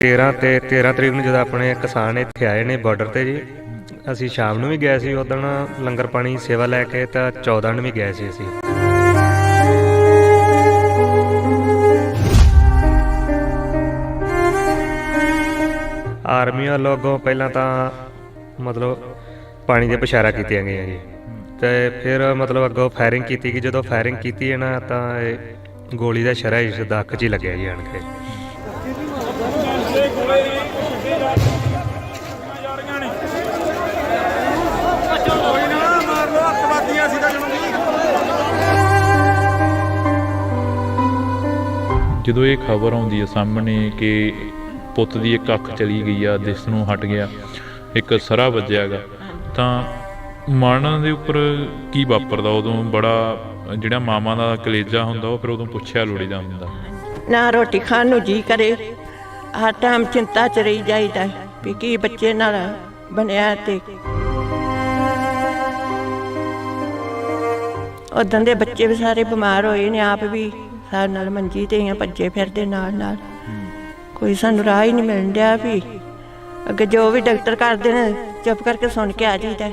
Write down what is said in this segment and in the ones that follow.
13 ਤਰੀਕ ਨੂੰ ਜਦੋਂ ਆਪਣੇ ਕਿਸਾਨ ਇੱਥੇ ਆਏ ਨੇ ਬਾਰਡਰ 'ਤੇ ਜੀ, ਅਸੀਂ ਸ਼ਾਮ ਨੂੰ ਵੀ ਗਏ ਸੀ ਉਦਣ ਲੰਗਰ ਪਾਣੀ ਸੇਵਾ ਲੈ ਕੇ, ਤਾਂ 14 ਨੂੰ ਵੀ ਗਏ ਸੀ ਅਸੀਂ। ਆਰਮੀ ਵੱਲੋਂ ਅੱਗੋਂ ਪਹਿਲਾਂ ਤਾਂ ਮਤਲਬ ਪਾਣੀ ਦੀਆਂ ਪੁਸ਼ਾਰਾਂ ਕੀਤੀਆਂ ਗਈਆਂ ਜੀ, ਅਤੇ ਫਿਰ ਮਤਲਬ ਅੱਗੋਂ ਫਾਇਰਿੰਗ ਕੀਤੀ ਗਈ। ਜਦੋਂ ਫਾਇਰਿੰਗ ਕੀਤੀ ਹੈ ਨਾ, ਤਾਂ ਇਹ ਗੋਲੀ ਦਾ ਸ਼ਰਾ ਇਸ ਦਾ ਅੱਖ 'ਚ ਹੀ ਲੱਗਿਆ ਜੀ ਆਣ ਕੇ। ਜਦੋਂ ਇਹ ਖਬਰ ਆਉਂਦੀ ਹੈ ਸਾਹਮਣੇ ਕਿ ਪੁੱਤ ਦੀ ਇੱਕ ਅੱਖ ਚਲੀ ਗਈ ਆ, ਦਿਸ ਨੂੰ ਹਟ ਗਿਆ, ਇੱਕ ਸਰਾ ਵੱਜਿਆ ਗਾ, ਤਾਂ ਮਨ ਦੇ ਉੱਪਰ ਕੀ ਵਾਪਰਦਾ ਉਦੋਂ? ਬੜਾ ਜਿਹੜਾ ਮਾਵਾਂ ਦਾ ਕਲੇਜਾ ਹੁੰਦਾ ਉਹ ਫਿਰ ਉਦੋਂ ਪੁੱਛਿਆ ਲੋੜੀਦਾ ਹੁੰਦਾ ਨਾ। ਰੋਟੀ ਖਾਣ ਨੂੰ ਜੀ ਕਰੇ, ਹਰ ਟਾਈਮ ਚਿੰਤਾ 'ਚ ਰਹੀ ਜਾਈਦਾ ਵੀ ਕੀ ਬੱਚੇ ਨਾਲ ਬਣਿਆ। ਤੇ ਉਦੋਂ ਦੇ ਬੱਚੇ ਵੀ ਸਾਰੇ ਬਿਮਾਰ ਹੋਏ ਨੇ, ਆਪ ਵੀ ਸਾਡੇ ਨਾਲ ਮੰਜੀ ਤੇ ਹੀ ਭੱਜੇ ਫਿਰਦੇ ਨਾਲ। ਕੋਈ ਸਾਨੂੰ ਰਾਹ ਹੀ ਨਹੀਂ ਮਿਲਣ ਡਿਆ ਵੀ ਅੱਗੇ ਜੋ ਵੀ ਡਾਕਟਰ ਕਰਦੇ ਨੇ ਚੁੱਪ ਕਰਕੇ ਸੁਣ ਕੇ ਆ ਜਾਈਦਾ।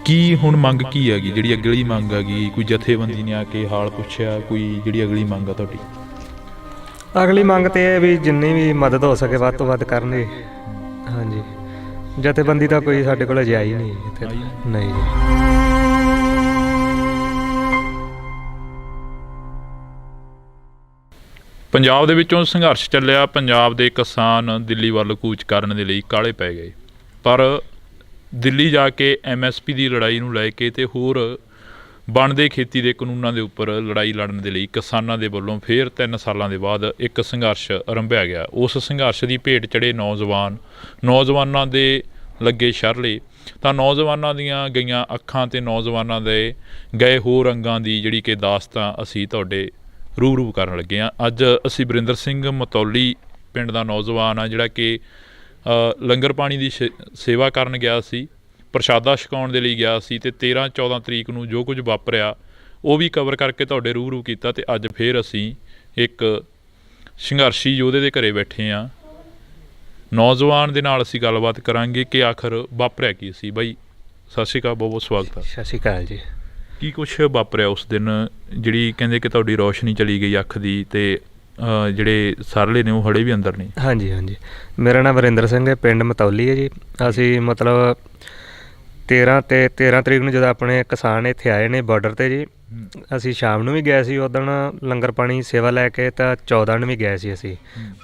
ਕੀ ਹੁਣ ਮੰਗ ਕੀ ਹੈਗੀ, ਜਿਹੜੀ ਅਗਲੀ ਮੰਗ ਹੈਗੀ? ਕੋਈ ਜਥੇਬੰਦੀ ਨੇ ਆ ਕੇ ਹਾਲ ਪੁੱਛਿਆ? ਕੋਈ ਜਿਹੜੀ ਅਗਲੀ ਮੰਗ ਆ ਤੁਹਾਡੀ? ਅਗਲੀ ਮੰਗ ਤੇ ਇਹ ਵੀ ਜਿੰਨੀ ਵੀ ਮਦਦ ਹੋ ਸਕੇ ਵੱਧ ਤੋਂ ਵੱਧ ਕਰਨੀ। ਹਾਂਜੀ, ਜਥੇਬੰਦੀ ਦਾ ਕੋਈ ਸਾਡੇ ਕੋਲ ਅਜੇ ਆਈ ਨਹੀਂ ਇੱਥੇ। ਨਹੀਂ ਜੀ। ਪੰਜਾਬ ਦੇ ਵਿੱਚੋਂ ਸੰਘਰਸ਼ ਚੱਲਿਆ, ਪੰਜਾਬ ਦੇ ਕਿਸਾਨ ਦਿੱਲੀ ਵੱਲ ਕੂਚ ਕਰਨ ਦੇ ਲਈ ਕਾਹਲੇ ਪੈ ਗਏ, ਪਰ ਦਿੱਲੀ ਜਾ ਕੇ MSP ਦੀ ਲੜਾਈ ਨੂੰ ਲੈ ਕੇ ਤੇ ਹੋਰ ਬਣਦੇ ਖੇਤੀ ਦੇ ਕਾਨੂੰਨਾਂ ਦੇ ਉੱਪਰ ਲੜਾਈ ਲੜਨ ਦੇ ਲਈ ਕਿਸਾਨਾਂ ਦੇ ਵੱਲੋਂ ਫਿਰ 3 ਸਾਲਾਂ ਦੇ ਬਾਅਦ ਇੱਕ ਸੰਘਰਸ਼ ਆਰੰਭਿਆ ਗਿਆ। ਉਸ ਸੰਘਰਸ਼ ਦੀ ਭੇਟ ਚੜ੍ਹੇ ਨੌਜਵਾਨਾਂ ਦੇ ਲੱਗੇ ਸ਼ਰਲੇ, ਤਾਂ ਨੌਜਵਾਨਾਂ ਦੀਆਂ ਗਈਆਂ ਅੱਖਾਂ ਤੇ ਨੌਜਵਾਨਾਂ ਦੇ ਗਏ ਹੋਰ ਅੰਗਾਂ ਦੀ ਜਿਹੜੀ ਕਿ ਦਾਸਤਾਂ ਅਸੀਂ ਤੁਹਾਡੇ ਰੂਬਰੂ ਕਰਨ ਲੱਗੇ ਹਾਂ। ਅੱਜ ਅਸੀਂ ਵਰਿੰਦਰ ਸਿੰਘ ਮਤੌਲੀ ਪਿੰਡ ਦਾ ਨੌਜਵਾਨ ਆ, ਜਿਹੜਾ ਕਿ ਲੰਗਰ ਪਾਣੀ ਦੀ ਸੇਵਾ ਕਰਨ ਗਿਆ ਸੀ, ਪ੍ਰਸ਼ਾਦਾ ਛਕਾਉਣ ਦੇ ਲਈ ਗਿਆ ਸੀ, ਅਤੇ 13-14 ਤਰੀਕ ਨੂੰ ਜੋ ਕੁਝ ਵਾਪਰਿਆ ਉਹ ਵੀ ਕਵਰ ਕਰਕੇ ਤੁਹਾਡੇ ਰੂਬਰੂ ਕੀਤਾ। ਅਤੇ ਅੱਜ ਫਿਰ ਅਸੀਂ ਇੱਕ ਸੰਘਰਸ਼ੀ ਯੋਧੇ ਦੇ ਘਰੇ ਬੈਠੇ ਹਾਂ, ਨੌਜਵਾਨ ਦੇ ਨਾਲ ਅਸੀਂ ਗੱਲਬਾਤ ਕਰਾਂਗੇ ਕਿ ਆਖਰ ਵਾਪਰਿਆ ਕੀ ਸੀ। ਬਾਈ ਸਤਿ ਸ਼੍ਰੀ ਅਕਾਲ, ਬਹੁਤ ਬਹੁਤ ਸਵਾਗਤ ਹੈ। ਸਤਿ ਸ਼੍ਰੀ ਅਕਾਲ ਜੀ। ਕੀ ਕੁਛ ਵਾਪਰਿਆ ਉਸ ਦਿਨ, ਜਿਹੜੀ ਕਹਿੰਦੇ ਕਿ ਤੁਹਾਡੀ ਰੌਸ਼ਨੀ ਚਲੀ ਗਈ ਅੱਖ ਦੀ, ਅਤੇ ਜਿਹੜੇ ਸਰਲੇ ਨੇ ਉਹ ਹੜੇ ਵੀ ਅੰਦਰ ਨੇ? ਹਾਂਜੀ, ਮੇਰਾ ਨਾਮ ਵਰਿੰਦਰ ਸਿੰਘ ਹੈ, ਪਿੰਡ ਮਤੌਲੀ ਹੈ ਜੀ। ਅਸੀਂ ਮਤਲਬ 13 ਤਰੀਕ ਨੂੰ ਜਦੋਂ ਆਪਣੇ ਕਿਸਾਨ ਇੱਥੇ ਆਏ ਨੇ ਬਾਰਡਰ 'ਤੇ ਜੀ, ਅਸੀਂ ਸ਼ਾਮ ਨੂੰ ਵੀ ਗਏ ਸੀ ਉਦਣ ਲੰਗਰ ਪਾਣੀ ਸੇਵਾ ਲੈ ਕੇ, ਤਾਂ 14 ਨੂੰ ਵੀ ਗਏ ਸੀ ਅਸੀਂ।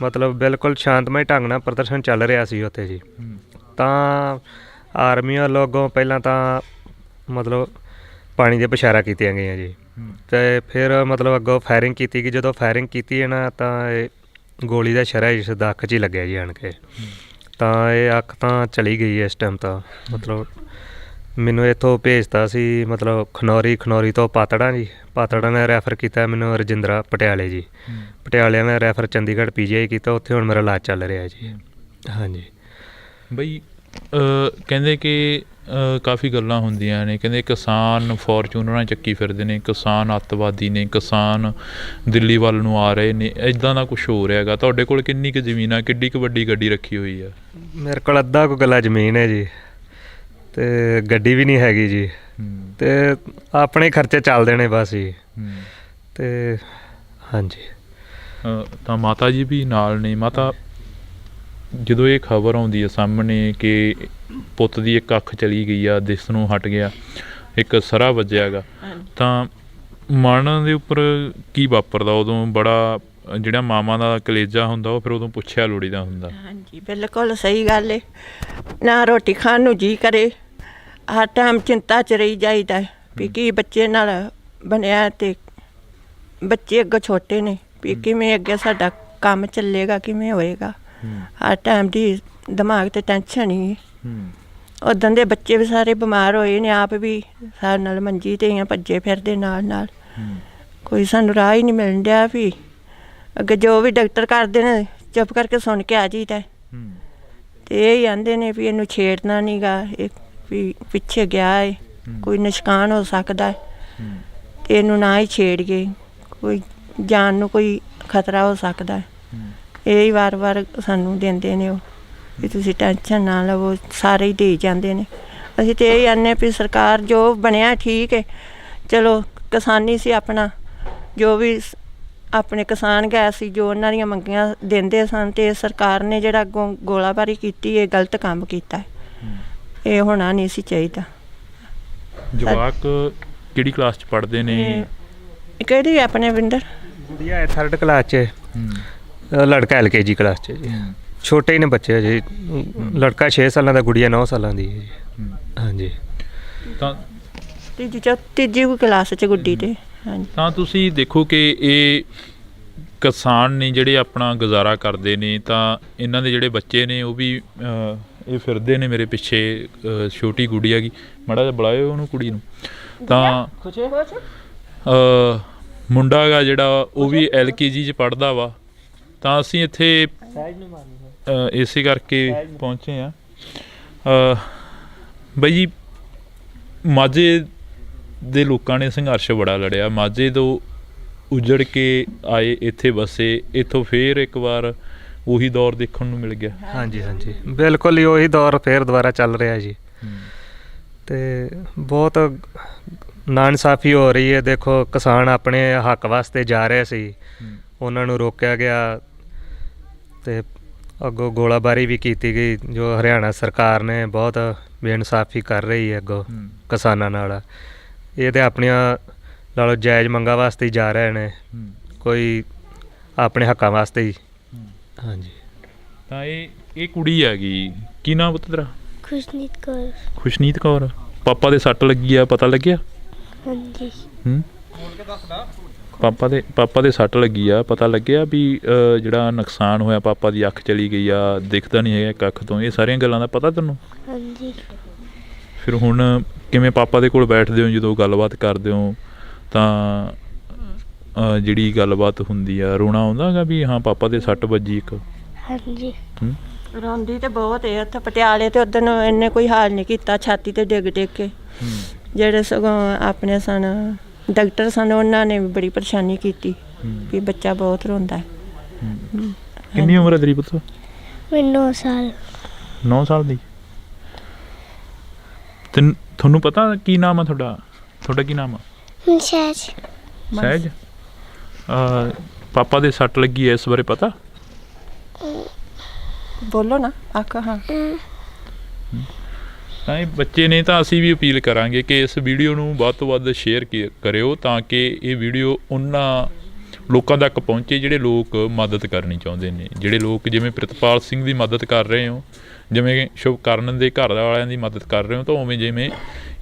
ਮਤਲਬ ਬਿਲਕੁਲ ਸ਼ਾਂਤਮਈ ਢੰਗ ਨਾਲ ਪ੍ਰਦਰਸ਼ਨ ਚੱਲ ਰਿਹਾ ਸੀ ਉੱਥੇ ਜੀ। ਤਾਂ ਆਰਮੀ ਵੱਲੋਂ ਅੱਗੋਂ ਪਹਿਲਾਂ ਤਾਂ ਮਤਲਬ ਪਾਣੀ ਦੀਆਂ ਪੁਸ਼ਾਰਾਂ ਕੀਤੀਆਂ ਗਈਆਂ ਜੀ, ਅਤੇ ਫਿਰ ਮਤਲਬ ਅੱਗੋਂ ਫਾਇਰਿੰਗ ਕੀਤੀ ਗਈ। ਜਦੋਂ ਫਾਇਰਿੰਗ ਕੀਤੀ ਹੈ ਨਾ, ਤਾਂ ਇਹ ਗੋਲੀ ਦਾ ਸ਼ਰਾ ਇਸ ਦਾ ਅੱਖ 'ਚ ਹੀ ਲੱਗਿਆ ਜੀ ਆਣ ਕੇ। ਤਾਂ ਇਹ ਅੱਖ ਤਾਂ ਚਲੀ ਗਈ ਇਸ ਟਾਈਮ। ਤਾਂ ਮਤਲਬ ਮੈਨੂੰ ਇੱਥੋਂ ਭੇਜਤਾ ਸੀ, ਮਤਲਬ ਖਨੌਰੀ ਤੋਂ ਪਾਤੜਾਂ ਨੇ ਰੈਫਰ ਕੀਤਾ ਮੈਨੂੰ ਰਜਿੰਦਰਾ ਪਟਿਆਲੇ ਜੀ। ਪਟਿਆਲਿਆਂ ਨੇ ਰੈਫਰ ਚੰਡੀਗੜ੍ਹ PGI ਕੀਤਾ, ਉੱਥੇ ਹੁਣ ਮੇਰਾ ਇਲਾਜ ਚੱਲ ਰਿਹਾ ਜੀ। ਹਾਂਜੀ ਬਈ ਕਹਿੰਦੇ ਕਿ ਕਾਫੀ ਗੱਲਾਂ ਹੁੰਦੀਆਂ ਨੇ, ਕਹਿੰਦੇ ਕਿਸਾਨ ਫੋਰਚੂਨਰਾਂ ਚੱਕੀ ਫਿਰਦੇ ਨੇ, ਕਿਸਾਨ ਅੱਤਵਾਦੀ ਨੇ, ਕਿਸਾਨ ਦਿੱਲੀ ਵੱਲ ਨੂੰ ਆ ਰਹੇ ਨੇ, ਇੱਦਾਂ ਦਾ ਕੁਛ ਹੋ ਰਿਹਾ ਹੈਗਾ। ਤੁਹਾਡੇ ਕੋਲ ਕਿੰਨੀ ਕੁ ਜ਼ਮੀਨ ਆ, ਕਿੱਡੀ ਕੁ ਵੱਡੀ ਗੱਡੀ ਰੱਖੀ ਹੋਈ ਆ? ਮੇਰੇ ਕੋਲ ਅੱਧਾ ਕੁ ਕਿੱਲਾ ਜ਼ਮੀਨ ਹੈ ਜੀ, ਅਤੇ ਗੱਡੀ ਵੀ ਨਹੀਂ ਹੈਗੀ ਜੀ, ਅਤੇ ਆਪਣੇ ਖਰਚੇ ਚੱਲਦੇ ਨੇ ਬਸ ਜੀ। ਅਤੇ ਹਾਂਜੀ, ਤਾਂ ਮਾਤਾ ਜੀ ਵੀ ਨਾਲ ਨੇ। ਮਾਤਾ, ਜਦੋਂ ਇਹ ਖਬਰ ਆਉਂਦੀ ਹੈ ਸਾਹਮਣੇ ਕਿ ਪੁੱਤ ਦੀ ਇੱਕ ਅੱਖ ਚਲੀ ਗਈ ਆ, ਦਿਸ ਨੂੰ ਹਟ ਗਿਆ, ਇੱਕ ਸਰਾ ਵੱਜਿਆ ਗਾ, ਤਾਂ ਮਨ ਦੇ ਉੱਪਰ ਕੀ ਵਾਪਰਦਾ ਉਦੋਂ? ਬੜਾ ਜਿਹੜਾ ਮਾਵਾਂ ਦਾ ਕਲੇਜਾ ਹੁੰਦਾ ਉਹ ਫਿਰ ਉਦੋਂ ਪੁੱਛਿਆ ਲੋੜੀਦਾ ਹੁੰਦਾ। ਹਾਂਜੀ, ਬਿਲਕੁਲ ਸਹੀ ਗੱਲ ਹੈ। ਨਾ ਰੋਟੀ ਖਾਣ ਨੂੰ ਜੀ ਕਰੇ, ਹਰ ਟਾਈਮ ਚਿੰਤਾ 'ਚ ਰਹੀ ਜਾਈਦਾ ਵੀ ਕੀ ਬੱਚੇ ਨਾਲ ਬਣਿਆ। ਤੇ ਬੱਚੇ ਅੱਗੇ ਛੋਟੇ ਨੇ, ਵੀ ਕਿਵੇਂ ਅੱਗੇ ਸਾਡਾ ਕੰਮ ਚੱਲੇਗਾ, ਕਿਵੇਂ ਹੋਏਗਾ। ਹਰ ਟਾਈਮ ਦੀ ਦਿਮਾਗ 'ਤੇ ਟੈਨਸ਼ਨ ਹੀ। ਉਦੋਂ ਦੇ ਬੱਚੇ ਵੀ ਸਾਰੇ ਬਿਮਾਰ ਹੋਏ ਨੇ, ਆਪ ਵੀ ਸਾਡੇ ਨਾਲ ਮੰਜੀ ਤੇ ਹੀ ਭੱਜੇ ਫਿਰਦੇ ਨਾਲ। ਕੋਈ ਸਾਨੂੰ ਰਾਹ ਹੀ ਨਹੀਂ ਮਿਲਣ ਡਿਆ ਵੀ ਅੱਗੇ ਜੋ ਵੀ ਡਾਕਟਰ ਕਰਦੇ ਨੇ ਚੁੱਪ ਕਰਕੇ ਸੁਣ ਕੇ ਆ ਜਾਈਦਾ। ਅਤੇ ਇਹ ਹੀ ਕਹਿੰਦੇ ਨੇ ਵੀ ਇਹਨੂੰ ਛੇੜਨਾ ਨਹੀਂ ਗਾ, ਇਹ ਵੀ ਪਿੱਛੇ ਗਿਆ ਹੈ, ਕੋਈ ਨੁਕਸਾਨ ਹੋ ਸਕਦਾ, ਅਤੇ ਇਹਨੂੰ ਨਾ ਹੀ ਛੇੜੀਏ। ਕੋਈ ਜਾਨ ਨੂੰ ਕੋਈ ਖਤਰਾ ਹੋ ਸਕਦਾ ਹੈ। ਇਹ ਹੀ ਵਾਰ-ਵਾਰ ਸਾਨੂੰ ਦਿੰਦੇ ਨੇ ਉਹ ਵੀ ਤੁਸੀਂ ਟੈਨਸ਼ਨ ਨਾ ਲਵੋ, ਸਾਰੇ ਹੀ ਦੇ ਜਾਂਦੇ ਨੇ। ਅਸੀਂ ਤਾਂ ਇਹ ਆਨੇ ਵੀ ਸਰਕਾਰ ਜੋ ਬਣਿਆ ਠੀਕ ਹੈ, ਚਲੋ ਕਿਸਾਨੀ ਸੀ ਆਪਣਾ ਜੋ ਵੀ ਆਪਣੇ ਕਿਸਾਨ ਗਏ ਸੀ ਜੋ ਉਹਨਾਂ ਦੀਆਂ ਮੰਗੀਆਂ ਦਿੰਦੇ ਸਨ, ਅਤੇ ਸਰਕਾਰ ਨੇ ਜਿਹੜਾ ਅੱਗੋਂ ਗੋਲਾਬਾਰੀ ਕੀਤੀ ਇਹ ਗਲਤ ਕੰਮ ਕੀਤਾ ਹੈ। ਇਹ ਹੋਣਾ ਨਹੀਂ ਸੀ ਚਾਹੀਦਾ। ਜਵਾਕ ਕਿਹੜੀ ਕਲਾਸ 'ਚ ਪੜ੍ਹਦੇ ਨੇ? ਇਹ ਕਿਹੜੀ ਆਪਣੇ ਵਿੰਦਰ? ਗੁੜੀਆ ਹੈ 3rd ਕਲਾਸ 'ਚ, ਲੜਕਾ LKG ਕਲਾਸ 'ਚ ਜੀ। ਛੋਟੇ ਹੀ ਨੇ ਬੱਚੇ ਜੀ, ਲੜਕਾ 6 ਸਾਲਾਂ ਦਾ, ਗੁੜੀਆ 9 ਸਾਲਾਂ ਦੀ ਹੈ ਜੀ। ਹਾਂਜੀ, ਤਾਂ ਤੀਜੀ ਕਲਾਸ 'ਚ ਗੁੱਡੀ ਤੇ। ਹਾਂਜੀ, ਤਾਂ ਤੁਸੀਂ ਦੇਖੋ ਕਿ ਇਹ ਕਿਸਾਨ ਨੇ ਜਿਹੜੇ ਆਪਣਾ ਗੁਜ਼ਾਰਾ ਕਰਦੇ ਨੇ, ਤਾਂ ਇਹਨਾਂ ਦੇ ਜਿਹੜੇ ਬੱਚੇ ਨੇ ਉਹ ਵੀ ਇਹ ਫਿਰਦੇ ਨੇ ਮੇਰੇ ਪਿੱਛੇ। ਛੋਟੀ ਗੁੜੀਆ ਗੀ, ਮਾੜਾ ਜਿਹਾ ਬੁਲਾਇਓ ਉਹਨੂੰ ਕੁੜੀ ਨੂੰ। ਤਾਂ ਮੁੰਡਾ ਗਾ ਜਿਹੜਾ ਉਹ ਵੀ LKG 'ਚ ਪੜ੍ਹਦਾ ਵਾ। ਤਾਂ ਅਸੀਂ ਇੱਥੇ ਇਸੇ ਕਰਕੇ ਪਹੁੰਚੇ ਹਾਂ। ਬਾਈ ਜੀ, ਮਾਝੇ ਦੇ ਲੋਕਾਂ ਨੇ ਸੰਘਰਸ਼ ਬੜਾ ਲੜਿਆ, ਮਾਝੇ ਤੋਂ ਉਜੜ ਕੇ ਆਏ, ਇੱਥੇ ਵਸੇ, ਇੱਥੋਂ ਫੇਰ ਇੱਕ ਵਾਰ ਉਹੀ ਦੌਰ ਦੇਖਣ ਨੂੰ ਮਿਲ ਗਿਆ। ਹਾਂਜੀ ਹਾਂਜੀ, ਬਿਲਕੁਲ ਹੀ ਉਹੀ ਦੌਰ ਫੇਰ ਦੁਬਾਰਾ ਚੱਲ ਰਿਹਾ ਜੀ। ਤੇ ਬਹੁਤ ਨਾਇਨਸਾਫੀ ਹੋ ਰਹੀ ਹੈ। ਦੇਖੋ, ਕਿਸਾਨ ਆਪਣੇ ਹੱਕ ਵਾਸਤੇ ਜਾ ਰਹੇ ਸੀ, ਉਹਨਾਂ ਨੂੰ ਰੋਕਿਆ ਗਿਆ ਤੇ ਅੱਗੋਂ ਗੋਲਾਬਾਰੀ ਵੀ ਕੀਤੀ ਗਈ। ਜੋ ਹਰਿਆਣਾ ਸਰਕਾਰ ਨੇ ਬਹੁਤ ਬੇਇਨਸਾਫੀ ਕਰ ਰਹੀ ਹੈ ਅੱਗੋਂ ਕਿਸਾਨਾਂ ਨਾਲ। ਇਹ ਤਾਂ ਆਪਣੀਆਂ ਲਾ ਲਓ ਜਾਇਜ਼ ਮੰਗਾਂ ਵਾਸਤੇ ਹੀ ਜਾ ਰਹੇ ਨੇ, ਕੋਈ ਆਪਣੇ ਹੱਕਾਂ ਵਾਸਤੇ ਹੀ। ਹਾਂਜੀ, ਤਾਂ ਇਹ ਕੁੜੀ ਹੈਗੀ, ਕੀ ਨਾਮ ਪੁੱਤ ਤੇਰਾ? ਖੁਸ਼ਨੀਤ ਕੌਰ। ਖੁਸ਼ਨੀਤ ਕੌਰ। ਪਾਪਾ ਦੇ ਸੱਟ ਲੱਗੀ ਆ, ਪਤਾ ਲੱਗਿਆ? ਹਾਂਜੀ। ਪਾਪਾ ਦੇ ਸੱਟ ਲੱਗੀ ਆ, ਪਤਾ ਲੱਗਿਆ ਵੀ ਜਿਹੜਾ ਨੁਕਸਾਨ ਹੋਇਆ, ਪਾਪਾ ਦੀ ਅੱਖ ਚਲੀ ਗਈ ਆ, ਦਿਖਦਾ ਨਹੀਂ ਹੈਗਾ ਇੱਕ ਅੱਖ ਤੋਂ, ਇਹ ਸਾਰੀਆਂ ਗੱਲਾਂ ਦਾ ਪਤਾ ਤੈਨੂੰ? ਹਾਂਜੀ। ਫਿਰ ਹੁਣ ਕਿਵੇਂ ਪਾਪਾ ਦੇ ਕੋਲ ਬੈਠਦੇ ਹੋ, ਜਦੋਂ ਗੱਲਬਾਤ ਕਰਦੇ ਹੋ ਤਾਂ ਜਿਹੜੀ ਗੱਲਬਾਤ ਹੁੰਦੀ ਆ, ਰੋਣਾ ਆਉਂਦਾ ਹੈਗਾ ਵੀ ਹਾਂ ਪਾਪਾ ਦੇ ਸੱਟ ਵੱਜੀ ਇੱਕ? ਹਾਂਜੀ। ਰੋਂਦੀ ਤੇ ਬਹੁਤ ਹੈ। ਉੱਥੇ ਪਟਿਆਲੇ ਤੇ ਉਦਣ ਇਹਨੇ ਕੋਈ ਹਾਲ ਨਹੀਂ ਕੀਤਾ, ਛਾਤੀ ਤੇ ਡਿੱਗ ਕੇ। ਜਿਹੜੇ ਸਗੋਂ ਆਪਣੇ ਸਨ ਡਾਕਟਰ ਸਨ, ਉਹਨਾਂ ਨੇ ਵੀ ਬੜੀ ਪਰੇਸ਼ਾਨੀ ਕੀਤੀ ਵੀ ਬੱਚਾ ਬਹੁਤ ਰੋਂਦਾ ਹੈ। ਕਿੰਨੀ ਉਮਰ ਹੈ ਤੇਰੀ ਪੁੱਤ? 9 ਸਾਲ। 9 ਸਾਲ ਦੀ। ਤੁਹਾਨੂੰ ਪਤਾ ਕੀ ਨਾਮ ਆ ਤੁਹਾਡਾ ਕੀ ਨਾਮ ਆ? ਸਹਿਜ। ਸਹਿਜ। ਪਾਪਾ ਦੇ ਸੱਟ ਲੱਗੀ ਹੈ, ਇਸ ਬਾਰੇ ਪਤਾ? ਬੋਲੋ ਨਾ, ਆਖ। ਹਾਂ, ਤਾਂ ਇਹ ਬੱਚੇ ਨੇ, ਤਾਂ ਅਸੀਂ ਵੀ ਅਪੀਲ ਕਰਾਂਗੇ ਕਿ ਇਸ ਵੀਡੀਓ ਨੂੰ ਵੱਧ ਤੋਂ ਵੱਧ ਸ਼ੇਅਰ ਕਰਿਓ, ਤਾਂ ਕਿ ਇਹ ਵੀਡੀਓ ਉਹਨਾਂ ਲੋਕਾਂ ਤੱਕ ਪਹੁੰਚੇ ਜਿਹੜੇ ਲੋਕ ਮਦਦ ਕਰਨੀ ਚਾਹੁੰਦੇ ਨੇ। ਜਿਹੜੇ ਲੋਕ ਜਿਵੇਂ ਪ੍ਰਿਤਪਾਲ ਸਿੰਘ ਦੀ ਮਦਦ ਕਰ ਰਹੇ ਹੋ, ਜਿਵੇਂ ਸ਼ੁਭਕਰਨ ਦੇ ਘਰ ਵਾਲਿਆਂ ਦੀ ਮਦਦ ਕਰ ਰਹੇ ਹੋ, ਤਾਂ ਉਵੇਂ ਜਿਵੇਂ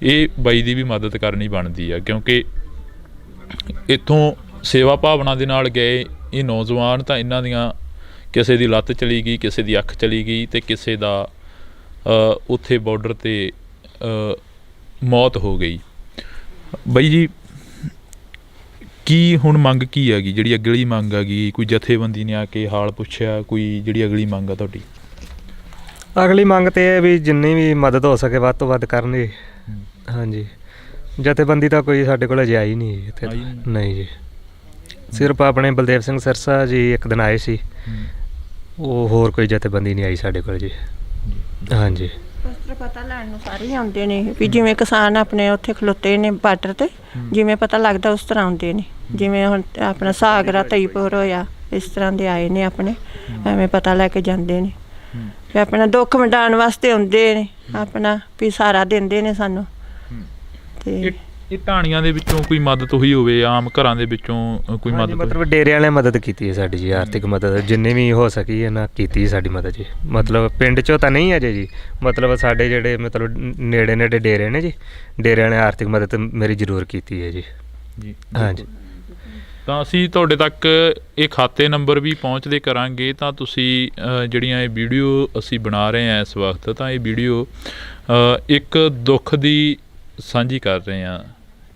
ਇਹ ਬਾਈ ਦੀ ਵੀ ਮਦਦ ਕਰਨੀ ਬਣਦੀ ਆ। ਕਿਉਂਕਿ ਇੱਥੋਂ ਸੇਵਾ ਭਾਵਨਾ ਦੇ ਨਾਲ ਗਏ ਇਹ ਨੌਜਵਾਨ, ਤਾਂ ਇਹਨਾਂ ਦੀਆਂ ਕਿਸੇ ਦੀ ਲੱਤ ਚਲੀ ਗਈ, ਕਿਸੇ ਦੀ ਅੱਖ ਚਲੀ ਗਈ, ਅਤੇ ਕਿਸੇ ਦਾ ਉੱਥੇ ਬਾਰਡਰ 'ਤੇ ਮੌਤ ਹੋ ਗਈ। ਬਾਈ ਜੀ, ਕੀ ਹੁਣ ਮੰਗ ਕੀ ਹੈਗੀ, ਜਿਹੜੀ ਅਗਲੀ ਮੰਗ ਹੈਗੀ? ਕੋਈ ਜਥੇਬੰਦੀ ਨੇ ਆ ਕੇ ਹਾਲ ਪੁੱਛਿਆ? ਕੋਈ ਜਿਹੜੀ ਅਗਲੀ ਮੰਗ ਆ ਤੁਹਾਡੀ? ਅਗਲੀ ਮੰਗ ਤੇ ਇਹ ਵੀ ਜਿੰਨੀ ਵੀ ਮਦਦ ਹੋ ਸਕੇ ਵੱਧ ਤੋਂ ਵੱਧ ਕਰਨ ਜੀ। ਹਾਂਜੀ, ਜਥੇਬੰਦੀ ਤਾਂ ਕੋਈ ਸਾਡੇ ਕੋਲ ਅਜੇ ਆਈ ਨਹੀਂ ਇੱਥੇ। ਨਹੀਂ ਜੀ, ਸਿਰਫ ਆਪਣੇ ਬਲਦੇਵ ਸਿੰਘ ਸਿਰਸਾ ਜੀ ਇੱਕ ਦਿਨ ਆਏ ਸੀ, ਉਹ ਹੋਰ ਕੋਈ ਜਥੇਬੰਦੀ ਨਹੀਂ ਆਈ ਸਾਡੇ ਕੋਲ ਜੀ। ਹਾਂਜੀ, ਪਤਾ ਲੈਣ ਨੂੰ ਸਾਰੇ ਹੀ ਆਉਂਦੇ ਨੇ ਵੀ ਜਿਵੇਂ ਕਿਸਾਨ ਆਪਣੇ ਉੱਥੇ ਖਲੋਤੇ ਨੇ ਬਾਰਡਰ ਤੇ, ਜਿਵੇਂ ਪਤਾ ਲੱਗਦਾ ਉਸ ਤਰ੍ਹਾਂ ਆਉਂਦੇ ਨੇ। ਜਿਵੇਂ ਹੁਣ ਆਪਣਾ ਸਾਗਰਾ ਤਈਪੁਰ ਹੋਇਆ, ਇਸ ਤਰ੍ਹਾਂ ਦੇ ਆਏ ਨੇ ਆਪਣੇ, ਐਵੇਂ ਪਤਾ ਲੈ ਕੇ ਜਾਂਦੇ ਨੇ ਵੀ ਆਪਣਾ ਦੁੱਖ ਵੰਡਾਉਣ ਵਾਸਤੇ ਆਉਂਦੇ ਨੇ, ਆਪਣਾ ਵੀ ਸਹਾਰਾ ਦਿੰਦੇ ਨੇ ਸਾਨੂੰ। ਤੇ ਇਹ ਢਾਣੀਆਂ ਦੇ ਵਿੱਚੋਂ ਕੋਈ ਮਦਦ ਹੋਈ ਹੋਵੇ, ਆਮ ਘਰਾਂ ਦੇ ਵਿੱਚੋਂ ਕੋਈ ਮਦਦ? ਮਤਲਬ ਡੇਰੇ ਵਾਲਿਆਂ ਮਦਦ ਕੀਤੀ ਹੈ ਸਾਡੀ ਜੀ, ਆਰਥਿਕ ਮਦਦ ਜਿੰਨੀ ਵੀ ਹੋ ਸਕੀ ਇਹਨਾਂ ਕੀਤੀ ਸਾਡੀ ਮਦਦ ਜੀ। ਮਤਲਬ ਪਿੰਡ 'ਚੋਂ ਤਾਂ ਨਹੀਂ ਅਜੇ ਜੀ, ਮਤਲਬ ਸਾਡੇ ਜਿਹੜੇ ਮਤਲਬ ਨੇੜੇ ਡੇਰੇ ਨੇ ਜੀ, ਡੇਰਿਆਂ ਨੇ ਆਰਥਿਕ ਮਦਦ ਮੇਰੀ ਜ਼ਰੂਰ ਕੀਤੀ ਹੈ ਜੀ। ਜੀ, ਹਾਂਜੀ। ਤਾਂ ਅਸੀਂ ਤੁਹਾਡੇ ਤੱਕ ਇਹ ਖਾਤੇ ਨੰਬਰ ਵੀ ਪਹੁੰਚਦੇ ਕਰਾਂਗੇ। ਤਾਂ ਤੁਸੀਂ ਜਿਹੜੀਆਂ ਇਹ ਵੀਡੀਓ ਅਸੀਂ ਬਣਾ ਰਹੇ ਹਾਂ ਇਸ ਵਕਤ, ਤਾਂ ਇਹ ਵੀਡੀਓ ਇੱਕ ਦੁੱਖ ਦੀ ਸਾਂਝੀ ਕਰ ਰਹੇ ਹਾਂ।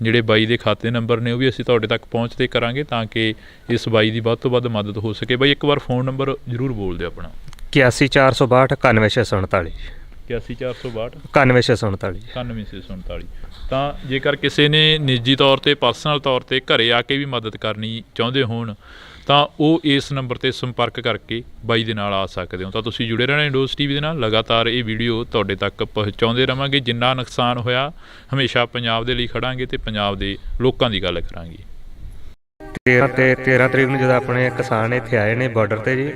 ਜਿਹੜੇ ਬਾਈ ਦੇ ਖਾਤੇ ਨੰਬਰ ਨੇ ਉਹ ਵੀ ਅਸੀਂ ਤੁਹਾਡੇ ਤੱਕ ਪਹੁੰਚਦੇ ਕਰਾਂਗੇ, ਤਾਂ ਕਿ ਇਸ ਬਾਈ ਦੀ ਵੱਧ ਤੋਂ ਵੱਧ ਮਦਦ ਹੋ ਸਕੇ। ਬਾਈ ਇੱਕ ਵਾਰ ਫ਼ੋਨ ਨੰਬਰ ਜ਼ਰੂਰ ਬੋਲ ਦਿਓ ਆਪਣਾ। 81 462 91 649। 81 462 9149 9649। ਤਾਂ ਜੇਕਰ ਕਿਸੇ ਨੇ ਨਿੱਜੀ ਤੌਰ 'ਤੇ ਪਰਸਨਲ ਤੌਰ 'ਤੇ ਘਰੇ ਆ ਕੇ ਵੀ ਮਦਦ ਕਰਨੀ ਚਾਹੁੰਦੇ ਹੋਣ ਤਾਂ ਉਹ ਇਸ ਨੰਬਰ 'ਤੇ ਸੰਪਰਕ ਕਰਕੇ ਬਾਈ ਦੇ ਨਾਲ ਆ ਸਕਦੇ ਹੋ। ਤਾਂ ਤੁਸੀਂ ਜੁੜੇ ਰਹਿਣਾ ਇੰਡੋਜ਼ ਟੀਵੀ ਦੇ ਨਾਲ, ਲਗਾਤਾਰ ਇਹ ਵੀਡੀਓ ਤੁਹਾਡੇ ਤੱਕ ਪਹੁੰਚਾਉਂਦੇ ਰਵਾਂਗੇ। ਜਿੰਨਾ ਨੁਕਸਾਨ ਹੋਇਆ ਹਮੇਸ਼ਾ ਪੰਜਾਬ ਦੇ ਲਈ ਖੜਾਂਗੇ ਤੇ ਪੰਜਾਬ ਦੇ ਲੋਕਾਂ ਦੀ ਗੱਲ ਕਰਾਂਗੇ। 13 ਤਰੀਕ ਨੂੰ ਜਦੋਂ ਆਪਣੇ ਕਿਸਾਨ ਇੱਥੇ ਆਏ ਨੇ ਬਾਰਡਰ ਤੇ ਜੀ,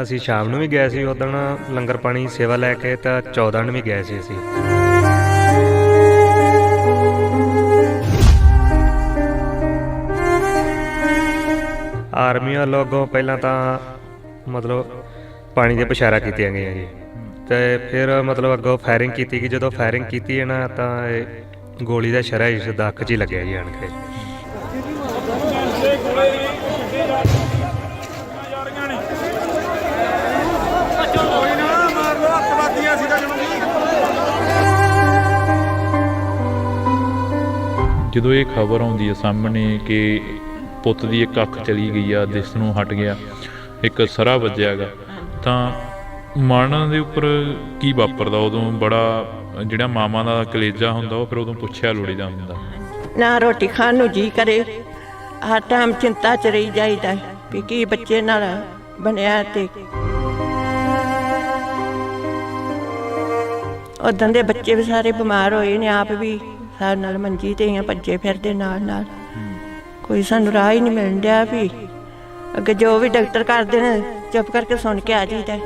ਅਸੀਂ ਸ਼ਾਮ ਨੂੰ ਵੀ ਗਏ ਸੀ ਉਦੋਂ ਲੰਗਰ ਪਾਣੀ ਸੇਵਾ ਲੈ ਕੇ, ਤਾਂ 14 ਨੂੰ ਵੀ ਗਏ ਸੀ ਅਸੀਂ। ਆਰਮੀ ਵੱਲੋਂ ਅੱਗੋਂ ਪਹਿਲਾਂ ਤਾਂ ਮਤਲਬ ਪਾਣੀ ਦੀਆਂ ਬਸ਼ਾਰਾਂ ਕੀਤੀਆਂ ਗਈਆਂ ਜੀ, ਤੇ ਫਿਰ ਮਤਲਬ ਅੱਗੋਂ ਫਾਇਰਿੰਗ ਕੀਤੀ ਗਈ। ਜਦੋਂ ਫਾਇਰਿੰਗ ਕੀਤੀ ਹੈ ਨਾ ਤਾਂ ਇਹ ਗੋਲੀ ਦਾ ਸ਼ਰਾ ਇਸ ਦਾ ਅੱਖ 'ਚ ਹੀ ਲੱਗਿਆ ਜੀ ਆਣ ਕੇ। ਜਦੋਂ ਇਹ ਖਬਰ ਆਉਂਦੀ ਹੈ ਸਾਹਮਣੇ ਕਿ ਪੁੱਤ ਦੀ ਇੱਕ ਅੱਖ ਚਲੀ ਗਈ ਆ, ਦਿਸ ਨੂੰ ਹਟ ਗਿਆ, ਇੱਕ ਸਰਾ ਵੱਜਿਆ ਗਾ, ਤਾਂ ਮਨ ਦੇ ਉੱਪਰ ਕੀ ਵਾਪਰਦਾ ਉਦੋਂ? ਬੜਾ ਜਿਹੜਾ ਮਾਵਾਂ ਦਾ ਕਲੇਜਾ ਹੁੰਦਾ ਉਹ ਫਿਰ ਉਦੋਂ ਪੁੱਛਿਆ ਲੋੜੀਦਾ ਹੁੰਦਾ। ਨਾ ਰੋਟੀ ਖਾਣ ਨੂੰ ਜੀ ਕਰੇ, ਹਰ ਟਾਈਮ ਚਿੰਤਾ 'ਚ ਰਹੀ ਜਾਈਦਾ ਵੀ ਕੀ ਬੱਚੇ ਨਾਲ ਬਣਿਆ। ਤੇ ਉਦੋਂ ਦੇ ਬੱਚੇ ਵੀ ਸਾਰੇ ਬਿਮਾਰ ਹੋਏ ਨੇ, ਆਪ ਵੀ ਸਾਡੇ ਨਾਲ ਮੰਜੀ ਤੇ ਹੀ ਭੱਜੇ ਫਿਰਦੇ ਨਾਲ। ਕੋਈ ਸਾਨੂੰ ਰਾਹ ਹੀ ਨਹੀਂ ਮਿਲਣ ਡਿਆ ਵੀ ਅੱਗੇ ਜੋ ਵੀ ਡਾਕਟਰ ਕਰਦੇ ਨੇ ਚੁੱਪ ਕਰਕੇ ਸੁਣ ਕੇ ਆ ਜਾਈਦਾ।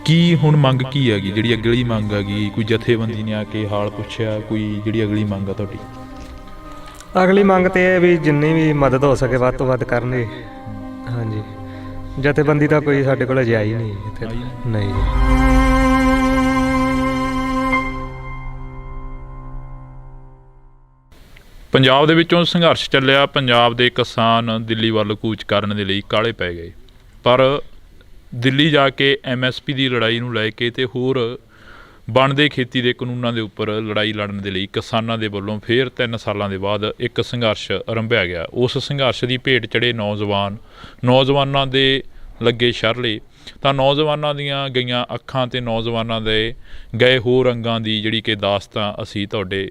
ਕੀ ਹੁਣ ਮੰਗ ਕੀ ਹੈਗੀ, ਜਿਹੜੀ ਅਗਲੀ ਮੰਗ ਹੈਗੀ? ਕੋਈ ਜਥੇਬੰਦੀ ਨੇ ਆ ਕੇ ਹਾਲ ਪੁੱਛਿਆ? ਕੋਈ ਜਿਹੜੀ ਅਗਲੀ ਮੰਗ ਆ ਤੁਹਾਡੀ? ਅਗਲੀ ਮੰਗ ਤੇ ਇਹ ਵੀ ਜਿੰਨੀ ਵੀ ਮਦਦ ਹੋ ਸਕੇ ਵੱਧ ਤੋਂ ਵੱਧ ਕਰਨੀ। ਹਾਂਜੀ, ਜਥੇਬੰਦੀ ਤਾਂ ਕੋਈ ਸਾਡੇ ਕੋਲ ਅਜੇ ਆਈ ਨਹੀਂ ਇੱਥੇ, ਨਹੀਂ ਜੀ। ਪੰਜਾਬ ਦੇ ਵਿੱਚੋਂ ਸੰਘਰਸ਼ ਚੱਲਿਆ, ਪੰਜਾਬ ਦੇ ਕਿਸਾਨ ਦਿੱਲੀ ਵੱਲ ਕੂਚ ਕਰਨ ਦੇ ਲਈ ਕਾਹਲੇ ਪੈ ਗਏ, ਪਰ ਦਿੱਲੀ ਜਾ ਕੇ MSP ਦੀ ਲੜਾਈ ਨੂੰ ਲੈ ਕੇ ਤੇ ਹੋਰ ਬਣਦੇ ਖੇਤੀ ਦੇ ਕਾਨੂੰਨਾਂ ਦੇ ਉੱਪਰ ਲੜਾਈ ਲੜਨ ਦੇ ਲਈ ਕਿਸਾਨਾਂ ਦੇ ਵੱਲੋਂ ਫਿਰ 3 ਸਾਲਾਂ ਦੇ ਬਾਅਦ ਇੱਕ ਸੰਘਰਸ਼ ਆਰੰਭਿਆ ਗਿਆ। ਉਸ ਸੰਘਰਸ਼ ਦੀ ਭੇਟ ਚੜੇ ਨੌਜਵਾਨਾਂ ਦੇ ਲੱਗੇ ਸ਼ਰਲੇ, ਤਾਂ ਨੌਜਵਾਨਾਂ ਦੀਆਂ ਗਈਆਂ ਅੱਖਾਂ ਤੇ ਨੌਜਵਾਨਾਂ ਦੇ ਗਏ ਹੋਰ ਅੰਗਾਂ ਦੀ ਜਿਹੜੀ ਕਿ ਦਾਸਤਾਂ ਅਸੀਂ ਤੁਹਾਡੇ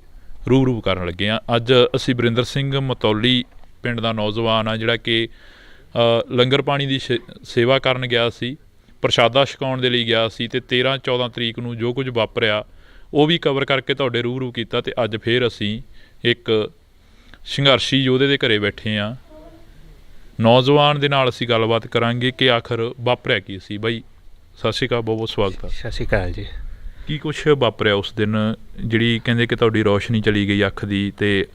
ਰੂਬਰੂ ਕਰਨ ਲੱਗੇ ਹਾਂ। ਅੱਜ ਅਸੀਂ ਵਰਿੰਦਰ ਸਿੰਘ ਮਤੌਲੀ ਪਿੰਡ ਦਾ ਨੌਜਵਾਨ ਆ, ਜਿਹੜਾ ਕਿ ਲੰਗਰ ਪਾਣੀ ਦੀ ਸੇਵਾ ਕਰਨ ਗਿਆ ਸੀ, ਪ੍ਰਸ਼ਾਦਾ ਛਕਾਉਣ ਦੇ ਲਈ ਗਿਆ ਸੀ, ਤੇ 13-14 ਤਰੀਕ ਨੂੰ ਜੋ ਕੁਝ ਵਾਪਰਿਆ ਉਹ ਵੀ ਕਵਰ ਕਰਕੇ ਤੁਹਾਡੇ ਰੂਬਰੂ ਕੀਤਾ। ਤੇ ਅੱਜ ਫਿਰ ਅਸੀਂ ਇੱਕ ਸੰਘਰਸ਼ੀ ਯੋਧੇ ਦੇ ਘਰੇ ਬੈਠੇ ਹਾਂ, ਨੌਜਵਾਨ ਦੇ ਨਾਲ ਅਸੀਂ ਗੱਲਬਾਤ ਕਰਾਂਗੇ ਕਿ ਆਖਰ ਵਾਪਰਿਆ ਕੀ ਸੀ। ਬਾਈ ਸਤਿ ਸ਼੍ਰੀ ਅਕਾਲ, ਬਹੁਤ ਬਹੁਤ ਸਵਾਗਤ ਆ। ਸਤਿ ਸ਼੍ਰੀ ਅਕਾਲ ਜੀ। ਕੀ ਕੁਛ ਵਾਪਰਿਆ ਉਸ ਦਿਨ, ਜਿਹੜੀ ਕਹਿੰਦੇ ਕਿ ਤੁਹਾਡੀ ਰੌਸ਼ਨੀ ਚਲੀ ਗਈ ਅੱਖ ਦੀ, ਤੇ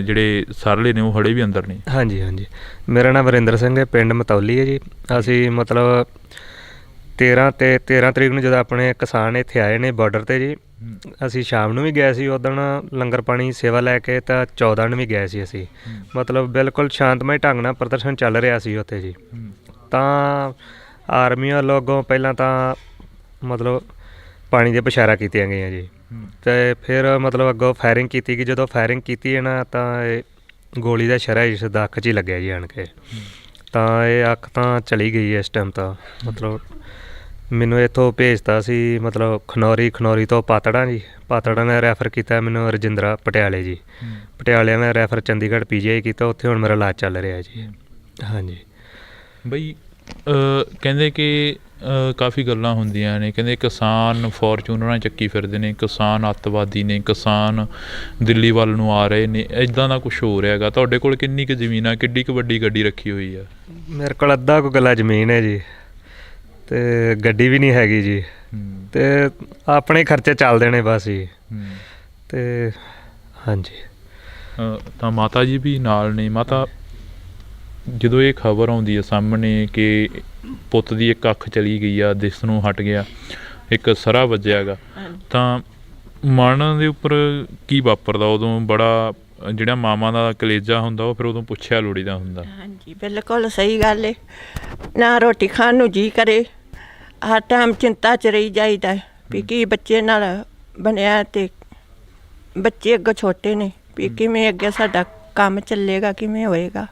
ਜਿਹੜੇ ਸਰਲੇ ਨੇ ਉਹ ਹਲੇ ਵੀ ਅੰਦਰ ਨੇ? ਹਾਂਜੀ, ਮੇਰਾ ਨਾਮ ਵਰਿੰਦਰ ਸਿੰਘ ਹੈ, ਪਿੰਡ ਮਤੌਲੀ ਹੈ ਜੀ। ਅਸੀਂ ਮਤਲਬ 13 ਤਰੀਕ ਨੂੰ ਜਦੋਂ ਆਪਣੇ ਕਿਸਾਨ ਇੱਥੇ ਆਏ ਨੇ ਬਾਰਡਰ ਤੇ ਜੀ, ਅਸੀਂ ਸ਼ਾਮ ਨੂੰ ਵੀ ਗਏ ਸੀ ਉਦੋਂ ਲੰਗਰ ਪਾਣੀ ਸੇਵਾ ਲੈ ਕੇ, ਤਾਂ 14 ਨੂੰ ਵੀ ਗਏ ਸੀ ਅਸੀਂ। ਮਤਲਬ ਬਿਲਕੁਲ ਸ਼ਾਂਤਮਈ ਢੰਗ ਨਾਲ ਪ੍ਰਦਰਸ਼ਨ ਚੱਲ ਰਿਹਾ ਸੀ ਉੱਥੇ ਜੀ। ਤਾਂ ਆਰਮੀ ਵੱਲੋਂ ਅੱਗੋਂ ਪਹਿਲਾਂ ਤਾਂ ਮਤਲਬ ਪਾਣੀ ਦੀਆਂ ਬਸ਼ਾਰਾਂ ਕੀਤੀਆਂ ਗਈਆਂ ਜੀ, ਤੇ ਫਿਰ ਮਤਲਬ ਅੱਗੋਂ ਫਾਇਰਿੰਗ ਕੀਤੀ ਗਈ। ਜਦੋਂ ਫਾਇਰਿੰਗ ਕੀਤੀ ਹੈ ਨਾ ਤਾਂ ਇਹ ਗੋਲੀ ਦਾ ਸ਼ਰਾ ਇਸ ਦਾ ਅੱਖ 'ਚ ਹੀ ਲੱਗਿਆ ਜੀ ਆਣ ਕੇ। ਤਾਂ ਇਹ ਅੱਖ ਤਾਂ ਚਲੀ ਗਈ ਇਸ ਟਾਈਮ। ਤਾਂ ਮਤਲਬ ਮੈਨੂੰ ਇੱਥੋਂ ਭੇਜਤਾ ਸੀ ਮਤਲਬ ਖਨੌਰੀ ਤੋਂ ਪਾਤੜਾਂ ਨੇ ਰੈਫਰ ਕੀਤਾ ਮੈਨੂੰ ਰਜਿੰਦਰਾ ਪਟਿਆਲੇ ਜੀ। ਪਟਿਆਲੇ ਮੈਂ ਰੈਫਰ ਚੰਡੀਗੜ੍ਹ PGI ਕੀਤਾ, ਉੱਥੇ ਹੁਣ ਮੇਰਾ ਇਲਾਜ ਚੱਲ ਰਿਹਾ ਜੀ। ਹਾਂਜੀ ਬਈ ਕਹਿੰਦੇ ਕਿ ਕਾਫੀ ਗੱਲਾਂ ਹੁੰਦੀਆਂ ਨੇ, ਕਹਿੰਦੇ ਕਿਸਾਨ ਫੋਰਚੂਨਰਾਂ ਚੱਕੀ ਫਿਰਦੇ ਨੇ, ਕਿਸਾਨ ਅੱਤਵਾਦੀ ਨੇ, ਕਿਸਾਨ ਦਿੱਲੀ ਵੱਲ ਨੂੰ ਆ ਰਹੇ ਨੇ, ਇੱਦਾਂ ਦਾ ਕੁਛ ਹੋ ਰਿਹਾ ਹੈਗਾ। ਤੁਹਾਡੇ ਕੋਲ ਕਿੰਨੀ ਕੁ ਜ਼ਮੀਨ ਆ, ਕਿੱਡੀ ਕੁ ਵੱਡੀ ਗੱਡੀ ਰੱਖੀ ਹੋਈ ਆ? ਮੇਰੇ ਕੋਲ ਅੱਧਾ ਕੁ ਕਿੱਲਾ ਜ਼ਮੀਨ ਹੈ ਜੀ, ਤੇ ਗੱਡੀ ਵੀ ਨਹੀਂ ਹੈਗੀ ਜੀ, ਤੇ ਆਪਣੇ ਖਰਚੇ ਚੱਲਦੇ ਨੇ ਬਸ ਜੀ। ਤੇ ਹਾਂਜੀ, ਤਾਂ ਮਾਤਾ ਜੀ ਵੀ ਨਾਲ ਨੇ। ਮਾਤਾ, ਜਦੋਂ ਇਹ ਖਬਰ ਆਉਂਦੀ ਹੈ ਸਾਹਮਣੇ ਕਿ ਪੁੱਤ ਦੀ ਇੱਕ ਅੱਖ ਚਲੀ ਗਈ ਆ, ਦਿਸ ਨੂੰ ਹਟ ਗਿਆ, ਇੱਕ ਸਰਾ ਵੱਜਿਆ ਗਾ, ਤਾਂ ਮਨ ਦੇ ਉੱਪਰ ਕੀ ਵਾਪਰਦਾ ਉਦੋਂ? ਬੜਾ ਜਿਹੜਾ ਮਾਵਾਂ ਦਾ ਕਲੇਜਾ ਹੁੰਦਾ ਉਹ ਫਿਰ ਉਦੋਂ ਪੁੱਛਿਆ ਲੋੜੀਦਾ ਹੁੰਦਾ। ਹਾਂਜੀ, ਬਿਲਕੁਲ ਸਹੀ ਗੱਲ ਹੈ। ਨਾ ਰੋਟੀ ਖਾਣ ਨੂੰ ਜੀ ਕਰੇ, ਹਰ ਟਾਈਮ ਚਿੰਤਾ 'ਚ ਰਹੀ ਜਾਈਦਾ ਵੀ ਕੀ ਬੱਚੇ ਨਾਲ ਬਣਿਆ। ਤੇ ਬੱਚੇ ਅੱਗੋਂ ਛੋਟੇ ਨੇ ਵੀ ਕਿਵੇਂ ਅੱਗੇ ਸਾਡਾ ਕੰਮ ਚੱਲੇਗਾ, ਕਿਵੇਂ ਹੋਏਗਾ।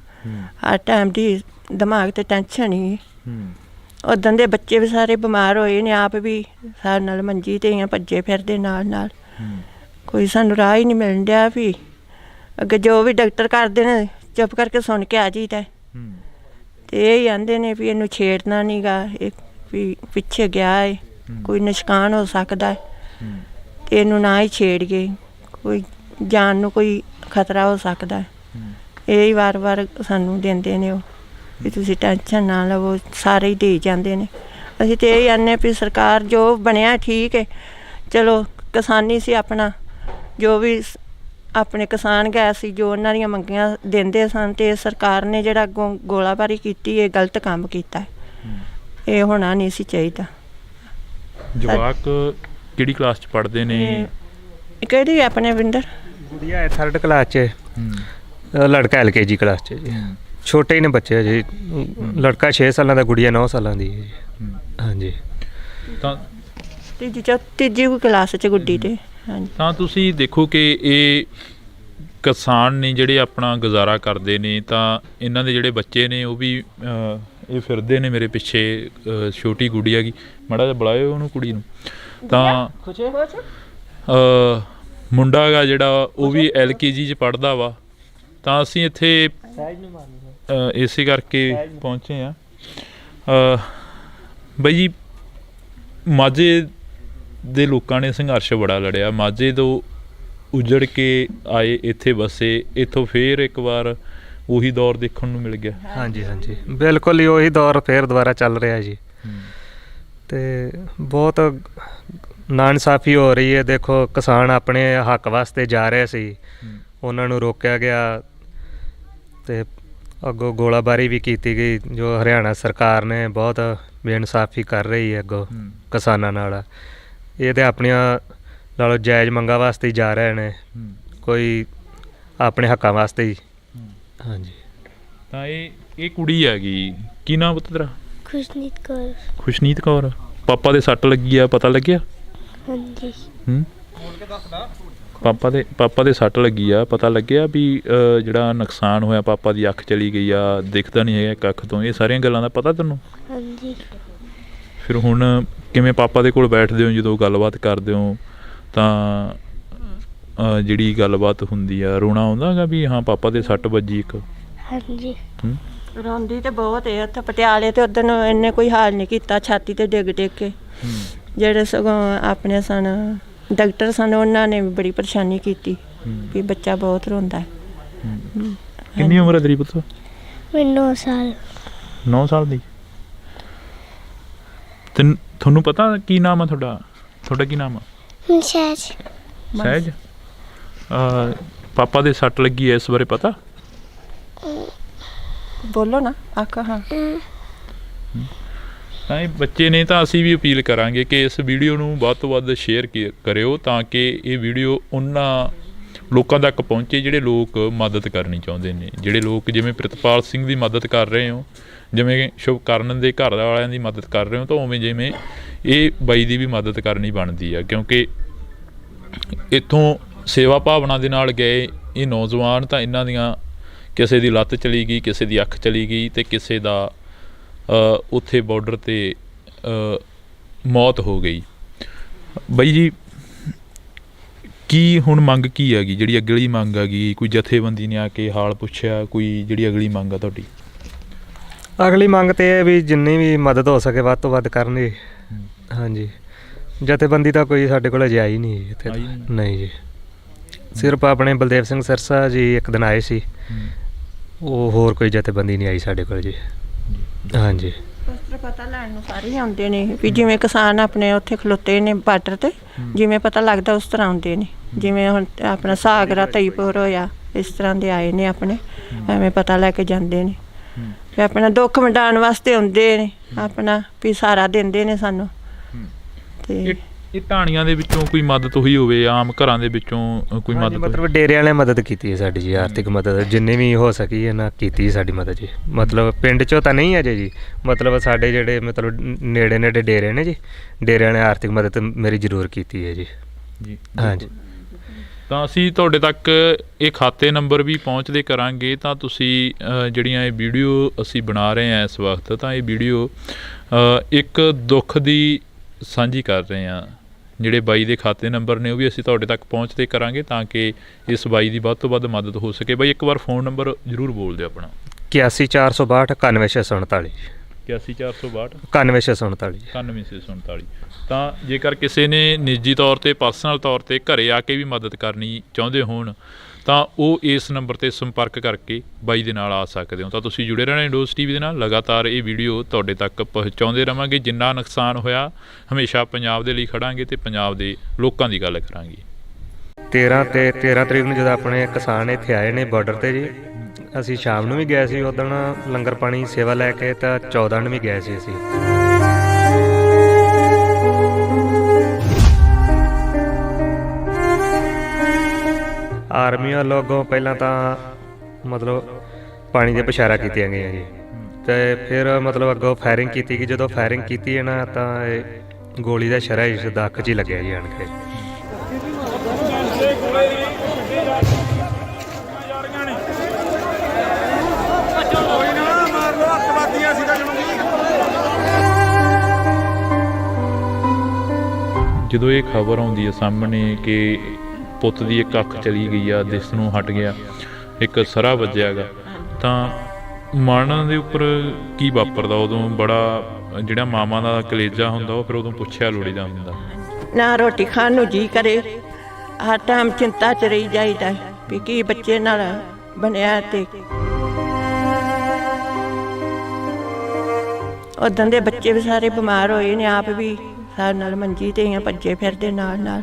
ਹਰ ਟਾਈਮ ਦੀ ਦਿਮਾਗ 'ਤੇ ਟੈਨਸ਼ਨ ਹੀ। ਉਦੋਂ ਦੇ ਬੱਚੇ ਵੀ ਸਾਰੇ ਬਿਮਾਰ ਹੋਏ ਨੇ, ਆਪ ਵੀ ਸਾਡੇ ਨਾਲ ਮੰਜੀ ਤੇ ਆ ਭੱਜੇ ਫਿਰਦੇ ਨਾਲ ਕੋਈ ਸਾਨੂੰ ਰਾਹ ਹੀ ਨਹੀਂ ਮਿਲਣ ਡਿਆ ਵੀ ਅੱਗੇ ਜੋ ਵੀ ਡਾਕਟਰ ਕਰਦੇ ਨੇ ਚੁੱਪ ਕਰਕੇ ਸੁਣ ਕੇ ਆ ਜਾਈਦਾ ਤੇ ਇਹ ਹੀ ਆਂਦੇ ਨੇ ਵੀ ਇਹਨੂੰ ਛੇੜਨਾ ਨਹੀਂ ਗਾ, ਇਹ ਵੀ ਪਿੱਛੇ ਗਿਆ ਹੈ, ਕੋਈ ਨੁਕਸਾਨ ਹੋ ਸਕਦਾ ਹੈ ਤੇ ਇਹਨੂੰ ਨਾ ਹੀ ਛੇੜੀਏ, ਕੋਈ ਜਾਨ ਨੂੰ ਕੋਈ ਖਤਰਾ ਹੋ ਸਕਦਾ ਹੈ। ਇਹ ਹੀ ਵਾਰ-ਵਾਰ ਸਾਨੂੰ ਦਿੰਦੇ ਨੇ ਉਹ ਵੀ ਤੁਸੀਂ ਟੈਨਸ਼ਨ ਨਾ ਲਵੋ, ਸਾਰੇ ਹੀ ਦੇ ਜਾਂਦੇ ਨੇ। ਅਸੀਂ ਤੇ ਇਹ ਹੀ ਆਨੇ ਵੀ ਸਰਕਾਰ ਜੋ ਬਣਿਆ ਠੀਕ ਹੈ, ਚਲੋ ਕਿਸਾਨੀ ਸੀ ਆਪਣਾ ਜੋ ਵੀ ਆਪਣੇ ਕਿਸਾਨ ਗਏ ਸੀ ਜੋ ਉਹਨਾਂ ਦੀਆਂ ਮੰਗੀਆਂ ਦਿੰਦੇ ਸਨ ਤੇ ਸਰਕਾਰ ਨੇ ਜਿਹੜਾ ਅੱਗੋਂ ਗੋਲਾਬਾਰੀ ਕੀਤੀ ਇਹ ਗਲਤ ਕੰਮ ਕੀਤਾ ਹੈ, ਇਹ ਹੋਣਾ ਨਹੀਂ ਸੀ ਚਾਹੀਦਾ। ਜਵਾਕ ਕਿਹੜੀ ਕਲਾਸ 'ਚ ਪੜ੍ਹਦੇ ਨੇ? ਇਹ ਕਿਹੜੀ ਆਪਣੇ ਵਿੰਦਰ ਗੁੜੀਆ ਹੈ 3rd ਕਲਾਸ 'ਚ, ਲੜਕਾ LKG ਕਲਾਸ 'ਚ ਜੀ। ਛੋਟੇ ਹੀ ਨੇ ਬੱਚੇ ਜੀ, ਲੜਕਾ 6 ਸਾਲਾਂ ਦਾ, ਗੁੜੀਆ 9 ਸਾਲਾਂ ਦੀ ਹੈ ਜੀ। ਹਾਂਜੀ ਤਾਂ ਤੀਜੀ ਕਲਾਸ 'ਚ ਗੁੱਡੀ ਤੇ। ਹਾਂਜੀ ਤਾਂ ਤੁਸੀਂ ਦੇਖੋ ਕਿ ਇਹ ਕਿਸਾਨ ਨੇ ਜਿਹੜੇ ਆਪਣਾ ਗੁਜ਼ਾਰਾ ਕਰਦੇ ਨੇ, ਤਾਂ ਇਹਨਾਂ ਦੇ ਜਿਹੜੇ ਬੱਚੇ ਨੇ ਉਹ ਵੀ ਇਹ ਫਿਰਦੇ ਨੇ ਮੇਰੇ ਪਿੱਛੇ। ਛੋਟੀ ਗੁੜੀਆ ਗੀ, ਮਾੜਾ ਜਿਹਾ ਬੁਲਾਇਓ ਉਹਨੂੰ ਕੁੜੀ ਨੂੰ। ਤਾਂ ਮੁੰਡਾ ਗਾ ਜਿਹੜਾ ਉਹ ਵੀ LKG 'ਚ ਪੜ੍ਹਦਾ ਵਾ। ਤਾਂ ਅਸੀਂ ਇੱਥੇ ਇਸੇ ਕਰਕੇ ਪਹੁੰਚੇ ਹਾਂ। ਬਾਈ ਜੀ, ਮਾਝੇ ਦੇ ਲੋਕਾਂ ਨੇ ਸੰਘਰਸ਼ ਬੜਾ ਲੜਿਆ, ਮਾਝੇ ਤੋਂ ਉਜੜ ਕੇ ਆਏ, ਇੱਥੇ ਵਸੇ, ਇੱਥੋਂ ਫੇਰ ਇੱਕ ਵਾਰ ਉਹੀ ਦੌਰ ਦੇਖਣ ਨੂੰ ਮਿਲ ਗਿਆ। ਹਾਂਜੀ ਹਾਂਜੀ ਬਿਲਕੁਲ ਹੀ ਉਹੀ ਦੌਰ ਫੇਰ ਦੁਬਾਰਾ ਚੱਲ ਰਿਹਾ ਜੀ। ਤੇ ਬਹੁਤ ਨਾਇਨਸਾਫੀ ਹੋ ਰਹੀ ਹੈ। ਦੇਖੋ ਕਿਸਾਨ ਆਪਣੇ ਹੱਕ ਵਾਸਤੇ ਜਾ ਰਹੇ ਸੀ, ਉਹਨਾਂ ਨੂੰ ਰੋਕਿਆ ਗਿਆ ਤੇ ਅੱਗੋਂ ਗੋਲਾਬਾਰੀ ਵੀ ਕੀਤੀ ਗਈ, ਜੋ ਹਰਿਆਣਾ ਸਰਕਾਰ ਨੇ ਬਹੁਤ ਬੇਇਨਸਾਫੀ ਕਰ ਰਹੀ ਹੈ ਅੱਗੋਂ ਕਿਸਾਨਾਂ ਨਾਲ। ਇਹ ਤਾਂ ਆਪਣੀਆਂ ਨਾਲੋਂ ਜਾਇਜ਼ ਮੰਗਾਂ ਵਾਸਤੇ ਹੀ ਜਾ ਰਹੇ ਨੇ, ਕੋਈ ਆਪਣੇ ਹੱਕਾਂ ਵਾਸਤੇ ਹੀ। ਹਾਂਜੀ ਤਾਂ ਇਹ ਕੁੜੀ ਹੈਗੀ, ਕੀ ਨਾਮ ਪੁੱਤ ਤੇਰਾ? ਖੁਸ਼ਨੀਤ ਕੌਰ। ਖੁਸ਼ਨੀਤ ਕੌਰ। ਪਾਪਾ ਦੇ ਸੱਟ ਲੱਗੀ ਆ, ਪਤਾ ਲੱਗਿਆ? ਹਾਂਜੀ ਪਾਪਾ ਦੇ ਸੱਟ ਲੱਗੀ ਆ, ਪਤਾ ਲੱਗਿਆ ਵੀ ਜਿਹੜਾ ਨੁਕਸਾਨ ਹੋਇਆ, ਪਾਪਾ ਦੀ ਅੱਖ ਚਲੀ ਗਈ ਆ, ਦਿਖਦਾ ਨਹੀਂ ਹੈਗਾ ਇੱਕ ਅੱਖ ਤੋਂ, ਇਹ ਸਾਰੀਆਂ ਗੱਲਾਂ ਦਾ ਪਤਾ ਤੈਨੂੰ? ਹਾਂਜੀ ਫਿਰ ਹੁਣ ਕਿਵੇਂ ਪਾਪਾ ਦੇ ਕੋਲ ਬੈਠਦੇ ਹੋ, ਜਦੋਂ ਗੱਲਬਾਤ ਕਰਦੇ ਹੋ ਤਾਂ ਜਿਹੜੀ ਗੱਲਬਾਤ ਹੁੰਦੀ ਆ, ਰੋਣਾ ਆਉਂਦਾ ਹੈਗਾ ਵੀ ਹਾਂ ਪਾਪਾ ਦੇ ਸੱਟ ਵੱਜੀ ਇੱਕ? ਹਾਂਜੀ ਰੋਂਦੀ ਤੇ ਬਹੁਤ ਹੈ। ਉੱਥੇ ਪਟਿਆਲੇ ਤੇ ਉਦੋਂ ਇਹਨੇ ਕੋਈ ਹਾਲ ਨਹੀਂ ਕੀਤਾ, ਛਾਤੀ ਤੇ ਡਿੱਗ ਕੇ। ਜਿਹੜੇ ਸਗੋਂ ਆਪਣੇ ਸਨ ਡਾਕਟਰ ਸਨ, ਉਹਨਾਂ ਨੇ ਵੀ ਬੜੀ ਪਰੇਸ਼ਾਨੀ ਕੀਤੀ ਵੀ ਬੱਚਾ ਬਹੁਤ ਰੋਂਦਾ ਹੈ। ਕਿੰਨੀ ਉਮਰ ਹੈ ਤੇਰੀ ਪੁੱਤ? 9 ਸਾਲ। 9 ਸਾਲ ਦੀ। ਤੁਹਾਨੂੰ ਪਤਾ ਕੀ ਨਾਮ ਆ ਤੁਹਾਡਾ ਕੀ ਨਾਮ ਆ? ਸਹਿਜ। ਸਹਿਜ। ਪਾਪਾ ਦੇ ਸੱਟ ਲੱਗੀ ਹੈ, ਇਸ ਬਾਰੇ ਪਤਾ? ਬੋਲੋ ਨਾ ਆਖਾ। ਹਾਂ ਤਾਂ ਇਹ ਬੱਚੇ ਨੇ, ਤਾਂ ਅਸੀਂ ਵੀ ਅਪੀਲ ਕਰਾਂਗੇ ਕਿ ਇਸ ਵੀਡੀਓ ਨੂੰ ਵੱਧ ਤੋਂ ਵੱਧ ਸ਼ੇਅਰ ਕਰਿਓ, ਤਾਂ ਕਿ ਇਹ ਵੀਡੀਓ ਉਹਨਾਂ ਲੋਕਾਂ ਤੱਕ ਪਹੁੰਚੇ ਜਿਹੜੇ ਲੋਕ ਮਦਦ ਕਰਨੀ ਚਾਹੁੰਦੇ ਨੇ, ਜਿਹੜੇ ਲੋਕ ਜਿਵੇਂ ਪ੍ਰਿਤਪਾਲ ਸਿੰਘ ਦੀ ਮਦਦ ਕਰ ਰਹੇ ਹੋ, ਜਿਵੇਂ ਸ਼ੁਭਕਰਨ ਦੇ ਘਰ ਵਾਲਿਆਂ ਦੀ ਮਦਦ ਕਰ ਰਹੇ ਹੋ, ਤਾਂ ਉਵੇਂ ਜਿਵੇਂ ਇਹ ਬਾਈ ਦੀ ਵੀ ਮਦਦ ਕਰਨੀ ਬਣਦੀ ਆ। ਕਿਉਂਕਿ ਇੱਥੋਂ ਸੇਵਾ ਭਾਵਨਾ ਦੇ ਨਾਲ ਗਏ ਇਹ ਨੌਜਵਾਨ, ਤਾਂ ਇਹਨਾਂ ਦੀਆਂ ਕਿਸੇ ਦੀ ਲੱਤ ਚਲੀ ਗਈ, ਕਿਸੇ ਦੀ ਅੱਖ ਚਲੀ ਗਈ, ਅਤੇ ਕਿਸੇ ਦਾ ਉੱਥੇ ਬਾਰਡਰ 'ਤੇ ਮੌਤ ਹੋ ਗਈ। ਬਾਈ ਜੀ, ਕੀ ਹੁਣ ਮੰਗ ਕੀ ਹੈਗੀ, ਜਿਹੜੀ ਅਗਲੀ ਮੰਗ ਹੈਗੀ? ਕੋਈ ਜਥੇਬੰਦੀ ਨੇ ਆ ਕੇ ਹਾਲ ਪੁੱਛਿਆ, ਕੋਈ ਜਿਹੜੀ ਅਗਲੀ ਮੰਗ ਆ ਤੁਹਾਡੀ? ਅਗਲੀ ਮੰਗ ਤੇ ਇਹ ਵੀ ਜਿੰਨੀ ਵੀ ਮਦਦ ਹੋ ਸਕੇ ਵੱਧ ਤੋਂ ਵੱਧ ਕਰਨ ਜੀ। ਹਾਂਜੀ ਜਥੇਬੰਦੀ ਤਾਂ ਕੋਈ ਸਾਡੇ ਕੋਲ ਅਜੇ ਆਈ ਨਹੀਂ ਇੱਥੇ। ਨਹੀਂ ਜੀ, ਸਿਰਫ ਆਪਣੇ ਬਲਦੇਵ ਸਿੰਘ ਸਿਰਸਾ ਜੀ ਇੱਕ ਦਿਨ ਆਏ ਸੀ, ਉਹ ਹੋਰ ਕੋਈ ਜਥੇਬੰਦੀ ਨਹੀਂ ਆਈ ਸਾਡੇ ਕੋਲ ਜੀ। ਹਾਂਜੀ ਪਤਾ ਲੈਣ ਨੂੰ ਸਾਰੇ ਹੀ ਆਉਂਦੇ ਨੇ ਵੀ ਜਿਵੇਂ ਕਿਸਾਨ ਆਪਣੇ ਉੱਥੇ ਖਲੋਤੇ ਨੇ ਬਾਰਡਰ ਤੇ, ਜਿਵੇਂ ਪਤਾ ਲੱਗਦਾ ਉਸ ਤਰ੍ਹਾਂ ਆਉਂਦੇ ਨੇ। ਜਿਵੇਂ ਹੁਣ ਆਪਣਾ ਸਾਗਰਾ ਤਈਪੁਰ ਹੋਇਆ, ਇਸ ਤਰ੍ਹਾਂ ਦੇ ਆਏ ਨੇ ਆਪਣੇ, ਐਵੇਂ ਪਤਾ ਲੈ ਕੇ ਜਾਂਦੇ ਨੇ ਵੀ ਆਪਣਾ ਦੁੱਖ ਵੰਡਾਉਣ ਵਾਸਤੇ ਆਉਂਦੇ ਨੇ, ਆਪਣਾ ਵੀ ਸਹਾਰਾ ਦਿੰਦੇ ਨੇ ਸਾਨੂੰ। ਤੇ ਇਹ ਢਾਣੀਆਂ ਦੇ ਵਿੱਚੋਂ ਕੋਈ ਮਦਦ ਹੋਈ ਹੋਵੇ, ਆਮ ਘਰਾਂ ਦੇ ਵਿੱਚੋਂ ਕੋਈ ਮਦਦ? ਮਤਲਬ ਡੇਰੇ ਵਾਲਿਆਂ ਮਦਦ ਕੀਤੀ ਹੈ ਸਾਡੀ ਜੀ, ਆਰਥਿਕ ਮਦਦ ਜਿੰਨੀ ਵੀ ਹੋ ਸਕੀ ਇਹਨਾਂ ਕੀਤੀ ਸਾਡੀ ਮਦਦ ਜੀ। ਮਤਲਬ ਪਿੰਡ 'ਚੋਂ ਤਾਂ ਨਹੀਂ ਅਜੇ ਜੀ, ਮਤਲਬ ਸਾਡੇ ਜਿਹੜੇ ਮਤਲਬ ਨੇੜੇ ਡੇਰੇ ਨੇ ਜੀ, ਡੇਰਿਆਂ ਨੇ ਆਰਥਿਕ ਮਦਦ ਮੇਰੀ ਜ਼ਰੂਰ ਕੀਤੀ ਹੈ ਜੀ। ਜੀ ਹਾਂਜੀ। ਤਾਂ ਅਸੀਂ ਤੁਹਾਡੇ ਤੱਕ ਇਹ ਖਾਤੇ ਨੰਬਰ ਵੀ ਪਹੁੰਚਦੇ ਕਰਾਂਗੇ, ਤਾਂ ਤੁਸੀਂ ਜਿਹੜੀਆਂ ਇਹ ਵੀਡੀਓ ਅਸੀਂ ਬਣਾ ਰਹੇ ਹਾਂ ਇਸ ਵਕਤ, ਤਾਂ ਇਹ ਵੀਡੀਓ ਇੱਕ ਦੁੱਖ ਦੀ ਸਾਂਝੀ ਕਰ ਰਹੇ ਹਾਂ। ਜਿਹੜੇ ਬਾਈ ਦੇ ਖਾਤੇ ਨੰਬਰ ਨੇ ਉਹ ਵੀ ਅਸੀਂ ਤੁਹਾਡੇ ਤੱਕ ਪਹੁੰਚਦੇ ਕਰਾਂਗੇ ਤਾਂ ਕਿ ਇਸ ਬਾਈ ਦੀ ਵੱਧ ਤੋਂ ਵੱਧ ਮਦਦ ਹੋ ਸਕੇ। ਬਾਈ ਇੱਕ ਵਾਰ ਫ਼ੋਨ ਨੰਬਰ ਜ਼ਰੂਰ ਬੋਲ ਦਿਓ ਆਪਣਾ। 81 462 91649 81 462 91649 9647। ਤਾਂ ਜੇਕਰ ਕਿਸੇ ਨੇ ਨਿੱਜੀ ਤੌਰ 'ਤੇ ਪਰਸਨਲ ਤੌਰ 'ਤੇ ਘਰੇ ਆ ਕੇ ਵੀ ਮਦਦ ਕਰਨੀ ਚਾਹੁੰਦੇ ਹੋਣ ਤਾਂ ਉਹ ਇਸ ਨੰਬਰ 'ਤੇ ਸੰਪਰਕ ਕਰਕੇ ਬਾਈ ਦੇ ਨਾਲ ਆ ਸਕਦੇ ਹੋ। ਤਾਂ ਤੁਸੀਂ ਜੁੜੇ ਰਹਿਣਾ ਇੰਡੋਜ਼ TV ਦੇ ਨਾਲ। ਲਗਾਤਾਰ ਇਹ ਵੀਡੀਓ ਤੁਹਾਡੇ ਤੱਕ ਪਹੁੰਚਾਉਂਦੇ ਰਹਾਂਗੇ। ਜਿੰਨਾ ਨੁਕਸਾਨ ਹੋਇਆ ਹਮੇਸ਼ਾ ਪੰਜਾਬ ਦੇ ਲਈ ਖੜਾਂਗੇ ਤੇ ਪੰਜਾਬ ਦੇ ਲੋਕਾਂ ਦੀ ਗੱਲ ਕਰਾਂਗੇ। 13 ਤਰੀਕ ਨੂੰ ਜਦੋਂ ਆਪਣੇ ਕਿਸਾਨ ਇੱਥੇ ਆਏ ਨੇ ਬਾਰਡਰ ਤੇ ਜੀ, ਅਸੀਂ ਸ਼ਾਮ ਨੂੰ ਵੀ ਗਏ ਸੀ ਉਦਣ ਲੰਗਰ ਪਾਣੀ ਸੇਵਾ ਲੈ ਕੇ, ਤਾਂ 14 ਨੂੰ ਵੀ ਗਏ ਸੀ ਅਸੀਂ। ਆਰਮੀ ਵੱਲੋਂ ਪਹਿਲਾਂ ਤਾਂ ਮਤਲਬ ਪਾਣੀ ਦੇ ਇਸ਼ਾਰਾ ਕੀਤੀਆਂ ਗਈਆਂ ਜੀ, ਤੇ ਫਿਰ ਮਤਲਬ ਅੱਗੋਂ ਫਾਇਰਿੰਗ ਕੀਤੀ ਗਈ। ਜਦੋਂ ਫਾਇਰਿੰਗ ਕੀਤੀ ਹੈ ਨਾ ਤਾਂ ਇਹ ਗੋਲੀ ਦਾ ਸ਼ਰਾ ਇਸ ਦਾ ਅੱਖ 'ਚ ਹੀ ਲੱਗਿਆ ਜੀ ਆਣ ਕੇ। ਜਦੋਂ ਇਹ ਖਬਰ ਆਉਂਦੀ ਹੈ ਸਾਹਮਣੇ ਕਿ ਪੁੱਤ ਦੀ ਇੱਕ ਅੱਖ ਚਲੀ ਗਈ ਆ, ਦਿਸ ਨੂੰ ਹਟ ਗਿਆ, ਇੱਕ ਸਰਾ ਵੱਜਿਆ ਗਾ, ਤਾਂ ਮਨ ਦੇ ਉੱਪਰ ਕੀ ਵਾਪਰਦਾ ਉਦੋਂ? ਬੜਾ ਜਿਹੜਾ ਮਾਵਾਂ ਦਾ ਕਲੇਜਾ ਹੁੰਦਾ ਉਹ ਫਿਰ ਉਦੋਂ ਪੁੱਛਿਆ ਲੋੜੀਦਾ ਹੁੰਦਾ। ਨਾ ਰੋਟੀ ਖਾਣ ਨੂੰ ਜੀ ਕਰੇ, ਹਰ ਟਾਈਮ ਚਿੰਤਾ 'ਚ ਰਹੀ ਜਾਈਦਾ ਵੀ ਕੀ ਬੱਚੇ ਨਾਲ ਬਣਿਆ। ਤੇ ਉਦੋਂ ਦੇ ਬੱਚੇ ਵੀ ਸਾਰੇ ਬਿਮਾਰ ਹੋਏ ਨੇ, ਆਪ ਵੀ ਸਾਡੇ ਨਾਲ ਮੰਜੀ ਤੇ ਹੀ ਭੱਜੇ ਫਿਰਦੇ ਨਾਲ।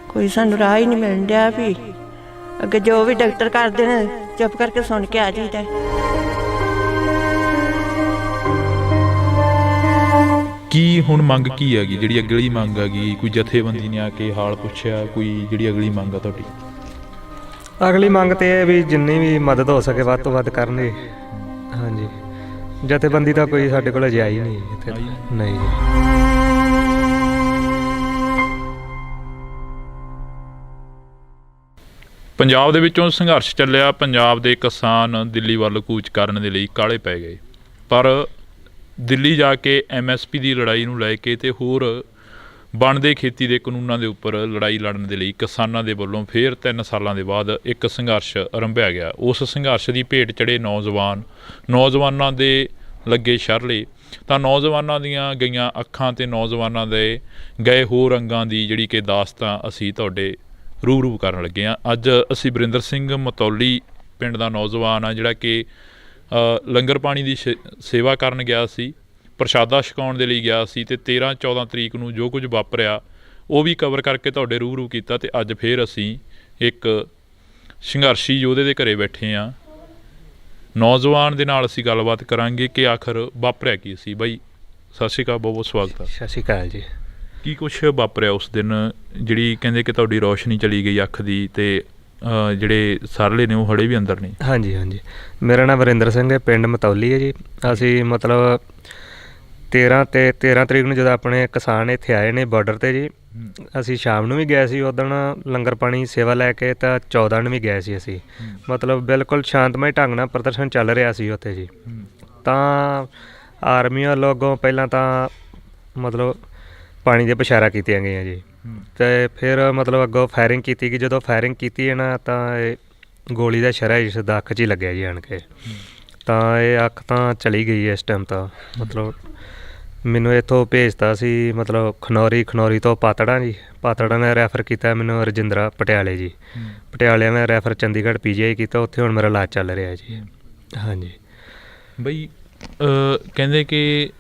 ਕੋਈ ਸਾਨੂੰ ਰਾਹ ਹੀ ਨਹੀਂ ਮਿਲਣ ਡਿਆ ਵੀ ਅੱਗੇ ਜੋ ਵੀ ਡਾਕਟਰ ਕਰਦੇ ਨੇ ਚੁੱਪ ਕਰਕੇ ਸੁਣ ਕੇ ਆ ਜਾਈਦਾ। ਕੀ ਹੁਣ ਮੰਗ ਕੀ ਹੈਗੀ, ਜਿਹੜੀ ਅਗਲੀ ਮੰਗ ਹੈਗੀ? ਕੋਈ ਜਥੇਬੰਦੀ ਨੇ ਆ ਕੇ ਹਾਲ ਪੁੱਛਿਆ? ਕੋਈ ਜਿਹੜੀ ਅਗਲੀ ਮੰਗ ਆ ਤੁਹਾਡੀ? ਅਗਲੀ ਮੰਗ ਤੇ ਇਹ ਵੀ ਜਿੰਨੀ ਵੀ ਮਦਦ ਹੋ ਸਕੇ ਵੱਧ ਤੋਂ ਵੱਧ ਕਰਨੀ। ਹਾਂਜੀ, ਜਥੇਬੰਦੀ ਤਾਂ ਕੋਈ ਸਾਡੇ ਕੋਲ ਅਜੇ ਆਈ ਨਹੀਂ ਇੱਥੇ। ਨਹੀਂ ਜੀ। ਪੰਜਾਬ ਦੇ ਵਿੱਚੋਂ ਸੰਘਰਸ਼ ਚੱਲਿਆ। ਪੰਜਾਬ ਦੇ ਕਿਸਾਨ ਦਿੱਲੀ ਵੱਲ ਕੂਚ ਕਰਨ ਦੇ ਲਈ ਕਾਹਲੇ ਪੈ ਗਏ, ਪਰ ਦਿੱਲੀ ਜਾ ਕੇ MSP ਦੀ ਲੜਾਈ ਨੂੰ ਲੈ ਕੇ ਤੇ ਹੋਰ ਬਣਦੇ ਖੇਤੀ ਦੇ ਕਾਨੂੰਨਾਂ ਦੇ ਉੱਪਰ ਲੜਾਈ ਲੜਨ ਦੇ ਲਈ ਕਿਸਾਨਾਂ ਦੇ ਵੱਲੋਂ ਫਿਰ 3 ਸਾਲਾਂ ਦੇ ਬਾਅਦ ਇੱਕ ਸੰਘਰਸ਼ ਆਰੰਭਿਆ ਗਿਆ। ਉਸ ਸੰਘਰਸ਼ ਦੀ ਭੇਟ ਚੜੇ ਨੌਜਵਾਨਾਂ ਦੇ ਲੱਗੇ ਸ਼ਰਲੇ, ਤਾਂ ਨੌਜਵਾਨਾਂ ਦੀਆਂ ਗਈਆਂ ਅੱਖਾਂ ਤੇ ਨੌਜਵਾਨਾਂ ਦੇ ਗਏ ਹੋਰ ਅੰਗਾਂ ਦੀ ਜਿਹੜੀ ਕਿ ਦਾਸਤਾਂ ਅਸੀਂ ਤੁਹਾਡੇ ਰੂਬਰੂ ਕਰਨ ਲੱਗੇ ਹਾਂ। ਅੱਜ ਅਸੀਂ ਵਰਿੰਦਰ ਸਿੰਘ ਮਤੌਲੀ ਪਿੰਡ ਦਾ ਨੌਜਵਾਨ ਆ ਜਿਹੜਾ ਕਿ ਲੰਗਰ ਪਾਣੀ ਦੀ ਸੇਵਾ ਕਰਨ ਗਿਆ ਸੀ, ਪ੍ਰਸ਼ਾਦਾ ਛਕਾਉਣ ਦੇ ਲਈ ਗਿਆ ਸੀ, ਤੇ 13-14 ਤਰੀਕ ਨੂੰ ਜੋ ਕੁਝ ਵਾਪਰਿਆ ਉਹ ਵੀ ਕਵਰ ਕਰਕੇ ਤੁਹਾਡੇ ਰੂਬਰੂ ਕੀਤਾ। ਤੇ ਅੱਜ ਫਿਰ ਅਸੀਂ ਇੱਕ ਸੰਘਰਸ਼ੀ ਯੋਧੇ ਦੇ ਘਰੇ ਬੈਠੇ ਹਾਂ। ਨੌਜਵਾਨ ਦੇ ਨਾਲ ਅਸੀਂ ਗੱਲਬਾਤ ਕਰਾਂਗੇ ਕਿ ਆਖਰ ਵਾਪਰਿਆ ਕੀ ਸੀ। ਬਾਈ ਸਤਿ ਸ਼੍ਰੀ ਅਕਾਲ, ਬਹੁਤ ਬਹੁਤ ਸਵਾਗਤ ਹੈ। ਸਤਿ ਸ਼੍ਰੀ ਅਕਾਲ ਜੀ। ਕੀ ਕੁਛ ਵਾਪਰਿਆ ਉਸ ਦਿਨ, ਜਿਹੜੀ ਕਹਿੰਦੇ ਕਿ ਤੁਹਾਡੀ ਰੌਸ਼ਨੀ ਚਲੀ ਗਈ ਅੱਖ ਦੀ, ਤੇ ਜਿਹੜੇ ਸਰਲੇ ਨੇ ਉਹ ਹੜੇ ਵੀ ਅੰਦਰ ਨੇ? ਹਾਂਜੀ, ਮੇਰਾ ਨਾਮ ਵਰਿੰਦਰ ਸਿੰਘ ਹੈ, ਪਿੰਡ ਮਤੌਲੀ ਹੈ ਜੀ। ਅਸੀਂ ਮਤਲਬ 13 ਤਰੀਕ ਨੂੰ ਜਦੋਂ ਆਪਣੇ ਕਿਸਾਨ ਇੱਥੇ ਆਏ ਨੇ ਬਾਰਡਰ ਤੇ ਜੀ, ਅਸੀਂ ਸ਼ਾਮ ਨੂੰ ਵੀ ਗਏ ਸੀ ਉਦਣ ਲੰਗਰ ਪਾਣੀ ਸੇਵਾ ਲੈ ਕੇ, ਤਾਂ 14 ਨੂੰ ਵੀ ਗਏ ਸੀ ਅਸੀਂ। ਮਤਲਬ ਬਿਲਕੁਲ ਸ਼ਾਂਤਮਈ ਢੰਗ ਨਾਲ ਪ੍ਰਦਰਸ਼ਨ ਚੱਲ ਰਿਹਾ ਸੀ ਉੱਥੇ ਜੀ। ਤਾਂ ਆਰਮੀ ਵੱਲੋਂ ਪਹਿਲਾਂ ਤਾਂ ਮਤਲਬ ਪਾਣੀ ਦੇ ਇਸ਼ਾਰਾ ਕੀਤੀਆਂ ਗਈਆਂ ਜੀ, ਤੇ ਫਿਰ ਮਤਲਬ ਅੱਗੋਂ ਫਾਇਰਿੰਗ ਕੀਤੀ ਗਈ। ਜਦੋਂ ਫਾਇਰਿੰਗ ਕੀਤੀ ਹੈ ਨਾ ਤਾਂ ਇਹ ਗੋਲੀ ਦਾ ਸ਼ਰਾ ਇਸ ਦਾ ਅੱਖ 'ਚ ਹੀ ਲੱਗਿਆ ਜੀ ਆਣ ਕੇ। ਤਾਂ ਇਹ ਅੱਖ ਤਾਂ ਚਲੀ ਗਈ ਇਸ ਟਾਈਮ। ਤਾਂ ਮਤਲਬ ਮੈਨੂੰ ਇੱਥੋਂ ਭੇਜਤਾ ਸੀ ਮਤਲਬ ਖਨੌਰੀ ਤੋਂ ਪਾਤੜਾਂ ਨੇ ਰੈਫਰ ਕੀਤਾ ਮੈਨੂੰ ਰਜਿੰਦਰਾ ਪਟਿਆਲੇ ਜੀ। ਪਟਿਆਲੇ ਮੈਂ ਰੈਫਰ ਚੰਡੀਗੜ੍ਹ PGI ਕੀਤਾ, ਉੱਥੇ ਹੁਣ ਮੇਰਾ ਇਲਾਜ ਚੱਲ ਰਿਹਾ ਜੀ। ਹਾਂਜੀ ਬਈ ਕਹਿੰਦੇ ਕਿ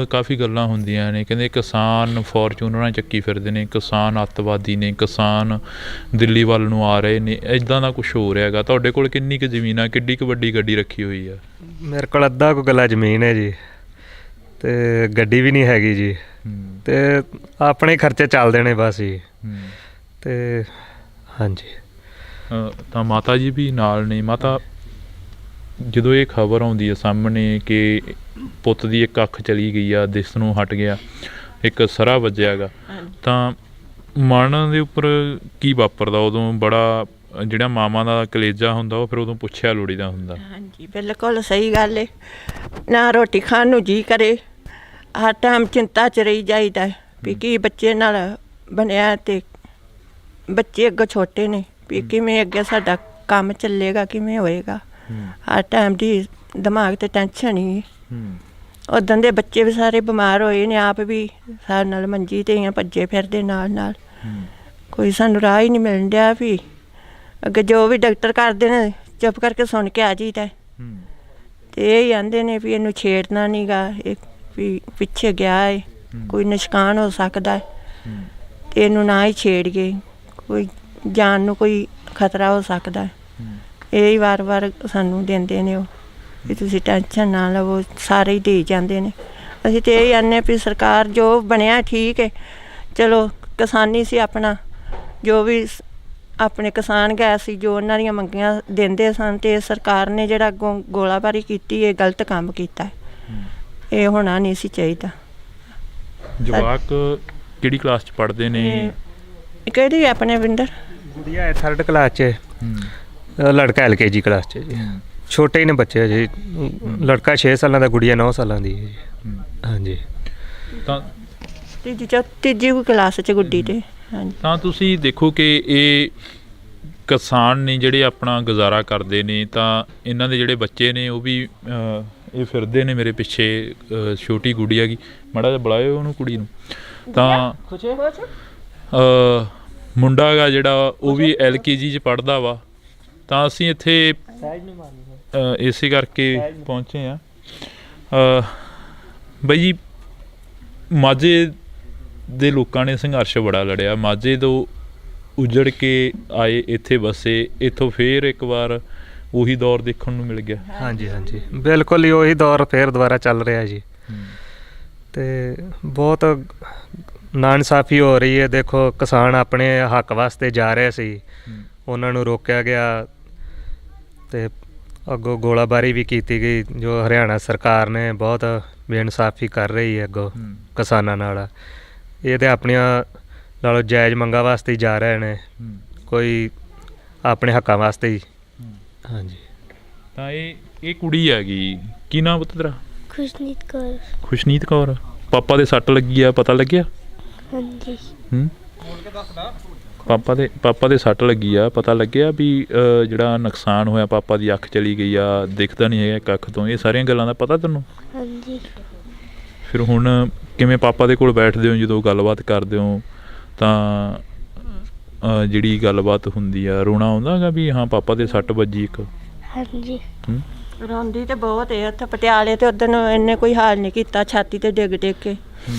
ਕਾਫੀ ਗੱਲਾਂ ਹੁੰਦੀਆਂ ਨੇ, ਕਹਿੰਦੇ ਕਿਸਾਨ ਫੋਰਚੂਨਰਾਂ ਚੱਕੀ ਫਿਰਦੇ ਨੇ, ਕਿਸਾਨ ਅੱਤਵਾਦੀ ਨੇ, ਕਿਸਾਨ ਦਿੱਲੀ ਵੱਲ ਨੂੰ ਆ ਰਹੇ ਨੇ, ਇੱਦਾਂ ਦਾ ਕੁਛ ਹੋ ਰਿਹਾ ਹੈਗਾ। ਤੁਹਾਡੇ ਕੋਲ ਕਿੰਨੀ ਕੁ ਜ਼ਮੀਨ ਆ, ਕਿੱਡੀ ਕੁ ਵੱਡੀ ਗੱਡੀ ਰੱਖੀ ਹੋਈ ਆ? ਮੇਰੇ ਕੋਲ ਅੱਧਾ ਕੁ ਗੱਲਾ ਜ਼ਮੀਨ ਹੈ ਜੀ, ਤੇ ਗੱਡੀ ਵੀ ਨਹੀਂ ਹੈਗੀ ਜੀ, ਤੇ ਆਪਣੇ ਖਰਚੇ ਚੱਲਦੇ ਨੇ ਬਸ ਜੀ। ਤੇ ਹਾਂਜੀ, ਤਾਂ ਮਾਤਾ ਜੀ ਵੀ ਨਾਲ ਨੇ। ਮਾਤਾ, ਜਦੋਂ ਇਹ ਖਬਰ ਆਉਂਦੀ ਹੈ ਸਾਹਮਣੇ ਕਿ ਪੁੱਤ ਦੀ ਇੱਕ ਅੱਖ ਚਲੀ ਗਈ ਆ, ਦਿਸ ਨੂੰ ਹਟ ਗਿਆ, ਇੱਕ ਸਰਾ ਵੱਜਿਆ ਗਾ, ਤਾਂ ਮਨ ਦੇ ਉੱਪਰ ਕੀ ਵਾਪਰਦਾ ਉਦੋਂ? ਬੜਾ ਜਿਹੜਾ ਮਾਵਾਂ ਦਾ ਕਲੇਜਾ ਹੁੰਦਾ ਉਹ ਫਿਰ ਉਦੋਂ ਪੁੱਛਿਆ ਲੋੜੀਦਾ ਹੁੰਦਾ। ਹਾਂਜੀ, ਬਿਲਕੁਲ ਸਹੀ ਗੱਲ ਹੈ। ਨਾ ਰੋਟੀ ਖਾਣ ਨੂੰ ਜੀ ਕਰੇ, ਹਰ ਟਾਈਮ ਚਿੰਤਾ 'ਚ ਰਹੀ ਜਾਈਦਾ ਵੀ ਕੀ ਬੱਚੇ ਨਾਲ ਬਣਿਆ, ਤੇ ਬੱਚੇ ਅੱਗੇ ਛੋਟੇ ਨੇ ਵੀ ਕਿਵੇਂ ਅੱਗੇ ਸਾਡਾ ਕੰਮ ਚੱਲੇਗਾ, ਕਿਵੇਂ ਹੋਏਗਾ। ਹਰ ਟਾਈਮ ਦੀ ਦਿਮਾਗ ਤੇ ਟੈਨਸ਼ਨ ਹੀ। ਉਦੋਂ ਦੇ ਬੱਚੇ ਵੀ ਸਾਰੇ ਬਿਮਾਰ ਹੋਏ ਨੇ, ਆਪ ਵੀ ਸਾਡੇ ਨਾਲ ਮੰਜੀ ਤੇ ਆ, ਭੱਜੇ ਫਿਰਦੇ ਨਾਲ। ਕੋਈ ਸਾਨੂੰ ਰਾਹ ਹੀ ਨਹੀਂ ਮਿਲਣ ਡਿਆ ਵੀ ਅੱਗੇ ਜੋ ਵੀ ਡਾਕਟਰ ਕਰਦੇ ਨੇ ਚੁੱਪ ਕਰਕੇ ਸੁਣ ਕੇ ਆ ਜਾਈਦਾ। ਤੇ ਇਹ ਹੀ ਆਂਦੇ ਨੇ ਵੀ ਇਹਨੂੰ ਛੇੜਨਾ ਨਹੀਂ ਗਾ, ਇਹ ਵੀ ਪਿੱਛੇ ਗਿਆ ਹੈ, ਕੋਈ ਨੁਕਸਾਨ ਹੋ ਸਕਦਾ ਹੈ, ਤੇ ਇਹਨੂੰ ਨਾ ਹੀ ਛੇੜੀਏ, ਕੋਈ ਜਾਨ ਨੂੰ ਕੋਈ ਖਤਰਾ ਹੋ ਸਕਦਾ। ਇਹ ਹੀ ਵਾਰ ਸਾਨੂੰ ਦਿੰਦੇ ਨੇ ਉਹ ਵੀ ਤੁਸੀਂ ਟੈਨਸ਼ਨ ਨਾ ਲਵੋ, ਸਾਰੇ ਹੀ ਦੇ ਜਾਂਦੇ ਨੇ। ਅਸੀਂ ਤਾਂ ਇਹ ਆਨੇ ਵੀ ਸਰਕਾਰ ਜੋ ਬਣਿਆ ਠੀਕ ਹੈ, ਚਲੋ ਕਿਸਾਨੀ ਸੀ ਆਪਣਾ, ਜੋ ਵੀ ਆਪਣੇ ਕਿਸਾਨ ਗਏ ਸੀ, ਜੋ ਉਹਨਾਂ ਦੀਆਂ ਮੰਗੀਆਂ ਦਿੰਦੇ ਸਨ, ਤੇ ਸਰਕਾਰ ਨੇ ਜਿਹੜਾ ਅੱਗੋਂ ਗੋਲਾਬਾਰੀ ਕੀਤੀ, ਇਹ ਗਲਤ ਕੰਮ ਕੀਤਾ। ਇਹ ਹੋਣਾ ਨਹੀਂ ਸੀ ਚਾਹੀਦਾ। ਜਵਾਕ ਕਿਹੜੀ ਕਲਾਸ 'ਚ ਪੜ੍ਹਦੇ ਨੇ? ਕਿਹੜੀ ਆਪਣੇ ਵਿੰਦਰ? ਗੁੜੀਆ ਹੈ 3rd ਕਲਾਸ 'ਚ, ਲੜਕਾ LKG ਕਲਾਸ 'ਚ ਜੀ। ਛੋਟੇ ਹੀ ਨੇ ਬੱਚੇ ਜੀ, ਲੜਕਾ 6 ਸਾਲਾਂ ਦਾ, ਗੁੜੀਆ 9 ਸਾਲਾਂ ਦੀ ਹੈ ਜੀ। ਹਾਂਜੀ, ਤਾਂ ਤੀਜੀ ਕਲਾਸ 'ਚ ਗੁੱਡੀ ਤੇ। ਹਾਂਜੀ, ਤਾਂ ਤੁਸੀਂ ਦੇਖੋ ਕਿ ਇਹ ਕਿਸਾਨ ਨੇ ਜਿਹੜੇ ਆਪਣਾ ਗੁਜ਼ਾਰਾ ਕਰਦੇ ਨੇ, ਤਾਂ ਇਹਨਾਂ ਦੇ ਜਿਹੜੇ ਬੱਚੇ ਨੇ ਉਹ ਵੀ ਇਹ ਫਿਰਦੇ ਨੇ ਮੇਰੇ ਪਿੱਛੇ। ਛੋਟੀ ਗੁੱਡੀ ਹੈਗੀ, ਮਾੜਾ ਜਿਹਾ ਬੁਲਾਇਓ ਉਹਨੂੰ, ਕੁੜੀ ਨੂੰ। ਤਾਂ ਮੁੰਡਾ ਹੈਗਾ ਜਿਹੜਾ ਉਹ ਵੀ LKG 'ਚ ਪੜ੍ਹਦਾ ਵਾ। ਤਾਂ ਅਸੀਂ ਇੱਥੇ ਇਸੇ ਕਰਕੇ ਪਹੁੰਚੇ ਹਾਂ। ਬਾਈ ਜੀ, ਮਾਝੇ ਦੇ ਲੋਕਾਂ ਨੇ ਸੰਘਰਸ਼ ਬੜਾ ਲੜਿਆ, ਮਾਝੇ ਤੋਂ ਉਜੜ ਕੇ ਆਏ, ਇੱਥੇ ਵਸੇ, ਇੱਥੋਂ ਫੇਰ ਇੱਕ ਵਾਰ ਉਹੀ ਦੌਰ ਦੇਖਣ ਨੂੰ ਮਿਲ ਗਿਆ। ਹਾਂਜੀ, ਬਿਲਕੁਲ ਹੀ ਉਹੀ ਦੌਰ ਫੇਰ ਦੁਬਾਰਾ ਚੱਲ ਰਿਹਾ ਜੀ। ਤੇ ਬਹੁਤ ਨਾਇਨਸਾਫੀ ਹੋ ਰਹੀ ਹੈ। ਦੇਖੋ, ਕਿਸਾਨ ਆਪਣੇ ਹੱਕ ਵਾਸਤੇ ਜਾ ਰਹੇ ਸੀ, ਉਹਨਾਂ ਨੂੰ ਰੋਕਿਆ ਗਿਆ, ਤੇ ਅੱਗੋਂ ਗੋਲਾਬਾਰੀ ਵੀ ਕੀਤੀ ਗਈ, ਜੋ ਹਰਿਆਣਾ ਸਰਕਾਰ ਨੇ ਬਹੁਤ ਬੇਇਨਸਾਫੀ ਕਰ ਰਹੀ ਹੈ ਅੱਗੋਂ ਕਿਸਾਨਾਂ ਨਾਲ। ਇਹ ਤਾਂ ਆਪਣੀਆਂ ਨਾਲੋਂ ਜਾਇਜ਼ ਮੰਗਾਂ ਵਾਸਤੇ ਹੀ ਜਾ ਰਹੇ ਨੇ, ਕੋਈ ਆਪਣੇ ਹੱਕਾਂ ਵਾਸਤੇ ਹੀ। ਹਾਂਜੀ, ਤਾਂ ਇਹ ਕੁੜੀ ਹੈਗੀ, ਕੀ ਨਾਮ ਪੁੱਤ ਤੇਰਾ? ਖੁਸ਼ਨੀਤ ਕੌਰ। ਖੁਸ਼ਨੀਤ ਕੌਰ। ਪਾਪਾ ਦੇ ਸੱਟ ਲੱਗੀ ਆ, ਪਤਾ ਲੱਗਿਆ? ਹਾਂਜੀ। ਪਾਪਾ ਦੇ ਸੱਟ ਲੱਗੀ ਆ, ਪਤਾ ਲੱਗਿਆ ਵੀ ਜਿਹੜਾ ਨੁਕਸਾਨ ਹੋਇਆ, ਪਾਪਾ ਦੀ ਅੱਖ ਚਲੀ ਗਈ ਆ, ਦਿਖਦਾ ਨਹੀਂ ਹੈਗਾ ਇੱਕ ਅੱਖ ਤੋਂ, ਇਹ ਸਾਰੀਆਂ ਗੱਲਾਂ ਦਾ ਪਤਾ ਤੈਨੂੰ? ਹਾਂਜੀ। ਫਿਰ ਹੁਣ ਕਿਵੇਂ ਪਾਪਾ ਦੇ ਕੋਲ ਬੈਠਦੇ ਹੋ, ਜਦੋਂ ਗੱਲਬਾਤ ਕਰਦੇ ਹੋ ਤਾਂ ਜਿਹੜੀ ਗੱਲਬਾਤ ਹੁੰਦੀ ਆ, ਰੋਣਾ ਆਉਂਦਾ ਹੈਗਾ ਵੀ ਹਾਂ ਪਾਪਾ ਦੇ ਸੱਟ ਵੱਜੀ ਇੱਕ? ਹਾਂਜੀ। ਰੋਂਦੀ ਤੇ ਬਹੁਤ ਹੈ। ਉੱਥੇ ਪਟਿਆਲੇ ਤੇ ਉਦੋਂ ਇਹਨੇ ਕੋਈ ਹਾਲ ਨਹੀਂ ਕੀਤਾ, ਛਾਤੀ ਤੇ ਡਿੱਗ ਕੇ।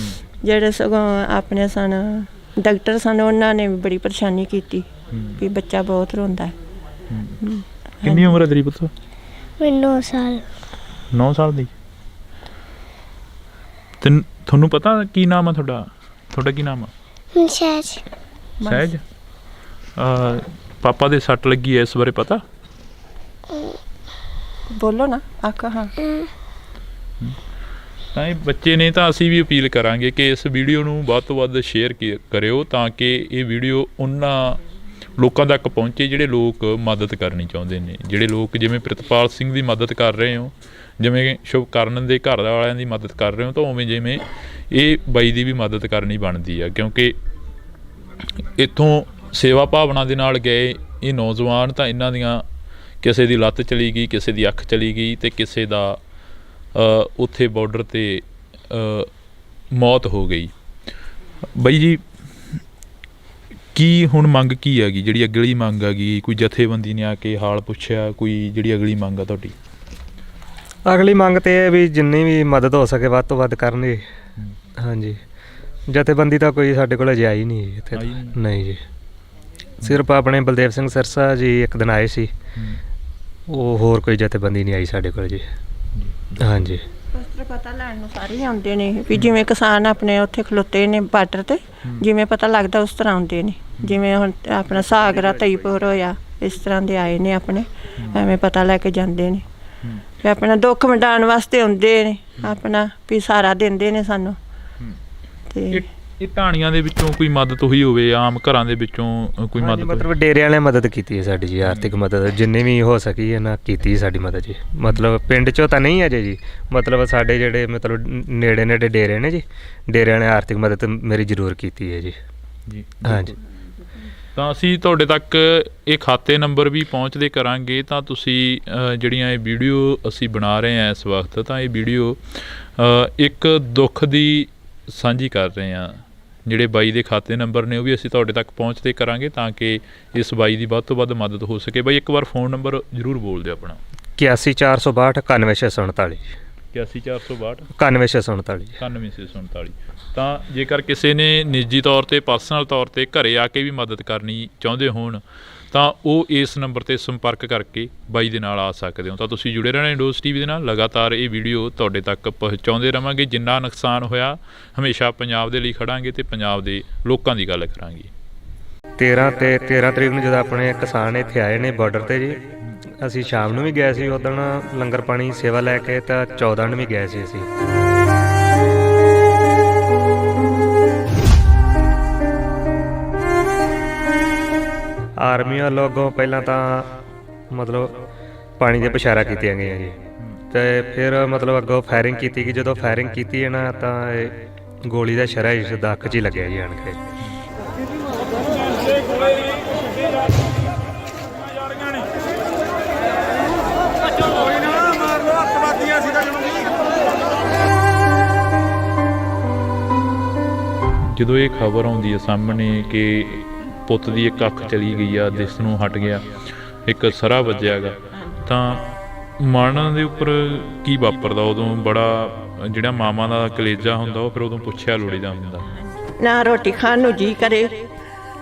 ਜਿਹੜੇ ਸਗੋਂ ਆਪਣੇ ਸਨ ਡਾਕਟਰ ਸਨ, ਉਹਨਾਂ ਨੇ ਵੀ ਬੜੀ ਪਰੇਸ਼ਾਨੀ ਕੀਤੀ ਵੀ ਬੱਚਾ ਬਹੁਤ ਰੋਂਦਾ ਹੈ। ਕਿੰਨੀ ਉਮਰ ਹੈ ਤੇਰੀ ਪੁੱਤ? 9 ਸਾਲ। 9 ਸਾਲ ਦੀ। ਤੇ ਤੁਹਾਨੂੰ ਪਤਾ ਕੀ ਨਾਮ ਆ ਤੁਹਾਡਾ ਕੀ ਨਾਮ ਆ? ਸਹਿਜ। ਸਹਿਜ। ਪਾਪਾ ਦੇ ਸੱਟ ਲੱਗੀ ਐ, ਇਸ ਬਾਰੇ ਪਤਾ? ਬੋਲੋ ਨਾ, ਆਖਾ। ਹਾਂ, ਤਾਂ ਇਹ ਬੱਚੇ ਨੇ, ਤਾਂ ਅਸੀਂ ਵੀ ਅਪੀਲ ਕਰਾਂਗੇ ਕਿ ਇਸ ਵੀਡੀਓ ਨੂੰ ਵੱਧ ਤੋਂ ਵੱਧ ਸ਼ੇਅਰ ਕਰਿਓ, ਤਾਂ ਕਿ ਇਹ ਵੀਡੀਓ ਉਹਨਾਂ ਲੋਕਾਂ ਤੱਕ ਪਹੁੰਚੇ ਜਿਹੜੇ ਲੋਕ ਮਦਦ ਕਰਨੀ ਚਾਹੁੰਦੇ ਨੇ, ਜਿਹੜੇ ਲੋਕ ਜਿਵੇਂ ਪ੍ਰਿਤਪਾਲ ਸਿੰਘ ਦੀ ਮਦਦ ਕਰ ਰਹੇ ਹੋ, ਜਿਵੇਂ ਸ਼ੁਭਕਰਨ ਦੇ ਘਰ ਵਾਲਿਆਂ ਦੀ ਮਦਦ ਕਰ ਰਹੇ ਹੋ, ਤਾਂ ਉਵੇਂ ਜਿਵੇਂ ਇਹ ਬਾਈ ਦੀ ਵੀ ਮਦਦ ਕਰਨੀ ਬਣਦੀ ਆ। ਕਿਉਂਕਿ ਇੱਥੋਂ ਸੇਵਾ ਭਾਵਨਾ ਦੇ ਨਾਲ ਗਏ ਇਹ ਨੌਜਵਾਨ, ਤਾਂ ਇਹਨਾਂ ਦੀਆਂ ਕਿਸੇ ਦੀ ਲੱਤ ਚਲੀ ਗਈ, ਕਿਸੇ ਦੀ ਅੱਖ ਚਲੀ ਗਈ, ਅਤੇ ਕਿਸੇ ਦਾ ਉੱਥੇ ਬਾਰਡਰ 'ਤੇ ਮੌਤ ਹੋ ਗਈ। ਬਾਈ ਜੀ, ਕੀ ਹੁਣ ਮੰਗ ਕੀ ਹੈਗੀ, ਜਿਹੜੀ ਅਗਲੀ ਮੰਗ ਹੈਗੀ? ਕੋਈ ਜਥੇਬੰਦੀ ਨੇ ਆ ਕੇ ਹਾਲ ਪੁੱਛਿਆ, ਕੋਈ ਜਿਹੜੀ ਅਗਲੀ ਮੰਗ ਆ ਤੁਹਾਡੀ? ਅਗਲੀ ਮੰਗ ਤੇ ਇਹ ਵੀ ਜਿੰਨੀ ਵੀ ਮਦਦ ਹੋ ਸਕੇ ਵੱਧ ਤੋਂ ਵੱਧ ਕਰਨਗੇ। ਹਾਂਜੀ, ਜਥੇਬੰਦੀ ਤਾਂ ਕੋਈ ਸਾਡੇ ਕੋਲ ਅਜੇ ਆਈ ਨਹੀਂ ਇੱਥੇ। ਨਹੀਂ ਜੀ, ਸਿਰਫ ਆਪਣੇ ਬਲਦੇਵ ਸਿੰਘ ਸਿਰਸਾ ਜੀ ਇੱਕ ਦਿਨ ਆਏ ਸੀ, ਉਹ ਹੋਰ ਕੋਈ ਜਥੇਬੰਦੀ ਨਹੀਂ ਆਈ ਸਾਡੇ ਕੋਲ ਜੀ। ਹਾਂਜੀ, ਪਤਾ ਲੈਣ ਨੂੰ ਸਾਰੇ ਆਉਂਦੇ ਨੇ ਵੀ ਜਿਵੇਂ ਕਿਸਾਨ ਆਪਣੇ ਉੱਥੇ ਖਲੋਤੇ ਨੇ ਬਾਰਡਰ ਤੇ, ਜਿਵੇਂ ਪਤਾ ਲੱਗਦਾ ਉਸ ਤਰ੍ਹਾਂ ਆਉਂਦੇ ਨੇ। ਜਿਵੇਂ ਹੁਣ ਆਪਣਾ ਸਾਗਰਾ ਤਈਪੁਰ ਹੋਇਆ, ਇਸ ਤਰ੍ਹਾਂ ਦੇ ਆਏ ਨੇ ਆਪਣੇ, ਐਵੇਂ ਪਤਾ ਲੈ ਕੇ ਜਾਂਦੇ ਨੇ, ਵੀ ਆਪਣਾ ਦੁੱਖ ਵੰਡਾਉਣ ਵਾਸਤੇ ਆਉਂਦੇ ਨੇ, ਆਪਣਾ ਵੀ ਸਹਾਰਾ ਦਿੰਦੇ ਨੇ ਸਾਨੂੰ। ਤੇ ਇਹ ਢਾਣੀਆਂ ਦੇ ਵਿੱਚੋਂ ਕੋਈ ਮਦਦ ਹੋਈ ਹੋਵੇ, ਆਮ ਘਰਾਂ ਦੇ ਵਿੱਚੋਂ ਕੋਈ ਹਾਂਜੀ, ਮਦਦ ਹੋਈ? ਮਤਲਬ ਡੇਰੇ ਵਾਲਿਆਂ ਨੇ ਮਦਦ ਕੀਤੀ ਹੈ ਸਾਡੀ ਜੀ, ਆਰਥਿਕ ਮਦਦ ਜਿੰਨੀ ਵੀ ਹੋ ਸਕੀ ਇਹਨਾਂ ਕੀਤੀ ਸਾਡੀ ਮਦਦ ਜੀ। ਮਤਲਬ ਪਿੰਡ 'ਚੋਂ ਤਾਂ ਨਹੀਂ ਅਜੇ ਜੀ, ਮਤਲਬ ਸਾਡੇ ਜਿਹੜੇ ਮਤਲਬ ਨੇੜੇ ਨੇੜੇ ਡੇਰੇ ਨੇ ਜੀ, ਡੇਰਿਆਂ ਨੇ ਆਰਥਿਕ ਮਦਦ ਮੇਰੀ ਜ਼ਰੂਰ ਕੀਤੀ ਹੈ ਜੀ। ਜੀ ਹਾਂਜੀ। ਤਾਂ ਅਸੀਂ ਤੁਹਾਡੇ ਤੱਕ ਇਹ ਖਾਤੇ ਨੰਬਰ ਵੀ ਪਹੁੰਚਦੇ ਕਰਾਂਗੇ। ਤਾਂ ਤੁਸੀਂ ਜਿਹੜੀਆਂ ਇਹ ਵੀਡੀਓ ਅਸੀਂ ਬਣਾ ਰਹੇ ਹਾਂ ਇਸ ਵਕਤ, ਤਾਂ ਇਹ ਵੀਡੀਓ ਇੱਕ ਦੁੱਖ ਦੀ ਸਾਂਝੀ ਕਰ ਰਹੇ ਹਾਂ। ਜਿਹੜੇ ਬਾਈ ਦੇ ਖਾਤੇ ਨੰਬਰ ਨੇ ਉਹ ਵੀ ਅਸੀਂ ਤੁਹਾਡੇ ਤੱਕ ਪਹੁੰਚਦੇ ਕਰਾਂਗੇ ਤਾਂ ਕਿ ਇਸ ਬਾਈ ਦੀ ਵੱਧ ਤੋਂ ਵੱਧ ਮਦਦ ਹੋ ਸਕੇ। ਬਾਈ ਇੱਕ ਵਾਰ ਫ਼ੋਨ ਨੰਬਰ ਜ਼ਰੂਰ ਬੋਲ ਦਿਓ ਆਪਣਾ। 81 462 91649 81 462 91649 9647। ਤਾਂ ਜੇਕਰ ਕਿਸੇ ਨੇ ਨਿੱਜੀ ਤੌਰ 'ਤੇ ਪਰਸਨਲ ਤੌਰ 'ਤੇ ਘਰੇ ਆ ਕੇ ਵੀ ਮਦਦ ਕਰਨੀ ਚਾਹੁੰਦੇ ਹੋਣ ਤਾਂ ਉਹ ਇਸ ਨੰਬਰ 'ਤੇ ਸੰਪਰਕ ਕਰਕੇ ਬਾਈ ਦੇ ਨਾਲ ਆ ਸਕਦੇ ਹੋ। ਤਾਂ ਤੁਸੀਂ ਜੁੜੇ ਰਹਿਣਾ ਇੰਡੋਜ਼ ਟੀਵੀ ਦੇ ਨਾਲ, ਲਗਾਤਾਰ ਇਹ ਵੀਡੀਓ ਤੁਹਾਡੇ ਤੱਕ ਪਹੁੰਚਾਉਂਦੇ ਰਵਾਂਗੇ। ਜਿੰਨਾ ਨੁਕਸਾਨ ਹੋਇਆ ਹਮੇਸ਼ਾ ਪੰਜਾਬ ਦੇ ਲਈ ਖੜਾਂਗੇ ਤੇ ਪੰਜਾਬ ਦੇ ਲੋਕਾਂ ਦੀ ਗੱਲ ਕਰਾਂਗੇ। 13 ਤਰੀਕ ਨੂੰ ਜਦੋਂ ਆਪਣੇ ਕਿਸਾਨ ਇੱਥੇ ਆਏ ਨੇ ਬਾਰਡਰ ਤੇ ਜੀ, ਅਸੀਂ ਸ਼ਾਮ ਨੂੰ ਵੀ ਗਏ ਸੀ ਉਦਣ ਲੰਗਰ ਪਾਣੀ ਸੇਵਾ ਲੈ ਕੇ, ਤਾਂ 14 ਨੂੰ ਵੀ ਗਏ ਸੀ ਅਸੀਂ। ਆਰਮੀ ਵੱਲੋਂ ਪਹਿਲਾਂ ਤਾਂ ਮਤਲਬ ਪਾਣੀ ਦੇ ਇਸ਼ਾਰਾ ਕੀਤੀਆਂ ਗਈਆਂ ਜੀ, ਤੇ ਫਿਰ ਮਤਲਬ ਅੱਗੋਂ ਫਾਇਰਿੰਗ ਕੀਤੀ ਗਈ। ਜਦੋਂ ਫਾਇਰਿੰਗ ਕੀਤੀ ਹੈ ਨਾ ਤਾਂ ਇਹ ਗੋਲੀ ਦਾ ਸ਼ਰਾ ਇਸ ਦਾ ਅੱਖ 'ਚ ਹੀ ਲੱਗਿਆ ਜੀ ਆਣ ਕੇ। ਜਦੋਂ ਇਹ ਖਬਰ ਆਉਂਦੀ ਹੈ ਸਾਹਮਣੇ ਕਿ ਪੁੱਤ ਦੀ ਇੱਕ ਅੱਖ ਚਲੀ ਗਈ ਆ, ਦਿਸ ਨੂੰ ਹਟ ਗਿਆ, ਇੱਕ ਸਰਾ ਵੱਜਿਆ ਗਾ, ਤਾਂ ਮਨ ਦੇ ਉੱਪਰ ਕੀ ਵਾਪਰਦਾ ਉਦੋਂ? ਬੜਾ ਜਿਹੜਾ ਮਾਵਾਂ ਦਾ ਕਲੇਜਾ ਹੁੰਦਾ ਉਹ ਫਿਰ ਉਦੋਂ ਪੁੱਛਿਆ ਲੋੜੀਦਾ ਹੁੰਦਾ। ਨਾ ਰੋਟੀ ਖਾਣ ਨੂੰ ਜੀ ਕਰੇ,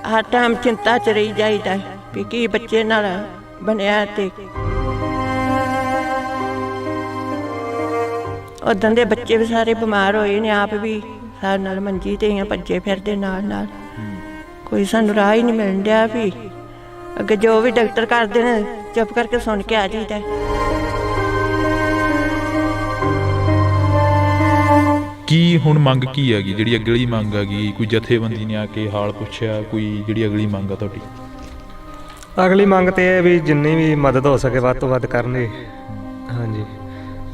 ਹਰ ਟਾਈਮ ਚਿੰਤਾ 'ਚ ਰਹੀ ਜਾਈਦਾ ਵੀ ਕੀ ਬੱਚੇ ਨਾਲ ਬਣਿਆ। ਤੇ ਉਦੋਂ ਦੇ ਬੱਚੇ ਵੀ ਸਾਰੇ ਬਿਮਾਰ ਹੋਏ ਨੇ, ਆਪ ਵੀ ਸਾਡੇ ਨਾਲ ਮੰਜੀ ਤੇ ਹੀ ਭੱਜੇ ਫਿਰਦੇ ਨਾਲ ਨਾਲ। ਕੋਈ ਸਾਨੂੰ ਰਾਹ ਹੀ ਨਹੀਂ ਮਿਲਣ ਡਿਆ ਵੀ ਅੱਗੇ ਜੋ ਵੀ ਡਾਕਟਰ ਕਰਦੇ ਨੇ ਚੁੱਪ ਕਰਕੇ ਸੁਣ ਕੇ ਆ ਜਾਈਦਾ। ਕੀ ਹੁਣ ਮੰਗ ਕੀ ਹੈਗੀ, ਜਿਹੜੀ ਅਗਲੀ ਮੰਗ ਹੈਗੀ? ਕੋਈ ਜਥੇਬੰਦੀ ਨੇ ਆ ਕੇ ਹਾਲ ਪੁੱਛਿਆ? ਕੋਈ ਜਿਹੜੀ ਅਗਲੀ ਮੰਗ ਆ ਤੁਹਾਡੀ? ਅਗਲੀ ਮੰਗ ਤੇ ਇਹ ਵੀ ਜਿੰਨੀ ਵੀ ਮਦਦ ਹੋ ਸਕੇ ਵੱਧ ਤੋਂ ਵੱਧ ਕਰਨੀ। ਹਾਂਜੀ,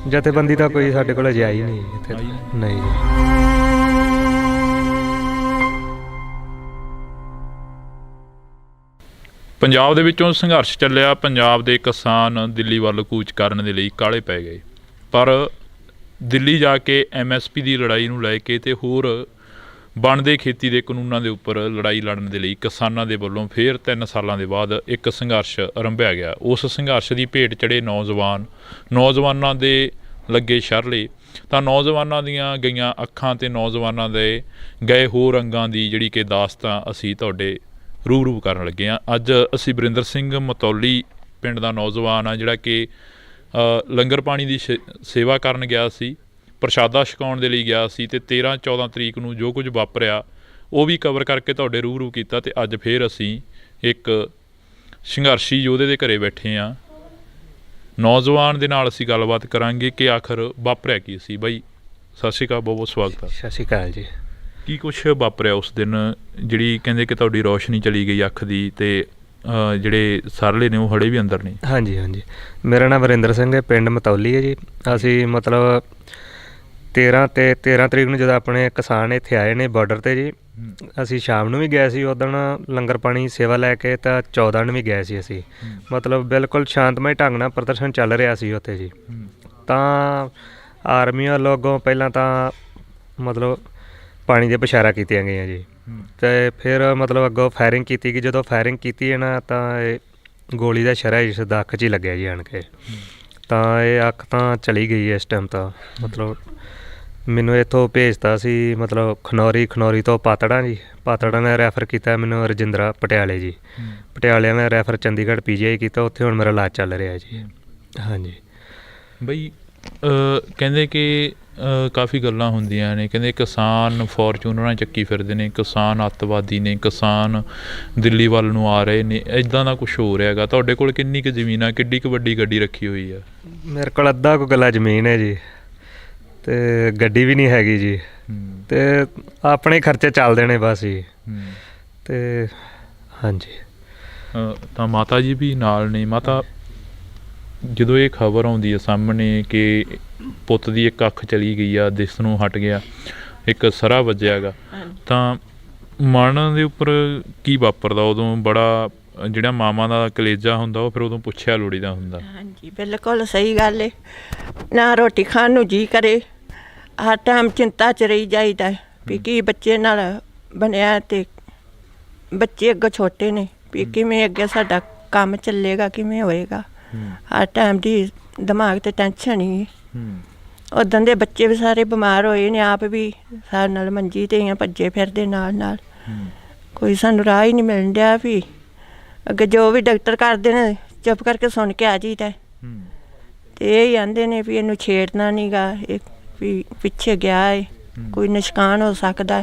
ਜਥੇਬੰਦੀ ਤਾਂ ਕੋਈ ਸਾਡੇ ਕੋਲ ਅਜੇ ਆਈ ਨਹੀਂ ਇੱਥੇ, ਨਹੀਂ ਜੀ। ਪੰਜਾਬ ਦੇ ਵਿੱਚੋਂ ਸੰਘਰਸ਼ ਚੱਲਿਆ, ਪੰਜਾਬ ਦੇ ਕਿਸਾਨ ਦਿੱਲੀ ਵੱਲ ਕੂਚ ਕਰਨ ਦੇ ਲਈ ਕਾਹਲੇ ਪੈ ਗਏ। ਪਰ ਦਿੱਲੀ ਜਾ ਕੇ MSP ਦੀ ਲੜਾਈ ਨੂੰ ਲੈ ਕੇ ਤੇ ਹੋਰ ਬਣਦੇ ਖੇਤੀ ਦੇ ਕਾਨੂੰਨਾਂ ਦੇ ਉੱਪਰ ਲੜਾਈ ਲੜਨ ਦੇ ਲਈ ਕਿਸਾਨਾਂ ਦੇ ਵੱਲੋਂ ਫਿਰ 3 ਸਾਲਾਂ ਦੇ ਬਾਅਦ ਇੱਕ ਸੰਘਰਸ਼ ਆਰੰਭਿਆ ਗਿਆ। ਉਸ ਸੰਘਰਸ਼ ਦੀ ਭੇਟ ਚੜੇ ਨੌਜਵਾਨਾਂ ਦੇ ਲੱਗੇ ਸ਼ਰਲੇ, ਤਾਂ ਨੌਜਵਾਨਾਂ ਦੀਆਂ ਗਈਆਂ ਅੱਖਾਂ ਤੇ ਨੌਜਵਾਨਾਂ ਦੇ ਗਏ ਹੋਰ ਅੰਗਾਂ ਦੀ ਜਿਹੜੀ ਕਿ ਦਾਸਤਾਂ ਅਸੀਂ ਤੁਹਾਡੇ ਰੂਬਰੂ ਕਰਨ ਲੱਗੇ ਹਾਂ। ਅੱਜ ਅਸੀਂ ਵਰਿੰਦਰ ਸਿੰਘ ਮਤੌਲੀ ਪਿੰਡ ਦਾ ਨੌਜਵਾਨ ਆ ਜਿਹੜਾ ਕਿ ਲੰਗਰ ਪਾਣੀ ਦੀ ਸੇਵਾ ਕਰਨ ਗਿਆ ਸੀ, ਪ੍ਰਸ਼ਾਦਾ ਛਕਾਉਣ ਦੇ ਲਈ ਗਿਆ ਸੀ, ਤੇ 13-14 ਤਰੀਕ ਨੂੰ ਜੋ ਕੁਝ ਵਾਪਰਿਆ ਉਹ ਵੀ ਕਵਰ ਕਰਕੇ ਤੁਹਾਡੇ ਰੂਬਰੂ ਕੀਤਾ। ਤੇ ਅੱਜ ਫਿਰ ਅਸੀਂ ਇੱਕ ਸੰਘਰਸ਼ੀ ਯੋਧੇ ਦੇ ਘਰੇ ਬੈਠੇ ਹਾਂ, ਨੌਜਵਾਨ ਦੇ ਨਾਲ ਅਸੀਂ ਗੱਲਬਾਤ ਕਰਾਂਗੇ ਕਿ ਆਖਰ ਵਾਪਰਿਆ ਕੀ ਸੀ। ਬਾਈ ਸਤਿ ਸ਼੍ਰੀ ਅਕਾਲ, ਬਹੁਤ ਬਹੁਤ ਸਵਾਗਤ ਹੈ। ਸਤਿ ਸ਼੍ਰੀ ਅਕਾਲ ਜੀ। ਕੀ ਕੁਛ ਵਾਪਰਿਆ ਉਸ ਦਿਨ, ਜਿਹੜੀ ਕਹਿੰਦੇ ਕਿ ਤੁਹਾਡੀ ਰੌਸ਼ਨੀ ਚਲੀ ਗਈ ਅੱਖ ਦੀ, ਤੇ ਜਿਹੜੇ ਸਰਲੇ ਨੇ ਉਹ ਹੜੇ ਵੀ ਅੰਦਰ ਨੇ? ਹਾਂਜੀ ਹਾਂਜੀ, ਮੇਰਾ ਨਾਮ ਵਰਿੰਦਰ ਸਿੰਘ ਹੈ, ਪਿੰਡ ਮਤੌਲੀ ਹੈ ਜੀ। ਅਸੀਂ ਮਤਲਬ 13 ਤਰੀਕ ਨੂੰ ਜਦੋਂ ਆਪਣੇ ਕਿਸਾਨ ਇੱਥੇ ਆਏ ਨੇ ਬਾਰਡਰ ਤੇ ਜੀ, ਅਸੀਂ ਸ਼ਾਮ ਨੂੰ ਵੀ ਗਏ ਸੀ ਉਦਣ ਲੰਗਰ ਪਾਣੀ ਸੇਵਾ ਲੈ ਕੇ, ਤਾਂ 14 ਨੂੰ ਵੀ ਗਏ ਸੀ ਅਸੀਂ। ਮਤਲਬ ਬਿਲਕੁਲ ਸ਼ਾਂਤਮਈ ਢੰਗ ਨਾਲ ਪ੍ਰਦਰਸ਼ਨ ਚੱਲ ਰਿਹਾ ਸੀ ਉੱਥੇ ਜੀ। ਤਾਂ ਆਰਮੀ ਵੱਲੋਂ ਪਹਿਲਾਂ ਤਾਂ ਮਤਲਬ ਪਾਣੀ ਦੇ ਇਸ਼ਾਰਾ ਕੀਤੀਆਂ ਗਈਆਂ ਜੀ, ਤੇ ਫਿਰ ਮਤਲਬ ਅੱਗੋਂ ਫਾਇਰਿੰਗ ਕੀਤੀ ਗਈ। ਜਦੋਂ ਫਾਇਰਿੰਗ ਕੀਤੀ ਹੈ ਨਾ ਤਾਂ ਇਹ ਗੋਲੀ ਦਾ ਸ਼ਰਾ ਇਸ ਦਾ ਅੱਖ 'ਚ ਹੀ ਲੱਗਿਆ ਜੀ ਆਣ ਕੇ। ਤਾਂ ਇਹ ਅੱਖ ਤਾਂ ਚਲੀ ਗਈ ਇਸ ਟਾਈਮ। ਤਾਂ ਮਤਲਬ ਮੈਨੂੰ ਇੱਥੋਂ ਭੇਜਤਾ ਸੀ ਮਤਲਬ ਖਨੌਰੀ ਤੋਂ ਪਾਤੜਾਂ ਨੇ ਰੈਫਰ ਕੀਤਾ ਮੈਨੂੰ ਰਜਿੰਦਰਾ ਪਟਿਆਲੇ ਜੀ। ਪਟਿਆਲੇ ਨੇ ਰੈਫਰ ਚੰਡੀਗੜ੍ਹ PGI ਕੀਤਾ, ਉੱਥੇ ਹੁਣ ਮੇਰਾ ਇਲਾਜ ਚੱਲ ਰਿਹਾ ਜੀ। ਹਾਂਜੀ ਬਈ ਕਹਿੰਦੇ ਕਿ ਕਾਫੀ ਗੱਲਾਂ ਹੁੰਦੀਆਂ ਨੇ, ਕਹਿੰਦੇ ਕਿਸਾਨ ਫੋਰਚੂਨਰਾਂ ਚੱਕੀ ਫਿਰਦੇ ਨੇ, ਕਿਸਾਨ ਅੱਤਵਾਦੀ ਨੇ, ਕਿਸਾਨ ਦਿੱਲੀ ਵੱਲ ਨੂੰ ਆ ਰਹੇ ਨੇ, ਇੱਦਾਂ ਦਾ ਕੁਛ ਹੋ ਰਿਹਾ ਹੈਗਾ। ਤੁਹਾਡੇ ਕੋਲ ਕਿੰਨੀ ਕੁ ਜ਼ਮੀਨ ਆ, ਕਿੱਡੀ ਕੁ ਵੱਡੀ ਗੱਡੀ ਰੱਖੀ ਹੋਈ ਆ? ਮੇਰੇ ਕੋਲ ਅੱਧਾ ਕੁ ਗੱਲਾ ਜ਼ਮੀਨ ਹੈ ਜੀ, ਤੇ ਗੱਡੀ ਵੀ ਨਹੀਂ ਹੈਗੀ ਜੀ। ਤੇ ਆਪਣੇ ਖਰਚੇ ਚੱਲਦੇ ਨੇ ਬਸ ਜੀ। ਤੇ ਹਾਂਜੀ। ਤਾਂ ਮਾਤਾ ਜੀ ਵੀ ਨਾਲ ਨੇ। ਮਾਤਾ, ਜਦੋਂ ਇਹ ਖਬਰ ਆਉਂਦੀ ਹੈ ਸਾਹਮਣੇ ਕਿ ਪੁੱਤ ਦੀ ਇੱਕ ਅੱਖ ਚਲੀ ਗਈ ਆ, ਦਿਸ ਨੂੰ ਹਟ ਗਿਆ, ਇੱਕ ਸਰਾ ਵੱਜਿਆ ਗਾ, ਤਾਂ ਮਨ ਦੇ ਉੱਪਰ ਕੀ ਵਾਪਰਦਾ ਉਦੋਂ? ਬੜਾ ਜਿਹੜਾ ਮਾਵਾਂ ਦਾ ਕਲੇਜਾ ਹੁੰਦਾ ਉਹ ਫਿਰ ਉਦੋਂ ਪੁੱਛਿਆ ਲੋੜੀਦਾ ਹੁੰਦਾ। ਹਾਂਜੀ, ਬਿਲਕੁਲ ਸਹੀ ਗੱਲ ਹੈ। ਨਾ ਰੋਟੀ ਖਾਣ ਨੂੰ ਜੀ ਕਰੇ, ਹਰ ਟਾਈਮ ਚਿੰਤਾ 'ਚ ਰਹੀ ਜਾਈਦਾ ਵੀ ਕੀ ਬੱਚੇ ਨਾਲ ਬਣਿਆ, ਤੇ ਬੱਚੇ ਅੱਗੇ ਛੋਟੇ ਨੇ ਵੀ ਕਿਵੇਂ ਅੱਗੇ ਸਾਡਾ ਕੰਮ ਚੱਲੇਗਾ, ਕਿਵੇਂ ਹੋਏਗਾ। ਹਰ ਟਾਈਮ ਦੀ ਦਿਮਾਗ 'ਤੇ ਟੈਨਸ਼ਨ ਹੀ। ਉੱਦਾਂ ਦੇ ਬੱਚੇ ਵੀ ਸਾਰੇ ਬਿਮਾਰ ਹੋਏ ਨੇ, ਆਪ ਵੀ ਸਾਡੇ ਨਾਲ ਮੰਜੀ 'ਤੇ ਹੀ ਆ, ਭੱਜੇ ਫਿਰਦੇ ਨਾਲ। ਕੋਈ ਸਾਨੂੰ ਰਾਹ ਹੀ ਨਹੀਂ ਮਿਲਣ ਡਿਆ ਵੀ ਅੱਗੇ ਜੋ ਵੀ ਡਾਕਟਰ ਕਰਦੇ ਨੇ ਚੁੱਪ ਕਰਕੇ ਸੁਣ ਕੇ ਆ ਜਾਈਦਾ। ਤੇ ਇਹ ਹੀ ਆਂਦੇ ਨੇ ਵੀ ਇਹਨੂੰ ਛੇੜਨਾ ਨਹੀਂ ਗਾ, ਇਹ ਵੀ ਪਿੱਛੇ ਗਿਆ ਹੈ, ਕੋਈ ਨੁਕਸਾਨ ਹੋ ਸਕਦਾ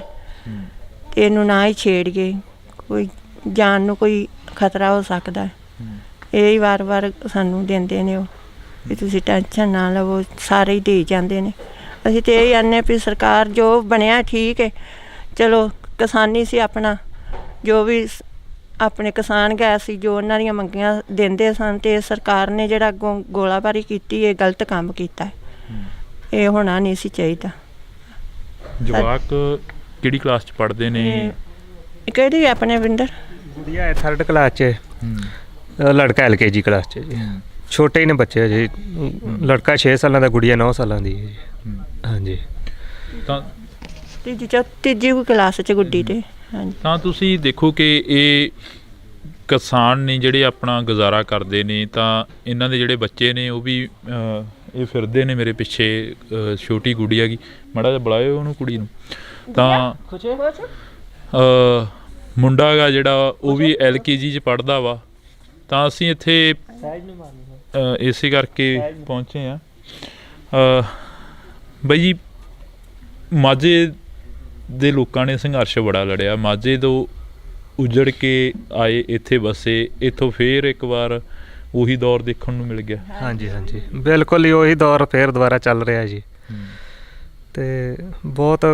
ਤੇ ਇਹਨੂੰ ਨਾ ਹੀ ਛੇੜੀਏ, ਕੋਈ ਜਾਨ ਨੂੰ ਕੋਈ ਖਤਰਾ ਹੋ ਸਕਦਾ। ਇਹ ਹੀ ਵਾਰ-ਵਾਰ ਸਾਨੂੰ ਦਿੰਦੇ ਨੇ ਉਹ ਵੀ ਤੁਸੀਂ ਟੈਨਸ਼ਨ ਨਾ ਲਵੋ, ਸਾਰੇ ਹੀ ਦੇ ਜਾਂਦੇ ਨੇ। ਅਸੀਂ ਤਾਂ ਇਹ ਆਨੇ ਵੀ ਸਰਕਾਰ ਜੋ ਬਣਿਆ ਠੀਕ ਹੈ, ਚਲੋ ਕਿਸਾਨੀ ਸੀ ਆਪਣਾ, ਜੋ ਵੀ ਆਪਣੇ ਕਿਸਾਨ ਗਏ ਸੀ, ਜੋ ਉਹਨਾਂ ਦੀਆਂ ਮੰਗੀਆਂ ਦਿੰਦੇ ਸਨ, ਤੇ ਸਰਕਾਰ ਨੇ ਜਿਹੜਾ ਅੱਗੋਂ ਗੋਲਾਬਾਰੀ ਕੀਤੀ, ਇਹ ਗਲਤ ਕੰਮ ਕੀਤਾ। ਇਹ ਹੋਣਾ ਨਹੀਂ ਸੀ ਚਾਹੀਦਾ। ਜਵਾਕ ਕਿਹੜੀ ਕਲਾਸ 'ਚ ਪੜ੍ਹਦੇ ਨੇ? ਕਿਹੜੀ ਆਪਣੇ ਵਿੰਦਰ? ਗੁੜੀਆ 3rd ਕਲਾਸ 'ਚ, ਲੜਕਾ LKG ਕਲਾਸ 'ਚ ਜੀ। ਛੋਟੇ ਹੀ ਨੇ ਬੱਚੇ ਜੀ। ਲੜਕਾ 6 ਸਾਲਾਂ ਦਾ, ਗੁੜੀਆ 9 ਸਾਲਾਂ ਦੀ ਹੈ ਜੀ। ਹਾਂਜੀ। ਤਾਂ ਤੀਜੀ ਕਲਾਸ 'ਚ ਗੁੱਡੀ ਤੇ। ਹਾਂਜੀ। ਤਾਂ ਤੁਸੀਂ ਦੇਖੋ ਕਿ ਇਹ ਕਿਸਾਨ ਨੇ ਜਿਹੜੇ ਆਪਣਾ ਗੁਜ਼ਾਰਾ ਕਰਦੇ ਨੇ, ਤਾਂ ਇਹਨਾਂ ਦੇ ਜਿਹੜੇ ਬੱਚੇ ਨੇ ਉਹ ਵੀ ਇਹ ਫਿਰਦੇ ਨੇ ਮੇਰੇ ਪਿੱਛੇ। ਛੋਟੀ ਗੁੱਡੀ ਹੈਗੀ, ਮਾੜਾ ਜਿਹਾ ਬੁਲਾਇਓ ਉਹਨੂੰ, ਕੁੜੀ ਨੂੰ। ਤਾਂ ਮੁੰਡਾ ਗਾ ਜਿਹੜਾ ਉਹ ਵੀ LKG 'ਚ ਪੜ੍ਹਦਾ ਵਾ। ਤਾਂ ਅਸੀਂ ਇੱਥੇ ਇਸੇ ਕਰਕੇ ਪਹੁੰਚੇ ਹਾਂ। ਬਾਈ ਜੀ, ਮਾਝੇ ਦੇ ਲੋਕਾਂ ਨੇ ਸੰਘਰਸ਼ ਬੜਾ ਲੜਿਆ, ਮਾਝੇ ਤੋਂ ਉਜੜ ਕੇ ਆਏ, ਇੱਥੇ ਵਸੇ, ਇੱਥੋਂ ਫੇਰ ਇੱਕ ਵਾਰ ਉਹੀ ਦੌਰ ਦੇਖਣ ਨੂੰ ਮਿਲ ਗਿਆ। ਹਾਂਜੀ ਹਾਂਜੀ, ਬਿਲਕੁਲ ਹੀ ਉਹੀ ਦੌਰ ਫੇਰ ਦੁਬਾਰਾ ਚੱਲ ਰਿਹਾ ਜੀ। ਤੇ ਬਹੁਤ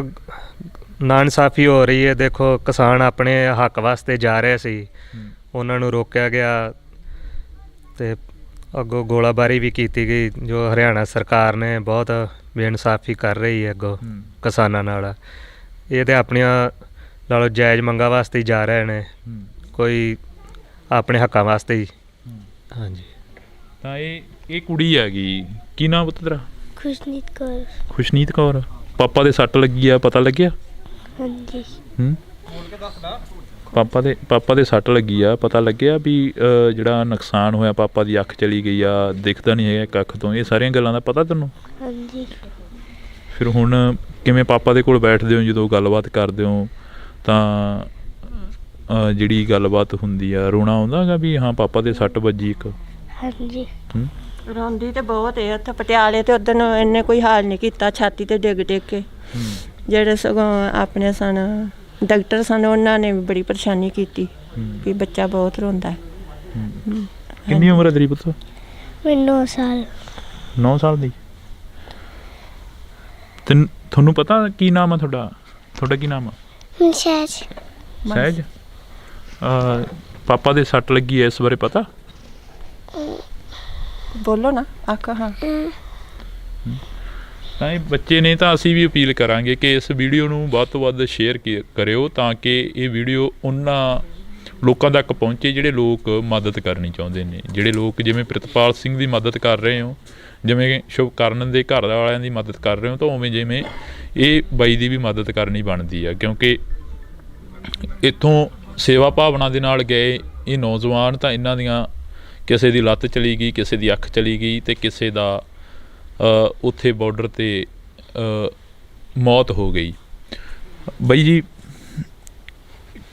ਨਾਇਨਸਾਫੀ ਹੋ ਰਹੀ ਹੈ। ਦੇਖੋ, ਕਿਸਾਨ ਆਪਣੇ ਹੱਕ ਵਾਸਤੇ ਜਾ ਰਹੇ ਸੀ, ਉਹਨਾਂ ਨੂੰ ਰੋਕਿਆ ਗਿਆ ਤੇ ਅੱਗੋਂ ਗੋਲਾਬਾਰੀ ਵੀ ਕੀਤੀ ਗਈ, ਜੋ ਹਰਿਆਣਾ ਸਰਕਾਰ ਨੇ ਬਹੁਤ ਬੇਇਨਸਾਫੀ ਕਰ ਰਹੀ ਹੈ ਅੱਗੋਂ ਕਿਸਾਨਾਂ ਨਾਲ। ਇਹ ਤਾਂ ਆਪਣੀਆਂ ਲਾ ਲਓ ਜਾਇਜ਼ ਮੰਗਾਂ ਵਾਸਤੇ ਹੀ ਜਾ ਰਹੇ ਨੇ, ਕੋਈ ਆਪਣੇ ਹੱਕਾਂ ਵਾਸਤੇ ਹੀ। ਹਾਂਜੀ। ਤਾਂ ਇਹ ਕੁੜੀ ਹੈਗੀ, ਕੀ ਨਾਮ ਪੁੱਤ ਤੇਰਾ? ਖੁਸ਼ਨੀਤ ਕੌਰ। ਖੁਸ਼ਨੀਤ ਕੌਰ। ਪਾਪਾ ਦੇ ਸੱਟ ਲੱਗੀ ਆ, ਪਤਾ ਲੱਗਿਆ? ਹਾਂਜੀ। ਪਾਪਾ ਦੇ ਸੱਟ ਲੱਗੀ ਆ, ਪਤਾ ਲੱਗਿਆ ਵੀ ਜਿਹੜਾ ਨੁਕਸਾਨ ਹੋਇਆ, ਪਾਪਾ ਦੀ ਅੱਖ ਚਲੀ ਗਈ ਆ, ਦਿਖਦਾ ਨਹੀਂ ਹੈਗਾ ਇੱਕ ਅੱਖ ਤੋਂ, ਇਹ ਸਾਰੀਆਂ ਗੱਲਾਂ ਦਾ ਪਤਾ ਤੈਨੂੰ? ਹਾਂਜੀ। ਫਿਰ ਹੁਣ ਕਿਵੇਂ ਪਾਪਾ ਦੇ ਕੋਲ ਬੈਠਦੇ ਹੋ, ਜਦੋਂ ਗੱਲਬਾਤ ਕਰਦੇ ਹੋ ਤਾਂ ਜਿਹੜੀ ਗੱਲਬਾਤ ਹੁੰਦੀ ਆ, ਰੋਣਾ ਆਉਂਦਾ ਗਾ ਵੀ ਹਾਂ ਪਾਪਾ ਦੇ ਸੱਟ ਵੱਜੀ ਇੱਕ? ਹਾਂਜੀ। ਰੋਂਦੀ ਤੇ ਬਹੁਤ ਹੈ। ਉੱਥੇ ਪਟਿਆਲੇ ਤੇ ਉਦਣ ਇਹਨੇ ਕੋਈ ਹਾਲ ਨਹੀਂ ਕੀਤਾ, ਛਾਤੀ ਤੇ ਡਿੱਗ ਕੇ। ਜਿਹੜੇ ਸਗੋਂ ਆਪਣੇ ਸਨ ਡਾਕਟਰ ਸਨ, ਉਹਨਾਂ ਨੇ ਵੀ ਬੜੀ ਪਰੇਸ਼ਾਨੀ ਕੀਤੀ ਵੀ ਬੱਚਾ ਬਹੁਤ ਰੋਂਦਾ। ਕਿੰਨੀ ਉਮਰ ਹੈ ਤੇਰੀ ਪੁੱਤ? 9 ਸਾਲ। 9 ਸਾਲ ਦੀ। ਤੁਹਾਨੂੰ ਪਤਾ ਕੀ ਨਾਮ ਆ ਤੁਹਾਡਾ ਕੀ ਨਾਮ ਆ? ਸਹਿਜ। ਸਹਿਜ। ਪਾਪਾ ਦੇ ਸੱਟ ਲੱਗੀ ਐ, ਇਸ ਬਾਰੇ ਪਤਾ? ਬੋਲੋ ਨਾ, ਆਖਾ। ਹਾਂ। ਤਾਂ ਇਹ ਬੱਚੇ ਨੇ, ਤਾਂ ਅਸੀਂ ਵੀ ਅਪੀਲ ਕਰਾਂਗੇ ਕਿ ਇਸ ਵੀਡੀਓ ਨੂੰ ਵੱਧ ਤੋਂ ਵੱਧ ਸ਼ੇਅਰ ਕਰਿਓ, ਤਾਂ ਕਿ ਇਹ ਵੀਡੀਓ ਉਹਨਾਂ ਲੋਕਾਂ ਤੱਕ ਪਹੁੰਚੇ ਜਿਹੜੇ ਲੋਕ ਮਦਦ ਕਰਨੀ ਚਾਹੁੰਦੇ ਨੇ, ਜਿਹੜੇ ਲੋਕ ਜਿਵੇਂ ਪ੍ਰਿਤਪਾਲ ਸਿੰਘ ਦੀ ਮਦਦ ਕਰ ਰਹੇ ਹੋ, ਜਿਵੇਂ ਸ਼ੁਭਕਰਨ ਦੇ ਘਰ ਵਾਲਿਆਂ ਦੀ ਮਦਦ ਕਰ ਰਹੇ ਹੋ, ਤਾਂ ਉਵੇਂ ਜਿਵੇਂ ਇਹ ਬਾਈ ਦੀ ਵੀ ਮਦਦ ਕਰਨੀ ਬਣਦੀ ਆ। ਕਿਉਂਕਿ ਇੱਥੋਂ ਸੇਵਾ ਭਾਵਨਾ ਦੇ ਨਾਲ ਗਏ ਇਹ ਨੌਜਵਾਨ, ਤਾਂ ਇਹਨਾਂ ਦੀਆਂ ਕਿਸੇ ਦੀ ਲੱਤ ਚਲੀ ਗਈ, ਕਿਸੇ ਦੀ ਅੱਖ ਚਲੀ ਗਈ, ਅਤੇ ਕਿਸੇ ਦਾ ਉੱਥੇ ਬਾਰਡਰ 'ਤੇ ਮੌਤ ਹੋ ਗਈ। ਬਾਈ ਜੀ,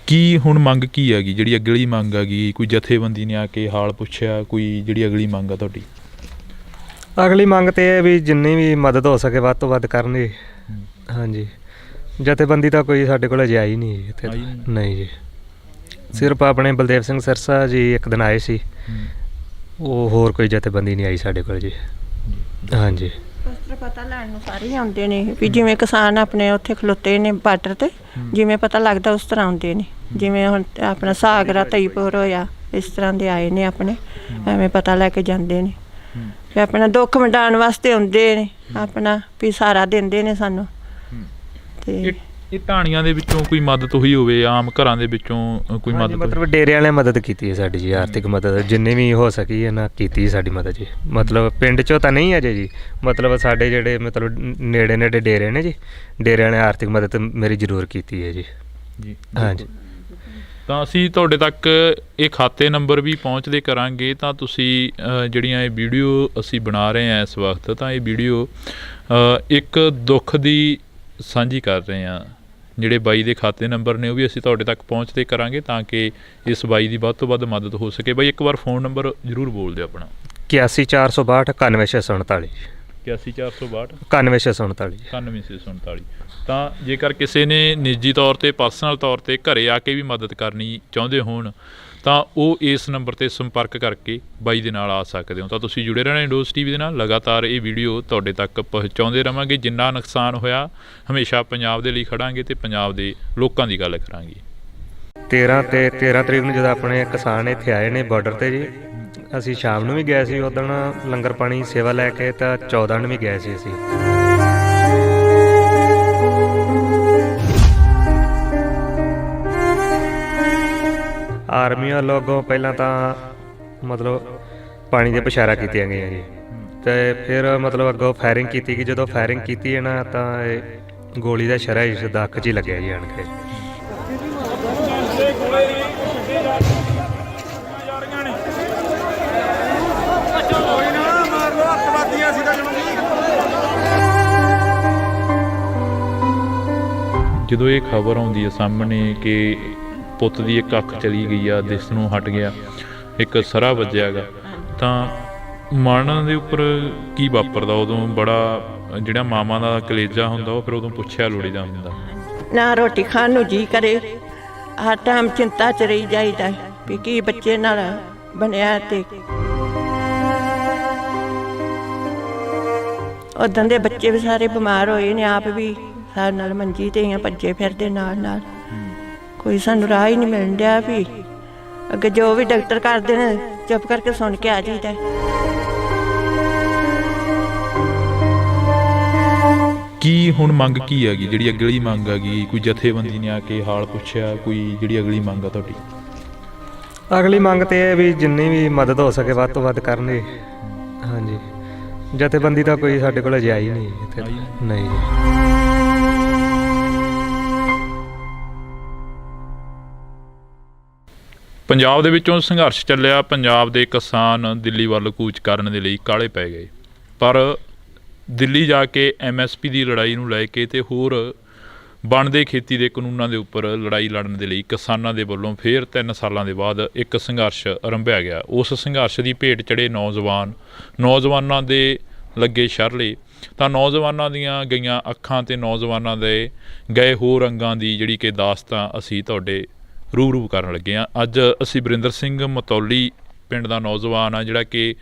ਕੀ ਹੁਣ ਮੰਗ ਕੀ ਹੈਗੀ, ਜਿਹੜੀ ਅਗਲੀ ਮੰਗ ਹੈਗੀ? ਕੋਈ ਜਥੇਬੰਦੀ ਨੇ ਆ ਕੇ ਹਾਲ ਪੁੱਛਿਆ, ਕੋਈ ਜਿਹੜੀ ਅਗਲੀ ਮੰਗ ਆ ਤੁਹਾਡੀ? ਅਗਲੀ ਮੰਗ ਤੇ ਇਹ ਵੀ ਜਿੰਨੀ ਵੀ ਮਦਦ ਹੋ ਸਕੇ ਵੱਧ ਤੋਂ ਵੱਧ ਕਰਨੀ। ਹਾਂਜੀ। ਜਥੇਬੰਦੀ ਤਾਂ ਕੋਈ ਸਾਡੇ ਕੋਲ ਅਜੇ ਆਈ ਨਹੀਂ ਇੱਥੇ। ਨਹੀਂ ਜੀ, ਸਿਰਫ ਆਪਣੇ ਬਲਦੇਵ ਸਿੰਘ ਸਿਰਸਾ ਜੀ ਇੱਕ ਦਿਨ ਆਏ ਸੀ, ਉਹ ਹੋਰ ਕੋਈ ਜਥੇਬੰਦੀ ਨਹੀਂ ਆਈ ਸਾਡੇ ਕੋਲ ਜੀ। ਹਾਂਜੀ। ਸ਼ਸਤਰ ਪਤਾ ਲੈਣ ਨੂੰ ਸਾਰੇ ਹੀ ਆਉਂਦੇ ਨੇ ਵੀ ਜਿਵੇਂ ਕਿਸਾਨ ਆਪਣੇ ਉੱਥੇ ਖਲੋਤੇ ਨੇ ਬਾਰਡਰ ਤੇ ਜਿਵੇਂ ਪਤਾ ਲੱਗਦਾ ਉਸ ਤਰ੍ਹਾਂ ਆਉਂਦੇ ਨੇ ਜਿਵੇਂ ਹੁਣ ਆਪਣਾ ਸਾਗਰਾ ਤਈਪੁਰ ਹੋਇਆ ਇਸ ਤਰ੍ਹਾਂ ਦੇ ਆਏ ਨੇ ਆਪਣੇ ਐਵੇਂ ਪਤਾ ਲੈ ਕੇ ਜਾਂਦੇ ਨੇ ਵੀ ਆਪਣਾ ਦੁੱਖ ਵੰਡਾਉਣ ਵਾਸਤੇ ਆਉਂਦੇ ਨੇ ਆਪਣਾ ਵੀ ਸਹਾਰਾ ਦਿੰਦੇ ਨੇ ਸਾਨੂੰ ਤੇ ਇਹ ਢਾਣੀਆਂ ਦੇ ਵਿੱਚੋਂ ਕੋਈ ਮਦਦ ਹੋਈ ਹੋਵੇ ਆਮ ਘਰਾਂ ਦੇ ਵਿੱਚੋਂ ਕੋਈ ਹਾਂਜੀ, ਮਦਦ ਮਤਲਬ ਡੇਰੇ ਵਾਲਿਆਂ ਮਦਦ ਕੀਤੀ ਹੈ ਸਾਡੀ ਜੀ, ਆਰਥਿਕ ਮਦਦ ਜਿੰਨੀ ਵੀ ਹੋ ਸਕੀ ਇਹਨਾਂ ਕੀਤੀ ਹੈ ਸਾਡੀ ਮਦਦ ਜੀ। ਮਤਲਬ ਪਿੰਡ 'ਚੋਂ ਤਾਂ ਨਹੀਂ ਅਜੇ ਜੀ, ਮਤਲਬ ਸਾਡੇ ਜਿਹੜੇ ਮਤਲਬ ਨੇੜੇ ਡੇਰੇ ਨੇ ਜੀ, ਡੇਰਿਆਂ ਨੇ ਆਰਥਿਕ ਮਦਦ ਮੇਰੀ ਜ਼ਰੂਰ ਕੀਤੀ ਹੈ ਜੀ। ਜੀ ਹਾਂਜੀ। ਤਾਂ ਅਸੀਂ ਤੁਹਾਡੇ ਤੱਕ ਇਹ ਖਾਤੇ ਨੰਬਰ ਵੀ ਪਹੁੰਚਦੇ ਕਰਾਂਗੇ, ਤਾਂ ਤੁਸੀਂ ਜਿਹੜੀਆਂ ਇਹ ਵੀਡੀਓ ਅਸੀਂ ਬਣਾ ਰਹੇ ਹਾਂ ਇਸ ਵਕਤ, ਤਾਂ ਇਹ ਵੀਡੀਓ ਇੱਕ ਦੁੱਖ ਦੀ ਸਾਂਝੀ ਕਰ ਰਹੇ ਹਾਂ। ਜਿਹੜੇ ਬਾਈ ਦੇ ਖਾਤੇ ਨੰਬਰ ਨੇ ਉਹ ਵੀ ਅਸੀਂ ਤੁਹਾਡੇ ਤੱਕ ਪਹੁੰਚਦੇ ਕਰਾਂਗੇ ਤਾਂ ਕਿ ਇਸ ਬਾਈ ਦੀ ਵੱਧ ਤੋਂ ਵੱਧ ਮਦਦ ਹੋ ਸਕੇ। ਬਾਈ ਇੱਕ ਵਾਰ ਫ਼ੋਨ ਨੰਬਰ ਜ਼ਰੂਰ ਬੋਲ ਦਿਓ ਆਪਣਾ। 81 462 91649 81 462 91649 9647। ਤਾਂ ਜੇਕਰ ਕਿਸੇ ਨੇ ਨਿੱਜੀ ਤੌਰ 'ਤੇ ਪਰਸਨਲ ਤੌਰ 'ਤੇ ਘਰੇ ਆ ਕੇ ਵੀ ਮਦਦ ਕਰਨੀ ਚਾਹੁੰਦੇ ਹੋਣ ਤਾਂ ਉਹ ਇਸ ਨੰਬਰ 'ਤੇ ਸੰਪਰਕ ਕਰਕੇ ਬਾਈ ਦੇ ਨਾਲ ਆ ਸਕਦੇ ਹੋ। ਤਾਂ ਤੁਸੀਂ ਜੁੜੇ ਰਹਿਣਾ ਇੰਡੋਜ਼ ਟੀਵੀ ਦੇ ਨਾਲ, ਲਗਾਤਾਰ ਇਹ ਵੀਡੀਓ ਤੁਹਾਡੇ ਤੱਕ ਪਹੁੰਚਾਉਂਦੇ ਰਹਾਂਗੇ। ਜਿੰਨਾ ਨੁਕਸਾਨ ਹੋਇਆ ਹਮੇਸ਼ਾ ਪੰਜਾਬ ਦੇ ਲਈ ਖੜਾਂਗੇ ਤੇ ਪੰਜਾਬ ਦੇ ਲੋਕਾਂ ਦੀ ਗੱਲ ਕਰਾਂਗੇ। 13 ਤਰੀਕ ਨੂੰ ਜਦੋਂ ਆਪਣੇ ਕਿਸਾਨ ਇੱਥੇ ਆਏ ਨੇ ਬਾਰਡਰ ਤੇ ਜੀ, ਅਸੀਂ ਸ਼ਾਮ ਨੂੰ ਵੀ ਗਏ ਸੀ ਉਦਣ ਲੰਗਰ ਪਾਣੀ ਸੇਵਾ ਲੈ ਕੇ, ਤਾਂ 14 ਨੂੰ ਵੀ ਗਏ ਸੀ ਅਸੀਂ। ਆਰਮੀ ਲੋਗੋਂ ਪਹਿਲਾਂ ਤਾਂ ਮਤਲਬ ਪਾਣੀ ਦੀਆਂ ਪਛਾਰਾ ਕੀਤੀਆਂ ਗਈਆਂ ਜੀ, ਤੇ ਫਿਰ ਮਤਲਬ ਅੱਗੋਂ ਫਾਇਰਿੰਗ ਕੀਤੀ ਗਈ। ਜਦੋਂ ਫਾਇਰਿੰਗ ਕੀਤੀ ਹੈ ਨਾ ਤਾਂ ਇਹ ਗੋਲੀ ਦਾ ਸ਼ਰਾ ਇਸ ਦਾ ਅੱਖ 'ਚ ਹੀ ਲੱਗਿਆ ਜੀ ਆਣ ਕੇ। ਜਦੋਂ ਇਹ ਖਬਰ ਆਉਂਦੀ ਹੈ ਸਾਹਮਣੇ ਕਿ ਪੁੱਤ ਦੀ ਇੱਕ ਅੱਖ ਚਲੀ ਗਈ ਆ, ਦਿਸ ਨੂੰ ਹਟ ਗਿਆ, ਇੱਕ ਸਰਾ ਵੱਜਿਆ ਗਾ, ਤਾਂ ਮਨ ਦੇ ਉੱਪਰ ਕੀ ਵਾਪਰਦਾ ਉਦੋਂ? ਬੜਾ ਜਿਹੜਾ ਮਾਵਾਂ ਦਾ ਕਲੇਜਾ ਹੁੰਦਾ ਉਹ ਫਿਰ ਉਦੋਂ ਪੁੱਛਿਆ ਲੋੜੀਦਾ ਹੁੰਦਾ। ਨਾ ਰੋਟੀ ਖਾਣ ਨੂੰ ਜੀ ਕਰੇ, ਹਰ ਟਾਈਮ ਚਿੰਤਾ 'ਚ ਰਹੀ ਜਾਈਦਾ ਵੀ ਕੀ ਬੱਚੇ ਨਾਲ ਬਣਿਆ। ਤੇ ਉਦੋਂ ਦੇ ਬੱਚੇ ਵੀ ਸਾਰੇ ਬਿਮਾਰ ਹੋਏ ਨੇ, ਆਪ ਵੀ ਸਾਡੇ ਨਾਲ ਮੰਜੀ ਤੇ ਆ ਭੱਜੇ ਫਿਰਦੇ ਨਾਲ ਕੋਈ ਸਾਨੂੰ ਰਾਹ ਹੀ ਨਹੀਂ ਮਿਲਣ ਡਿਆ ਵੀ ਅੱਗੇ ਜੋ ਵੀ ਡਾਕਟਰ ਕਰਦੇ ਨੇ ਚੁੱਪ ਕਰਕੇ ਸੁਣ ਕੇ ਆ ਜਾਈਦਾ। ਕੀ ਹੁਣ ਮੰਗ ਕੀ ਹੈਗੀ, ਜਿਹੜੀ ਅਗਲੀ ਮੰਗ ਹੈਗੀ? ਕੋਈ ਜਥੇਬੰਦੀ ਨੇ ਆ ਕੇ ਹਾਲ ਪੁੱਛਿਆ? ਕੋਈ ਜਿਹੜੀ ਅਗਲੀ ਮੰਗ ਆ ਤੁਹਾਡੀ? ਅਗਲੀ ਮੰਗ ਤੇ ਇਹ ਵੀ ਜਿੰਨੀ ਵੀ ਮਦਦ ਹੋ ਸਕੇ ਵੱਧ ਤੋਂ ਵੱਧ ਕਰਨਗੇ। ਹਾਂਜੀ, ਜਥੇਬੰਦੀ ਤਾਂ ਕੋਈ ਸਾਡੇ ਕੋਲ ਅਜੇ ਆਈ ਨਹੀਂ ਇੱਥੇ, ਨਹੀਂ ਜੀ। ਪੰਜਾਬ ਦੇ ਵਿੱਚੋਂ ਸੰਘਰਸ਼ ਚੱਲਿਆ, ਪੰਜਾਬ ਦੇ ਕਿਸਾਨ ਦਿੱਲੀ ਵੱਲ ਕੂਚ ਕਰਨ ਦੇ ਲਈ ਕਾਹਲੇ ਪੈ ਗਏ, ਪਰ ਦਿੱਲੀ ਜਾ ਕੇ MSP ਦੀ ਲੜਾਈ ਨੂੰ ਲੈ ਕੇ ਤੇ ਹੋਰ ਬਣਦੇ ਖੇਤੀ ਦੇ ਕਾਨੂੰਨਾਂ ਦੇ ਉੱਪਰ ਲੜਾਈ ਲੜਨ ਦੇ ਲਈ ਕਿਸਾਨਾਂ ਦੇ ਵੱਲੋਂ ਫਿਰ 3 ਸਾਲਾਂ ਦੇ ਬਾਅਦ ਇੱਕ ਸੰਘਰਸ਼ ਆਰੰਭਿਆ ਗਿਆ। ਉਸ ਸੰਘਰਸ਼ ਦੀ ਭੇਟ ਚੜੇ ਨੌਜਵਾਨਾਂ ਦੇ ਲੱਗੇ ਸ਼ਰਲੇ, ਤਾਂ ਨੌਜਵਾਨਾਂ ਦੀਆਂ ਗਈਆਂ ਅੱਖਾਂ ਤੇ ਨੌਜਵਾਨਾਂ ਦੇ ਗਏ ਹੋਰ ਅੰਗਾਂ ਦੀ ਜਿਹੜੀ ਕਿ ਦਾਸਤਾਂ ਅਸੀਂ ਤੁਹਾਡੇ ਰੂਬਰੂ ਕਰਨ ਲੱਗੇ ਹਾਂ। ਅੱਜ ਅਸੀਂ ਵਰਿੰਦਰ ਸਿੰਘ ਮਤੌਲੀ ਪਿੰਡ ਦਾ ਨੌਜਵਾਨ ਆ ਜਿਹੜਾ ਕਿ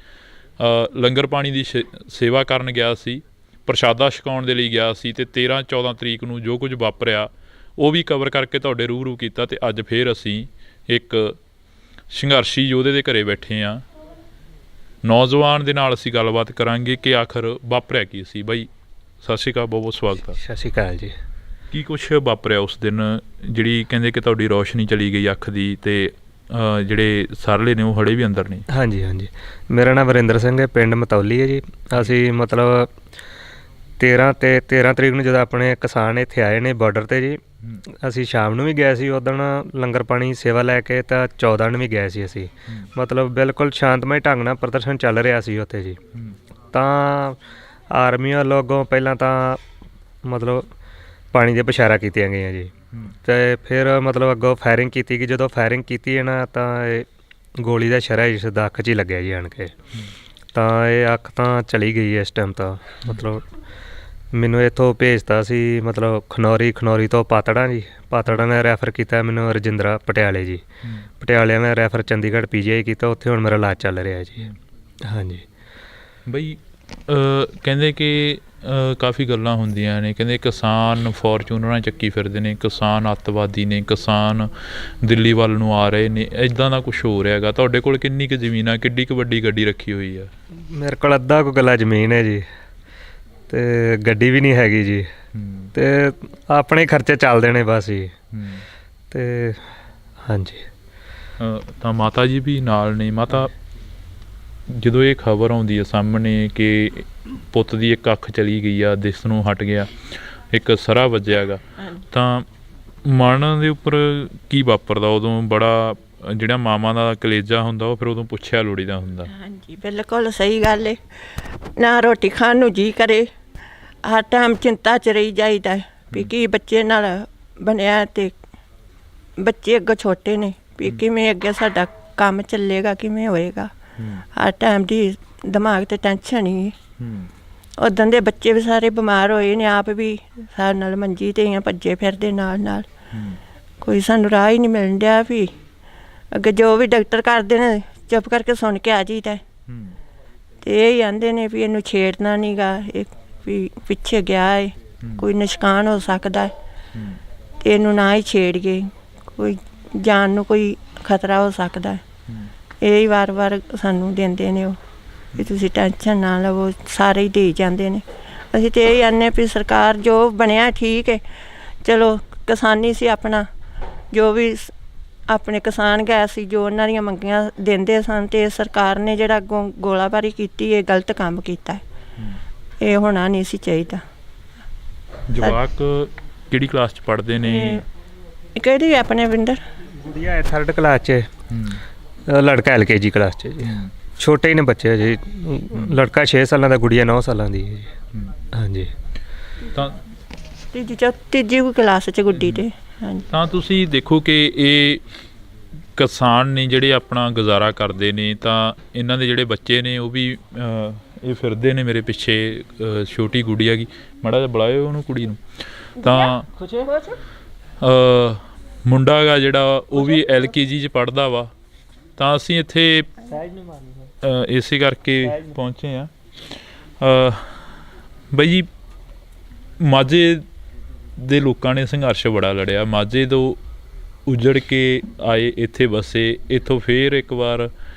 ਲੰਗਰ ਪਾਣੀ ਦੀ ਸੇਵਾ ਕਰਨ ਗਿਆ ਸੀ, ਪ੍ਰਸ਼ਾਦਾ ਛਕਾਉਣ ਦੇ ਲਈ ਗਿਆ ਸੀ, ਤੇ 13-14 ਤਰੀਕ ਨੂੰ ਜੋ ਕੁਝ ਵਾਪਰਿਆ ਉਹ ਵੀ ਕਵਰ ਕਰਕੇ ਤੁਹਾਡੇ ਰੂਬਰੂ ਕੀਤਾ। ਤੇ ਅੱਜ ਫਿਰ ਅਸੀਂ ਇੱਕ ਸੰਘਰਸ਼ੀ ਯੋਧੇ ਦੇ ਘਰੇ ਬੈਠੇ ਹਾਂ, ਨੌਜਵਾਨ ਦੇ ਨਾਲ ਅਸੀਂ ਗੱਲਬਾਤ ਕਰਾਂਗੇ ਕਿ ਆਖਰ ਵਾਪਰਿਆ ਕੀ ਸੀ। ਬਾਈ ਸਤਿ ਸ਼੍ਰੀ ਅਕਾਲ, ਬਹੁਤ ਬਹੁਤ ਸਵਾਗਤ ਹੈ। ਸਤਿ ਸ਼੍ਰੀ ਅਕਾਲ ਜੀ। ਕੀ ਕੁਛ ਵਾਪਰਿਆ ਉਸ ਦਿਨ, ਜਿਹੜੀ ਕਹਿੰਦੇ ਕਿ ਤੁਹਾਡੀ ਰੌਸ਼ਨੀ ਚਲੀ ਗਈ ਅੱਖ ਦੀ, ਤੇ ਜਿਹੜੇ ਸਰਲੇ ਨੇ ਉਹ ਹੜੇ ਵੀ ਅੰਦਰ ਨੇ? ਹਾਂਜੀ, ਮੇਰਾ ਨਾਮ ਵਰਿੰਦਰ ਸਿੰਘ ਹੈ, ਪਿੰਡ ਮਤੌਲੀ ਹੈ ਜੀ। ਅਸੀਂ ਮਤਲਬ 13 ਤਰੀਕ ਨੂੰ ਜਦੋਂ ਆਪਣੇ ਕਿਸਾਨ ਇੱਥੇ ਆਏ ਨੇ ਬਾਰਡਰ ਤੇ ਜੀ, ਅਸੀਂ ਸ਼ਾਮ ਨੂੰ ਵੀ ਗਏ ਸੀ ਉਦਣ ਲੰਗਰ ਪਾਣੀ ਸੇਵਾ ਲੈ ਕੇ, ਤਾਂ 14 ਨੂੰ ਵੀ ਗਏ ਸੀ ਅਸੀਂ। ਮਤਲਬ ਬਿਲਕੁਲ ਸ਼ਾਂਤਮਈ ਢੰਗ ਨਾਲ ਪ੍ਰਦਰਸ਼ਨ ਚੱਲ ਰਿਹਾ ਸੀ ਉੱਥੇ ਜੀ। ਤਾਂ ਆਰਮੀ ਲੋਗੋਂ ਪਹਿਲਾਂ ਤਾਂ ਮਤਲਬ ਪਾਣੀ ਦੀਆਂ ਪਛਾਰਾ ਕੀਤੀਆਂ ਗਈਆਂ ਜੀ, ਤੇ ਫਿਰ ਮਤਲਬ ਅੱਗੋਂ ਫਾਇਰਿੰਗ ਕੀਤੀ ਗਈ। ਜਦੋਂ ਫਾਇਰਿੰਗ ਕੀਤੀ ਹੈ ਨਾ ਤਾਂ ਇਹ ਗੋਲੀ ਦਾ ਸ਼ਰਾ ਇਸ ਦਾ ਅੱਖ 'ਚ ਹੀ ਲੱਗਿਆ ਜੀ ਆਣ ਕੇ। ਤਾਂ ਇਹ ਅੱਖ ਤਾਂ ਚਲੀ ਗਈ ਇਸ ਟਾਈਮ। ਤਾਂ ਮਤਲਬ ਮੈਨੂੰ ਇੱਥੋਂ ਭੇਜਤਾ ਸੀ ਮਤਲਬ ਖਨੌਰੀ ਤੋਂ ਪਾਤੜਾਂ ਨੇ ਰੈਫਰ ਕੀਤਾ ਮੈਨੂੰ ਰਜਿੰਦਰਾ ਪਟਿਆਲੇ ਜੀ। ਪਟਿਆਲੇ ਨੇ ਰੈਫਰ ਚੰਡੀਗੜ੍ਹ PGI ਕੀਤਾ, ਉੱਥੇ ਹੁਣ ਮੇਰਾ ਇਲਾਜ ਚੱਲ ਰਿਹਾ ਜੀ। ਹਾਂਜੀ ਬਈ ਕਹਿੰਦੇ ਕਿ ਕਾਫੀ ਗੱਲਾਂ ਹੁੰਦੀਆਂ ਨੇ, ਕਹਿੰਦੇ ਕਿਸਾਨ ਫੋਰਚੂਨਰਾਂ ਚੱਕੀ ਫਿਰਦੇ ਨੇ, ਕਿਸਾਨ ਅੱਤਵਾਦੀ ਨੇ, ਕਿਸਾਨ ਦਿੱਲੀ ਵੱਲ ਨੂੰ ਆ ਰਹੇ ਨੇ, ਇੱਦਾਂ ਦਾ ਕੁਝ ਹੋ ਰਿਹਾ ਹੈਗਾ। ਤੁਹਾਡੇ ਕੋਲ ਕਿੰਨੀ ਕੁ ਜ਼ਮੀਨ ਆ, ਕਿੱਡੀ ਕੁ ਵੱਡੀ ਗੱਡੀ ਰੱਖੀ ਹੋਈ ਆ? ਮੇਰੇ ਕੋਲ ਅੱਧਾ ਕੁ ਕਿੱਲਾ ਜ਼ਮੀਨ ਹੈ ਜੀ, ਤੇ ਗੱਡੀ ਵੀ ਨਹੀਂ ਹੈਗੀ ਜੀ, ਤੇ ਆਪਣੇ ਖਰਚੇ ਚੱਲਦੇ ਨੇ ਬਸ ਜੀ। ਤੇ ਹਾਂਜੀ। ਤਾਂ ਮਾਤਾ ਜੀ ਵੀ ਨਾਲ ਨੇ। ਮਾਤਾ, ਜਦੋਂ ਇਹ ਖਬਰ ਆਉਂਦੀ ਹੈ ਸਾਹਮਣੇ ਕਿ ਪੁੱਤ ਦੀ ਇੱਕ ਅੱਖ ਚਲੀ ਗਈ ਆ, ਦਿਸ ਨੂੰ ਹਟ ਗਿਆ, ਇੱਕ ਸਰਾ ਵੱਜਿਆ ਹੈਗਾ, ਤਾਂ ਮਨ ਦੇ ਉੱਪਰ ਕੀ ਵਾਪਰਦਾ ਉਦੋਂ? ਬੜਾ ਜਿਹੜਾ ਮਾਵਾਂ ਦਾ ਕਲੇਜਾ ਹੁੰਦਾ ਉਹ ਫਿਰ ਉਦੋਂ ਪੁੱਛਿਆ ਲੋੜੀਦਾ ਹੁੰਦਾ। ਹਾਂਜੀ, ਬਿਲਕੁਲ ਸਹੀ ਗੱਲ ਹੈ। ਨਾ ਰੋਟੀ ਖਾਣ ਨੂੰ ਜੀ ਕਰੇ, ਹਰ ਟਾਈਮ ਚਿੰਤਾ 'ਚ ਰਹੀ ਜਾਈਦਾ ਵੀ ਕੀ ਬੱਚੇ ਨਾਲ ਬਣਿਆ, ਤੇ ਬੱਚੇ ਅੱਗੇ ਛੋਟੇ ਨੇ ਵੀ ਕਿਵੇਂ ਅੱਗੇ ਸਾਡਾ ਕੰਮ ਚੱਲੇਗਾ, ਕਿਵੇਂ ਹੋਏਗਾ। ਹਰ ਟਾਈਮ ਦੀ ਦਿਮਾਗ 'ਤੇ ਟੈਨਸ਼ਨ ਹੀ। ਉੱਦਾਂ ਦੇ ਬੱਚੇ ਵੀ ਸਾਰੇ ਬਿਮਾਰ ਹੋਏ ਨੇ, ਆਪ ਵੀ ਸਾਡੇ ਨਾਲ ਮੰਜੀ 'ਤੇ ਹੀ ਭੱਜੇ ਫਿਰਦੇ ਨਾਲ। ਕੋਈ ਸਾਨੂੰ ਰਾਹ ਹੀ ਨਹੀਂ ਮਿਲਣ ਡਿਆ ਵੀ ਅੱਗੇ ਜੋ ਵੀ ਡਾਕਟਰ ਕਰਦੇ ਨੇ ਚੁੱਪ ਕਰਕੇ ਸੁਣ ਕੇ ਆ ਜਾਈਦਾ। ਤੇ ਇਹ ਹੀ ਆਂਦੇ ਨੇ ਵੀ ਇਹਨੂੰ ਛੇੜਨਾ ਨਹੀਂ ਗਾ, ਇਹ ਵੀ ਪਿੱਛੇ ਗਿਆ ਹੈ, ਕੋਈ ਨੁਕਸਾਨ ਹੋ ਸਕਦਾ, ਤੇ ਇਹਨੂੰ ਨਾ ਹੀ ਛੇੜੀਏ, ਕੋਈ ਜਾਨ ਨੂੰ ਕੋਈ ਖਤਰਾ ਹੋ ਸਕਦਾ। ਇਹ ਹੀ ਵਾਰ-ਵਾਰ ਸਾਨੂੰ ਦਿੰਦੇ ਨੇ ਉਹ ਵੀ ਤੁਸੀਂ ਟੈਨਸ਼ਨ ਨਾ ਲਵੋ, ਸਾਰੇ ਹੀ ਦੇ ਜਾਂਦੇ ਨੇ। ਅਸੀਂ ਤਾਂ ਇਹ ਆਨੇ ਵੀ ਸਰਕਾਰ ਜੋ ਬਣਿਆ ਠੀਕ ਹੈ, ਚਲੋ ਕਿਸਾਨੀ ਸੀ ਆਪਣਾ, ਜੋ ਵੀ ਆਪਣੇ ਕਿਸਾਨ ਗਏ ਸੀ, ਜੋ ਉਹਨਾਂ ਦੀਆਂ ਮੰਗੀਆਂ ਦਿੰਦੇ ਸਨ, ਤੇ ਸਰਕਾਰ ਨੇ ਜਿਹੜਾ ਅੱਗੋਂ ਗੋਲਾਬਾਰੀ ਕੀਤੀ, ਇਹ ਗਲਤ ਕੰਮ ਕੀਤਾ। ਇਹ ਹੋਣਾ ਨਹੀਂ ਸੀ ਚਾਹੀਦਾ। ਜਵਾਕ ਕਿਹੜੀ ਕਲਾਸ 'ਚ ਪੜ੍ਹਦੇ ਨੇ? ਕਿਹੜੀ ਆਪਣੇ ਵਿੰਦਰ? ਗੁੜੀਆ ਹੈ 3rd ਕਲਾਸ 'ਚ, ਲੜਕਾ LKG ਕਲਾਸ 'ਚ ਜੀ। ਛੋਟੇ ਹੀ ਨੇ ਬੱਚੇ ਜੀ, ਲੜਕਾ 6 ਸਾਲਾਂ ਦਾ, ਗੁੜੀਆ 9 ਸਾਲਾਂ ਦੀ ਹੈ ਜੀ। ਹਾਂਜੀ। ਤਾਂ ਤੀਜੀ ਕਲਾਸ 'ਚ ਗੁੱਡੀ ਤੇ। ਹਾਂਜੀ। ਤਾਂ ਤੁਸੀਂ ਦੇਖੋ ਕਿ ਇਹ ਕਿਸਾਨ ਨੇ ਜਿਹੜੇ ਆਪਣਾ ਗੁਜ਼ਾਰਾ ਕਰਦੇ ਨੇ, ਤਾਂ ਇਹਨਾਂ ਦੇ ਜਿਹੜੇ ਬੱਚੇ ਨੇ ਉਹ ਵੀ ਇਹ ਫਿਰਦੇ ਨੇ ਮੇਰੇ ਪਿੱਛੇ। ਛੋਟੀ ਗੁੱਡੀ ਹੈਗੀ, ਮਾੜਾ ਜਿਹਾ ਬੁਲਾਇਓ ਉਹਨੂੰ, ਕੁੜੀ ਨੂੰ। ਤਾਂ ਮੁੰਡਾ ਹੈਗਾ ਜਿਹੜਾ ਉਹ ਵੀ LKG 'ਚ ਪੜ੍ਹਦਾ ਵਾ। ਤਾਂ ਅਸੀਂ ਇੱਥੇ ਇਸੇ ਕਰਕੇ ਪਹੁੰਚੇ ਹਾਂ। ਬਾਈ ਜੀ, ਮਾਝੇ ਦੇ ਲੋਕਾਂ ਨੇ ਸੰਘਰਸ਼ ਬੜਾ ਲੜਿਆ, ਮਾਝੇ ਤੋਂ ਉਜੜ ਕੇ ਆਏ, ਇੱਥੇ ਵਸੇ, ਇੱਥੋਂ ਫੇਰ ਇੱਕ ਵਾਰ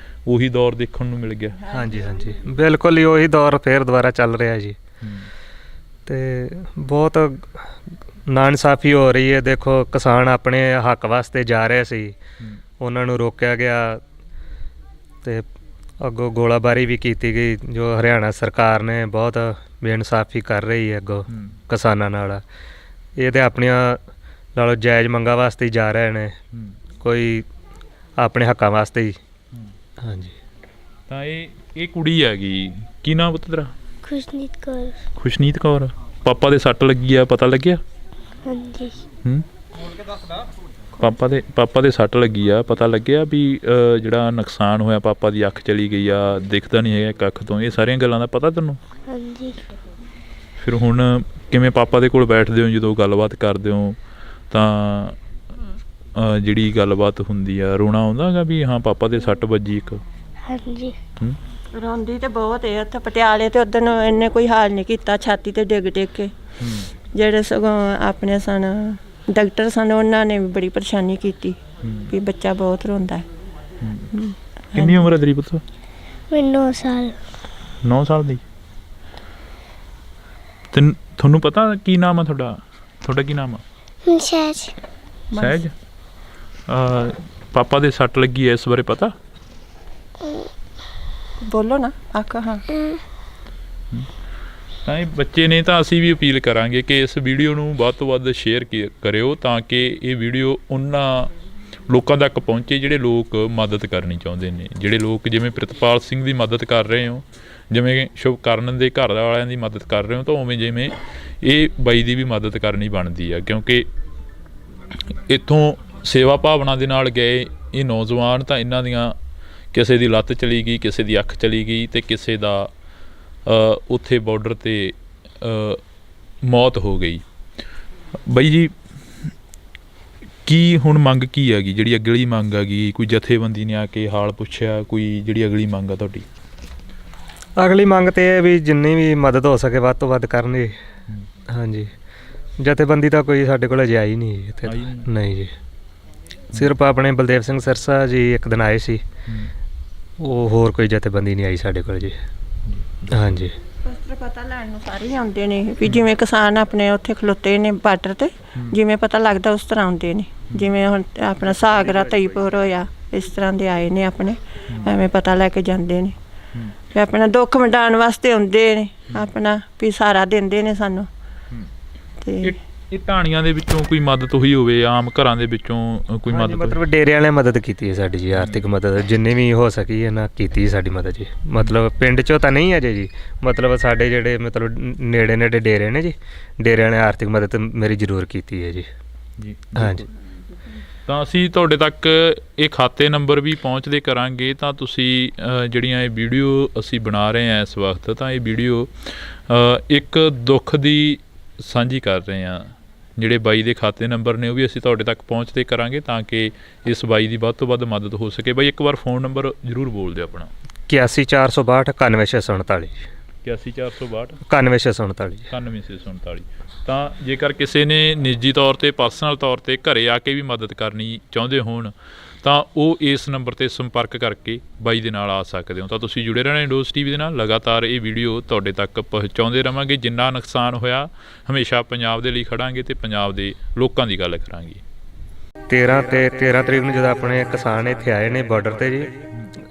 ਉਹੀ ਦੌਰ ਦੇਖਣ ਨੂੰ ਮਿਲ ਗਿਆ। ਹਾਂਜੀ ਹਾਂਜੀ, ਬਿਲਕੁਲ ਹੀ ਉਹੀ ਦੌਰ ਫੇਰ ਦੁਬਾਰਾ ਚੱਲ ਰਿਹਾ ਜੀ। ਤੇ ਬਹੁਤ ਨਾਇਨਸਾਫੀ ਹੋ ਰਹੀ ਹੈ। ਦੇਖੋ, ਕਿਸਾਨ ਆਪਣੇ ਹੱਕ ਵਾਸਤੇ ਜਾ ਰਹੇ ਸੀ, ਉਹਨਾਂ ਨੂੰ ਰੋਕਿਆ ਗਿਆ, ਤੇ ਅੱਗੋਂ ਗੋਲਾਬਾਰੀ ਵੀ ਕੀਤੀ ਗਈ, ਜੋ ਹਰਿਆਣਾ ਸਰਕਾਰ ਨੇ ਬਹੁਤ ਬੇਇਨਸਾਫੀ ਕਰ ਰਹੀ ਹੈ ਅੱਗੋਂ ਕਿਸਾਨਾਂ ਨਾਲ। ਇਹ ਤਾਂ ਆਪਣੀਆਂ ਨਾਲੋਂ ਜਾਇਜ਼ ਮੰਗਾਂ ਵਾਸਤੇ ਹੀ ਜਾ ਰਹੇ ਨੇ, ਕੋਈ ਆਪਣੇ ਹੱਕਾਂ ਵਾਸਤੇ ਹੀ। ਹਾਂਜੀ। ਤਾਂ ਇਹ ਕੁੜੀ ਹੈਗੀ, ਕੀ ਨਾਮ ਪੁੱਤ ਤੇਰਾ? ਖੁਸ਼ਨੀਤ ਕੌਰ। ਖੁਸ਼ਨੀਤ ਕੌਰ। ਪਾਪਾ ਦੇ ਸੱਟ ਲੱਗੀ ਆ, ਪਤਾ ਲੱਗਿਆ? ਹਾਂਜੀ। ਪਾਪਾ ਦੇ ਸੱਟ ਲੱਗੀ ਆ, ਪਤਾ ਲੱਗਿਆ ਵੀ ਜਿਹੜਾ ਨੁਕਸਾਨ ਹੋਇਆ, ਪਾਪਾ ਦੀ ਅੱਖ ਚਲੀ ਗਈ ਆ, ਦਿਖਦਾ ਨਹੀਂ ਹੈਗਾ ਇੱਕ ਅੱਖ ਤੋਂ, ਇਹ ਸਾਰੀਆਂ ਗੱਲਾਂ ਦਾ ਪਤਾ ਤੈਨੂੰ? ਹਾਂਜੀ। ਫਿਰ ਹੁਣ ਕਿਵੇਂ ਪਾਪਾ ਦੇ ਕੋਲ ਬੈਠਦੇ ਹੋ, ਜਦੋਂ ਗੱਲਬਾਤ ਕਰਦੇ ਹੋ ਤਾਂ ਜਿਹੜੀ ਗੱਲਬਾਤ ਹੁੰਦੀ ਆ, ਰੋਣਾ ਆਉਂਦਾ ਹੈਗਾ ਵੀ ਹਾਂ ਪਾਪਾ ਦੇ ਸੱਟ ਵੱਜੀ ਇੱਕ? ਹਾਂਜੀ। ਰੋਂਦੀ ਤੇ ਬਹੁਤ ਹੈ। ਉੱਥੇ ਪਟਿਆਲੇ ਤੇ ਉਦੋਂ ਇਹਨੇ ਕੋਈ ਹਾਲ ਨਹੀਂ ਕੀਤਾ, ਛਾਤੀ ਤੇ ਡਿੱਗ ਕੇ। ਜਿਹੜੇ ਸਗੋਂ ਆਪਣੇ ਸਨ ਡਾਕਟਰ ਸਨ, ਉਹਨਾਂ ਨੇ ਵੀ ਬੜੀ ਪਰੇਸ਼ਾਨੀ ਕੀਤੀ ਵੀ ਬੱਚਾ ਬਹੁਤ ਰੋਂਦਾ ਹੈ। ਕਿੰਨੀ ਉਮਰ ਹੈ ਤੇਰੀ ਪੁੱਤ? ਮੈਨੂੰ 9 ਸਾਲ। 9 ਸਾਲ ਦੀ। ਤੁਹਾਨੂੰ ਪਤਾ ਕੀ ਨਾਮ ਆ ਤੁਹਾਡਾ ਕੀ ਨਾਮ ਆ? ਸਹਿਜ। ਸਹਿਜ। ਪਾਪਾ ਦੇ ਸੱਟ ਲੱਗੀ ਹੈ, ਇਸ ਬਾਰੇ ਪਤਾ? ਬੋਲੋ ਨਾ। ਆਖਾ। ਹਾਂ। ਤਾਂ ਇਹ ਬੱਚੇ ਨੇ, ਤਾਂ ਅਸੀਂ ਵੀ ਅਪੀਲ ਕਰਾਂਗੇ ਕਿ ਇਸ ਵੀਡੀਓ ਨੂੰ ਵੱਧ ਤੋਂ ਵੱਧ ਸ਼ੇਅਰ ਕਰਿਓ, ਤਾਂ ਕਿ ਇਹ ਵੀਡੀਓ ਉਹਨਾਂ ਲੋਕਾਂ ਤੱਕ ਪਹੁੰਚੇ ਜਿਹੜੇ ਲੋਕ ਮਦਦ ਕਰਨੀ ਚਾਹੁੰਦੇ ਨੇ, ਜਿਹੜੇ ਲੋਕ ਜਿਵੇਂ ਪ੍ਰਿਤਪਾਲ ਸਿੰਘ ਦੀ ਮਦਦ ਕਰ ਰਹੇ ਹੋ, ਜਿਵੇਂ ਸ਼ੁਭਕਰਨ ਦੇ ਘਰ ਵਾਲਿਆਂ ਦੀ ਮਦਦ ਕਰ ਰਹੇ ਹੋ, ਤਾਂ ਉਵੇਂ ਜਿਵੇਂ ਇਹ ਬਾਈ ਦੀ ਵੀ ਮਦਦ ਕਰਨੀ ਬਣਦੀ ਆ। ਕਿਉਂਕਿ ਇੱਥੋਂ ਸੇਵਾ ਭਾਵਨਾ ਦੇ ਨਾਲ ਗਏ ਇਹ ਨੌਜਵਾਨ, ਤਾਂ ਇਹਨਾਂ ਦੀਆਂ ਕਿਸੇ ਦੀ ਲੱਤ ਚਲੀ ਗਈ, ਕਿਸੇ ਦੀ ਅੱਖ ਚਲੀ ਗਈ, ਅਤੇ ਕਿਸੇ ਦਾ ਉੱਥੇ ਬਾਰਡਰ 'ਤੇ ਮੌਤ ਹੋ ਗਈ। ਬਾਈ ਜੀ, ਕੀ ਹੁਣ ਮੰਗ ਕੀ ਹੈਗੀ, ਜਿਹੜੀ ਅਗਲੀ ਮੰਗ ਹੈਗੀ? ਕੋਈ ਜਥੇਬੰਦੀ ਨੇ ਆ ਕੇ ਹਾਲ ਪੁੱਛਿਆ, ਕੋਈ ਜਿਹੜੀ ਅਗਲੀ ਮੰਗ ਆ ਤੁਹਾਡੀ? ਅਗਲੀ ਮੰਗ ਤੇ ਇਹ ਵੀ ਜਿੰਨੀ ਵੀ ਮਦਦ ਹੋ ਸਕੇ ਵੱਧ ਤੋਂ ਵੱਧ ਕਰਨ ਜੀ। ਹਾਂਜੀ, ਜਥੇਬੰਦੀ ਤਾਂ ਕੋਈ ਸਾਡੇ ਕੋਲ ਅਜੇ ਆਈ ਨਹੀਂ ਜੀ ਇੱਥੇ। ਆਈ ਨਹੀਂ? ਨਹੀਂ ਜੀ, ਸਿਰਫ ਆਪਣੇ ਬਲਦੇਵ ਸਿੰਘ ਸਿਰਸਾ ਜੀ ਇੱਕ ਦਿਨ ਆਏ ਸੀ, ਉਹ ਹੋਰ ਕੋਈ ਜਥੇਬੰਦੀ ਨਹੀਂ ਆਈ ਸਾਡੇ ਕੋਲ ਜੀ। ਹਾਂਜੀ, ਉਸ ਤਰ੍ਹਾਂ ਪਤਾ ਲੈਣ ਨੂੰ ਸਾਰੇ ਹੀ ਆਉਂਦੇ ਨੇ ਵੀ ਜਿਵੇਂ ਕਿਸਾਨ ਆਪਣੇ ਉੱਥੇ ਖਲੋਤੇ ਨੇ ਬਾਰਡਰ ਤੇ, ਜਿਵੇਂ ਪਤਾ ਲੱਗਦਾ ਉਸ ਤਰ੍ਹਾਂ ਆਉਂਦੇ ਨੇ। ਜਿਵੇਂ ਹੁਣ ਆਪਣਾ ਸਾਗਰਾ ਤਈਪੁਰ ਹੋਇਆ, ਇਸ ਤਰ੍ਹਾਂ ਦੇ ਆਏ ਨੇ ਆਪਣੇ, ਐਵੇਂ ਪਤਾ ਲੈ ਕੇ ਜਾਂਦੇ ਨੇ ਤੇ ਆਪਣਾ ਦੁੱਖ ਵੰਡਾਉਣ ਵਾਸਤੇ ਆਉਂਦੇ ਨੇ, ਆਪਣਾ ਵੀ ਸਹਾਰਾ ਦਿੰਦੇ ਨੇ ਸਾਨੂੰ। ਤੇ ਇਹ ਢਾਣੀਆਂ ਦੇ ਵਿੱਚੋਂ ਕੋਈ ਮਦਦ ਹੋਈ ਹੋਵੇ, ਆਮ ਘਰਾਂ ਦੇ ਵਿੱਚੋਂ ਕੋਈ ਹਾਂਜੀ, ਮਦਦ? ਮਤਲਬ ਡੇਰੇ ਵਾਲਿਆਂ ਮਦਦ ਕੀਤੀ ਹੈ ਸਾਡੀ ਜੀ, ਆਰਥਿਕ ਮਦਦ ਜਿੰਨੀ ਵੀ ਹੋ ਸਕੀ ਇਹਨਾਂ ਕੀਤੀ ਸਾਡੀ ਮਦਦ ਜੀ। ਮਤਲਬ ਪਿੰਡ 'ਚੋਂ ਤਾਂ ਨਹੀਂ ਅਜੇ ਜੀ, ਮਤਲਬ ਸਾਡੇ ਜਿਹੜੇ ਮਤਲਬ ਨੇੜੇ ਨੇੜੇ ਡੇਰੇ ਨੇ ਜੀ, ਡੇਰਿਆਂ ਨੇ ਆਰਥਿਕ ਮਦਦ ਮੇਰੀ ਜ਼ਰੂਰ ਕੀਤੀ ਹੈ ਜੀ। ਜੀ, ਹਾਂਜੀ, ਤਾਂ ਅਸੀਂ ਤੁਹਾਡੇ ਤੱਕ ਇਹ ਖਾਤੇ ਨੰਬਰ ਵੀ ਪਹੁੰਚਦੇ ਕਰਾਂਗੇ। ਤਾਂ ਤੁਸੀਂ ਜਿਹੜੀਆਂ ਇਹ ਵੀਡੀਓ ਅਸੀਂ ਬਣਾ ਰਹੇ ਹਾਂ ਇਸ ਵਕਤ, ਤਾਂ ਇਹ ਵੀਡੀਓ ਇੱਕ ਦੁੱਖ ਦੀ ਸਾਂਝੀ ਕਰ ਰਹੇ ਹਾਂ। ਜਿਹੜੇ ਬਾਈ ਦੇ ਖਾਤੇ ਨੰਬਰ ਨੇ ਉਹ ਵੀ ਅਸੀਂ ਤੁਹਾਡੇ ਤੱਕ ਪਹੁੰਚਦੇ ਕਰਾਂਗੇ ਤਾਂ ਕਿ ਇਸ ਬਾਈ ਦੀ ਵੱਧ ਤੋਂ ਵੱਧ ਮਦਦ ਹੋ ਸਕੇ। ਬਾਈ ਇੱਕ ਵਾਰ ਫ਼ੋਨ ਨੰਬਰ ਜ਼ਰੂਰ ਬੋਲ ਦਿਓ ਆਪਣਾ। 81 462 91649 81 462 91649 9647। ਤਾਂ ਜੇਕਰ ਕਿਸੇ ਨੇ ਨਿੱਜੀ ਤੌਰ 'ਤੇ ਪਰਸਨਲ ਤੌਰ 'ਤੇ ਘਰੇ ਆ ਕੇ ਵੀ ਮਦਦ ਕਰਨੀ ਚਾਹੁੰਦੇ ਹੋਣ ਤਾਂ ਉਹ ਇਸ ਨੰਬਰ 'ਤੇ ਸੰਪਰਕ ਕਰਕੇ ਬਾਈ ਦੇ ਨਾਲ ਆ ਸਕਦੇ ਹੋ। ਤਾਂ ਤੁਸੀਂ ਜੁੜੇ ਰਹਿਣਾ ਇੰਡੋਜ਼ TV ਦੇ ਨਾਲ, ਲਗਾਤਾਰ ਇਹ ਵੀਡੀਓ ਤੁਹਾਡੇ ਤੱਕ ਪਹੁੰਚਾਉਂਦੇ ਰਹਾਂਗੇ। ਜਿੰਨਾ ਨੁਕਸਾਨ ਹੋਇਆ ਹਮੇਸ਼ਾ ਪੰਜਾਬ ਦੇ ਲਈ ਖੜਾਂਗੇ ਤੇ ਪੰਜਾਬ ਦੇ ਲੋਕਾਂ ਦੀ ਗੱਲ ਕਰਾਂਗੇ। 13 ਤਰੀਕ ਨੂੰ ਜਦੋਂ ਆਪਣੇ ਕਿਸਾਨ ਇੱਥੇ ਆਏ ਨੇ ਬਾਰਡਰ ਤੇ ਜੀ,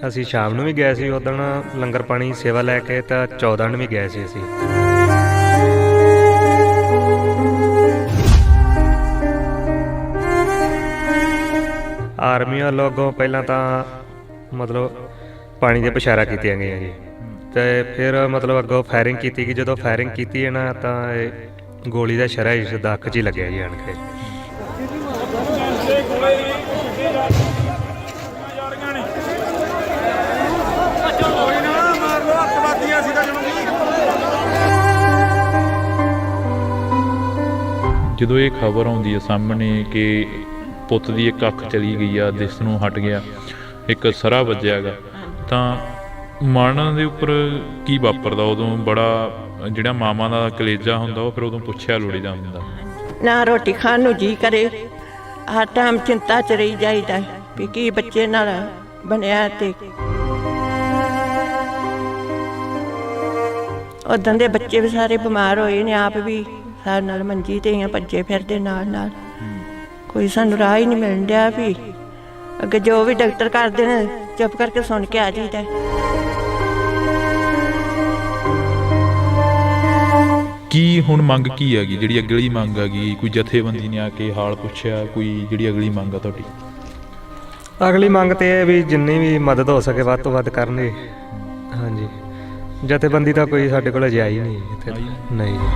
ਅਸੀਂ ਸ਼ਾਮ ਨੂੰ ਵੀ ਗਏ ਸੀ ਉਦੋਂ ਲੰਗਰ ਪਾਣੀ ਸੇਵਾ ਲੈ ਕੇ, ਤਾਂ 14 ਨੂੰ ਵੀ ਗਏ ਸੀ ਅਸੀਂ। ਆਰਮੀ ਵੱਲੋਂ ਅੱਗੋਂ ਪਹਿਲਾਂ ਤਾਂ ਮਤਲਬ ਪਾਣੀ ਦੀਆਂ ਬਸ਼ਾਰਾਂ ਕੀਤੀਆਂ ਗਈਆਂ ਜੀ, ਤੇ ਫਿਰ ਮਤਲਬ ਅੱਗੋਂ ਫਾਇਰਿੰਗ ਕੀਤੀ ਗਈ। ਜਦੋਂ ਫਾਇਰਿੰਗ ਕੀਤੀ ਹੈ ਨਾ ਤਾਂ ਇਹ ਗੋਲੀ ਦਾ ਸ਼ਰਾ ਇਸ ਦਾ ਅੱਖ 'ਚ ਹੀ ਲੱਗਿਆ ਜੀ ਆਣ ਕੇ। ਜਦੋਂ ਇਹ ਖਬਰ ਆਉਂਦੀ ਹੈ ਸਾਹਮਣੇ ਕਿ ਪੁੱਤ ਦੀ ਇੱਕ ਅੱਖ ਚਲੀ ਗਈ ਆ, ਦਿਸ ਨੂੰ ਹਟ ਗਿਆ, ਇੱਕ ਸਰਾ ਵੱਜਿਆ ਗਾ, ਤਾਂ ਮਨ ਦੇ ਉੱਪਰ ਕੀ ਵਾਪਰਦਾ ਉਦੋਂ? ਬੜਾ ਜਿਹੜਾ ਮਾਵਾਂ ਦਾ ਕਲੇਜਾ ਹੁੰਦਾ ਉਹ ਫਿਰ ਉਦੋਂ ਪੁੱਛਿਆ ਲੋੜੀਦਾ ਹੁੰਦਾ। ਨਾ ਰੋਟੀ ਖਾਣ ਨੂੰ ਜੀ ਕਰੇ, ਹਰ ਟਾਈਮ ਚਿੰਤਾ 'ਚ ਰਹੀ ਜਾਈਦਾ ਵੀ ਕੀ ਬੱਚੇ ਨਾਲ ਬਣਿਆ। ਤੇ ਉਦੋਂ ਦੇ ਬੱਚੇ ਵੀ ਸਾਰੇ ਬਿਮਾਰ ਹੋਏ ਨੇ, ਆਪ ਵੀ ਸਾਡੇ ਨਾਲ ਮੰਜੀ ਤੇ ਭੱਜੇ ਫਿਰਦੇ ਨਾਲ ਨਾਲ, ਕੋਈ ਸਾਨੂੰ ਰਾਹ ਹੀ ਨਹੀਂ ਮਿਲਣ ਡਿਆ ਵੀ ਅੱਗੇ ਜੋ ਵੀ ਡਾਕਟਰ ਕਰਦੇ ਨੇ ਚੁੱਪ ਕਰਕੇ ਸੁਣ ਕੇ ਆ ਜਾਈਦਾ। ਕੀ ਹੁਣ ਮੰਗ ਕੀ ਹੈਗੀ, ਜਿਹੜੀ ਅਗਲੀ ਮੰਗ ਹੈਗੀ? ਕੋਈ ਜਥੇਬੰਦੀ ਨੇ ਆ ਕੇ ਹਾਲ ਪੁੱਛਿਆ? ਕੋਈ ਜਿਹੜੀ ਅਗਲੀ ਮੰਗ ਆ ਤੁਹਾਡੀ? ਅਗਲੀ ਮੰਗ ਤੇ ਇਹ ਵੀ ਜਿੰਨੀ ਵੀ ਮਦਦ ਹੋ ਸਕੇ ਵੱਧ ਤੋਂ ਵੱਧ ਕਰਨ ਜੀ। ਹਾਂਜੀ, ਜਥੇਬੰਦੀ ਤਾਂ ਕੋਈ ਸਾਡੇ ਕੋਲ ਅਜੇ ਆਈ ਨਹੀਂ ਇੱਥੇ। ਨਹੀਂ ਜੀ।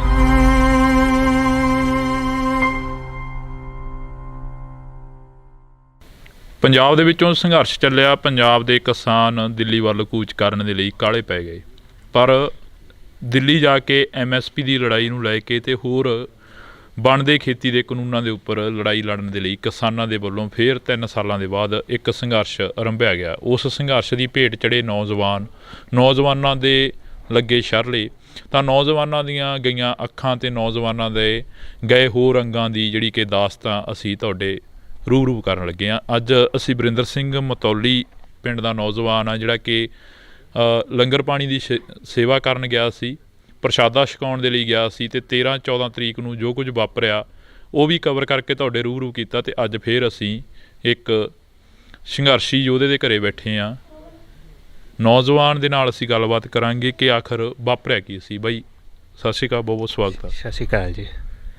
ਪੰਜਾਬ ਦੇ ਵਿੱਚੋਂ ਸੰਘਰਸ਼ ਚੱਲਿਆ, ਪੰਜਾਬ ਦੇ ਕਿਸਾਨ ਦਿੱਲੀ ਵੱਲ ਕੂਚ ਕਰਨ ਦੇ ਲਈ ਕਾਹਲੇ ਪੈ ਗਏ, ਪਰ ਦਿੱਲੀ ਜਾ ਕੇ MSP ਦੀ ਲੜਾਈ ਨੂੰ ਲੈ ਕੇ ਤੇ ਹੋਰ ਬਣਦੇ ਖੇਤੀ ਦੇ ਕਾਨੂੰਨਾਂ ਦੇ ਉੱਪਰ ਲੜਾਈ ਲੜਨ ਦੇ ਲਈ ਕਿਸਾਨਾਂ ਦੇ ਵੱਲੋਂ ਫਿਰ 3 ਸਾਲਾਂ ਦੇ ਬਾਅਦ ਇੱਕ ਸੰਘਰਸ਼ ਆਰੰਭਿਆ ਗਿਆ। ਉਸ ਸੰਘਰਸ਼ ਦੀ ਭੇਟ ਚੜੇ ਨੌਜਵਾਨਾਂ ਦੇ ਲੱਗੇ ਸ਼ਰਲੇ, ਤਾਂ ਨੌਜਵਾਨਾਂ ਦੀਆਂ ਗਈਆਂ ਅੱਖਾਂ ਤੇ ਨੌਜਵਾਨਾਂ ਦੇ ਗਏ ਹੋਰ ਅੰਗਾਂ ਦੀ ਜਿਹੜੀ ਕਿ ਦਾਸਤਾਂ ਅਸੀਂ ਤੁਹਾਡੇ ਰੂਬਰੂ ਕਰਨ ਲੱਗੇ ਹਾਂ। ਅੱਜ ਅਸੀਂ ਵਰਿੰਦਰ ਸਿੰਘ ਮਤੌਲੀ ਪਿੰਡ ਦਾ ਨੌਜਵਾਨ ਆ ਜਿਹੜਾ ਕਿ ਲੰਗਰ ਪਾਣੀ ਦੀ ਸੇਵਾ ਕਰਨ ਗਿਆ ਸੀ, ਪ੍ਰਸ਼ਾਦਾ ਛਕਾਉਣ ਦੇ ਲਈ ਗਿਆ ਸੀ, ਤੇ 13-14 ਤਰੀਕ ਨੂੰ ਜੋ ਕੁਝ ਵਾਪਰਿਆ ਉਹ ਵੀ ਕਵਰ ਕਰਕੇ ਤੁਹਾਡੇ ਰੂਬਰੂ ਕੀਤਾ। ਤੇ ਅੱਜ ਫਿਰ ਅਸੀਂ ਇੱਕ ਸੰਘਰਸ਼ੀ ਯੋਧੇ ਦੇ ਘਰੇ ਬੈਠੇ ਹਾਂ, ਨੌਜਵਾਨ ਦੇ ਨਾਲ ਅਸੀਂ ਗੱਲਬਾਤ ਕਰਾਂਗੇ ਕਿ ਆਖਰ ਵਾਪਰਿਆ ਕੀ ਸੀ। ਬਾਈ ਸਤਿ ਸ਼੍ਰੀ ਅਕਾਲ, ਬਹੁਤ ਬਹੁਤ ਸਵਾਗਤ ਆ। ਸਤਿ ਸ਼੍ਰੀ ਅਕਾਲ ਜੀ।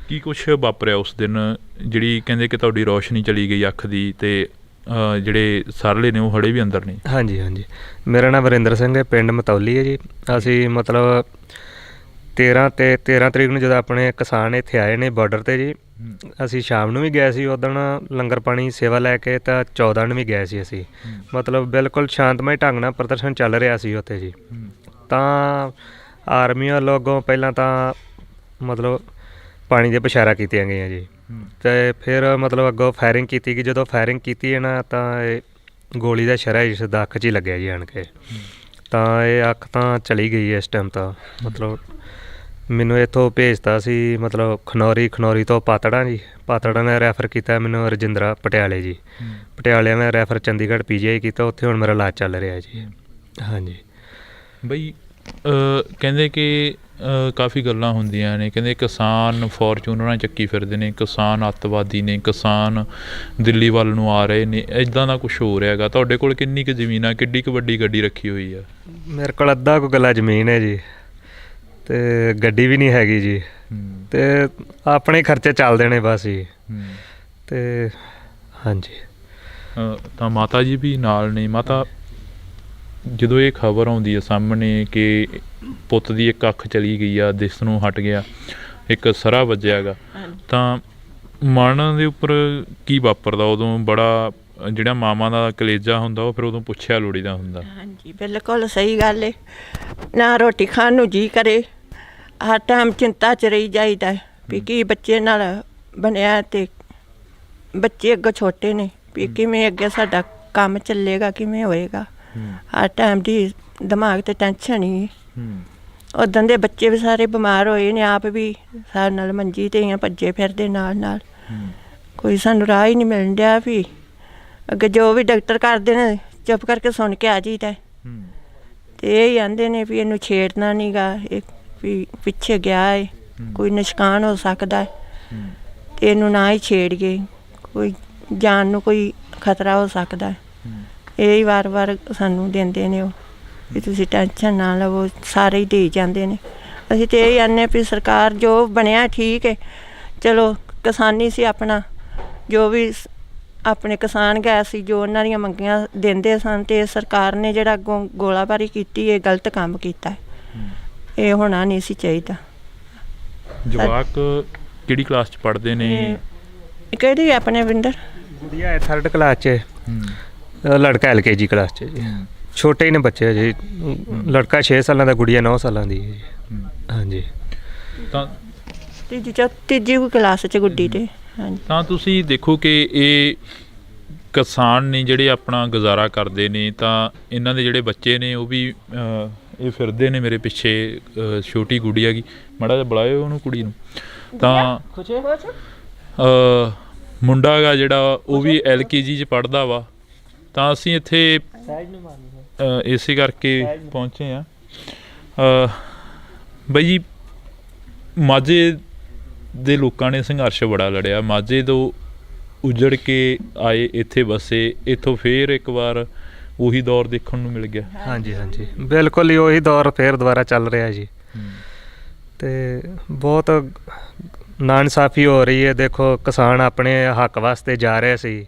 ਕੀ ਕੁਛ ਵਾਪਰਿਆ ਉਸ ਦਿਨ, ਜਿਹੜੀ ਕਹਿੰਦੇ ਕਿ ਤੁਹਾਡੀ ਰੌਸ਼ਨੀ ਚਲੀ ਗਈ ਅੱਖ ਦੀ, ਤੇ ਜਿਹੜੇ ਸਰਲੇ ਨੇ ਉਹ ਹੜੇ ਵੀ ਅੰਦਰ ਨੇ? ਹਾਂਜੀ ਹਾਂਜੀ, ਮੇਰਾ ਨਾਮ ਵਰਿੰਦਰ ਸਿੰਘ ਹੈ, ਪਿੰਡ ਮਤੌਲੀ ਹੈ ਜੀ। ਅਸੀਂ ਮਤਲਬ 13 ਤਰੀਕ ਨੂੰ ਜਦੋਂ ਆਪਣੇ ਕਿਸਾਨ ਇੱਥੇ ਆਏ ਨੇ ਬਾਰਡਰ ਤੇ ਜੀ, ਅਸੀਂ ਸ਼ਾਮ ਨੂੰ ਵੀ ਗਏ ਸੀ ਉਦੋਂ ਲੰਗਰ ਪਾਣੀ ਸੇਵਾ ਲੈ ਕੇ, ਤਾਂ 14 ਨੂੰ ਵੀ ਗਏ ਸੀ ਅਸੀਂ। ਮਤਲਬ ਬਿਲਕੁਲ ਸ਼ਾਂਤਮਈ ਢੰਗ ਨਾਲ ਪ੍ਰਦਰਸ਼ਨ ਚੱਲ ਰਿਹਾ ਸੀ ਉੱਥੇ ਜੀ। ਤਾਂ ਆਰਮੀ ਵੱਲੋਂ ਅੱਗੋਂ ਪਹਿਲਾਂ ਤਾਂ ਮਤਲਬ ਪਾਣੀ ਦੀਆਂ ਬਸ਼ਾਰਾਂ ਕੀਤੀਆਂ ਗਈਆਂ ਜੀ, ਤੇ ਫਿਰ ਮਤਲਬ ਅੱਗੋਂ ਫਾਇਰਿੰਗ ਕੀਤੀ ਗਈ। ਜਦੋਂ ਫਾਇਰਿੰਗ ਕੀਤੀ ਹੈ ਨਾ ਤਾਂ ਇਹ ਗੋਲੀ ਦਾ ਸ਼ਰਾ ਇਸ ਦਾ ਅੱਖ 'ਚ ਹੀ ਲੱਗਿਆ ਜੀ ਆਣ ਕੇ। ਤਾਂ ਇਹ ਅੱਖ ਤਾਂ ਚਲੀ ਗਈ ਇਸ ਟਾਈਮ ਤਾਂ ਮਤਲਬ ਮੈਨੂੰ ਇੱਥੋਂ ਭੇਜਤਾ ਸੀ ਮਤਲਬ ਖਨੌਰੀ ਤੋਂ ਪਾਤੜਾਂ ਜੀ। ਪਾਤੜਾਂ ਨੇ ਰੈਫਰ ਕੀਤਾ ਮੈਨੂੰ ਰਜਿੰਦਰਾ ਪਟਿਆਲੇ ਜੀ। ਪਟਿਆਲੇ ਮੈਂ ਰੈਫਰ ਚੰਡੀਗੜ੍ਹ PGI ਕੀਤਾ, ਉੱਥੇ ਹੁਣ ਮੇਰਾ ਇਲਾਜ ਚੱਲ ਰਿਹਾ ਜੀ। ਹਾਂਜੀ ਬਈ ਕਹਿੰਦੇ ਕਿ ਕਾਫੀ ਗੱਲਾਂ ਹੁੰਦੀਆਂ ਨੇ, ਕਹਿੰਦੇ ਕਿਸਾਨ ਫੋਰਚੂਨਰਾਂ ਚੱਕੀ ਫਿਰਦੇ ਨੇ, ਕਿਸਾਨ ਅੱਤਵਾਦੀ ਨੇ, ਕਿਸਾਨ ਦਿੱਲੀ ਵੱਲ ਨੂੰ ਆ ਰਹੇ ਨੇ, ਇੱਦਾਂ ਦਾ ਕੁਛ ਹੋ ਰਿਹਾ ਹੈਗਾ। ਤੁਹਾਡੇ ਕੋਲ ਕਿੰਨੀ ਕੁ ਜ਼ਮੀਨ ਆ, ਕਿੱਡੀ ਕੁ ਵੱਡੀ ਗੱਡੀ ਰੱਖੀ ਹੋਈ ਆ? ਮੇਰੇ ਕੋਲ ਅੱਧਾ ਕੁ ਗੱਲਾ ਜ਼ਮੀਨ ਹੈ ਜੀ, ਅਤੇ ਗੱਡੀ ਵੀ ਨਹੀਂ ਹੈਗੀ ਜੀ, ਅਤੇ ਆਪਣੇ ਖਰਚੇ ਚੱਲਦੇ ਨੇ ਬਸ ਜੀ। ਅਤੇ ਹਾਂਜੀ ਤਾਂ ਮਾਤਾ ਜੀ ਵੀ ਨਾਲ ਨੇ। ਮਾਤਾ, ਜਦੋਂ ਇਹ ਖਬਰ ਆਉਂਦੀ ਹੈ ਸਾਹਮਣੇ ਕਿ ਪੁੱਤ ਦੀ ਇੱਕ ਅੱਖ ਚਲੀ ਗਈ ਆ, ਦਿਸ ਨੂੰ ਹਟ ਗਿਆ, ਇੱਕ ਸਰਾ ਵੱਜਿਆ ਗਾ, ਤਾਂ ਮਨ ਦੇ ਉੱਪਰ ਕੀ ਵਾਪਰਦਾ ਉਦੋਂ? ਬੜਾ ਜਿਹੜਾ ਮਾਵਾਂ ਦਾ ਕਲੇਜਾ ਹੁੰਦਾ ਉਹ ਫਿਰ ਉਦੋਂ ਪੁੱਛਿਆ ਲੋੜੀਦਾ ਹੁੰਦਾ। ਹਾਂਜੀ ਬਿਲਕੁਲ ਸਹੀ ਗੱਲ ਹੈ। ਨਾ ਰੋਟੀ ਖਾਣ ਨੂੰ ਜੀ ਕਰੇ, ਹਰ ਟਾਈਮ ਚਿੰਤਾ 'ਚ ਰਹੀ ਜਾਈਦਾ ਵੀ ਕੀ ਬੱਚੇ ਨਾਲ ਬਣਿਆ, ਅਤੇ ਬੱਚੇ ਅੱਗੋਂ ਛੋਟੇ ਨੇ ਵੀ ਕਿਵੇਂ ਅੱਗੇ ਸਾਡਾ ਕੰਮ ਚੱਲੇਗਾ, ਕਿਵੇਂ ਹੋਏਗਾ। ਹਰ ਟਾਈਮ ਦੀ ਦਿਮਾਗ 'ਤੇ ਟੈਨਸ਼ਨ ਹੀ। ਉੱਦਾਂ ਦੇ ਬੱਚੇ ਵੀ ਸਾਰੇ ਬਿਮਾਰ ਹੋਏ ਨੇ, ਆਪ ਵੀ ਸਾਡੇ ਨਾਲ ਮੰਜੀ 'ਤੇ ਹੀ ਭੱਜੇ ਫਿਰਦੇ ਨਾਲ। ਕੋਈ ਸਾਨੂੰ ਰਾਹ ਹੀ ਨਹੀਂ ਮਿਲਣ ਡਿਆ ਵੀ ਅੱਗੇ ਜੋ ਵੀ ਡਾਕਟਰ ਕਰਦੇ ਨੇ ਚੁੱਪ ਕਰਕੇ ਸੁਣ ਕੇ ਆ ਜਾਈਦਾ। ਅਤੇ ਇਹ ਹੀ ਆਂਦੇ ਨੇ ਵੀ ਇਹਨੂੰ ਛੇੜਨਾ ਨਹੀਂ ਗਾ, ਇਹ ਵੀ ਪਿੱਛੇ ਗਿਆ ਹੈ, ਕੋਈ ਨੁਕਸਾਨ ਹੋ ਸਕਦਾ ਹੈ, ਅਤੇ ਇਹਨੂੰ ਨਾ ਹੀ ਛੇੜੀਏ, ਕੋਈ ਜਾਨ ਨੂੰ ਕੋਈ ਖਤਰਾ ਹੋ ਸਕਦਾ ਹੈ। ਇਹ ਹੀ ਵਾਰ ਸਾਨੂੰ ਦਿੰਦੇ ਨੇ ਉਹ ਵੀ ਤੁਸੀਂ ਟੈਨਸ਼ਨ ਨਾ ਲਵੋ, ਸਾਰੇ ਹੀ ਦੇ ਜਾਂਦੇ ਨੇ। ਅਸੀਂ ਤਾਂ ਇਹ ਆਨੇ ਵੀ ਸਰਕਾਰ ਜੋ ਬਣਿਆ ਠੀਕ ਹੈ, ਚਲੋ ਕਿਸਾਨੀ ਸੀ ਆਪਣਾ, ਜੋ ਵੀ ਆਪਣੇ ਕਿਸਾਨ ਗਏ ਸੀ, ਜੋ ਉਹਨਾਂ ਦੀਆਂ ਮੰਗੀਆਂ ਦਿੰਦੇ ਸਨ, ਅਤੇ ਸਰਕਾਰ ਨੇ ਜਿਹੜਾ ਅੱਗੋਂ ਗੋਲਾਬਾਰੀ ਕੀਤੀ, ਇਹ ਗਲਤ ਕੰਮ ਕੀਤਾ। ਇਹ ਹੋਣਾ ਨਹੀਂ ਸੀ ਚਾਹੀਦਾ। ਜਵਾਕ ਕਿਹੜੀ ਕਲਾਸ 'ਚ ਪੜ੍ਹਦੇ ਨੇ? ਕਿਹੜੀ ਆਪਣੇ ਵਿੰਦਰ? ਗੁੜੀਆ ਹੈ 3rd ਕਲਾਸ 'ਚ, ਲੜਕਾ LKG ਕਲਾਸ 'ਚ ਜੀ। ਛੋਟੇ ਹੀ ਨੇ ਬੱਚੇ ਜੀ, ਲੜਕਾ 6 ਸਾਲਾਂ ਦਾ, ਗੁੜੀਆ 9 ਸਾਲਾਂ ਦੀ ਹੈ ਜੀ। ਹਾਂਜੀ ਤਾਂ ਤੀਜੀ ਕਲਾਸ 'ਚ ਗੁੱਡੀ 'ਤੇ। ਹਾਂਜੀ ਤਾਂ ਤੁਸੀਂ ਦੇਖੋ ਕਿ ਇਹ ਕਿਸਾਨ ਨੇ ਜਿਹੜੇ ਆਪਣਾ ਗੁਜ਼ਾਰਾ ਕਰਦੇ ਨੇ, ਤਾਂ ਇਹਨਾਂ ਦੇ ਜਿਹੜੇ ਬੱਚੇ ਨੇ ਉਹ ਵੀ ਇਹ ਫਿਰਦੇ ਨੇ ਮੇਰੇ ਪਿੱਛੇ। ਛੋਟੀ ਗੁੜੀਆ ਗੀ, ਮਾੜਾ ਜਿਹਾ ਬੁਲਾਇਓ ਉਹਨੂੰ, ਕੁੜੀ ਨੂੰ। ਤਾਂ ਮੁੰਡਾ ਗਾ ਜਿਹੜਾ ਉਹ ਵੀ LKG 'ਚ ਪੜ੍ਹਦਾ ਵਾ। ਤਾਂ ਅਸੀਂ ਇੱਥੇ ਇਸੇ ਕਰਕੇ ਪਹੁੰਚੇ ਹਾਂ। ਬਾਈ ਜੀ, ਮਾਝੇ ਦੇ ਲੋਕਾਂ ਨੇ ਸੰਘਰਸ਼ ਬੜਾ ਲੜਿਆ, ਮਾਝੇ ਤੋਂ ਉਜੜ ਕੇ ਆਏ, ਇੱਥੇ ਵਸੇ, ਇੱਥੋਂ ਫੇਰ ਇੱਕ ਵਾਰ ਉਹੀ ਦੌਰ ਦੇਖਣ ਨੂੰ ਮਿਲ ਗਿਆ। ਹਾਂਜੀ ਬਿਲਕੁਲ ਹੀ ਉਹੀ ਦੌਰ ਫੇਰ ਦੁਬਾਰਾ ਚੱਲ ਰਿਹਾ ਜੀ। ਅਤੇ ਬਹੁਤ ਨਾਇਨਸਾਫੀ ਹੋ ਰਹੀ ਹੈ। ਦੇਖੋ ਕਿਸਾਨ ਆਪਣੇ ਹੱਕ ਵਾਸਤੇ ਜਾ ਰਹੇ ਸੀ,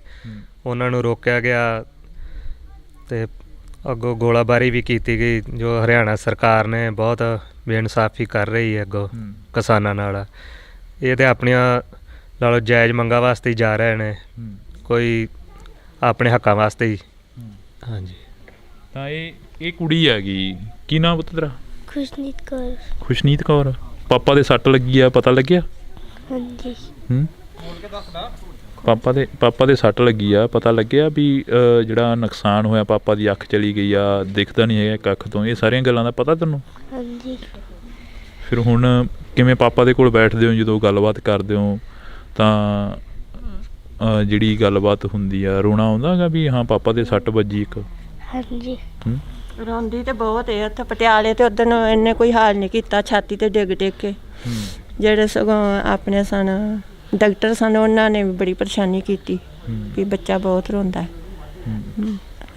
ਉਹਨਾਂ ਨੂੰ ਰੋਕਿਆ ਗਿਆ, ਅਤੇ ਅੱਗੋਂ ਗੋਲਾਬਾਰੀ ਵੀ ਕੀਤੀ ਗਈ, ਜੋ ਹਰਿਆਣਾ ਸਰਕਾਰ ਨੇ ਬਹੁਤ ਬੇਇਨਸਾਫੀ ਕਰ ਰਹੀ ਹੈ ਅੱਗੋਂ ਕਿਸਾਨਾਂ ਨਾਲ। ਇਹ ਤਾਂ ਆਪਣੀਆਂ ਲਾ ਲਓ ਜਾਇਜ਼ ਮੰਗਾਂ ਵਾਸਤੇ ਹੀ ਜਾ ਰਹੇ ਨੇ, ਕੋਈ ਆਪਣੇ ਹੱਕਾਂ ਵਾਸਤੇ ਹੀ। ਹਾਂਜੀ ਤਾਂ ਇਹ ਕੁੜੀ ਹੈਗੀ, ਕੀ ਨਾਮ ਪੁੱਤ ਤੇਰਾ? ਖੁਸ਼ਨੀਤ ਕੌਰ। ਖੁਸ਼ਨੀਤ ਕੌਰ। ਪਾਪਾ ਦੇ ਸੱਟ ਲੱਗੀ ਆ, ਪਤਾ ਲੱਗਿਆ? ਹਾਂਜੀ। ਪਾਪਾ ਦੇ ਸੱਟ ਲੱਗੀ ਆ, ਪਤਾ ਲੱਗਿਆ ਵੀ ਜਿਹੜਾ ਨੁਕਸਾਨ ਹੋਇਆ, ਪਾਪਾ ਦੀ ਅੱਖ ਚਲੀ ਗਈ ਆ, ਦਿਖਦਾ ਨਹੀਂ ਹੈਗਾ ਇੱਕ ਅੱਖ ਤੋਂ, ਇਹ ਸਾਰੀਆਂ ਗੱਲਾਂ ਦਾ ਪਤਾ ਤੈਨੂੰ? ਹਾਂਜੀ। ਫਿਰ ਹੁਣ ਕਿਵੇਂ ਪਾਪਾ ਦੇ ਕੋਲ ਬੈਠਦੇ ਹੋ, ਜਦੋਂ ਗੱਲਬਾਤ ਕਰਦੇ ਹੋ ਤਾਂ ਜਿਹੜੀ ਗੱਲਬਾਤ ਹੁੰਦੀ ਆ, ਰੋਣਾ ਆਉਂਦਾ ਹੈਗਾ ਵੀ ਹਾਂ ਪਾਪਾ ਦੇ ਸੱਟ ਵੱਜੀ ਇੱਕ? ਹਾਂਜੀ। ਰੋਂਦੀ ਤੇ ਬਹੁਤ ਹੈ। ਉੱਥੇ ਪਟਿਆਲੇ ਤੇ ਉਦਣ ਇਹਨੇ ਕੋਈ ਹਾਲ ਨਹੀਂ ਕੀਤਾ, ਛਾਤੀ ਤੇ ਡਿੱਗ ਕੇ। ਜਿਹੜੇ ਸਗੋਂ ਆਪਣੇ ਸਨ ਡਾਕਟਰ ਸਨ, ਉਹਨਾਂ ਨੇ ਵੀ ਬੜੀ ਪਰੇਸ਼ਾਨੀ ਕੀਤੀ ਵੀ ਬੱਚਾ ਬਹੁਤ ਰੋਂਦਾ ਹੈ।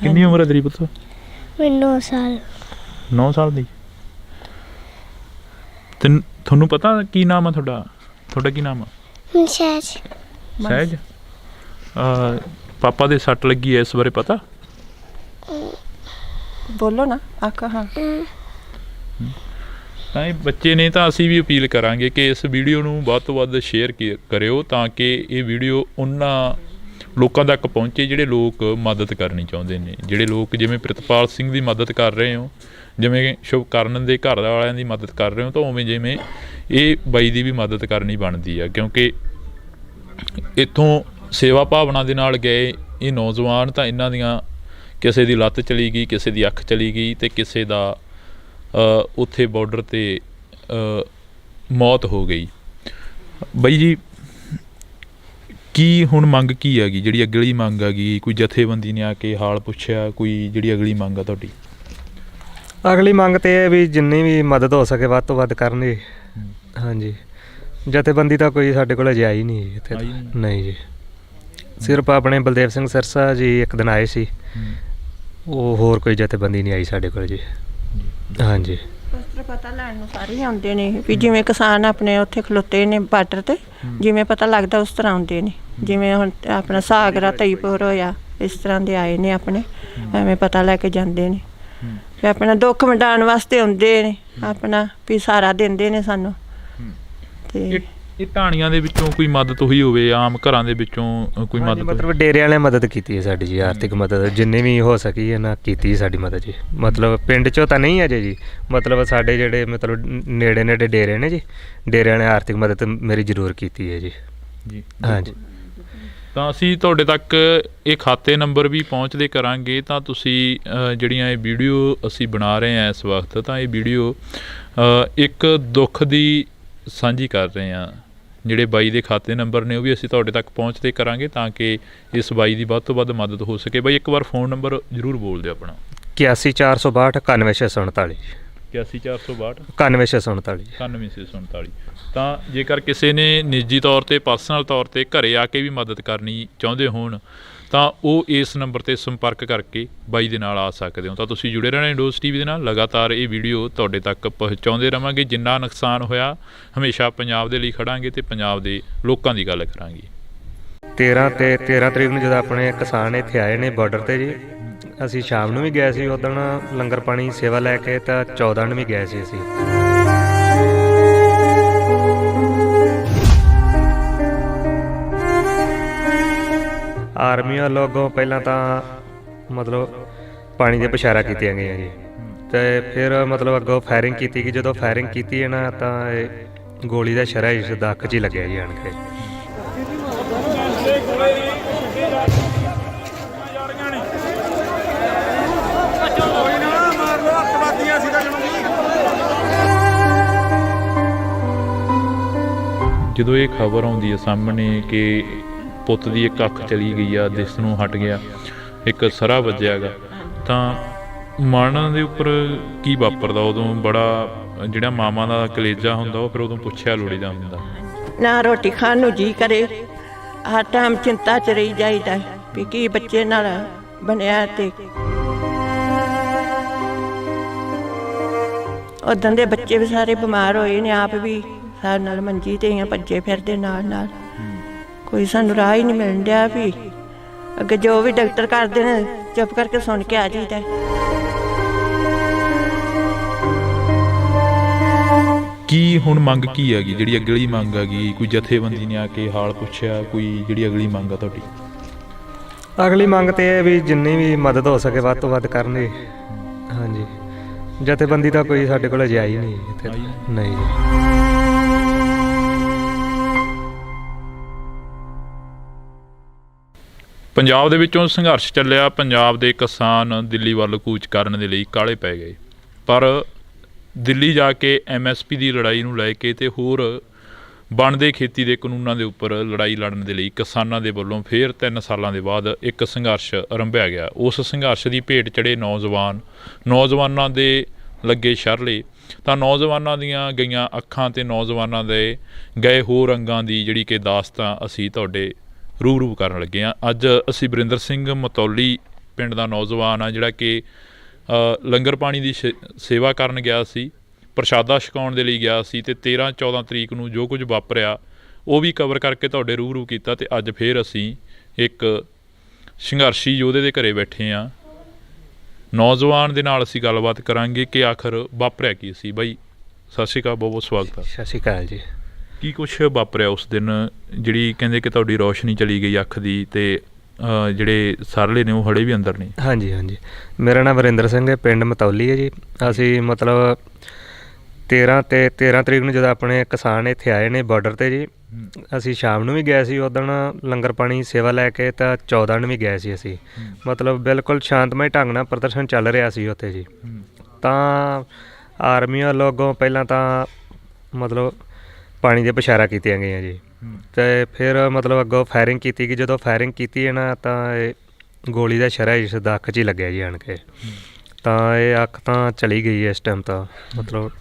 ਕਿੰਨੀ ਉਮਰ ਹੈ ਤੇਰੀ ਪੁੱਤ? 9 ਸਾਲ। 9 ਸਾਲ ਦੀ। ਤੇ ਤੁਹਾਨੂੰ ਪਤਾ ਕੀ ਨਾਮ ਆ ਤੁਹਾਡਾ ਕੀ ਨਾਮ ਆ? ਸਹਿਜ। ਸਹਿਜ। ਪਾਪਾ ਦੇ ਸੱਟ ਲੱਗੀ ਹੈ, ਇਸ ਬਾਰੇ ਪਤਾ? ਬੋਲੋ ਨਾ। ਆਖ। ਹਾਂ। ਤਾਂ ਇਹ ਬੱਚੇ ਨੇ, ਤਾਂ ਅਸੀਂ ਵੀ ਅਪੀਲ ਕਰਾਂਗੇ ਕਿ ਇਸ ਵੀਡੀਓ ਨੂੰ ਵੱਧ ਤੋਂ ਵੱਧ ਸ਼ੇਅਰ ਕਰਿਓ, ਤਾਂ ਕਿ ਇਹ ਵੀਡੀਓ ਉਹਨਾਂ ਲੋਕਾਂ ਤੱਕ ਪਹੁੰਚੇ ਜਿਹੜੇ ਲੋਕ ਮਦਦ ਕਰਨੀ ਚਾਹੁੰਦੇ ਨੇ, ਜਿਹੜੇ ਲੋਕ ਜਿਵੇਂ ਪ੍ਰਿਤਪਾਲ ਸਿੰਘ ਦੀ ਮਦਦ ਕਰ ਰਹੇ ਹੋ, ਜਿਵੇਂ ਸ਼ੁਭਕਰਨ ਦੇ ਘਰ ਵਾਲਿਆਂ ਦੀ ਮਦਦ ਕਰ ਰਹੇ ਹੋ, ਤਾਂ ਉਵੇਂ ਜਿਵੇਂ ਇਹ ਬਾਈ ਦੀ ਵੀ ਮਦਦ ਕਰਨੀ ਬਣਦੀ ਆ, ਕਿਉਂਕਿ ਇੱਥੋਂ ਸੇਵਾ ਭਾਵਨਾ ਦੇ ਨਾਲ ਗਏ ਇਹ ਨੌਜਵਾਨ, ਤਾਂ ਇਹਨਾਂ ਦੀਆਂ ਕਿਸੇ ਦੀ ਲੱਤ ਚਲੀ ਗਈ, ਕਿਸੇ ਦੀ ਅੱਖ ਚਲੀ ਗਈ ਤੇ ਕਿਸੇ ਦਾ ਉੱਥੇ ਬਾਰਡਰ ਤੇ ਮੌਤ ਹੋ ਗਈ। ਬਾਈ ਜੀ, ਕੀ ਹੁਣ ਮੰਗ ਕੀ ਹੈਗੀ, ਜਿਹੜੀ ਅਗਲੀ ਮੰਗ ਹੈਗੀ? ਕੋਈ ਜਥੇਬੰਦੀ ਨੇ ਆ ਕੇ ਹਾਲ ਪੁੱਛਿਆ? ਕੋਈ ਜਿਹੜੀ ਅਗਲੀ ਮੰਗ ਆ ਤੁਹਾਡੀ? ਅਗਲੀ ਮੰਗ ਤੇ ਇਹ ਵੀ ਜਿੰਨੀ ਵੀ ਮਦਦ ਹੋ ਸਕੇ ਵੱਧ ਤੋਂ ਵੱਧ ਕਰਨ ਜੀ। ਹਾਂਜੀ, ਜਥੇਬੰਦੀ ਤਾਂ ਕੋਈ ਸਾਡੇ ਕੋਲ ਅਜੇ ਆਈ ਨਹੀਂ ਜੀ ਇੱਥੇ ਤਾਂ। ਆਈ ਨਹੀਂ? ਨਹੀਂ ਜੀ, ਸਿਰਫ ਆਪਣੇ ਬਲਦੇਵ ਸਿੰਘ ਸਿਰਸਾ ਜੀ ਇੱਕ ਦਿਨ ਆਏ ਸੀ, ਉਹ ਹੋਰ ਕੋਈ ਜਥੇਬੰਦੀ ਨਹੀਂ ਆਈ ਸਾਡੇ ਕੋਲ ਜੀ। ਹਾਂਜੀ, ਪਤਾ ਲੈਣ ਨੂੰ ਸਾਰੇ ਹੀ ਆਉਂਦੇ ਨੇ ਵੀ ਜਿਵੇਂ ਕਿਸਾਨ ਆਪਣੇ ਉੱਥੇ ਖਲੋਤੇ ਨੇ ਬਾਰਡਰ ਤੇ, ਜਿਵੇਂ ਪਤਾ ਲੱਗਦਾ ਉਸ ਤਰ੍ਹਾਂ ਆਉਂਦੇ ਨੇ। ਜਿਵੇਂ ਹੁਣ ਆਪਣਾ ਸਾਗਰਾ ਤਈਪੁਰ ਹੋਇਆ, ਇਸ ਤਰ੍ਹਾਂ ਦੇ ਆਏ ਨੇ ਆਪਣੇ, ਐਵੇਂ ਪਤਾ ਲੈ ਕੇ ਜਾਂਦੇ ਨੇ ਵੀ ਆਪਣਾ ਦੁੱਖ ਵੰਡਾਉਣ ਵਾਸਤੇ ਆਉਂਦੇ ਨੇ, ਆਪਣਾ ਵੀ ਸਹਾਰਾ ਦਿੰਦੇ ਨੇ ਸਾਨੂੰ। ਤੇ ਇਹ ਢਾਣੀਆਂ ਦੇ ਵਿੱਚੋਂ ਕੋਈ ਮਦਦ ਹੋਈ ਹੋਵੇ, ਆਮ ਘਰਾਂ ਦੇ ਵਿੱਚੋਂ ਕੋਈ ਹਾਂਜੀ, ਮਦਦ? ਮਤਲਬ ਡੇਰੇ ਵਾਲਿਆਂ ਮਦਦ ਕੀਤੀ ਹੈ ਸਾਡੀ ਜੀ, ਆਰਥਿਕ ਮਦਦ ਜਿੰਨੀ ਵੀ ਹੋ ਸਕੀ ਇਹਨਾਂ ਕੀਤੀ ਸਾਡੀ ਮਦਦ ਜੀ। ਮਤਲਬ ਪਿੰਡ 'ਚੋਂ ਤਾਂ ਨਹੀਂ ਅਜੇ ਜੀ, ਮਤਲਬ ਸਾਡੇ ਜਿਹੜੇ ਮਤਲਬ ਨੇੜੇ ਨੇੜੇ ਡੇਰੇ ਨੇ ਜੀ, ਡੇਰੇ ਵਾਲਿਆਂ ਆਰਥਿਕ ਮਦਦ ਮੇਰੀ ਜ਼ਰੂਰ ਕੀਤੀ ਹੈ ਜੀ। ਜੀ, ਹਾਂਜੀ, ਤਾਂ ਅਸੀਂ ਤੁਹਾਡੇ ਤੱਕ ਇਹ ਖਾਤੇ ਨੰਬਰ ਵੀ ਪਹੁੰਚਦੇ ਕਰਾਂਗੇ। ਤਾਂ ਤੁਸੀਂ ਜਿਹੜੀਆਂ ਇਹ ਵੀਡੀਓ ਅਸੀਂ ਬਣਾ ਰਹੇ ਹਾਂ ਇਸ ਵਕਤ, ਤਾਂ ਇਹ ਵੀਡੀਓ ਇੱਕ ਦੁੱਖ ਦੀ ਸਾਂਝੀ ਕਰ ਰਹੇ ਹਾਂ। ਜਿਹੜੇ ਬਾਈ ਦੇ ਖਾਤੇ ਨੰਬਰ ਨੇ ਉਹ ਵੀ ਅਸੀਂ ਤੁਹਾਡੇ ਤੱਕ ਪਹੁੰਚਦੇ ਕਰਾਂਗੇ ਤਾਂ ਕਿ ਇਸ ਬਾਈ ਦੀ ਵੱਧ ਤੋਂ ਵੱਧ ਮਦਦ ਹੋ ਸਕੇ। ਬਾਈ ਇੱਕ ਵਾਰ ਫ਼ੋਨ ਨੰਬਰ ਜ਼ਰੂਰ ਬੋਲ ਦਿਓ ਆਪਣਾ। 81 462 91649 81 462 91649 9647। ਤਾਂ ਜੇਕਰ ਕਿਸੇ ਨੇ ਨਿੱਜੀ ਤੌਰ 'ਤੇ ਪਰਸਨਲ ਤੌਰ 'ਤੇ ਘਰੇ ਆ ਕੇ ਵੀ ਮਦਦ ਕਰਨੀ ਚਾਹੁੰਦੇ ਹੋਣ ਤਾਂ ਉਹ ਇਸ ਨੰਬਰ 'ਤੇ ਸੰਪਰਕ ਕਰਕੇ ਬਾਈ ਦੇ ਨਾਲ ਆ ਸਕਦੇ ਹੋ। ਤਾਂ ਤੁਸੀਂ ਜੁੜੇ ਰਹਿਣਾ ਇੰਡੋਜ਼ ਟੀਵੀ ਦੇ ਨਾਲ, ਲਗਾਤਾਰ ਇਹ ਵੀਡੀਓ ਤੁਹਾਡੇ ਤੱਕ ਪਹੁੰਚਾਉਂਦੇ ਰਹਾਂਗੇ। ਜਿੰਨਾ ਨੁਕਸਾਨ ਹੋਇਆ ਹਮੇਸ਼ਾ ਪੰਜਾਬ ਦੇ ਲਈ ਖੜਾਂਗੇ ਤੇ ਪੰਜਾਬ ਦੇ ਲੋਕਾਂ ਦੀ ਗੱਲ ਕਰਾਂਗੇ। 13 ਤਰੀਕ ਨੂੰ ਜਦੋਂ ਆਪਣੇ ਕਿਸਾਨ ਇੱਥੇ ਆਏ ਨੇ ਬਾਰਡਰ ਤੇ ਜੀ, ਅਸੀਂ ਸ਼ਾਮ ਨੂੰ ਵੀ ਗਏ ਸੀ ਉਦਣ ਲੰਗਰ ਪਾਣੀ ਸੇਵਾ ਲੈ ਕੇ, ਤਾਂ 14 ਨੂੰ ਵੀ ਗਏ ਸੀ ਅਸੀਂ। ਆਰਮੀ ਵੱਲੋਂ ਪਹਿਲਾਂ ਤਾਂ ਮਤਲਬ ਪਾਣੀ ਦੀਆਂ ਪੁਸ਼ਾਰਾ ਕੀਤੀਆਂ ਗਈਆਂ ਜੀ, ਤੇ ਫਿਰ ਮਤਲਬ ਅੱਗੋਂ ਫਾਇਰਿੰਗ ਕੀਤੀ ਗਈ। ਜਦੋਂ ਫਾਇਰਿੰਗ ਕੀਤੀ ਹੈ ਨਾ ਤਾਂ ਇਹ ਗੋਲੀ ਦਾ ਸ਼ਰਾ ਇਸ ਦਾ ਅੱਖ 'ਚ ਹੀ ਲੱਗਿਆ ਜੀ ਆਣ ਕੇ। ਜਦੋਂ ਇਹ ਖਬਰ ਆਉਂਦੀ ਹੈ ਸਾਹਮਣੇ ਕਿ ਪੁੱਤ ਦੀ ਇੱਕ ਅੱਖ ਚਲੀ ਗਈ ਆ, ਦਿਸ ਨੂੰ ਹਟ ਗਿਆ, ਇੱਕ ਸਰਾ ਵੱਜਿਆ ਗਾ, ਤਾਂ ਮਨ ਦੇ ਉੱਪਰ ਕੀ ਵਾਪਰਦਾ ਉਦੋਂ? ਬੜਾ ਜਿਹੜਾ ਮਾਵਾਂ ਦਾ ਕਲੇਜਾ ਹੁੰਦਾ ਉਹ ਫਿਰ ਉਦੋਂ ਪੁੱਛਿਆ ਲੋੜੀਦਾ ਹੁੰਦਾ। ਨਾ ਰੋਟੀ ਖਾਣ ਨੂੰ ਜੀ ਕਰੇ, ਹਰ ਟਾਈਮ ਚਿੰਤਾ 'ਚ ਰਹੀ ਜਾਈਦਾ ਵੀ ਕੀ ਬੱਚੇ ਨਾਲ ਬਣਿਆ। ਤੇ ਉਦੋਂ ਦੇ ਬੱਚੇ ਵੀ ਸਾਰੇ ਬਿਮਾਰ ਹੋਏ ਨੇ, ਆਪ ਵੀ ਸਾਡੇ ਨਾਲ ਮੰਜੀ ਤੇ ਹੀ ਭੱਜੇ ਫਿਰਦੇ ਨਾਲ ਨਾਲ। ਕੋਈ ਸਾਨੂੰ ਰਾਹ ਹੀ ਨਹੀਂ ਮਿਲਣ ਡਿਆ ਵੀ ਅੱਗੇ ਜੋ ਵੀ ਡਾਕਟਰ ਕਰਦੇ ਨੇ ਚੁੱਪ ਕਰਕੇ ਸੁਣ ਕੇ ਆ ਜਾਈਦਾ। ਕੀ ਹੁਣ ਮੰਗ ਕੀ ਹੈਗੀ, ਜਿਹੜੀ ਅਗਲੀ ਮੰਗ ਹੈਗੀ? ਕੋਈ ਜਥੇਬੰਦੀ ਨੇ ਆ ਕੇ ਹਾਲ ਪੁੱਛਿਆ? ਕੋਈ ਜਿਹੜੀ ਅਗਲੀ ਮੰਗ ਆ ਤੁਹਾਡੀ? ਅਗਲੀ ਮੰਗ ਤੇ ਇਹ ਵੀ ਜਿੰਨੀ ਵੀ ਮਦਦ ਹੋ ਸਕੇ ਵੱਧ ਤੋਂ ਵੱਧ ਕਰਨ ਜੀ। ਹਾਂਜੀ, ਜਥੇਬੰਦੀ ਤਾਂ ਕੋਈ ਸਾਡੇ ਕੋਲ ਅਜੇ ਆਈ ਨਹੀਂ ਇੱਥੇ ਤਾਂ। ਨਹੀਂ ਜੀ। ਪੰਜਾਬ ਦੇ ਵਿੱਚੋਂ ਸੰਘਰਸ਼ ਚੱਲਿਆ, ਪੰਜਾਬ ਦੇ ਕਿਸਾਨ ਦਿੱਲੀ ਵੱਲ ਕੂਚ ਕਰਨ ਦੇ ਲਈ ਕਾਹਲੇ ਪੈ ਗਏ, ਪਰ ਦਿੱਲੀ ਜਾ ਕੇ MSP ਦੀ ਲੜਾਈ ਨੂੰ ਲੈ ਕੇ ਤੇ ਹੋਰ ਬਣਦੇ ਖੇਤੀ ਦੇ ਕਾਨੂੰਨਾਂ ਦੇ ਉੱਪਰ ਲੜਾਈ ਲੜਨ ਦੇ ਲਈ ਕਿਸਾਨਾਂ ਦੇ ਵੱਲੋਂ ਫਿਰ 3 ਸਾਲਾਂ ਦੇ ਬਾਅਦ ਇੱਕ ਸੰਘਰਸ਼ ਆਰੰਭਿਆ ਗਿਆ। ਉਸ ਸੰਘਰਸ਼ ਦੀ ਭੇਟ ਚੜੇ ਨੌਜਵਾਨਾਂ ਦੇ ਲੱਗੇ ਸ਼ਰਲੇ, ਤਾਂ ਨੌਜਵਾਨਾਂ ਦੀਆਂ ਗਈਆਂ ਅੱਖਾਂ ਤੇ ਨੌਜਵਾਨਾਂ ਦੇ ਗਏ ਹੋਰ ਅੰਗਾਂ ਦੀ ਜਿਹੜੀ ਕਿ ਦਾਸਤਾਂ ਅਸੀਂ ਤੁਹਾਡੇ ਰੂਬਰੂ ਕਰਨ ਲੱਗੇ ਹਾਂ। ਅੱਜ ਅਸੀਂ ਵਰਿੰਦਰ ਸਿੰਘ ਮਤੌਲੀ ਪਿੰਡ ਦਾ ਨੌਜਵਾਨ ਆ ਜਿਹੜਾ ਕਿ ਲੰਗਰ ਪਾਣੀ ਦੀ ਸੇਵਾ ਕਰਨ ਗਿਆ ਸੀ, ਪ੍ਰਸ਼ਾਦਾ ਛਕਾਉਣ ਦੇ ਲਈ ਗਿਆ ਸੀ, ਤੇ 13-14 ਤਰੀਕ ਨੂੰ ਜੋ ਕੁਝ ਵਾਪਰਿਆ ਉਹ ਵੀ ਕਵਰ ਕਰਕੇ ਤੁਹਾਡੇ ਰੂਬਰੂ ਕੀਤਾ। ਤੇ ਅੱਜ ਫਿਰ ਅਸੀਂ ਇੱਕ ਸੰਘਰਸ਼ੀ ਯੋਧੇ ਦੇ ਘਰੇ ਬੈਠੇ ਹਾਂ, ਨੌਜਵਾਨ ਦੇ ਨਾਲ ਅਸੀਂ ਗੱਲਬਾਤ ਕਰਾਂਗੇ ਕਿ ਆਖਰ ਵਾਪਰਿਆ ਕੀ ਸੀ। ਬਾਈ ਸਤਿ ਸ਼੍ਰੀ ਅਕਾਲ, ਬਹੁਤ ਬਹੁਤ ਸਵਾਗਤ ਹੈ। ਸਤਿ ਸ਼੍ਰੀ ਅਕਾਲ ਜੀ। ਕੀ ਕੁਛ ਵਾਪਰਿਆ ਉਸ ਦਿਨ, ਜਿਹੜੀ ਕਹਿੰਦੇ ਕਿ ਤੁਹਾਡੀ ਰੌਸ਼ਨੀ ਚਲੀ ਗਈ ਅੱਖ ਦੀ, ਤੇ ਜਿਹੜੇ ਸਰਲੇ ਨੇ ਉਹ ਹੜੇ ਵੀ ਅੰਦਰ ਨੇ? ਹਾਂਜੀ, ਮੇਰਾ ਨਾਮ ਵਰਿੰਦਰ ਸਿੰਘ ਹੈ, ਪਿੰਡ ਮਤੌਲੀ ਹੈ ਜੀ। ਅਸੀਂ ਮਤਲਬ 13 ਤਰੀਕ ਨੂੰ ਜਦੋਂ ਆਪਣੇ ਕਿਸਾਨ ਇੱਥੇ ਆਏ ਨੇ ਬਾਰਡਰ ਤੇ ਜੀ, ਅਸੀਂ ਸ਼ਾਮ ਨੂੰ ਵੀ ਗਏ ਸੀ ਉਦਣ ਲੰਗਰ ਪਾਣੀ ਸੇਵਾ ਲੈ ਕੇ, ਤਾਂ 14 ਨੂੰ ਵੀ ਗਏ ਸੀ ਅਸੀਂ। ਮਤਲਬ ਬਿਲਕੁਲ ਸ਼ਾਂਤਮਈ ਢੰਗ ਨਾਲ ਪ੍ਰਦਰਸ਼ਨ ਚੱਲ ਰਿਹਾ ਸੀ ਉੱਥੇ ਜੀ। ਤਾਂ ਆਰਮੀ ਵੱਲੋਂ ਅੱਗੋਂ ਪਹਿਲਾਂ ਤਾਂ ਮਤਲਬ ਪਾਣੀ ਦੀਆਂ ਬਸ਼ਾਰਾਂ ਕੀਤੀਆਂ ਗਈਆਂ ਜੀ, ਅਤੇ ਫਿਰ ਮਤਲਬ ਅੱਗੋਂ ਫਾਇਰਿੰਗ ਕੀਤੀ ਗਈ। ਜਦੋਂ ਫਾਇਰਿੰਗ ਕੀਤੀ ਹੈ ਨਾ, ਤਾਂ ਇਹ ਗੋਲੀ ਦਾ ਸ਼ਰਾ ਇਸ ਦਾ ਅੱਖ 'ਚ ਹੀ ਲੱਗਿਆ ਜੀ ਆਣ ਕੇ। ਤਾਂ ਇਹ ਅੱਖ ਤਾਂ ਚਲੀ ਗਈ ਇਸ ਟਾਈਮ। ਤਾਂ ਮਤਲਬ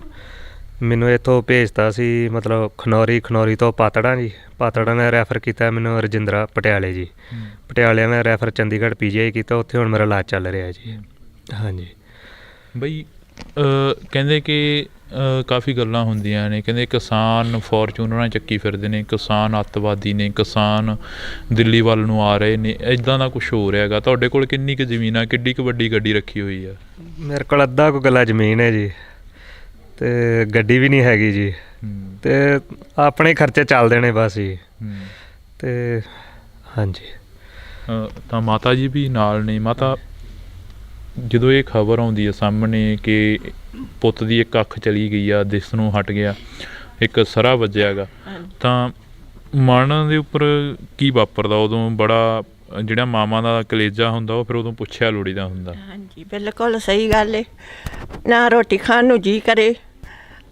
ਮੈਨੂੰ ਇੱਥੋਂ ਭੇਜਤਾ ਸੀ ਮਤਲਬ ਖਨੌਰੀ ਤੋਂ ਪਾਤੜਾਂ ਨੇ ਰੈਫਰ ਕੀਤਾ ਮੈਨੂੰ ਰਜਿੰਦਰਾ ਪਟਿਆਲੇ ਜੀ। ਪਟਿਆਲੇ ਨੇ ਰੈਫਰ ਚੰਡੀਗੜ੍ਹ PGI ਕੀਤਾ, ਉੱਥੇ ਹੁਣ ਮੇਰਾ ਇਲਾਜ ਚੱਲ ਰਿਹਾ ਜੀ। ਹਾਂਜੀ ਬਈ ਕਹਿੰਦੇ ਕਿ ਕਾਫੀ ਗੱਲਾਂ ਹੁੰਦੀਆਂ ਨੇ, ਕਹਿੰਦੇ ਕਿਸਾਨ ਫੋਰਚੂਨਰਾਂ ਚੱਕੀ ਫਿਰਦੇ ਨੇ, ਕਿਸਾਨ ਅੱਤਵਾਦੀ ਨੇ, ਕਿਸਾਨ ਦਿੱਲੀ ਵੱਲ ਨੂੰ ਆ ਰਹੇ ਨੇ, ਇੱਦਾਂ ਦਾ ਕੁਛ ਹੋ ਰਿਹਾ ਹੈਗਾ। ਤੁਹਾਡੇ ਕੋਲ ਕਿੰਨੀ ਕੁ ਜ਼ਮੀਨ ਆ, ਕਿੱਡੀ ਕੁ ਵੱਡੀ ਗੱਡੀ ਰੱਖੀ ਹੋਈ ਆ? ਮੇਰੇ ਕੋਲ ਅੱਧਾ ਕੁ ਗੱਲਾ ਜ਼ਮੀਨ ਹੈ ਜੀ, ਅਤੇ ਗੱਡੀ ਵੀ ਨਹੀਂ ਹੈਗੀ ਜੀ, ਅਤੇ ਆਪਣੇ ਖਰਚੇ ਚੱਲਦੇ ਨੇ ਬਸ ਜੀ। ਅਤੇ ਹਾਂਜੀ ਤਾਂ ਮਾਤਾ ਜੀ ਵੀ ਨਾਲ ਨੇ। ਮਾਤਾ, ਜਦੋਂ ਇਹ ਖਬਰ ਆਉਂਦੀ ਹੈ ਸਾਹਮਣੇ ਕਿ ਪੁੱਤ ਦੀ ਇੱਕ ਅੱਖ ਚਲੀ ਗਈ ਆ, ਦਿਸ ਨੂੰ ਹਟ ਗਿਆ, ਇੱਕ ਸਰਾ ਵੱਜਿਆ ਗਾ, ਤਾਂ ਮਨ ਦੇ ਉੱਪਰ ਕੀ ਵਾਪਰਦਾ ਉਦੋਂ? ਬੜਾ ਜਿਹੜਾ ਮਾਵਾਂ ਦਾ ਕਲੇਜਾ ਹੁੰਦਾ ਉਹ ਫਿਰ ਉਦੋਂ ਪੁੱਛਿਆ ਲੋੜੀਦਾ ਹੁੰਦਾ। ਹਾਂਜੀ ਬਿਲਕੁਲ ਸਹੀ ਗੱਲ ਹੈ। ਨਾ ਰੋਟੀ ਖਾਣ ਨੂੰ ਜੀ ਕਰੇ,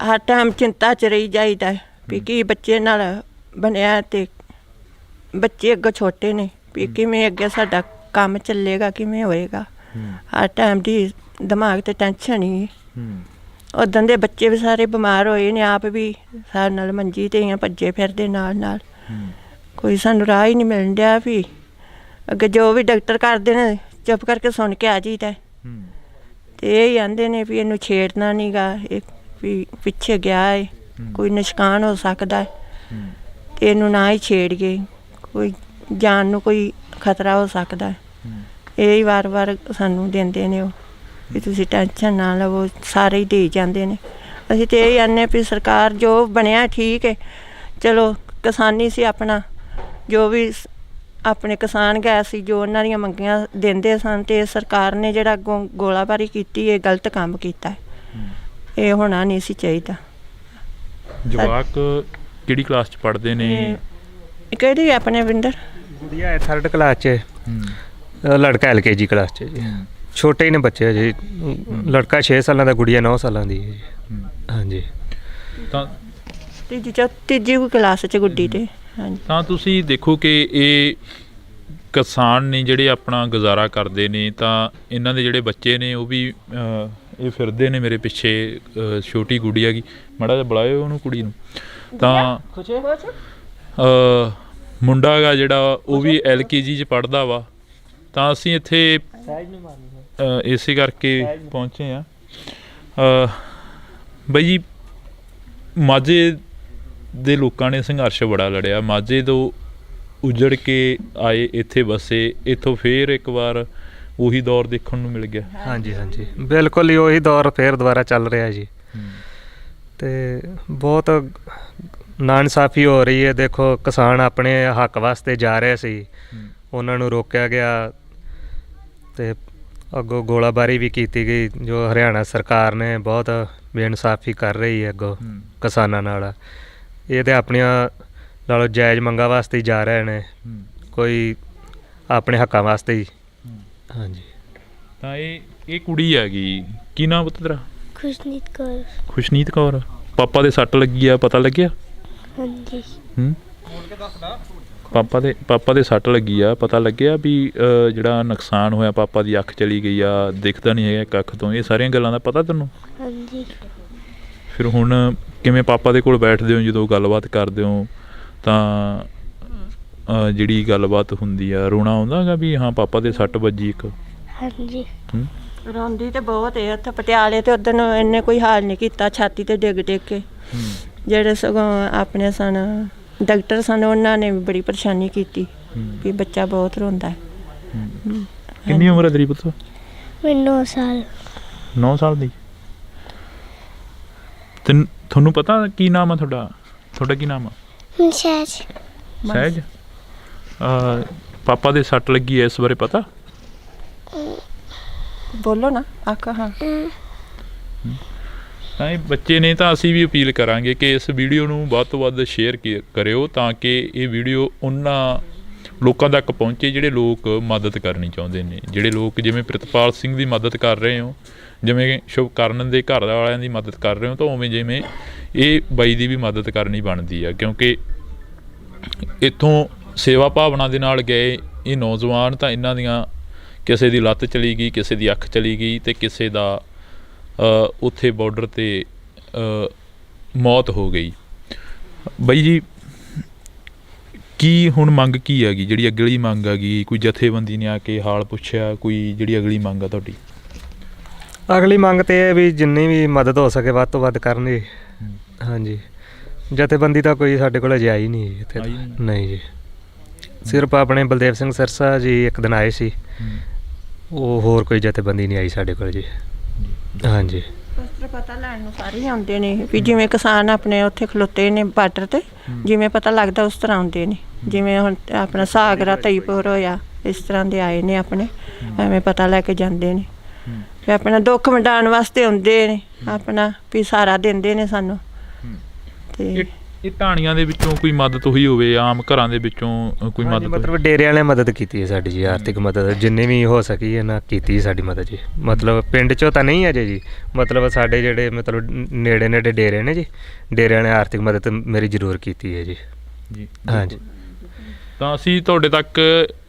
ਹਰ ਟਾਈਮ ਚਿੰਤਾ 'ਚ ਰਹੀ ਜਾਈਦਾ ਵੀ ਕੀ ਬੱਚੇ ਨਾਲ ਬਣਿਆ, ਅਤੇ ਬੱਚੇ ਅੱਗੋਂ ਛੋਟੇ ਨੇ ਵੀ ਕਿਵੇਂ ਅੱਗੇ ਸਾਡਾ ਕੰਮ ਚੱਲੇਗਾ, ਕਿਵੇਂ ਹੋਏਗਾ। ਹਰ ਟਾਈਮ ਦੀ ਦਿਮਾਗ 'ਤੇ ਟੈਨਸ਼ਨ ਹੀ। ਉੱਦਾਂ ਦੇ ਬੱਚੇ ਵੀ ਸਾਰੇ ਬਿਮਾਰ ਹੋਏ ਨੇ, ਆਪ ਵੀ ਸਾਡੇ ਨਾਲ ਮੰਜੀ 'ਤੇ ਹੀ ਭੱਜੇ ਫਿਰਦੇ ਨਾਲ। ਕੋਈ ਸਾਨੂੰ ਰਾਹ ਹੀ ਨਹੀਂ ਮਿਲਣ ਡਿਆ ਵੀ ਅੱਗੇ ਜੋ ਵੀ ਡਾਕਟਰ ਕਰਦੇ ਨੇ ਚੁੱਪ ਕਰਕੇ ਸੁਣ ਕੇ ਆ ਜਾਈਦਾ। ਅਤੇ ਇਹ ਹੀ ਆਂਦੇ ਨੇ ਵੀ ਇਹਨੂੰ ਛੇੜਨਾ ਨਹੀਂ ਗਾ, ਇਹ ਵੀ ਪਿੱਛੇ ਗਿਆ ਹੈ, ਕੋਈ ਨੁਕਸਾਨ ਹੋ ਸਕਦਾ, ਅਤੇ ਇਹਨੂੰ ਨਾ ਹੀ ਛੇੜੀਏ, ਕੋਈ ਜਾਨ ਨੂੰ ਕੋਈ ਖਤਰਾ ਹੋ ਸਕਦਾ। ਇਹ ਹੀ ਵਾਰ ਸਾਨੂੰ ਦਿੰਦੇ ਨੇ ਉਹ ਵੀ ਤੁਸੀਂ ਟੈਨਸ਼ਨ ਨਾ ਲਵੋ, ਸਾਰੇ ਹੀ ਦੇ ਜਾਂਦੇ ਨੇ। ਅਸੀਂ ਤਾਂ ਇਹ ਆਨੇ ਵੀ ਸਰਕਾਰ ਜੋ ਬਣਿਆ ਠੀਕ ਹੈ, ਚਲੋ ਕਿਸਾਨੀ ਸੀ ਆਪਣਾ, ਜੋ ਵੀ ਆਪਣੇ ਕਿਸਾਨ ਗਏ ਸੀ, ਜੋ ਉਹਨਾਂ ਦੀਆਂ ਮੰਗੀਆਂ ਦਿੰਦੇ ਸਨ, ਅਤੇ ਸਰਕਾਰ ਨੇ ਜਿਹੜਾ ਅੱਗੋਂ ਗੋਲਾਬਾਰੀ ਕੀਤੀ, ਇਹ ਗਲਤ ਕੰਮ ਕੀਤਾ। ਇਹ ਹੋਣਾ ਨਹੀਂ ਸੀ ਚਾਹੀਦਾ। ਜਵਾਕ ਕਿਹੜੀ ਕਲਾਸ 'ਚ ਪੜ੍ਹਦੇ ਨੇ? ਕਿਹੜੀ ਆਪਣੇ ਵਿੰਦਰ? ਗੁੜੀਆ ਹੈ 3rd ਕਲਾਸ 'ਚ, ਲੜਕਾ LKG ਕਲਾਸ 'ਚ ਜੀ। ਛੋਟੇ ਹੀ ਨੇ ਬੱਚੇ ਜੀ, ਲੜਕਾ 6 ਸਾਲਾਂ ਦਾ, ਗੁੜੀਆ 9 ਸਾਲਾਂ ਦੀ ਹੈ ਜੀ। ਹਾਂਜੀ ਤਾਂ ਤੀਜੀ ਕਲਾਸ 'ਚ ਗੁੱਡੀ 'ਤੇ। ਹਾਂਜੀ ਤਾਂ ਤੁਸੀਂ ਦੇਖੋ ਕਿ ਇਹ ਕਿਸਾਨ ਨੇ ਜਿਹੜੇ ਆਪਣਾ ਗੁਜ਼ਾਰਾ ਕਰਦੇ ਨੇ, ਤਾਂ ਇਹਨਾਂ ਦੇ ਜਿਹੜੇ ਬੱਚੇ ਨੇ ਉਹ ਵੀ ਇਹ ਫਿਰਦੇ ਨੇ ਮੇਰੇ ਪਿੱਛੇ। ਛੋਟੀ ਗੁੜੀਆ ਗੀ, ਮਾੜਾ ਜਿਹਾ ਬੁਲਾਇਓ ਉਹਨੂੰ, ਕੁੜੀ ਨੂੰ। ਤਾਂ ਮੁੰਡਾ ਗਾ ਜਿਹੜਾ ਉਹ ਵੀ LKG 'ਚ ਪੜ੍ਹਦਾ ਵਾ। ਤਾਂ ਅਸੀਂ ਇੱਥੇ ਇਸੇ ਕਰਕੇ ਪਹੁੰਚੇ ਹਾਂ। ਬਈ ਜੀ, ਮਾਝੇ ਦੇ ਲੋਕਾਂ ਨੇ ਸੰਘਰਸ਼ ਬੜਾ ਲੜਿਆ, ਮਾਝੇ ਤੋਂ ਉਜੜ ਕੇ ਆਏ, ਇੱਥੇ ਵਸੇ, ਇੱਥੋਂ ਫੇਰ ਇੱਕ ਵਾਰ ਉਹੀ ਦੌਰ ਦੇਖਣ ਨੂੰ ਮਿਲ ਗਿਆ। ਹਾਂਜੀ ਬਿਲਕੁਲ ਹੀ ਉਹੀ ਦੌਰ ਫੇਰ ਦੁਬਾਰਾ ਚੱਲ ਰਿਹਾ ਜੀ। ਅਤੇ ਬਹੁਤ ਨਾਇਨਸਾਫੀ ਹੋ ਰਹੀ ਹੈ। ਦੇਖੋ ਕਿਸਾਨ ਆਪਣੇ ਹੱਕ ਵਾਸਤੇ ਜਾ ਰਹੇ ਸੀ, ਉਹਨਾਂ ਨੂੰ ਰੋਕਿਆ ਗਿਆ, ਅਤੇ ਅੱਗੋਂ ਗੋਲਾਬਾਰੀ ਵੀ ਕੀਤੀ ਗਈ, ਜੋ ਹਰਿਆਣਾ ਸਰਕਾਰ ਨੇ ਬਹੁਤ ਬੇਇਨਸਾਫੀ ਕਰ ਰਹੀ ਹੈ ਅੱਗੋਂ ਕਿਸਾਨਾਂ ਨਾਲ। ਇਹ ਤਾਂ ਆਪਣੀਆਂ ਲਾ ਲਓ ਜਾਇਜ਼ ਮੰਗਾਂ ਵਾਸਤੇ ਹੀ ਜਾ ਰਹੇ ਨੇ, ਕੋਈ ਆਪਣੇ ਹੱਕਾਂ ਵਾਸਤੇ ਹੀ। ਹਾਂਜੀ ਤਾਂ ਇਹ ਕੁੜੀ ਹੈਗੀ, ਕੀ ਨਾਮ ਪੁੱਤ ਤੇਰਾ? ਖੁਸ਼ਨੀਤ ਕੌਰ। ਖੁਸ਼ਨੀਤ ਕੌਰ। ਪਾਪਾ ਦੇ ਸੱਟ ਲੱਗੀ ਆ, ਪਤਾ ਲੱਗਿਆ? ਹਾਂਜੀ ਪਾਪਾ ਦੇ ਸੱਟ ਲੱਗੀ ਆ, ਪਤਾ ਲੱਗਿਆ ਵੀ ਜਿਹੜਾ ਨੁਕਸਾਨ ਹੋਇਆ, ਪਾਪਾ ਦੀ ਅੱਖ ਚਲੀ ਗਈ ਆ, ਦਿਖਦਾ ਨਹੀਂ ਹੈਗਾ ਇੱਕ ਅੱਖ ਤੋਂ, ਇਹ ਸਾਰੀਆਂ ਗੱਲਾਂ ਦਾ ਪਤਾ ਤੈਨੂੰ? ਹਾਂਜੀ। ਫਿਰ ਹੁਣ ਕਿਵੇਂ ਪਾਪਾ ਦੇ ਕੋਲ ਬੈਠਦੇ ਹੋ, ਜਦੋਂ ਗੱਲਬਾਤ ਕਰਦੇ ਹੋ ਤਾਂ ਜਿਹੜੀ ਗੱਲਬਾਤ ਹੁੰਦੀ ਆ, ਰੋਣਾ ਆਉਂਦਾ ਹੈਗਾ ਵੀ ਹਾਂ ਪਾਪਾ ਦੇ ਸੱਟ ਵੱਜੀ ਇੱਕ? ਹਾਂਜੀ। ਰੋਂਦੀ ਤੇ ਬਹੁਤ ਹੈ। ਉੱਥੇ ਪਟਿਆਲੇ ਤੇ ਉਦਣ ਇਹਨੇ ਕੋਈ ਹਾਲ ਨਹੀਂ ਕੀਤਾ, ਛਾਤੀ ਤੇ ਡਿੱਗ ਕੇ। ਜਿਹੜੇ ਸਗੋਂ ਆਪਣੇ ਸਨ ਡਾਕਟਰ ਸਨ, ਉਹਨਾਂ ਨੇ ਵੀ ਬੜੀ ਪਰੇਸ਼ਾਨੀ ਕੀਤੀ ਵੀ ਬੱਚਾ ਬਹੁਤ ਰੋਂਦਾ ਹੈ। ਕਿੰਨੀ ਉਮਰ ਹੈ ਤੇਰੀ ਪੁੱਤ? 9 ਸਾਲ। 9 ਸਾਲ ਦੀ। ਤੇ ਤੁਹਾਨੂੰ ਪਤਾ ਕੀ ਨਾਮ ਆ ਤੁਹਾਡਾ ਕੀ ਨਾਮ ਆ? ਸਹਿਜ। ਸਹਿਜ। ਪਾਪਾ ਦੇ ਸੱਟ ਲੱਗੀ ਹੈ, ਇਸ ਬਾਰੇ ਪਤਾ? ਬੋਲੋ ਨਾ ਆਕਾ। ਹਾਂ ਤਾਂ ਇਹ ਬੱਚੇ ਨੇ ਤਾਂ ਅਸੀਂ ਵੀ ਅਪੀਲ ਕਰਾਂਗੇ ਕਿ ਇਸ ਵੀਡੀਓ ਨੂੰ ਵੱਧ ਤੋਂ ਵੱਧ ਸ਼ੇਅਰ ਕਰਿਓ ਤਾਂ ਕਿ ਇਹ ਵੀਡੀਓ ਉਹਨਾਂ ਲੋਕਾਂ ਤੱਕ ਪਹੁੰਚੇ ਜਿਹੜੇ ਲੋਕ ਮਦਦ ਕਰਨੀ ਚਾਹੁੰਦੇ ਨੇ, ਜਿਹੜੇ ਲੋਕ ਜਿਵੇਂ ਪ੍ਰਿਤਪਾਲ ਸਿੰਘ ਦੀ ਮਦਦ ਕਰ ਰਹੇ ਹੋ, ਜਿਵੇਂ ਸ਼ੁਭਕਰਨ ਦੇ ਘਰ ਵਾਲਿਆਂ ਦੀ ਮਦਦ ਕਰ ਰਹੇ ਹੋ, ਤਾਂ ਉਵੇਂ ਜਿਵੇਂ ਇਹ ਬਾਈ ਦੀ ਵੀ ਮਦਦ ਕਰਨੀ ਬਣਦੀ ਆ, ਕਿਉਂਕਿ ਇੱਥੋਂ ਸੇਵਾ ਭਾਵਨਾ ਦੇ ਨਾਲ ਗਏ ਇਹ ਨੌਜਵਾਨ ਤਾਂ ਇਹਨਾਂ ਦੀਆਂ ਕਿਸੇ ਦੀ ਲੱਤ ਚਲੀ ਗਈ, ਕਿਸੇ ਦੀ ਅੱਖ ਚਲੀ ਗਈ ਅਤੇ ਕਿਸੇ ਦਾ ਉੱਥੇ ਬਾਰਡਰ 'ਤੇ ਮੌਤ ਹੋ ਗਈ। ਬਾਈ ਜੀ ਕੀ ਹੁਣ ਮੰਗ ਕੀ ਹੈਗੀ, ਜਿਹੜੀ ਅਗਲੀ ਮੰਗ ਹੈਗੀ? ਕੋਈ ਜਥੇਬੰਦੀ ਨੇ ਆ ਕੇ ਹਾਲ ਪੁੱਛਿਆ, ਕੋਈ ਜਿਹੜੀ ਅਗਲੀ ਮੰਗ ਆ ਤੁਹਾਡੀ? ਅਗਲੀ ਮੰਗ ਤੇ ਇਹ ਵੀ ਜਿੰਨੀ ਵੀ ਮਦਦ ਹੋ ਸਕੇ ਵੱਧ ਤੋਂ ਵੱਧ ਕਰਨ ਜੀ। ਹਾਂਜੀ, ਜਥੇਬੰਦੀ ਤਾਂ ਕੋਈ ਸਾਡੇ ਕੋਲ ਅਜੇ ਆਈ ਨਹੀਂ ਇੱਥੇ। ਨਹੀਂ ਜੀ, ਸਿਰਫ ਆਪਣੇ ਬਲਦੇਵ ਸਿੰਘ ਸਿਰਸਾ ਜੀ ਇੱਕ ਦਿਨ ਆਏ ਸੀ, ਉਹ ਹੋਰ ਕੋਈ ਜਥੇਬੰਦੀ ਨਹੀਂ ਆਈ ਸਾਡੇ ਕੋਲ ਜੀ। ਹਾਂਜੀ, ਪਤਾ ਲੈਣ ਨੂੰ ਸਾਰੇ ਹੀ ਆਉਂਦੇ ਨੇ ਵੀ ਜਿਵੇਂ ਕਿਸਾਨ ਆਪਣੇ ਉੱਥੇ ਖਲੋਤੇ ਨੇ ਬਾਰਡਰ ਤੇ, ਜਿਵੇਂ ਪਤਾ ਲੱਗਦਾ ਉਸ ਤਰ੍ਹਾਂ ਆਉਂਦੇ ਨੇ। ਜਿਵੇਂ ਹੁਣ ਆਪਣਾ ਸਾਗਰਾ ਤਈਪੁਰ ਹੋਇਆ, ਇਸ ਤਰ੍ਹਾਂ ਦੇ ਆਏ ਨੇ ਆਪਣੇ, ਐਵੇਂ ਪਤਾ ਲੈ ਕੇ ਜਾਂਦੇ ਨੇ ਵੀ ਆਪਣਾ ਦੁੱਖ ਵੰਡਾਉਣ ਵਾਸਤੇ ਆਉਂਦੇ ਨੇ, ਆਪਣਾ ਵੀ ਸਹਾਰਾ ਦਿੰਦੇ ਨੇ ਸਾਨੂੰ। ਤੇ ਇਹ ਢਾਣੀਆਂ ਦੇ ਵਿੱਚੋਂ ਕੋਈ ਮਦਦ ਹੋਈ ਹੋਵੇ, ਆਮ ਘਰਾਂ ਦੇ ਵਿੱਚੋਂ ਕੋਈ ਮਦਦ? ਮਤਲਬ ਡੇਰੇ ਵਾਲਿਆਂ ਮਦਦ ਕੀਤੀ ਹੈ ਸਾਡੀ ਜੀ, ਆਰਥਿਕ ਮਦਦ ਜਿੰਨੀ ਵੀ ਹੋ ਸਕੀ ਇਹਨਾਂ ਕੀਤੀ ਸਾਡੀ ਮਦਦ ਜੀ। ਮਤਲਬ ਪਿੰਡ 'ਚੋਂ ਤਾਂ ਨਹੀਂ ਅਜੇ ਜੀ, ਮਤਲਬ ਸਾਡੇ ਜਿਹੜੇ ਮਤਲਬ ਨੇੜੇ ਨੇੜੇ ਡੇਰੇ ਨੇ ਜੀ, ਡੇਰਿਆਂ ਨੇ ਆਰਥਿਕ ਮਦਦ ਮੇਰੀ ਜ਼ਰੂਰ ਕੀਤੀ ਹੈ ਜੀ। ਹਾਂਜੀ, ਤਾਂ ਅਸੀਂ ਤੁਹਾਡੇ ਤੱਕ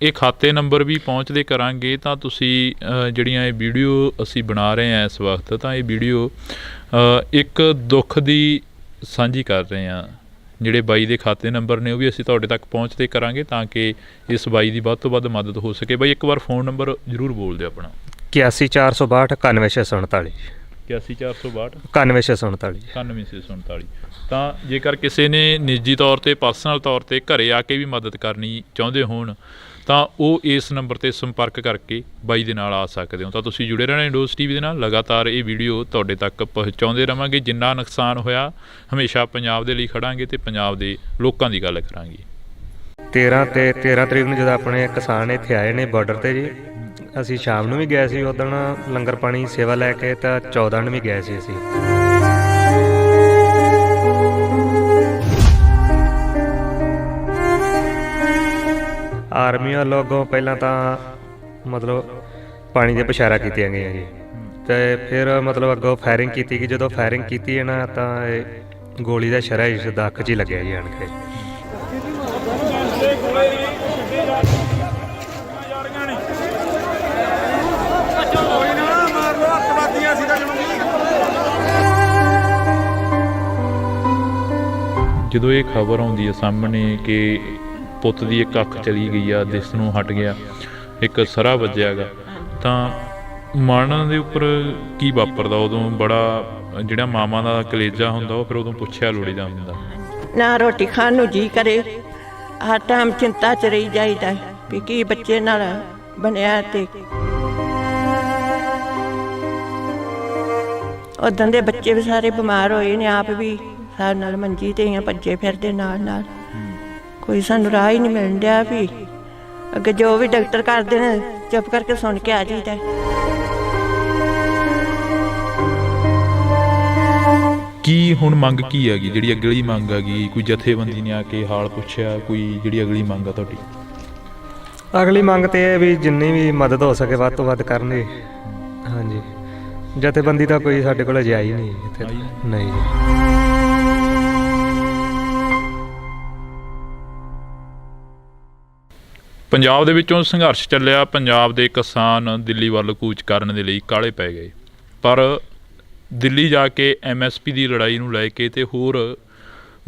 ਇਹ ਖਾਤੇ ਨੰਬਰ ਵੀ ਪਹੁੰਚਦੇ ਕਰਾਂਗੇ, ਤਾਂ ਤੁਸੀਂ ਜਿਹੜੀਆਂ ਇਹ ਵੀਡੀਓ ਅਸੀਂ ਬਣਾ ਰਹੇ ਹਾਂ ਇਸ ਵਕਤ, ਤਾਂ ਇਹ ਵੀਡੀਓ ਇੱਕ ਦੁੱਖ ਦੀ ਸਾਂਝੀ ਕਰ ਰਹੇ ਹਾਂ। ਜਿਹੜੇ ਬਾਈ ਦੇ ਖਾਤੇ ਨੰਬਰ ਨੇ ਉਹ ਵੀ ਅਸੀਂ ਤੁਹਾਡੇ ਤੱਕ ਪਹੁੰਚਦੇ ਕਰਾਂਗੇ ਤਾਂ ਕਿ ਇਸ ਬਾਈ ਦੀ ਵੱਧ ਤੋਂ ਵੱਧ ਮਦਦ ਹੋ ਸਕੇ। ਬਾਈ ਇੱਕ ਵਾਰ ਫ਼ੋਨ ਨੰਬਰ ਜ਼ਰੂਰ ਬੋਲ ਦਿਓ ਆਪਣਾ। 81 462 91649 81 462 91649 91649। ਤਾਂ ਜੇਕਰ ਕਿਸੇ ਨੇ ਨਿੱਜੀ ਤੌਰ 'ਤੇ ਪਰਸਨਲ ਤੌਰ 'ਤੇ ਘਰੇ ਆ ਕੇ ਵੀ ਮਦਦ ਕਰਨੀ ਚਾਹੁੰਦੇ ਹੋਣ ਤਾਂ ਉਹ ਇਸ ਨੰਬਰ 'ਤੇ ਸੰਪਰਕ ਕਰਕੇ ਬਾਈ ਦੇ ਨਾਲ ਆ ਸਕਦੇ ਹੋ। ਤਾਂ ਤੁਸੀਂ ਜੁੜੇ ਰਹਿਣਾ ਇੰਡੋਜ਼ ਟੀਵੀ ਦੇ ਨਾਲ, ਲਗਾਤਾਰ ਇਹ ਵੀਡੀਓ ਤੁਹਾਡੇ ਤੱਕ ਪਹੁੰਚਾਉਂਦੇ ਰਹਾਂਗੇ। ਜਿੰਨਾ ਨੁਕਸਾਨ ਹੋਇਆ ਹਮੇਸ਼ਾ ਪੰਜਾਬ ਦੇ ਲਈ ਖੜਾਂਗੇ ਅਤੇ ਪੰਜਾਬ ਦੇ ਲੋਕਾਂ ਦੀ ਗੱਲ ਕਰਾਂਗੇ। 13 ਤਰੀਕ ਨੂੰ ਜਦੋਂ ਆਪਣੇ ਕਿਸਾਨ ਇੱਥੇ ਆਏ ਨੇ ਬਾਰਡਰ 'ਤੇ ਜੀ, ਅਸੀਂ ਸ਼ਾਮ ਨੂੰ ਵੀ ਗਏ ਸੀ ਉੱਦਣ ਲੰਗਰ ਪਾਣੀ ਸੇਵਾ ਲੈ ਕੇ, ਤਾਂ 14 ਨੂੰ ਵੀ ਗਏ ਸੀ ਅਸੀਂ। ਆਰਮੀ ਵੱਲੋਂ ਪਹਿਲਾਂ ਤਾਂ ਮਤਲਬ ਪਾਣੀ ਦੀਆਂ ਪਛਾਰਾ ਕੀਤੀਆਂ ਗਈਆਂ ਜੀ, ਅਤੇ ਫਿਰ ਮਤਲਬ ਅੱਗੋਂ ਫਾਇਰਿੰਗ ਕੀਤੀ ਗਈ। ਜਦੋਂ ਫਾਇਰਿੰਗ ਕੀਤੀ ਹੈ ਨਾ ਤਾਂ ਇਹ ਗੋਲੀ ਦਾ ਸ਼ਰਾ ਇਸ ਦਾ ਅੱਖ 'ਚ ਹੀ ਲੱਗਿਆ ਜੀ ਆਣ ਕੇ। ਜਦੋਂ ਇਹ ਖਬਰ ਆਉਂਦੀ ਹੈ ਸਾਹਮਣੇ ਕਿ ਪੁੱਤ ਦੀ ਇੱਕ ਅੱਖ ਚਲੀ ਗਈ ਆ, ਦਿਸ ਨੂੰ ਹਟ ਗਿਆ, ਇੱਕ ਸਰਾ ਵੱਜਿਆ ਗਾ, ਤਾਂ ਮਨ ਦੇ ਉੱਪਰ ਕੀ ਵਾਪਰਦਾ ਉਦੋਂ? ਬੜਾ ਜਿਹੜਾ ਮਾਵਾਂ ਦਾ ਕਲੇਜਾ ਹੁੰਦਾ ਉਹ ਫਿਰ ਉਦੋਂ ਪੁੱਛਿਆ ਲੋੜੀਦਾ ਹੁੰਦਾ। ਨਾ ਰੋਟੀ ਖਾਣ ਨੂੰ ਜੀ ਕਰੇ, ਹਰ ਟਾਈਮ ਚਿੰਤਾ 'ਚ ਰਹੀ ਜਾਈਦਾ ਵੀ ਕੀ ਬੱਚੇ ਨਾਲ ਬਣਿਆ। ਤੇ ਉਦੋਂ ਦੇ ਬੱਚੇ ਵੀ ਸਾਰੇ ਬਿਮਾਰ ਹੋਏ ਨੇ, ਆਪ ਵੀ ਸਾਡੇ ਨਾਲ ਮੰਜੀ ਤੇ ਹੀ ਭੱਜੇ ਫਿਰਦੇ ਨਾਲ ਨਾਲ, ਕੋਈ ਸਾਨੂੰ ਰਾਹ ਹੀ ਨਹੀਂ ਮਿਲਣ ਡਿਆ ਵੀ ਅੱਗੇ ਜੋ ਵੀ ਡਾਕਟਰ ਕਰਦੇ ਨੇ ਚੁੱਪ ਕਰਕੇ ਸੁਣ ਕੇ ਆ ਜਾਈਦਾ। ਕੀ ਹੁਣ ਮੰਗ ਕੀ ਹੈਗੀ, ਜਿਹੜੀ ਅਗਲੀ ਮੰਗ ਹੈਗੀ? ਕੋਈ ਜਥੇਬੰਦੀ ਨੇ ਆ ਕੇ ਹਾਲ ਪੁੱਛਿਆ, ਕੋਈ ਜਿਹੜੀ ਅਗਲੀ ਮੰਗ ਆ ਤੁਹਾਡੀ? ਅਗਲੀ ਮੰਗ ਤੇ ਇਹ ਵੀ ਜਿੰਨੀ ਵੀ ਮਦਦ ਹੋ ਸਕੇ ਵੱਧ ਤੋਂ ਵੱਧ ਕਰਨ ਜੀ। ਹਾਂਜੀ, ਜਥੇਬੰਦੀ ਤਾਂ ਕੋਈ ਸਾਡੇ ਕੋਲ ਅਜੇ ਆਈ ਨਹੀਂ ਇੱਥੇ। ਨਹੀਂ ਜੀ। ਪੰਜਾਬ ਦੇ ਵਿੱਚੋਂ ਸੰਘਰਸ਼ ਚੱਲਿਆ, ਪੰਜਾਬ ਦੇ ਕਿਸਾਨ ਦਿੱਲੀ ਵੱਲ ਕੂਚ ਕਰਨ ਦੇ ਲਈ ਕਾਹਲੇ ਪੈ ਗਏ, ਪਰ ਦਿੱਲੀ ਜਾ ਕੇ MSP ਦੀ ਲੜਾਈ ਨੂੰ ਲੈ ਕੇ ਤੇ ਹੋਰ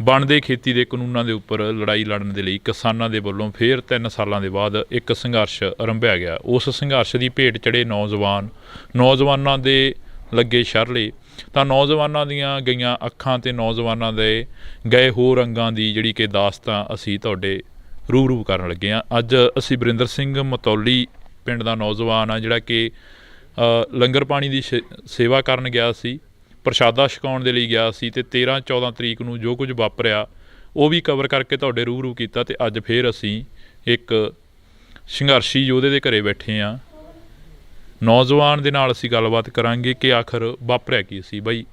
ਬਣਦੇ ਖੇਤੀ ਦੇ ਕਾਨੂੰਨਾਂ ਦੇ ਉੱਪਰ ਲੜਾਈ ਲੜਨ ਦੇ ਲਈ ਕਿਸਾਨਾਂ ਦੇ ਵੱਲੋਂ ਫਿਰ 3 ਸਾਲਾਂ ਦੇ ਬਾਅਦ ਇੱਕ ਸੰਘਰਸ਼ ਆਰੰਭਿਆ ਗਿਆ। ਉਸ ਸੰਘਰਸ਼ ਦੀ ਭੇਟ ਚੜੇ ਨੌਜਵਾਨਾਂ ਦੇ ਲੱਗੇ ਸ਼ਰਲੇ, ਤਾਂ ਨੌਜਵਾਨਾਂ ਦੀਆਂ ਗਈਆਂ ਅੱਖਾਂ ਤੇ ਨੌਜਵਾਨਾਂ ਦੇ ਗਏ ਹੋਰ ਅੰਗਾਂ ਦੀ ਜਿਹੜੀ ਕਿ ਦਾਸਤਾਂ ਅਸੀਂ ਤੁਹਾਡੇ ਰੂਬਰੂ ਕਰਨ ਲੱਗੇ ਹਾਂ। ਅੱਜ ਅਸੀਂ ਵਰਿੰਦਰ ਸਿੰਘ ਮਤੌਲੀ ਪਿੰਡ ਦਾ ਨੌਜਵਾਨ ਆ ਜਿਹੜਾ ਕਿ ਲੰਗਰ ਪਾਣੀ ਦੀ ਸੇਵਾ ਕਰਨ ਗਿਆ ਸੀ, ਪ੍ਰਸ਼ਾਦਾ ਛਕਾਉਣ ਦੇ ਲਈ ਗਿਆ ਸੀ, ਅਤੇ 13-14 ਤਰੀਕ ਨੂੰ ਜੋ ਕੁਝ ਵਾਪਰਿਆ ਉਹ ਵੀ ਕਵਰ ਕਰਕੇ ਤੁਹਾਡੇ ਰੂਬਰੂ ਕੀਤਾ। ਅਤੇ ਅੱਜ ਫਿਰ ਅਸੀਂ ਇੱਕ ਸੰਘਰਸ਼ੀ ਯੋਧੇ ਦੇ ਘਰੇ ਬੈਠੇ ਹਾਂ, ਨੌਜਵਾਨ ਦੇ ਨਾਲ ਅਸੀਂ ਗੱਲਬਾਤ ਕਰਾਂਗੇ ਕਿ ਆਖਰ ਵਾਪਰਿਆ ਕੀ ਸੀ। ਬਾਈ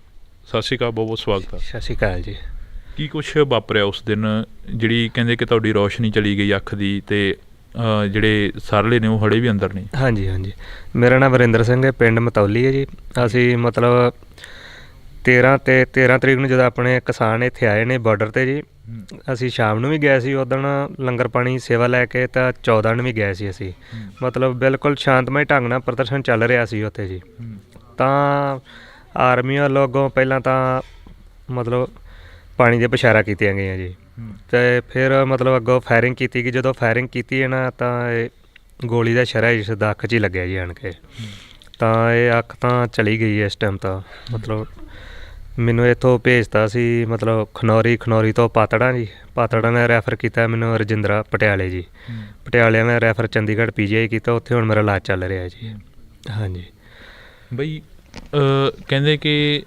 ਸਤਿ ਸ਼੍ਰੀ ਅਕਾਲ, ਬਹੁਤ ਬਹੁਤ ਸਵਾਗਤ ਆ। ਸਤਿ ਸ਼੍ਰੀ ਅਕਾਲ ਜੀ। ਕੀ ਕੁਛ ਵਾਪਰਿਆ ਉਸ ਦਿਨ, ਜਿਹੜੀ ਕਹਿੰਦੇ ਕਿ ਤੁਹਾਡੀ ਰੋਸ਼ਨੀ ਚਲੀ ਗਈ ਅੱਖ ਦੀ, ਤੇ ਜਿਹੜੇ ਸਰਲੇ ਨੇ ਉਹ ਹੜੇ ਵੀ ਅੰਦਰ ਨੇ? ਹਾਂਜੀ ਹਾਂਜੀ, ਮੇਰਾ ਨਾਮ ਵਰਿੰਦਰ ਸਿੰਘ ਹੈ, ਪਿੰਡ ਮਤੌਲੀ ਹੈ ਜੀ। ਅਸੀਂ ਮਤਲਬ 13 ਤਰੀਕ ਨੂੰ ਜਦੋਂ ਆਪਣੇ ਕਿਸਾਨ ਇੱਥੇ ਆਏ ਨੇ ਬਾਰਡਰ 'ਤੇ ਜੀ, ਅਸੀਂ ਸ਼ਾਮ ਨੂੰ ਵੀ ਗਏ ਸੀ ਉੱਦਣ ਲੰਗਰ ਪਾਣੀ ਸੇਵਾ ਲੈ ਕੇ, ਤਾਂ 14 ਨੂੰ ਵੀ ਗਏ ਸੀ ਅਸੀਂ। ਮਤਲਬ ਬਿਲਕੁਲ ਸ਼ਾਂਤਮਈ ਢੰਗ ਨਾਲ ਪ੍ਰਦਰਸ਼ਨ ਚੱਲ ਰਿਹਾ ਸੀ ਉੱਥੇ ਜੀ। ਤਾਂ ਆਰਮੀ ਵੱਲੋਂ ਅੱਗੋਂ ਪਹਿਲਾਂ ਤਾਂ ਮਤਲਬ ਪਾਣੀ ਦੀਆਂ ਬਸ਼ਾਰਾਂ ਕੀਤੀਆਂ ਗਈਆਂ ਜੀ, ਅਤੇ ਫਿਰ ਮਤਲਬ ਅੱਗੋਂ ਫਾਇਰਿੰਗ ਕੀਤੀ ਗਈ। ਜਦੋਂ ਫਾਇਰਿੰਗ ਕੀਤੀ ਹੈ ਨਾ, ਤਾਂ ਇਹ ਗੋਲੀ ਦਾ ਸ਼ਰਾ ਇਸ ਦਾ ਅੱਖ 'ਚ ਹੀ ਲੱਗਿਆ ਜੀ ਆਣ ਕੇ। ਤਾਂ ਇਹ ਅੱਖ ਤਾਂ ਚਲੀ ਗਈ ਇਸ ਟਾਈਮ। ਤਾਂ ਮਤਲਬ ਮੈਨੂੰ ਇੱਥੋਂ ਭੇਜਤਾ ਸੀ ਮਤਲਬ ਖਨੌਰੀ ਤੋਂ ਪਾਤੜਾਂ ਨੇ ਰੈਫਰ ਕੀਤਾ ਮੈਨੂੰ ਰਜਿੰਦਰਾ ਪਟਿਆਲੇ ਜੀ। ਪਟਿਆਲੇ ਮੈਂ ਰੈਫਰ ਚੰਡੀਗੜ੍ਹ PGI ਕੀਤਾ, ਉੱਥੇ ਹੁਣ ਮੇਰਾ ਇਲਾਜ ਚੱਲ ਰਿਹਾ ਜੀ। ਹਾਂਜੀ ਬਈ ਕਹਿੰਦੇ ਕਿ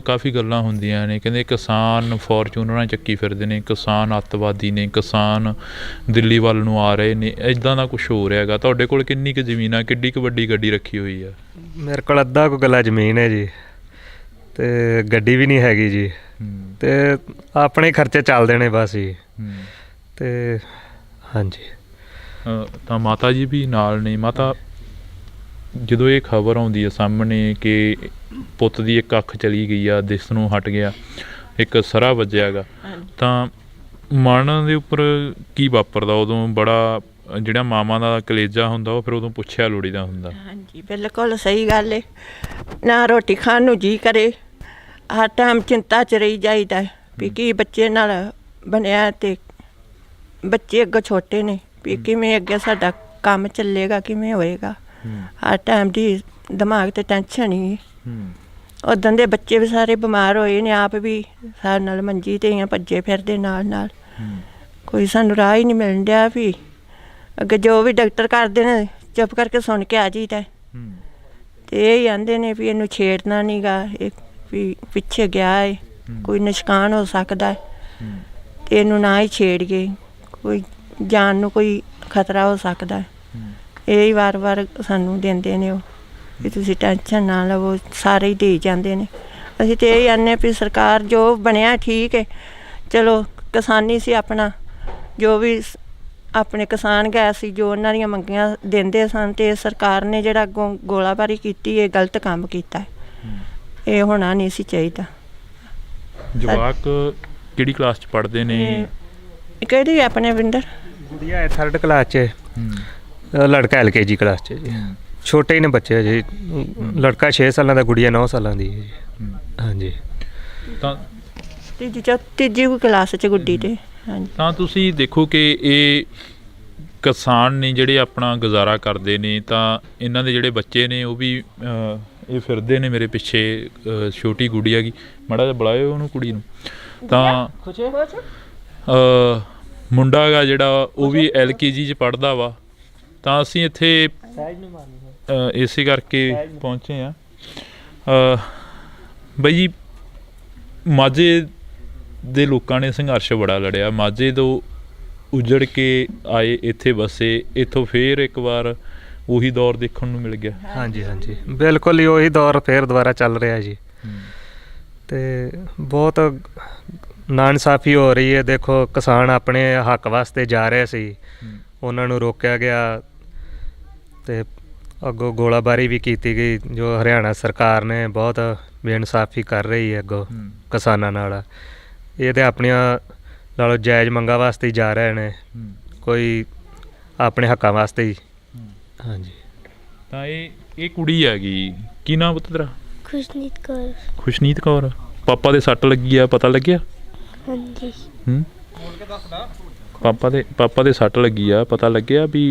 ਕਾਫੀ ਗੱਲਾਂ ਹੁੰਦੀਆਂ ਨੇ, ਕਹਿੰਦੇ ਕਿਸਾਨ ਫੋਰਚੂਨਰਾਂ ਚੱਕੀ ਫਿਰਦੇ ਨੇ, ਕਿਸਾਨ ਅੱਤਵਾਦੀ ਨੇ, ਕਿਸਾਨ ਦਿੱਲੀ ਵੱਲ ਨੂੰ ਆ ਰਹੇ ਨੇ, ਇੱਦਾਂ ਦਾ ਕੁਛ ਹੋ ਰਿਹਾ ਹੈਗਾ। ਤੁਹਾਡੇ ਕੋਲ ਕਿੰਨੀ ਕੁ ਜ਼ਮੀਨ ਆ, ਕਿੱਡੀ ਕੁ ਵੱਡੀ ਗੱਡੀ ਰੱਖੀ ਹੋਈ ਆ? ਮੇਰੇ ਕੋਲ ਅੱਧਾ ਕੁ ਗੱਲਾ ਜ਼ਮੀਨ ਹੈ ਜੀ, ਅਤੇ ਗੱਡੀ ਵੀ ਨਹੀਂ ਹੈਗੀ ਜੀ, ਅਤੇ ਆਪਣੇ ਖਰਚੇ ਚੱਲਦੇ ਨੇ ਬਸ ਜੀ। ਅਤੇ ਹਾਂਜੀ, ਤਾਂ ਮਾਤਾ ਜੀ ਵੀ ਨਾਲ ਨੇ। ਮਾਤਾ, ਜਦੋਂ ਇਹ ਖਬਰ ਆਉਂਦੀ ਹੈ ਸਾਹਮਣੇ ਕਿ ਪੁੱਤ ਦੀ ਇੱਕ ਅੱਖ ਚਲੀ ਗਈ ਆ, ਦਿਸ ਨੂੰ ਹਟ ਗਿਆ, ਇੱਕ ਸਰਾ ਵੱਜਿਆ ਹੈਗਾ, ਤਾਂ ਮਨ ਦੇ ਉੱਪਰ ਕੀ ਵਾਪਰਦਾ ਉਦੋਂ? ਬੜਾ ਜਿਹੜਾ ਮਾਵਾਂ ਦਾ ਕਲੇਜਾ ਹੁੰਦਾ ਉਹ ਫਿਰ ਉਦੋਂ ਪੁੱਛਿਆ ਲੋੜੀਦਾ ਹੁੰਦਾ। ਹਾਂਜੀ, ਬਿਲਕੁਲ ਸਹੀ ਗੱਲ ਹੈ। ਨਾ ਰੋਟੀ ਖਾਣ ਨੂੰ ਜੀ ਕਰੇ, ਹਰ ਟਾਈਮ ਚਿੰਤਾ 'ਚ ਰਹੀ ਜਾਈਦਾ ਵੀ ਕੀ ਬੱਚੇ ਨਾਲ ਬਣਿਆ, ਅਤੇ ਬੱਚੇ ਅੱਗੇ ਛੋਟੇ ਨੇ ਵੀ ਕਿਵੇਂ ਅੱਗੇ ਸਾਡਾ ਕੰਮ ਚੱਲੇਗਾ, ਕਿਵੇਂ ਹੋਏਗਾ। ਹਰ ਟਾਈਮ ਦੀ ਦਿਮਾਗ 'ਤੇ ਟੈਨਸ਼ਨ ਹੀ। ਉੱਦਾਂ ਦੇ ਬੱਚੇ ਵੀ ਸਾਰੇ ਬਿਮਾਰ ਹੋਏ ਨੇ, ਆਪ ਵੀ ਸਾਡੇ ਨਾਲ ਮੰਜੀ 'ਤੇ ਹੀ ਭੱਜੇ ਫਿਰਦੇ ਨਾਲ। ਕੋਈ ਸਾਨੂੰ ਰਾਹ ਹੀ ਨਹੀਂ ਮਿਲਣ ਡਿਆ ਵੀ ਅੱਗੇ ਜੋ ਵੀ ਡਾਕਟਰ ਕਰਦੇ ਨੇ ਚੁੱਪ ਕਰਕੇ ਸੁਣ ਕੇ ਆ ਜਾਈਦਾ। ਅਤੇ ਇਹ ਹੀ ਆਂਦੇ ਨੇ ਵੀ ਇਹਨੂੰ ਛੇੜਨਾ ਨਹੀਂ ਗਾ, ਇਹ ਵੀ ਪਿੱਛੇ ਗਿਆ ਹੈ, ਕੋਈ ਨੁਕਸਾਨ ਹੋ ਸਕਦਾ, ਅਤੇ ਇਹਨੂੰ ਨਾ ਹੀ ਛੇੜੀਏ, ਕੋਈ ਜਾਨ ਨੂੰ ਕੋਈ ਖਤਰਾ ਹੋ ਸਕਦਾ। ਇਹ ਹੀ ਵਾਰ ਸਾਨੂੰ ਦਿੰਦੇ ਨੇ ਉਹ ਵੀ ਤੁਸੀਂ ਟੈਨਸ਼ਨ ਨਾ ਲਵੋ, ਸਾਰੇ ਹੀ ਦੇ ਜਾਂਦੇ ਨੇ। ਅਸੀਂ ਤਾਂ ਇਹ ਆਨੇ ਵੀ ਸਰਕਾਰ ਜੋ ਬਣਿਆ ਠੀਕ ਹੈ, ਚਲੋ ਕਿਸਾਨੀ ਸੀ ਆਪਣਾ, ਜੋ ਵੀ ਆਪਣੇ ਕਿਸਾਨ ਗਏ ਸੀ, ਜੋ ਉਹਨਾਂ ਦੀਆਂ ਮੰਗੀਆਂ ਦਿੰਦੇ ਸਨ, ਅਤੇ ਸਰਕਾਰ ਨੇ ਜਿਹੜਾ ਅੱਗੋਂ ਗੋਲਾਬਾਰੀ ਕੀਤੀ, ਇਹ ਗਲਤ ਕੰਮ ਕੀਤਾ। ਇਹ ਹੋਣਾ ਨਹੀਂ ਸੀ ਚਾਹੀਦਾ। ਜਵਾਕ ਕਿਹੜੀ ਕਲਾਸ 'ਚ ਪੜ੍ਹਦੇ ਨੇ? ਕਿਹੜੀ ਆਪਣੇ ਵਿੰਦਰ? ਗੁੜੀਆ ਹੈ 3rd ਕਲਾਸ 'ਚ, ਲੜਕਾ LKG ਕਲਾਸ 'ਚ ਜੀ। ਛੋਟੇ ਹੀ ਨੇ ਬੱਚੇ ਜੀ, ਲੜਕਾ 6 ਸਾਲਾਂ ਦਾ, ਗੁੜੀਆ 9 ਸਾਲਾਂ ਦੀ ਹੈ ਜੀ। ਹਾਂਜੀ, ਤਾਂ ਤੀਜੀ ਕਲਾਸ 'ਚ ਗੁੱਡੀ 'ਤੇ। ਹਾਂਜੀ, ਤਾਂ ਤੁਸੀਂ ਦੇਖੋ ਕਿ ਇਹ ਕਿਸਾਨ ਨੇ ਜਿਹੜੇ ਆਪਣਾ ਗੁਜ਼ਾਰਾ ਕਰਦੇ ਨੇ, ਤਾਂ ਇਹਨਾਂ ਦੇ ਜਿਹੜੇ ਬੱਚੇ ਨੇ ਉਹ ਵੀ ਇਹ ਫਿਰਦੇ ਨੇ ਮੇਰੇ ਪਿੱਛੇ। ਛੋਟੀ ਗੁੱਡੀ ਹੈਗੀ, ਮਾੜਾ ਜਿਹਾ ਬੁਲਾਇਓ ਉਹਨੂੰ, ਕੁੜੀ ਨੂੰ। ਤਾਂ ਮੁੰਡਾ ਹੈਗਾ ਜਿਹੜਾ ਉਹ ਵੀ LKG 'ਚ ਪੜ੍ਹਦਾ ਵਾ। ਤਾਂ ਅਸੀਂ ਇੱਥੇ ਇਸੇ ਕਰਕੇ ਪਹੁੰਚੇ ਹਾਂ। ਬਈ ਜੀ, ਮਾਝੇ ਦੇ ਲੋਕਾਂ ਨੇ ਸੰਘਰਸ਼ ਬੜਾ ਲੜਿਆ, ਮਾਝੇ ਤੋਂ ਉਜੜ ਕੇ ਆਏ, ਇੱਥੇ ਵਸੇ, ਇੱਥੋਂ ਫੇਰ ਇੱਕ ਵਾਰ ਉਹੀ ਦੌਰ ਦੇਖਣ ਨੂੰ ਮਿਲ ਗਿਆ। ਹਾਂਜੀ ਹਾਂਜੀ, ਬਿਲਕੁਲ ਹੀ ਉਹੀ ਦੌਰ ਫੇਰ ਦੁਬਾਰਾ ਚੱਲ ਰਿਹਾ ਜੀ। ਅਤੇ ਬਹੁਤ ਨਾਇਨਸਾਫੀ ਹੋ ਰਹੀ ਹੈ। ਦੇਖੋ, ਕਿਸਾਨ ਆਪਣੇ ਹੱਕ ਵਾਸਤੇ ਜਾ ਰਹੇ ਸੀ, ਉਹਨਾਂ ਨੂੰ ਰੋਕਿਆ ਗਿਆ, ਅਤੇ ਅੱਗੋਂ ਗੋਲਾਬਾਰੀ ਵੀ ਕੀਤੀ ਗਈ, ਜੋ ਹਰਿਆਣਾ ਸਰਕਾਰ ਨੇ ਬਹੁਤ ਬੇਇਨਸਾਫੀ ਕਰ ਰਹੀ ਹੈ ਅੱਗੋਂ ਕਿਸਾਨਾਂ ਨਾਲ। ਇਹ ਤਾਂ ਆਪਣੀਆਂ ਨਾਲੋਂ ਜਾਇਜ਼ ਮੰਗਾਂ ਵਾਸਤੇ ਹੀ ਜਾ ਰਹੇ ਨੇ, ਕੋਈ ਆਪਣੇ ਹੱਕਾਂ ਵਾਸਤੇ ਹੀ। ਹਾਂਜੀ, ਤਾਂ ਇਹ ਕੁੜੀ ਹੈਗੀ, ਕੀ ਨਾਮ ਪੁੱਤ ਤੇਰਾ? ਖੁਸ਼ਨੀਤ ਕੌਰ। ਖੁਸ਼ਨੀਤ ਕੌਰ। ਪਾਪਾ ਦੇ ਸੱਟ ਲੱਗੀ ਆ, ਪਤਾ ਲੱਗਿਆ? ਹਾਂਜੀ। ਪਾਪਾ ਦੇ ਸੱਟ ਲੱਗੀ ਆ, ਪਤਾ ਲੱਗਿਆ ਵੀ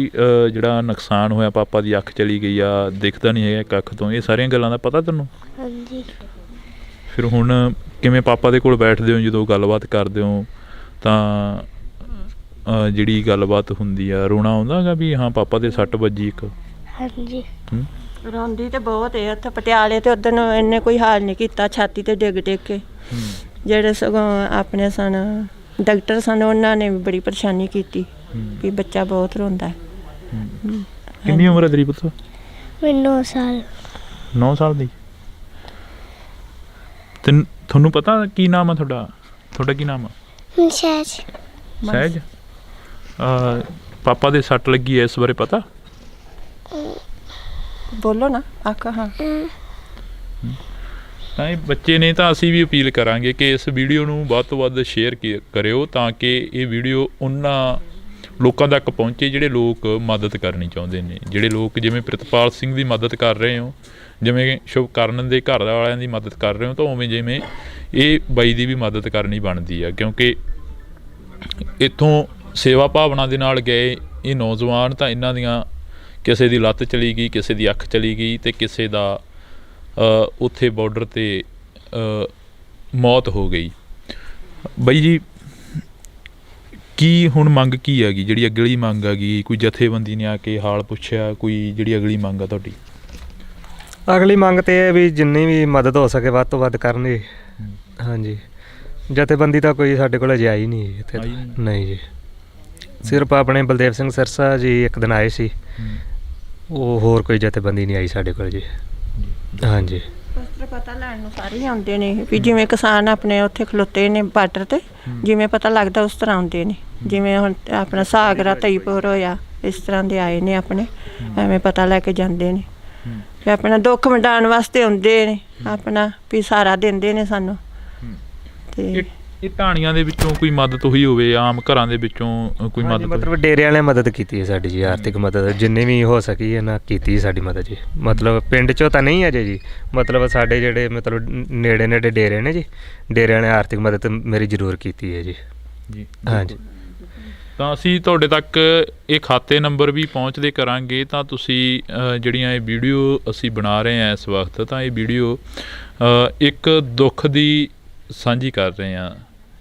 ਜਿਹੜਾ ਨੁਕਸਾਨ ਹੋਇਆ, ਪਾਪਾ ਦੀ ਅੱਖ ਚਲੀ ਗਈ ਆ, ਦਿਖਦਾ ਨਹੀਂ ਹੈਗਾ ਇੱਕ ਅੱਖ ਤੋਂ, ਇਹ ਸਾਰੀਆਂ ਗੱਲਾਂ ਦਾ ਪਤਾ ਤੈਨੂੰ? ਹਾਂਜੀ। ਫਿਰ ਹੁਣ ਕਿਵੇਂ ਪਾਪਾ ਦੇ ਕੋਲ ਬੈਠਦੇ ਹੋ, ਜਦੋਂ ਗੱਲਬਾਤ ਕਰਦੇ ਹੋ ਤਾਂ ਜਿਹੜੀ ਗੱਲਬਾਤ ਹੁੰਦੀ ਆ, ਰੋਣਾ ਆਉਂਦਾ ਹੈਗਾ ਵੀ ਹਾਂ ਪਾਪਾ ਦੇ ਸੱਟ ਵੱਜੀ ਇੱਕ? ਹਾਂਜੀ। ਰੋਂਦੀ ਤੇ ਬਹੁਤ ਹੈ। ਉੱਥੇ ਪਟਿਆਲੇ ਤੇ ਉਦਣ ਇਹਨੇ ਕੋਈ ਹਾਲ ਨਹੀਂ ਕੀਤਾ, ਛਾਤੀ ਤੇ ਡਿੱਗ ਕੇ। ਜਿਹੜੇ ਸਗੋਂ ਆਪਣੇ ਸਨ ਡਾਕਟਰ ਸਨ, ਉਹਨਾਂ ਨੇ ਵੀ ਬੜੀ ਪਰੇਸ਼ਾਨੀ ਕੀਤੀ ਵੀ ਬੱਚਾ ਬਹੁਤ ਰੋਂਦਾ। ਕਿੰਨੀ ਉਮਰ ਹੈ ਤੇਰੀ ਪੁੱਤ? 9 ਸਾਲ। 9 ਸਾਲ ਦੀ? ਤੁਹਾਨੂੰ ਪਤਾ ਕੀ ਨਾਮ ਆ ਤੁਹਾਡਾ ਕੀ ਨਾਮ ਆ? ਮਨਸ਼ਾਜ ਸਹਿਜ। ਪਾਪਾ ਦੇ ਸੱਟ ਲੱਗੀ ਐ, ਇਸ ਬਾਰੇ ਪਤਾ? ਬੋਲੋ ਨਾ ਆਖਾ। ਹਾਂ ਤਾਂ ਇਹ ਬੱਚੇ ਨੇ, ਤਾਂ ਅਸੀਂ ਵੀ ਅਪੀਲ ਕਰਾਂਗੇ ਕਿ ਇਸ ਵੀਡੀਓ ਨੂੰ ਵੱਧ ਤੋਂ ਵੱਧ ਸ਼ੇਅਰ ਕਰਿਓ ਤਾਂ ਕਿ ਇਹ ਵੀਡੀਓ ਉਹਨਾਂ ਲੋਕਾਂ ਤੱਕ ਪਹੁੰਚੇ ਜਿਹੜੇ ਲੋਕ ਮਦਦ ਕਰਨੀ ਚਾਹੁੰਦੇ ਨੇ, ਜਿਹੜੇ ਲੋਕ ਜਿਵੇਂ ਪ੍ਰਿਤਪਾਲ ਸਿੰਘ ਦੀ ਮਦਦ ਕਰ ਰਹੇ ਹੋ, ਜਿਵੇਂ ਸ਼ੁਭਕਰਨ ਦੇ ਘਰ ਵਾਲਿਆਂ ਦੀ ਮਦਦ ਕਰ ਰਹੇ ਹੋ, ਤਾਂ ਉਵੇਂ ਜਿਵੇਂ ਇਹ ਬਾਈ ਦੀ ਵੀ ਮਦਦ ਕਰਨੀ ਬਣਦੀ ਆ, ਕਿਉਂਕਿ ਇੱਥੋਂ ਸੇਵਾ ਭਾਵਨਾ ਦੇ ਨਾਲ ਗਏ ਇਹ ਨੌਜਵਾਨ, ਤਾਂ ਇਹਨਾਂ ਦੀਆਂ ਕਿਸੇ ਦੀ ਲੱਤ ਚਲੀ ਗਈ, ਕਿਸੇ ਦੀ ਅੱਖ ਚਲੀ ਗਈ, ਅਤੇ ਕਿਸੇ ਦਾ ਉੱਥੇ ਬਾਰਡਰ 'ਤੇ ਮੌਤ ਹੋ ਗਈ। ਬਾਈ ਜੀ, ਕੀ ਹੁਣ ਮੰਗ ਕੀ ਹੈਗੀ, ਜਿਹੜੀ ਅਗਲੀ ਮੰਗ ਹੈਗੀ? ਕੋਈ ਜਥੇਬੰਦੀ ਨੇ ਆ ਕੇ ਹਾਲ ਪੁੱਛਿਆ? ਕੋਈ ਜਿਹੜੀ ਅਗਲੀ ਮੰਗ ਆ ਤੁਹਾਡੀ? ਅਗਲੀ ਮੰਗ ਤੇ ਇਹ ਵੀ ਜਿੰਨੀ ਵੀ ਮਦਦ ਹੋ ਸਕੇ ਵੱਧ ਤੋਂ ਵੱਧ ਕਰਨ ਜੀ। ਹਾਂਜੀ, ਜਥੇਬੰਦੀ ਤਾਂ ਕੋਈ ਸਾਡੇ ਕੋਲ ਅਜੇ ਆਈ ਨਹੀਂ ਇੱਥੇ। ਨਹੀਂ ਜੀ, ਸਿਰਫ ਆਪਣੇ ਬਲਦੇਵ ਸਿੰਘ ਸਿਰਸਾ ਜੀ ਇੱਕ ਦਿਨ ਆਏ ਸੀ, ਉਹ ਹੋਰ ਕੋਈ ਜਥੇਬੰਦੀ ਨਹੀਂ ਆਈ ਸਾਡੇ ਕੋਲ ਜੀ। ਹਾਂਜੀ, ਪਤਾ ਲੈਣ ਨੂੰ ਸਾਰੇ ਆਉਂਦੇ ਨੇ ਵੀ ਜਿਵੇਂ ਕਿਸਾਨ ਆਪਣੇ ਉੱਥੇ ਖਲੋਤੇ ਨੇ ਬਾਰਡਰ ਤੇ, ਜਿਵੇਂ ਪਤਾ ਲੱਗਦਾ ਉਸ ਤਰ੍ਹਾਂ ਆਉਂਦੇ ਨੇ। ਜਿਵੇਂ ਹੁਣ ਆਪਣਾ ਸਾਗਰਾ ਤਈਪੁਰ ਹੋਇਆ, ਇਸ ਤਰ੍ਹਾਂ ਦੇ ਆਏ ਨੇ ਆਪਣੇ, ਐਵੇਂ ਪਤਾ ਲੈ ਕੇ ਜਾਂਦੇ ਨੇ ਵੀ ਆਪਣਾ ਦੁੱਖ ਵੰਡਾਉਣ ਵਾਸਤੇ ਆਉਂਦੇ ਨੇ, ਆਪਣਾ ਵੀ ਸਹਾਰਾ ਦਿੰਦੇ ਨੇ ਸਾਨੂੰ। ਤੇ ਇਹ ਢਾਣੀਆਂ ਦੇ ਵਿੱਚੋਂ ਕੋਈ ਮਦਦ ਹੋਈ ਹੋਵੇ, ਆਮ ਘਰਾਂ ਦੇ ਵਿੱਚੋਂ ਕੋਈ ਮਦਦ? ਮਤਲਬ ਡੇਰਿਆਂ ਵਾਲਿਆਂ ਮਦਦ ਕੀਤੀ ਹੈ ਸਾਡੀ ਜੀ, ਆਰਥਿਕ ਮਦਦ ਜਿੰਨੀ ਵੀ ਹੋ ਸਕੀ ਇਹਨਾਂ ਕੀਤੀ ਸਾਡੀ ਮਦਦ ਜੀ। ਮਤਲਬ ਪਿੰਡ 'ਚੋਂ ਤਾਂ ਨਹੀਂ ਅਜੇ ਜੀ, ਮਤਲਬ ਸਾਡੇ ਜਿਹੜੇ ਮਤਲਬ ਨੇੜੇ ਨੇੜੇ ਡੇਰੇ ਨੇ ਜੀ, ਡੇਰਿਆਂ ਨੇ ਆਰਥਿਕ ਮਦਦ ਮੇਰੀ ਜ਼ਰੂਰ ਕੀਤੀ ਹੈ ਜੀ। ਹਾਂਜੀ, ਤਾਂ ਅਸੀਂ ਤੁਹਾਡੇ ਤੱਕ ਇਹ ਖਾਤੇ ਨੰਬਰ ਵੀ ਪਹੁੰਚਦੇ ਕਰਾਂਗੇ, ਤਾਂ ਤੁਸੀਂ ਜਿਹੜੀਆਂ ਇਹ ਵੀਡੀਓ ਅਸੀਂ ਬਣਾ ਰਹੇ ਹਾਂ ਇਸ ਵਕਤ, ਤਾਂ ਇਹ ਵੀਡੀਓ ਇੱਕ ਦੁੱਖ ਦੀ ਸਾਂਝੀ ਕਰ ਰਹੇ ਹਾਂ।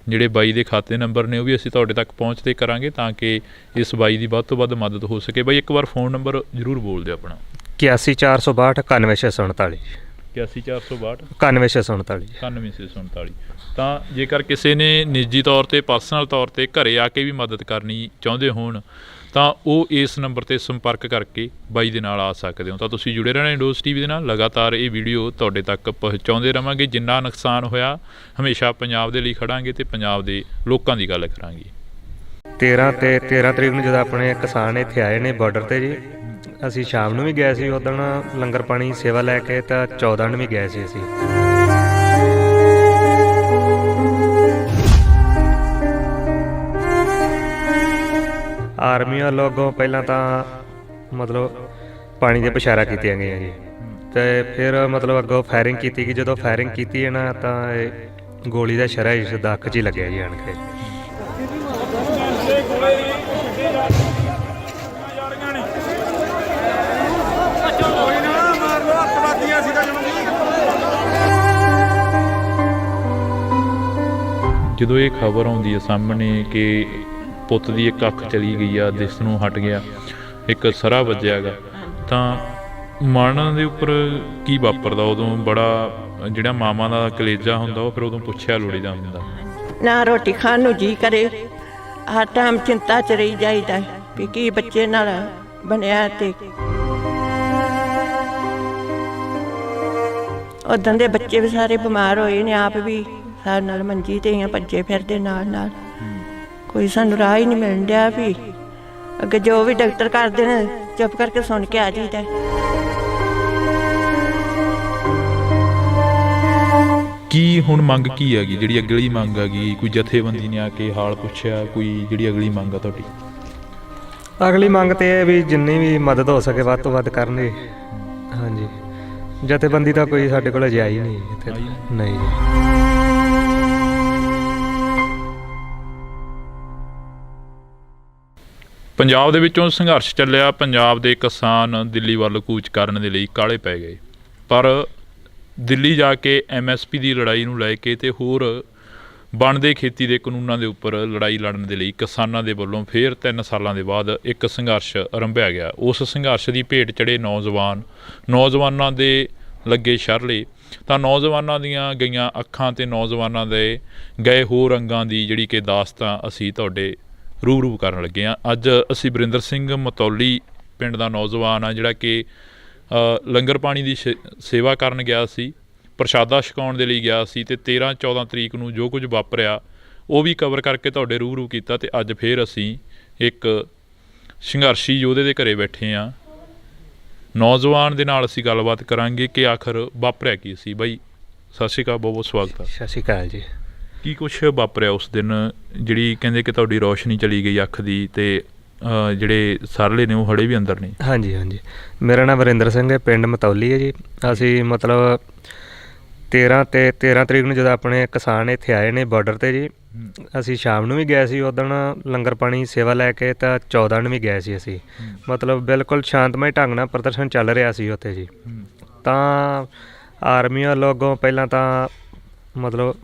ਜਿਹੜੇ ਬਾਈ ਦੇ ਖਾਤੇ ਨੰਬਰ ਨੇ ਉਹ ਵੀ ਅਸੀਂ ਤੁਹਾਡੇ ਤੱਕ ਪਹੁੰਚਦੇ ਕਰਾਂਗੇ ਤਾਂ ਕਿ ਇਸ ਬਾਈ ਦੀ ਵੱਧ ਤੋਂ ਵੱਧ ਮਦਦ ਹੋ ਸਕੇ। ਬਾਈ ਇੱਕ ਵਾਰ ਫ਼ੋਨ ਨੰਬਰ ਜ਼ਰੂਰ ਬੋਲ ਦਿਓ ਆਪਣਾ। 81 462 91649 81 462 91649 91649। ਤਾਂ ਜੇਕਰ ਕਿਸੇ ਨੇ ਨਿੱਜੀ ਤੌਰ 'ਤੇ ਪਰਸਨਲ ਤੌਰ 'ਤੇ ਘਰੇ ਆ ਕੇ ਵੀ ਮਦਦ ਕਰਨੀ ਚਾਹੁੰਦੇ ਹੋਣ ਤਾਂ ਉਹ ਇਸ ਨੰਬਰ 'ਤੇ ਸੰਪਰਕ ਕਰਕੇ ਬਾਈ ਦੇ ਨਾਲ ਆ ਸਕਦੇ ਹੋ। ਤਾਂ ਤੁਸੀਂ ਜੁੜੇ ਰਹਿਣਾ ਇੰਡੋਜ਼ ਟੀਵੀ ਦੇ ਨਾਲ, ਲਗਾਤਾਰ ਇਹ ਵੀਡੀਓ ਤੁਹਾਡੇ ਤੱਕ ਪਹੁੰਚਾਉਂਦੇ ਰਹਾਂਗੇ। ਜਿੰਨਾ ਨੁਕਸਾਨ ਹੋਇਆ ਹਮੇਸ਼ਾ ਪੰਜਾਬ ਦੇ ਲਈ ਖੜਾਂਗੇ ਅਤੇ ਪੰਜਾਬ ਦੇ ਲੋਕਾਂ ਦੀ ਗੱਲ ਕਰਾਂਗੇ। 13 ਤਰੀਕ ਨੂੰ ਜਦੋਂ ਆਪਣੇ ਕਿਸਾਨ ਇੱਥੇ ਆਏ ਨੇ ਬਾਰਡਰ 'ਤੇ ਜੀ, ਅਸੀਂ ਸ਼ਾਮ ਨੂੰ ਵੀ ਗਏ ਸੀ ਉਦਣ ਲੰਗਰ ਪਾਣੀ ਸੇਵਾ ਲੈ ਕੇ, ਤਾਂ 14 ਨੂੰ ਵੀ ਗਏ ਸੀ ਅਸੀਂ। ਆਰਮੀ ਵੱਲੋਂ ਅੱਗੋਂ ਪਹਿਲਾਂ ਤਾਂ ਮਤਲਬ ਪਾਣੀ ਦੀਆਂ ਪਛਾਰਾ ਕੀਤੀਆਂ ਗਈਆਂ ਜੀ, ਅਤੇ ਫਿਰ ਮਤਲਬ ਅੱਗੋਂ ਫਾਇਰਿੰਗ ਕੀਤੀ ਗਈ। ਜਦੋਂ ਫਾਇਰਿੰਗ ਕੀਤੀ ਹੈ ਨਾ, ਤਾਂ ਇਹ ਗੋਲੀ ਦਾ ਸ਼ਰਾ ਇਸ ਦਾ ਅੱਖ 'ਚ ਹੀ ਲੱਗਿਆ ਜੀ ਆਣ ਕੇ। ਜਦੋਂ ਇਹ ਖਬਰ ਆਉਂਦੀ ਹੈ ਸਾਹਮਣੇ ਕਿ ਪੁੱਤ ਦੀ ਇੱਕ ਅੱਖ ਚਲੀ ਗਈ ਆ, ਦਿਸ ਨੂੰ ਹਟ ਗਿਆ, ਇੱਕ ਸਰਾ ਵੱਜਿਆ ਗਾ, ਤਾਂ ਮਨ ਦੇ ਉੱਪਰ ਕੀ ਵਾਪਰਦਾ ਉਦੋਂ? ਬੜਾ ਜਿਹੜਾ ਮਾਵਾਂ ਦਾ ਕਲੇਜਾ ਹੁੰਦਾ ਉਹ ਫਿਰ ਉਦੋਂ ਪੁੱਛਿਆ ਲੋੜੀਦਾ ਹੁੰਦਾ। ਨਾ ਰੋਟੀ ਖਾਣ ਨੂੰ ਜੀ ਕਰੇ, ਹਰ ਟਾਈਮ ਚਿੰਤਾ 'ਚ ਰਹੀ ਜਾਈਦਾ ਵੀ ਕੀ ਬੱਚੇ ਨਾਲ ਬਣਿਆ। ਤੇ ਉਦੋਂ ਦੇ ਬੱਚੇ ਵੀ ਸਾਰੇ ਬਿਮਾਰ ਹੋਏ ਨੇ, ਆਪ ਵੀ ਸਾਡੇ ਨਾਲ ਮੰਜੀ ਤੇ ਹੀ ਭੱਜੇ ਫਿਰਦੇ ਨਾਲ। ਕੋਈ ਸਾਨੂੰ ਰਾਹ ਹੀ ਨਹੀਂ ਮਿਲਣ ਡਿਆ ਵੀ ਅੱਗੇ ਜੋ ਵੀ ਡਾਕਟਰ ਕਰਦੇ ਨੇ ਚੁੱਪ ਕਰਕੇ ਸੁਣ ਕੇ ਆ ਜਾਈਦਾ। ਕੀ ਹੁਣ ਮੰਗ ਕੀ ਹੈਗੀ, ਜਿਹੜੀ ਅਗਲੀ ਮੰਗ ਹੈਗੀ? ਕੋਈ ਜਥੇਬੰਦੀ ਨੇ ਆ ਕੇ ਹਾਲ ਪੁੱਛਿਆ? ਕੋਈ ਜਿਹੜੀ ਅਗਲੀ ਮੰਗ ਆ ਤੁਹਾਡੀ? ਅਗਲੀ ਮੰਗ ਤੇ ਇਹ ਵੀ ਜਿੰਨੀ ਵੀ ਮਦਦ ਹੋ ਸਕੇ ਵੱਧ ਤੋਂ ਵੱਧ ਕਰਨ ਜੀ। ਹਾਂਜੀ, ਜਥੇਬੰਦੀ ਤਾਂ ਕੋਈ ਸਾਡੇ ਕੋਲ ਅਜੇ ਆਈ ਨਹੀਂ ਇੱਥੇ। ਨਹੀਂ ਜੀ। ਪੰਜਾਬ ਦੇ ਵਿੱਚੋਂ ਸੰਘਰਸ਼ ਚੱਲਿਆ, ਪੰਜਾਬ ਦੇ ਕਿਸਾਨ ਦਿੱਲੀ ਵੱਲ ਕੂਚ ਕਰਨ ਦੇ ਲਈ ਕਾਹਲੇ ਪੈ ਗਏ, ਪਰ ਦਿੱਲੀ ਜਾ ਕੇ MSP ਦੀ ਲੜਾਈ ਨੂੰ ਲੈ ਕੇ ਤੇ ਹੋਰ ਬਣਦੇ ਖੇਤੀ ਦੇ ਕਾਨੂੰਨਾਂ ਦੇ ਉੱਪਰ ਲੜਾਈ ਲੜਨ ਦੇ ਲਈ ਕਿਸਾਨਾਂ ਦੇ ਵੱਲੋਂ ਫਿਰ 3 ਸਾਲਾਂ ਦੇ ਬਾਅਦ ਇੱਕ ਸੰਘਰਸ਼ ਆਰੰਭਿਆ ਗਿਆ। ਉਸ ਸੰਘਰਸ਼ ਦੀ ਭੇਟ ਚੜ੍ਹੇ ਨੌਜਵਾਨਾਂ ਦੇ ਲੱਗੇ ਸ਼ਰਲੇ, ਤਾਂ ਨੌਜਵਾਨਾਂ ਦੀਆਂ ਗਈਆਂ ਅੱਖਾਂ ਤੇ ਨੌਜਵਾਨਾਂ ਦੇ ਗਏ ਹੋਰ ਅੰਗਾਂ ਦੀ ਜਿਹੜੀ ਕਿ ਦਾਸਤਾਂ ਅਸੀਂ ਤੁਹਾਡੇ ਰੂਬਰੂ ਕਰਨ ਲੱਗੇ ਹਾਂ। ਅੱਜ ਅਸੀਂ ਵਰਿੰਦਰ ਸਿੰਘ ਮਤੌਲੀ ਪਿੰਡ ਦਾ ਨੌਜਵਾਨ ਆ ਜਿਹੜਾ ਕਿ ਲੰਗਰ ਪਾਣੀ ਦੀ ਸੇਵਾ ਕਰਨ ਗਿਆ ਸੀ, ਪ੍ਰਸ਼ਾਦਾ ਛਕਾਉਣ ਦੇ ਲਈ ਗਿਆ ਸੀ ਤੇ 13-14 ਤਰੀਕ ਨੂੰ ਜੋ ਕੁਝ ਵਾਪਰਿਆ ਉਹ ਵੀ ਕਵਰ ਕਰਕੇ ਤੁਹਾਡੇ ਰੂਬਰੂ ਕੀਤਾ। ਤੇ ਅੱਜ ਫੇਰ ਅਸੀਂ ਇੱਕ ਸੰਘਰਸ਼ੀ ਯੋਧੇ ਦੇ ਘਰੇ ਬੈਠੇ ਹਾਂ। ਨੌਜਵਾਨ ਦੇ ਨਾਲ ਅਸੀਂ ਗੱਲਬਾਤ ਕਰਾਂਗੇ ਕਿ ਆਖਰ ਵਾਪਰਿਆ ਕੀ ਸੀ। ਬਾਈ ਸਤਿ ਸ਼੍ਰੀ ਅਕਾਲ, ਬਹੁਤ ਬਹੁਤ ਸਵਾਗਤ ਆ। ਸਤਿ ਸ਼੍ਰੀ ਅਕਾਲ ਜੀ। ਕੀ ਕੁਛ ਵਾਪਰਿਆ ਉਸ ਦਿਨ ਜਿਹੜੀ ਕਹਿੰਦੇ ਕਿ ਤੁਹਾਡੀ ਰੌਸ਼ਨੀ ਚਲੀ ਗਈ ਅੱਖ ਦੀ ਤੇ ਜਿਹੜੇ ਸਰਲੇ ਨੇ ਉਹ ਹੜੇ ਵੀ ਅੰਦਰ ਨੇ? ਹਾਂਜੀ ਹਾਂਜੀ, ਮੇਰਾ ਨਾਮ ਵਰਿੰਦਰ ਸਿੰਘ ਹੈ, ਪਿੰਡ ਮਤੌਲੀ ਹੈ ਜੀ। ਅਸੀਂ ਮਤਲਬ 13 ਤਰੀਕ ਨੂੰ ਜਦੋਂ ਆਪਣੇ ਕਿਸਾਨ ਇੱਥੇ ਆਏ ਨੇ ਬਾਰਡਰ 'ਤੇ ਜੀ, ਅਸੀਂ ਸ਼ਾਮ ਨੂੰ ਵੀ ਗਏ ਸੀ ਉੱਦਣ ਲੰਗਰ ਪਾਣੀ ਸੇਵਾ ਲੈ ਕੇ, ਤਾਂ 14 ਨੂੰ ਵੀ ਗਏ ਸੀ ਅਸੀਂ। ਮਤਲਬ ਬਿਲਕੁਲ ਸ਼ਾਂਤਮਈ ਢੰਗ ਨਾਲ ਪ੍ਰਦਰਸ਼ਨ ਚੱਲ ਰਿਹਾ ਸੀ ਉੱਥੇ ਜੀ। ਤਾਂ ਆਰਮੀ ਵੱਲੋਂ ਅੱਗੋਂ ਪਹਿਲਾਂ ਤਾਂ ਮਤਲਬ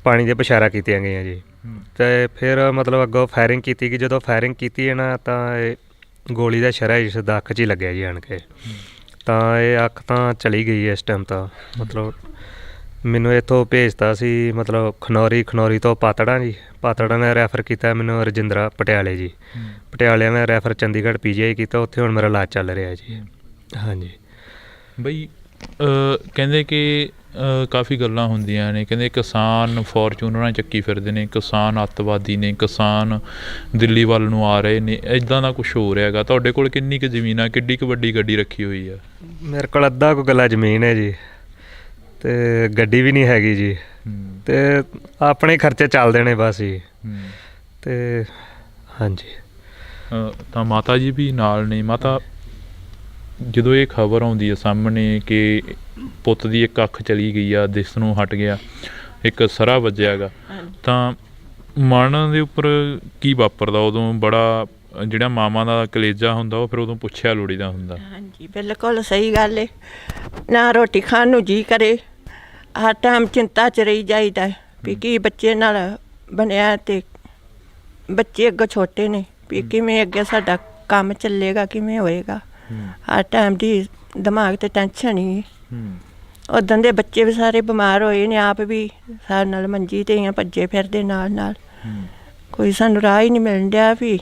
ਪਾਣੀ ਦੀਆਂ ਬਸ਼ਾਰਾਂ ਕੀਤੀਆਂ ਗਈਆਂ ਜੀ, ਅਤੇ ਫਿਰ ਮਤਲਬ ਅੱਗੋਂ ਫਾਇਰਿੰਗ ਕੀਤੀ ਗਈ। ਜਦੋਂ ਫਾਇਰਿੰਗ ਕੀਤੀ ਹੈ ਨਾ, ਤਾਂ ਇਹ ਗੋਲੀ ਦਾ ਸ਼ਰਾ ਇਸ ਦਾ ਅੱਖ 'ਚ ਹੀ ਲੱਗਿਆ ਜੀ ਆਣ ਕੇ। ਤਾਂ ਇਹ ਅੱਖ ਤਾਂ ਚਲੀ ਗਈ ਇਸ ਟਾਈਮ। ਤਾਂ ਮਤਲਬ ਮੈਨੂੰ ਇੱਥੋਂ ਭੇਜਤਾ ਸੀ ਮਤਲਬ ਖਨੌਰੀ ਤੋਂ ਪਾਤੜਾਂ ਜੀ। ਪਾਤੜਾਂ ਨੇ ਰੈਫਰ ਕੀਤਾ ਮੈਨੂੰ ਰਜਿੰਦਰਾ ਪਟਿਆਲੇ ਜੀ। ਪਟਿਆਲੇ ਮੈਂ ਰੈਫਰ ਚੰਡੀਗੜ੍ਹ PGI ਕੀਤਾ, ਉੱਥੇ ਹੁਣ ਮੇਰਾ ਇਲਾਜ ਚੱਲ ਰਿਹਾ ਜੀ। ਹਾਂਜੀ ਬਈ ਕਹਿੰਦੇ ਕਿ ਕਾਫੀ ਗੱਲਾਂ ਹੁੰਦੀਆਂ ਨੇ, ਕਹਿੰਦੇ ਕਿਸਾਨ ਫੋਰਚੂਨਰਾਂ ਚੱਕੀ ਫਿਰਦੇ ਨੇ, ਕਿਸਾਨ ਅੱਤਵਾਦੀ ਨੇ, ਕਿਸਾਨ ਦਿੱਲੀ ਵੱਲ ਨੂੰ ਆ ਰਹੇ ਨੇ, ਇੱਦਾਂ ਦਾ ਕੁਛ ਹੋ ਰਿਹਾ ਹੈਗਾ। ਤੁਹਾਡੇ ਕੋਲ ਕਿੰਨੀ ਕੁ ਜ਼ਮੀਨ ਆ, ਕਿੱਡੀ ਕੁ ਵੱਡੀ ਗੱਡੀ ਰੱਖੀ ਹੋਈ ਆ? ਮੇਰੇ ਕੋਲ ਅੱਧਾ ਕੁ ਗੱਲਾ ਜ਼ਮੀਨ ਹੈ ਜੀ, ਅਤੇ ਗੱਡੀ ਵੀ ਨਹੀਂ ਹੈਗੀ ਜੀ, ਅਤੇ ਆਪਣੇ ਖਰਚੇ ਚੱਲਦੇ ਨੇ ਬਸ ਜੀ। ਅਤੇ ਹਾਂਜੀ ਤਾਂ ਮਾਤਾ ਜੀ ਵੀ ਨਾਲ ਨੇ। ਮਾਤਾ, ਜਦੋਂ ਇਹ ਖਬਰ ਆਉਂਦੀ ਹੈ ਸਾਹਮਣੇ ਕਿ ਪੁੱਤ ਦੀ ਇੱਕ ਅੱਖ ਚਲੀ ਗਈ ਆ, ਦਿਸ ਨੂੰ ਹਟ ਗਿਆ, ਇੱਕ ਸਰਾ ਵੱਜਿਆ ਗਾ, ਤਾਂ ਮਨ ਦੇ ਉੱਪਰ ਕੀ ਵਾਪਰਦਾ ਉਦੋਂ? ਬੜਾ ਜਿਹੜਾ ਮਾਵਾਂ ਦਾ ਕਲੇਜਾ ਹੁੰਦਾ ਉਹ ਫਿਰ ਉਦੋਂ ਪੁੱਛਿਆ ਲੋੜੀਦਾ ਹੁੰਦਾ। ਹਾਂਜੀ ਬਿਲਕੁਲ ਸਹੀ ਗੱਲ ਹੈ। ਨਾ ਰੋਟੀ ਖਾਣ ਨੂੰ ਜੀ ਕਰੇ, ਹਰ ਟਾਈਮ ਚਿੰਤਾ 'ਚ ਰਹੀ ਜਾਈਦਾ ਵੀ ਕੀ ਬੱਚੇ ਨਾਲ ਬਣਿਆ, ਅਤੇ ਬੱਚੇ ਅੱਗੇ ਛੋਟੇ ਨੇ ਵੀ ਕਿਵੇਂ ਅੱਗੇ ਸਾਡਾ ਕੰਮ ਚੱਲੇਗਾ, ਕਿਵੇਂ ਹੋਏਗਾ। ਹਰ ਟਾਈਮ ਦੀ ਦਿਮਾਗ 'ਤੇ ਟੈਨਸ਼ਨ ਹੀ। ਉੱਦਾਂ ਦੇ ਬੱਚੇ ਵੀ ਸਾਰੇ ਬਿਮਾਰ ਹੋਏ ਨੇ, ਆਪ ਵੀ ਸਾਡੇ ਨਾਲ ਮੰਜੀ 'ਤੇ ਹੀ ਭੱਜੇ ਫਿਰਦੇ ਨਾਲ। ਕੋਈ ਸਾਨੂੰ ਰਾਹ ਹੀ ਨਹੀਂ ਮਿਲਣ ਡਿਆ ਵੀ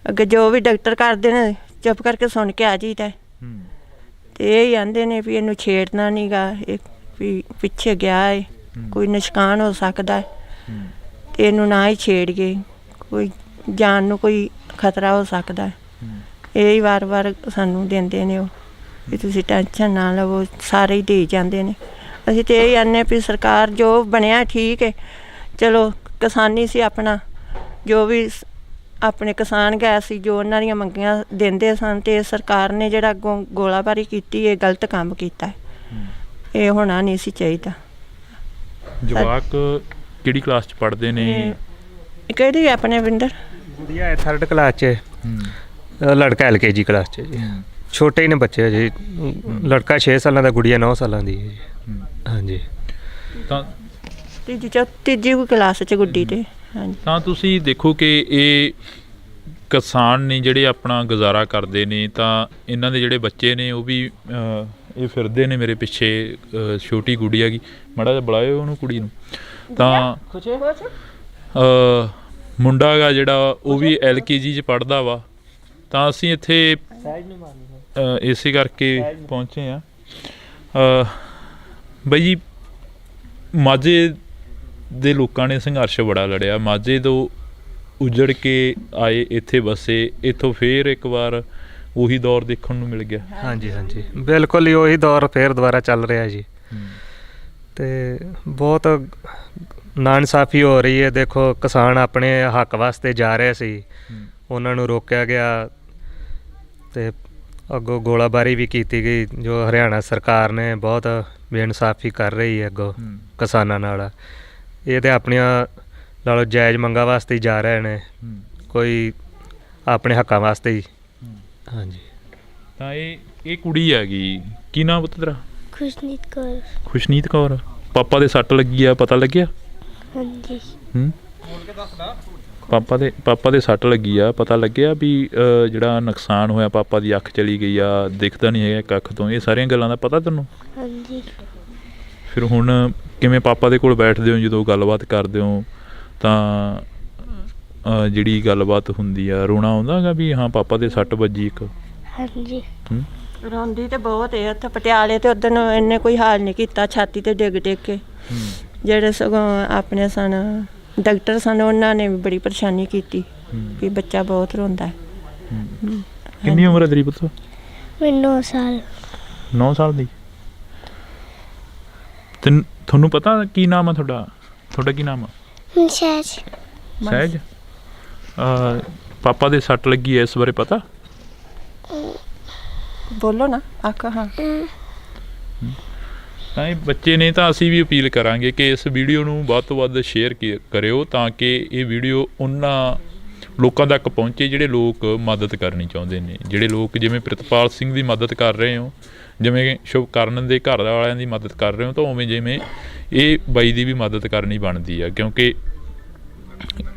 ਅੱਗੇ ਜੋ ਵੀ ਡਾਕਟਰ ਕਰਦੇ ਨੇ ਚੁੱਪ ਕਰਕੇ ਸੁਣ ਕੇ ਆ ਜਾਈਦਾ। ਅਤੇ ਇਹ ਹੀ ਆਂਦੇ ਨੇ ਵੀ ਇਹਨੂੰ ਛੇੜਨਾ ਨਹੀਂ ਗਾ, ਇਹ ਵੀ ਪਿੱਛੇ ਗਿਆ ਹੈ, ਕੋਈ ਨੁਕਸਾਨ ਹੋ ਸਕਦਾ, ਅਤੇ ਇਹਨੂੰ ਨਾ ਹੀ ਛੇੜੀਏ, ਕੋਈ ਜਾਨ ਨੂੰ ਕੋਈ ਖਤਰਾ ਹੋ ਸਕਦਾ। ਇਹ ਹੀ ਵਾਰ ਸਾਨੂੰ ਦਿੰਦੇ ਨੇ ਉਹ ਵੀ ਤੁਸੀਂ ਟੈਨਸ਼ਨ ਨਾ ਲਵੋ, ਸਾਰੇ ਹੀ ਦੇ ਜਾਂਦੇ ਨੇ। ਅਸੀਂ ਤਾਂ ਇਹ ਆਨੇ ਵੀ ਸਰਕਾਰ ਜੋ ਬਣਿਆ ਠੀਕ ਹੈ, ਚਲੋ ਕਿਸਾਨੀ ਸੀ ਆਪਣਾ, ਜੋ ਵੀ ਆਪਣੇ ਕਿਸਾਨ ਗਏ ਸੀ, ਜੋ ਉਹਨਾਂ ਦੀਆਂ ਮੰਗੀਆਂ ਦਿੰਦੇ ਸਨ, ਅਤੇ ਸਰਕਾਰ ਨੇ ਜਿਹੜਾ ਅੱਗੋਂ ਗੋਲਾਬਾਰੀ ਕੀਤੀ, ਇਹ ਗਲਤ ਕੰਮ ਕੀਤਾ। ਇਹ ਹੋਣਾ ਨਹੀਂ ਸੀ ਚਾਹੀਦਾ। ਜਵਾਕ ਕਿਹੜੀ ਕਲਾਸ 'ਚ ਪੜ੍ਹਦੇ ਨੇ? ਕਿਹੜੀ ਆਪਣੇ ਵਿੰਦਰ? ਗੁੜੀਆ ਹੈ 3rd ਕਲਾਸ 'ਚ, ਲੜਕਾ LKG ਕਲਾਸ 'ਚ ਜੀ। ਛੋਟੇ ਹੀ ਨੇ ਬੱਚੇ ਜੀ, ਲੜਕਾ 6 ਸਾਲਾਂ ਦਾ, ਗੁੜੀਆ 9 ਸਾਲਾਂ ਦੀ ਹੈ ਜੀ। ਹਾਂਜੀ ਤਾਂ ਤੀਜੀ ਕਲਾਸ 'ਚ ਗੁੱਡੀ 'ਤੇ। ਹਾਂਜੀ ਤਾਂ ਤੁਸੀਂ ਦੇਖੋ ਕਿ ਇਹ ਕਿਸਾਨ ਨੇ ਜਿਹੜੇ ਆਪਣਾ ਗੁਜ਼ਾਰਾ ਕਰਦੇ ਨੇ, ਤਾਂ ਇਹਨਾਂ ਦੇ ਜਿਹੜੇ ਬੱਚੇ ਨੇ ਉਹ ਵੀ ਇਹ ਫਿਰਦੇ ਨੇ ਮੇਰੇ ਪਿੱਛੇ। ਛੋਟੀ ਗੁੱਡੀ ਹੈਗੀ, ਮਾੜਾ ਜਿਹਾ ਬੁਲਾਇਓ ਉਹਨੂੰ ਕੁੜੀ ਨੂੰ। ਤਾਂ ਮੁੰਡਾ ਗਾ ਜਿਹੜਾ ਉਹ ਵੀ LKG 'ਚ ਪੜ੍ਹਦਾ ਵਾ। ਤਾਂ ਅਸੀਂ ਇੱਥੇ ਇਸੇ ਕਰਕੇ ਪਹੁੰਚੇ ਹਾਂ। ਬਾਈ ਜੀ, ਮਾਝੇ ਦੇ ਲੋਕਾਂ ਨੇ ਸੰਘਰਸ਼ ਬੜਾ ਲੜਿਆ, ਮਾਝੇ ਤੋਂ ਉਜੜ ਕੇ ਆਏ, ਇੱਥੇ ਵਸੇ, ਇੱਥੋਂ ਫੇਰ ਇੱਕ ਵਾਰ ਉਹੀ ਦੌਰ ਦੇਖਣ ਨੂੰ ਮਿਲ ਗਿਆ। ਹਾਂਜੀ ਹਾਂਜੀ ਬਿਲਕੁਲ ਹੀ ਉਹੀ ਦੌਰ ਫੇਰ ਦੁਬਾਰਾ ਚੱਲ ਰਿਹਾ ਜੀ। ਅਤੇ ਬਹੁਤ ਨਾਇਨਸਾਫੀ ਹੋ ਰਹੀ ਹੈ। ਦੇਖੋ ਕਿਸਾਨ ਆਪਣੇ ਹੱਕ ਵਾਸਤੇ ਜਾ ਰਹੇ ਸੀ, ਉਹਨਾਂ ਨੂੰ ਰੋਕਿਆ ਗਿਆ, ਅਤੇ ਅੱਗੋਂ ਗੋਲਾਬਾਰੀ ਵੀ ਕੀਤੀ ਗਈ, ਜੋ ਹਰਿਆਣਾ ਸਰਕਾਰ ਨੇ ਬਹੁਤ ਬੇਇਨਸਾਫੀ ਕਰ ਰਹੀ ਹੈ ਅੱਗੋਂ ਕਿਸਾਨਾਂ ਨਾਲ। ਇਹ ਤਾਂ ਆਪਣੀਆਂ ਨਾਲੋਂ ਜਾਇਜ਼ ਮੰਗਾਂ ਵਾਸਤੇ ਹੀ ਜਾ ਰਹੇ ਨੇ, ਕੋਈ ਆਪਣੇ ਹੱਕਾਂ ਵਾਸਤੇ ਹੀ। ਹਾਂਜੀ ਤਾਂ ਇਹ ਕੁੜੀ ਹੈਗੀ, ਕੀ ਨਾਮ ਪੁੱਤ ਤੇਰਾ? ਖੁਸ਼ਨੀਤ ਕੌਰ। ਖੁਸ਼ਨੀਤ ਕੌਰ। ਪਾਪਾ ਦੇ ਸੱਟ ਲੱਗੀ ਆ, ਪਤਾ ਲੱਗਿਆ? ਹਾਂਜੀ। ਪਾਪਾ ਦੇ ਸੱਟ ਲੱਗੀ ਆ, ਪਤਾ ਲੱਗਿਆ ਵੀ ਜਿਹੜਾ ਨੁਕਸਾਨ ਹੋਇਆ, ਪਾਪਾ ਦੀ ਅੱਖ ਚਲੀ ਗਈ ਆ, ਦਿਖਦਾ ਨਹੀਂ ਹੈਗਾ ਇੱਕ ਅੱਖ ਤੋਂ, ਇਹ ਸਾਰੀਆਂ ਗੱਲਾਂ ਦਾ ਪਤਾ ਤੈਨੂੰ? ਹਾਂਜੀ। ਫਿਰ ਹੁਣ ਕਿਵੇਂ ਪਾਪਾ ਦੇ ਕੋਲ ਬੈਠਦੇ ਹੋ, ਜਦੋਂ ਗੱਲਬਾਤ ਕਰਦੇ ਹੋ ਤਾਂ ਜਿਹੜੀ ਗੱਲਬਾਤ ਹੁੰਦੀ ਆ, ਰੋਣਾ ਆਉਂਦਾ ਗਾ ਵੀ ਹਾਂ ਪਾਪਾ ਦੇ ਸੱਟ ਵੱਜੀ ਇੱਕ? ਹਾਂਜੀ। ਰੋਂਦੀ ਤੇ ਬਹੁਤ ਹੈ ਉੱਥੇ ਪਟਿਆਲੇ ਤੇ ਉਦੋਂ ਇਹਨੇ ਕੋਈ ਹਾਲ ਨਹੀਂ ਕੀਤਾ, ਛਾਤੀ ਤੇ ਡਿੱਗ ਡਿੱਗ ਕੇ। ਜਿਹੜੇ ਸਗੋਂ ਆਪਣੇ ਸਨ ਡਾਕਟਰ ਸਨ ਉਹਨਾਂ ਨੇ ਵੀ ਬੜੀ ਪਰੇਸ਼ਾਨੀ ਕੀਤੀ ਵੀ ਬੱਚਾ ਬਹੁਤ ਰੋਂਦਾ ਹੈ। ਕਿੰਨੀ ਉਮਰ ਹੈ ਤੇਰੀ ਪੁੱਤ? ਮੈਨੂੰ 9 ਸਾਲ 9 ਸਾਲ ਦੀ। ਤੇ ਤੁਹਾਨੂੰ ਪਤਾ ਕੀ ਨਾਮ ਆ ਤੁਹਾਡਾ ਕੀ ਨਾਮ ਆ? ਸਹਿਜ ਸਹਿਜ। ਪਾਪਾ ਦੇ ਸੱਟ ਲੱਗੀ ਐ, ਇਸ ਬਾਰੇ ਪਤਾ? ਬੋਲੋ ਨਾ ਆਖਾ। ਹਾਂ ਤਾਂ ਇਹ ਬੱਚੇ ਨੇ ਤਾਂ ਅਸੀਂ ਵੀ ਅਪੀਲ ਕਰਾਂਗੇ ਕਿ ਇਸ ਵੀਡੀਓ ਨੂੰ ਵੱਧ ਤੋਂ ਵੱਧ ਸ਼ੇਅਰ ਕਰਿਓ ਤਾਂ ਕਿ ਇਹ ਵੀਡੀਓ ਉਹਨਾਂ ਲੋਕਾਂ ਤੱਕ ਪਹੁੰਚੇ ਜਿਹੜੇ ਲੋਕ ਮਦਦ ਕਰਨੀ ਚਾਹੁੰਦੇ ਨੇ, ਜਿਹੜੇ ਲੋਕ ਜਿਵੇਂ ਪ੍ਰਿਤਪਾਲ ਸਿੰਘ ਦੀ ਮਦਦ ਕਰ ਰਹੇ ਹੋ, ਜਿਵੇਂ ਸ਼ੁਭਕਰਨ ਦੇ ਘਰ ਵਾਲਿਆਂ ਦੀ ਮਦਦ ਕਰ ਰਹੇ ਹੋ, ਤਾਂ ਉਵੇਂ ਜਿਵੇਂ ਇਹ ਬਾਈ ਦੀ ਵੀ ਮਦਦ ਕਰਨੀ ਬਣਦੀ ਆ। ਕਿਉਂਕਿ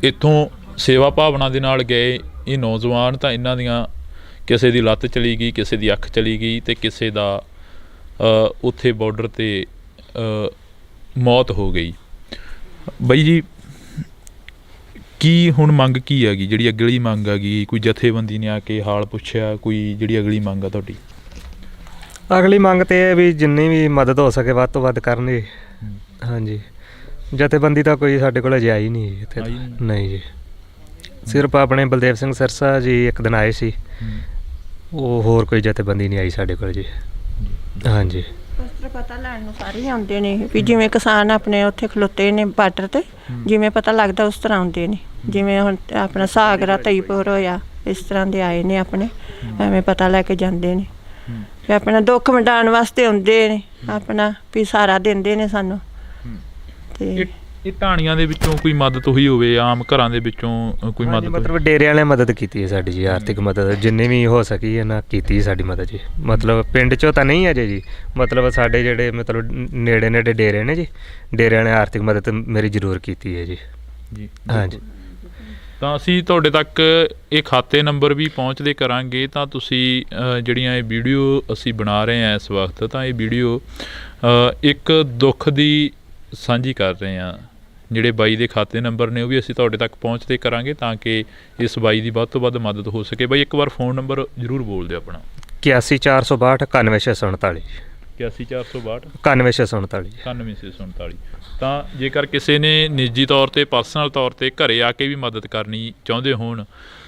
ਇੱਥੋਂ ਸੇਵਾ ਭਾਵਨਾ ਦੇ ਨਾਲ ਗਏ ਇਹ ਨੌਜਵਾਨ, ਤਾਂ ਇਹਨਾਂ ਦੀਆਂ ਕਿਸੇ ਦੀ ਲੱਤ ਚਲੀ ਗਈ, ਕਿਸੇ ਦੀ ਅੱਖ ਚਲੀ ਗਈ ਅਤੇ ਕਿਸੇ ਦਾ ਉੱਥੇ ਬਾਰਡਰ 'ਤੇ ਮੌਤ ਹੋ ਗਈ। ਬਾਈ ਜੀ ਕੀ ਹੁਣ ਮੰਗ ਕੀ ਹੈਗੀ, ਜਿਹੜੀ ਅਗਲੀ ਮੰਗ ਹੈਗੀ? ਕੋਈ ਜਥੇਬੰਦੀ ਨੇ ਆ ਕੇ ਹਾਲ ਪੁੱਛਿਆ? ਕੋਈ ਜਿਹੜੀ ਅਗਲੀ ਮੰਗ ਆ ਤੁਹਾਡੀ? ਅਗਲੀ ਮੰਗ ਤੇ ਇਹ ਵੀ ਜਿੰਨੀ ਵੀ ਮਦਦ ਹੋ ਸਕੇ ਵੱਧ ਤੋਂ ਵੱਧ ਕਰਨ ਜੀ। ਹਾਂਜੀ, ਜਥੇਬੰਦੀ ਤਾਂ ਕੋਈ ਸਾਡੇ ਕੋਲ ਅਜੇ ਆਈ ਨਹੀਂ ਇੱਥੇ। ਨਹੀਂ ਜੀ, ਸਿਰਫ ਆਪਣੇ ਬਲਦੇਵ ਸਿੰਘ ਸਿਰਸਾ ਜੀ ਇੱਕ ਦਿਨ ਆਏ ਸੀ, ਉਹ ਹੋਰ ਕੋਈ ਜਥੇਬੰਦੀ ਨਹੀਂ ਆਈ ਸਾਡੇ ਕੋਲ ਜੀ। ਹਾਂਜੀ, ਉਸ ਤਰ੍ਹਾਂ ਪਤਾ ਲੈਣ ਨੂੰ ਸਾਰੇ ਆਉਂਦੇ ਨੇ ਵੀ ਜਿਵੇਂ ਕਿਸਾਨ ਆਪਣੇ ਉੱਥੇ ਖਲੋਤੇ ਨੇ ਬਾਰਡਰ ਤੇ, ਜਿਵੇਂ ਪਤਾ ਲੱਗਦਾ ਉਸ ਤਰ੍ਹਾਂ ਆਉਂਦੇ ਨੇ। ਜਿਵੇਂ ਹੁਣ ਆਪਣਾ ਸਾਗਰਾ ਤਈਪੁਰ ਹੋਇਆ, ਇਸ ਤਰ੍ਹਾਂ ਦੇ ਆਏ ਨੇ ਆਪਣੇ, ਐਵੇਂ ਪਤਾ ਲੈ ਕੇ ਜਾਂਦੇ ਨੇ ਵੀ ਆਪਣਾ ਦੁੱਖ ਵੰਡਾਉਣ ਵਾਸਤੇ ਆਉਂਦੇ ਨੇ, ਆਪਣਾ ਵੀ ਸਹਾਰਾ ਦਿੰਦੇ ਨੇ ਸਾਨੂੰ। ਤੇ ਇਹ ਢਾਣੀਆਂ ਦੇ ਵਿੱਚੋਂ ਕੋਈ ਮਦਦ ਹੋਈ ਹੋਵੇ, ਆਮ ਘਰਾਂ ਦੇ ਵਿੱਚੋਂ ਕੋਈ ਮਦਦ? ਮਤਲਬ ਡੇਰੇ ਵਾਲਿਆਂ ਮਦਦ ਕੀਤੀ ਹੈ ਸਾਡੀ ਜੀ, ਆਰਥਿਕ ਮਦਦ ਜਿੰਨੀ ਵੀ ਹੋ ਸਕੀ ਇਹਨਾਂ ਕੀਤੀ ਸਾਡੀ ਮਦਦ ਜੀ। ਮਤਲਬ ਪਿੰਡ 'ਚੋਂ ਤਾਂ ਨਹੀਂ ਅਜੇ ਜੀ, ਮਤਲਬ ਸਾਡੇ ਜਿਹੜੇ ਮਤਲਬ ਨੇੜੇ ਡੇਰੇ ਨੇ ਜੀ, ਡੇਰਿਆਂ ਨੇ ਆਰਥਿਕ ਮਦਦ ਮੇਰੀ ਜ਼ਰੂਰ ਕੀਤੀ ਹੈ ਜੀ। ਜੀ ਹਾਂਜੀ, ਤਾਂ ਅਸੀਂ ਤੁਹਾਡੇ ਤੱਕ ਇਹ ਖਾਤੇ ਨੰਬਰ ਵੀ ਪਹੁੰਚਦੇ ਕਰਾਂਗੇ। ਤਾਂ ਤੁਸੀਂ ਜਿਹੜੀਆਂ ਇਹ ਵੀਡੀਓ ਅਸੀਂ ਬਣਾ ਰਹੇ ਹਾਂ ਇਸ ਵਕਤ, ਤਾਂ ਇਹ ਵੀਡੀਓ ਇੱਕ ਦੁੱਖ ਦੀ ਸਾਂਝੀ ਕਰ ਰਹੇ ਹਾਂ। ਜਿਹੜੇ ਬਾਈ ਦੇ ਖਾਤੇ ਨੰਬਰ ਨੇ ਉਹ ਵੀ ਅਸੀਂ ਤੁਹਾਡੇ ਤੱਕ ਪਹੁੰਚਦੇ ਕਰਾਂਗੇ ਤਾਂ ਕਿ ਇਸ ਬਾਈ ਦੀ ਵੱਧ ਤੋਂ ਵੱਧ ਮਦਦ ਹੋ ਸਕੇ। ਬਾਈ ਇੱਕ ਵਾਰ ਫ਼ੋਨ ਨੰਬਰ ਜ਼ਰੂਰ ਬੋਲ ਦਿਓ ਆਪਣਾ। 81 462 91649 81 462 91649 91649। ਤਾਂ ਜੇਕਰ ਕਿਸੇ ਨੇ ਨਿੱਜੀ ਤੌਰ 'ਤੇ ਪਰਸਨਲ ਤੌਰ 'ਤੇ ਘਰੇ ਆ ਕੇ ਵੀ ਮਦਦ ਕਰਨੀ ਚਾਹੁੰਦੇ ਹੋਣ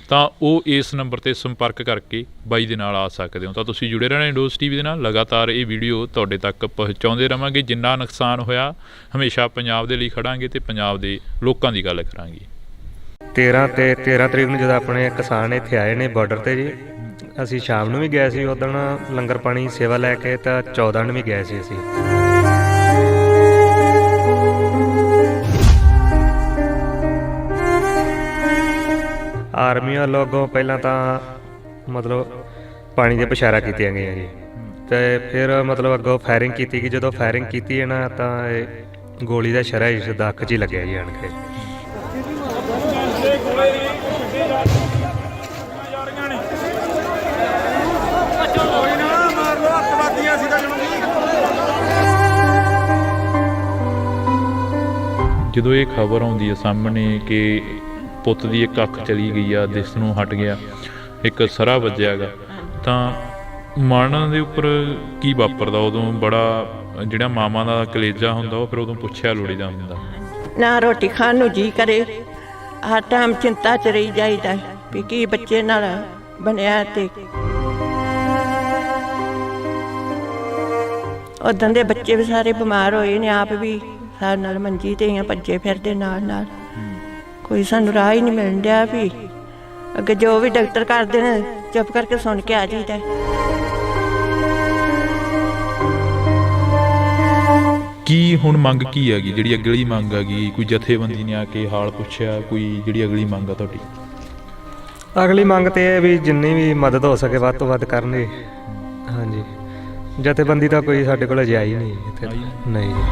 ਤਾਂ ਉਹ ਇਸ ਨੰਬਰ 'ਤੇ ਸੰਪਰਕ ਕਰਕੇ ਬਾਈ ਦੇ ਨਾਲ ਆ ਸਕਦੇ ਹੋ। ਤਾਂ ਤੁਸੀਂ ਜੁੜੇ ਰਹਿਣਾ ਇੰਡੋਜ਼ TV ਦੇ ਨਾਲ, ਲਗਾਤਾਰ ਇਹ ਵੀਡੀਓ ਤੁਹਾਡੇ ਤੱਕ ਪਹੁੰਚਾਉਂਦੇ ਰਹਾਂਗੇ। ਜਿੰਨਾ ਨੁਕਸਾਨ ਹੋਇਆ ਹਮੇਸ਼ਾ ਪੰਜਾਬ ਦੇ ਲਈ ਖੜਾਂਗੇ ਅਤੇ ਪੰਜਾਬ ਦੇ ਲੋਕਾਂ ਦੀ ਗੱਲ ਕਰਾਂਗੇ। 13 ਤਰੀਕ ਨੂੰ ਜਦੋਂ ਆਪਣੇ ਕਿਸਾਨ ਇੱਥੇ ਆਏ ਨੇ ਬਾਰਡਰ 'ਤੇ ਜੀ, ਅਸੀਂ ਸ਼ਾਮ ਨੂੰ ਵੀ ਗਏ ਸੀ ਉਦੋਂ ਲੰਗਰ ਪਾਣੀ ਸੇਵਾ ਲੈ ਕੇ, ਤਾਂ 14 ਨੂੰ ਵੀ ਗਏ ਸੀ ਅਸੀਂ। ਆਰਮੀ ਵੱਲੋਂ ਅੱਗੋਂ ਪਹਿਲਾਂ ਤਾਂ ਮਤਲਬ ਪਾਣੀ ਦੀਆਂ ਪਛਾਰਾ ਕੀਤੀਆਂ ਗਈਆਂ ਜੀ, ਅਤੇ ਫਿਰ ਮਤਲਬ ਅੱਗੋਂ ਫਾਇਰਿੰਗ ਕੀਤੀ ਗਈ। ਜਦੋਂ ਫਾਇਰਿੰਗ ਕੀਤੀ ਹੈ ਨਾ ਤਾਂ ਇਹ ਗੋਲੀ ਦਾ ਸ਼ਰਾ ਇਸ ਦਾ ਅੱਖ 'ਚ ਹੀ ਲੱਗਿਆ ਜੀ ਆਣ ਕੇ। ਜਦੋਂ ਇਹ ਖਬਰ ਆਉਂਦੀ ਹੈ ਸਾਹਮਣੇ ਕਿ ਪੁੱਤ ਦੀ ਇੱਕ ਅੱਖ ਚਲੀ ਗਈ ਆ, ਦਿਸ ਨੂੰ ਹਟ ਗਿਆ, ਇੱਕ ਸਰਾ ਵੱਜਿਆ ਗਾ, ਤਾਂ ਮਨ ਦੇ ਉੱਪਰ ਕੀ ਵਾਪਰਦਾ ਉਦੋਂ? ਬੜਾ ਜਿਹੜਾ ਮਾਵਾਂ ਦਾ ਕਲੇਜਾ ਹੁੰਦਾ ਉਹ ਫਿਰ ਉਦੋਂ ਪੁੱਛਿਆ ਲੋੜੀਦਾ ਹੁੰਦਾ। ਨਾ ਰੋਟੀ ਖਾਣ ਨੂੰ ਜੀ ਕਰੇ, ਹਰ ਟਾਈਮ ਚਿੰਤਾ 'ਚ ਰਹੀ ਜਾਈਦਾ ਵੀ ਕੀ ਬੱਚੇ ਨਾਲ ਬਣਿਆ। ਤੇ ਉਦੋਂ ਦੇ ਬੱਚੇ ਵੀ ਸਾਰੇ ਬਿਮਾਰ ਹੋਏ ਨੇ, ਆਪ ਵੀ ਸਾਡੇ ਨਾਲ ਮੰਜੀ ਤੇ ਭੱਜੇ ਫਿਰਦੇ ਨਾਲ। ਕੋਈ ਸਾਨੂੰ ਰਾਹ ਹੀ ਨਹੀਂ ਮਿਲਣ ਡਿਆ ਵੀ ਅੱਗੇ ਜੋ ਵੀ ਡਾਕਟਰ ਕਰਦੇ ਨੇ ਚੁੱਪ ਕਰਕੇ ਸੁਣ ਕੇ ਆ ਜਾਈਦਾ। ਕੀ ਹੁਣ ਮੰਗ ਕੀ ਹੈਗੀ, ਜਿਹੜੀ ਅਗਲੀ ਮੰਗ ਹੈਗੀ? ਕੋਈ ਜਥੇਬੰਦੀ ਨੇ ਆ ਕੇ ਹਾਲ ਪੁੱਛਿਆ? ਕੋਈ ਜਿਹੜੀ ਅਗਲੀ ਮੰਗ ਆ ਤੁਹਾਡੀ? ਅਗਲੀ ਮੰਗ ਤੇ ਇਹ ਵੀ ਜਿੰਨੀ ਵੀ ਮਦਦ ਹੋ ਸਕੇ ਵੱਧ ਤੋਂ ਵੱਧ ਕਰਨ ਜੀ। ਹਾਂਜੀ, ਜਥੇਬੰਦੀ ਤਾਂ ਕੋਈ ਸਾਡੇ ਕੋਲ ਅਜੇ ਆਈ ਨਹੀਂ ਇੱਥੇ। ਨਹੀਂ ਜੀ।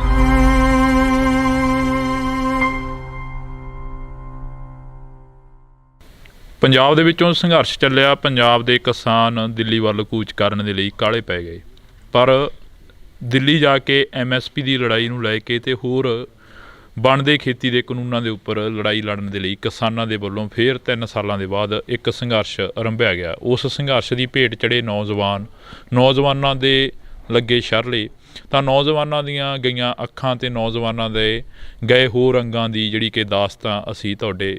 ਪੰਜਾਬ ਦੇ ਵਿੱਚੋਂ ਸੰਘਰਸ਼ ਚੱਲਿਆ, ਪੰਜਾਬ ਦੇ ਕਿਸਾਨ ਦਿੱਲੀ ਵੱਲ ਕੂਚ ਕਰਨ ਦੇ ਲਈ ਕਾਹਲੇ ਪੈ ਗਏ, ਪਰ ਦਿੱਲੀ ਜਾ ਕੇ MSP ਦੀ ਲੜਾਈ ਨੂੰ ਲੈ ਕੇ ਤੇ ਹੋਰ ਬਣਦੇ ਖੇਤੀ ਦੇ ਕਾਨੂੰਨਾਂ ਦੇ ਉੱਪਰ ਲੜਾਈ ਲੜਨ ਦੇ ਲਈ ਕਿਸਾਨਾਂ ਦੇ ਵੱਲੋਂ ਫਿਰ 3 ਸਾਲਾਂ ਦੇ ਬਾਅਦ ਇੱਕ ਸੰਘਰਸ਼ ਆਰੰਭਿਆ ਗਿਆ। ਉਸ ਸੰਘਰਸ਼ ਦੀ ਭੇਟ ਚੜ੍ਹੇ ਨੌਜਵਾਨਾਂ ਦੇ ਲੱਗੇ ਸ਼ਰਲੇ, ਤਾਂ ਨੌਜਵਾਨਾਂ ਦੀਆਂ ਗਈਆਂ ਅੱਖਾਂ ਤੇ ਨੌਜਵਾਨਾਂ ਦੇ ਗਏ ਹੋਰ ਅੰਗਾਂ ਦੀ ਜਿਹੜੀ ਕਿ ਦਾਸਤਾਂ ਅਸੀਂ ਤੁਹਾਡੇ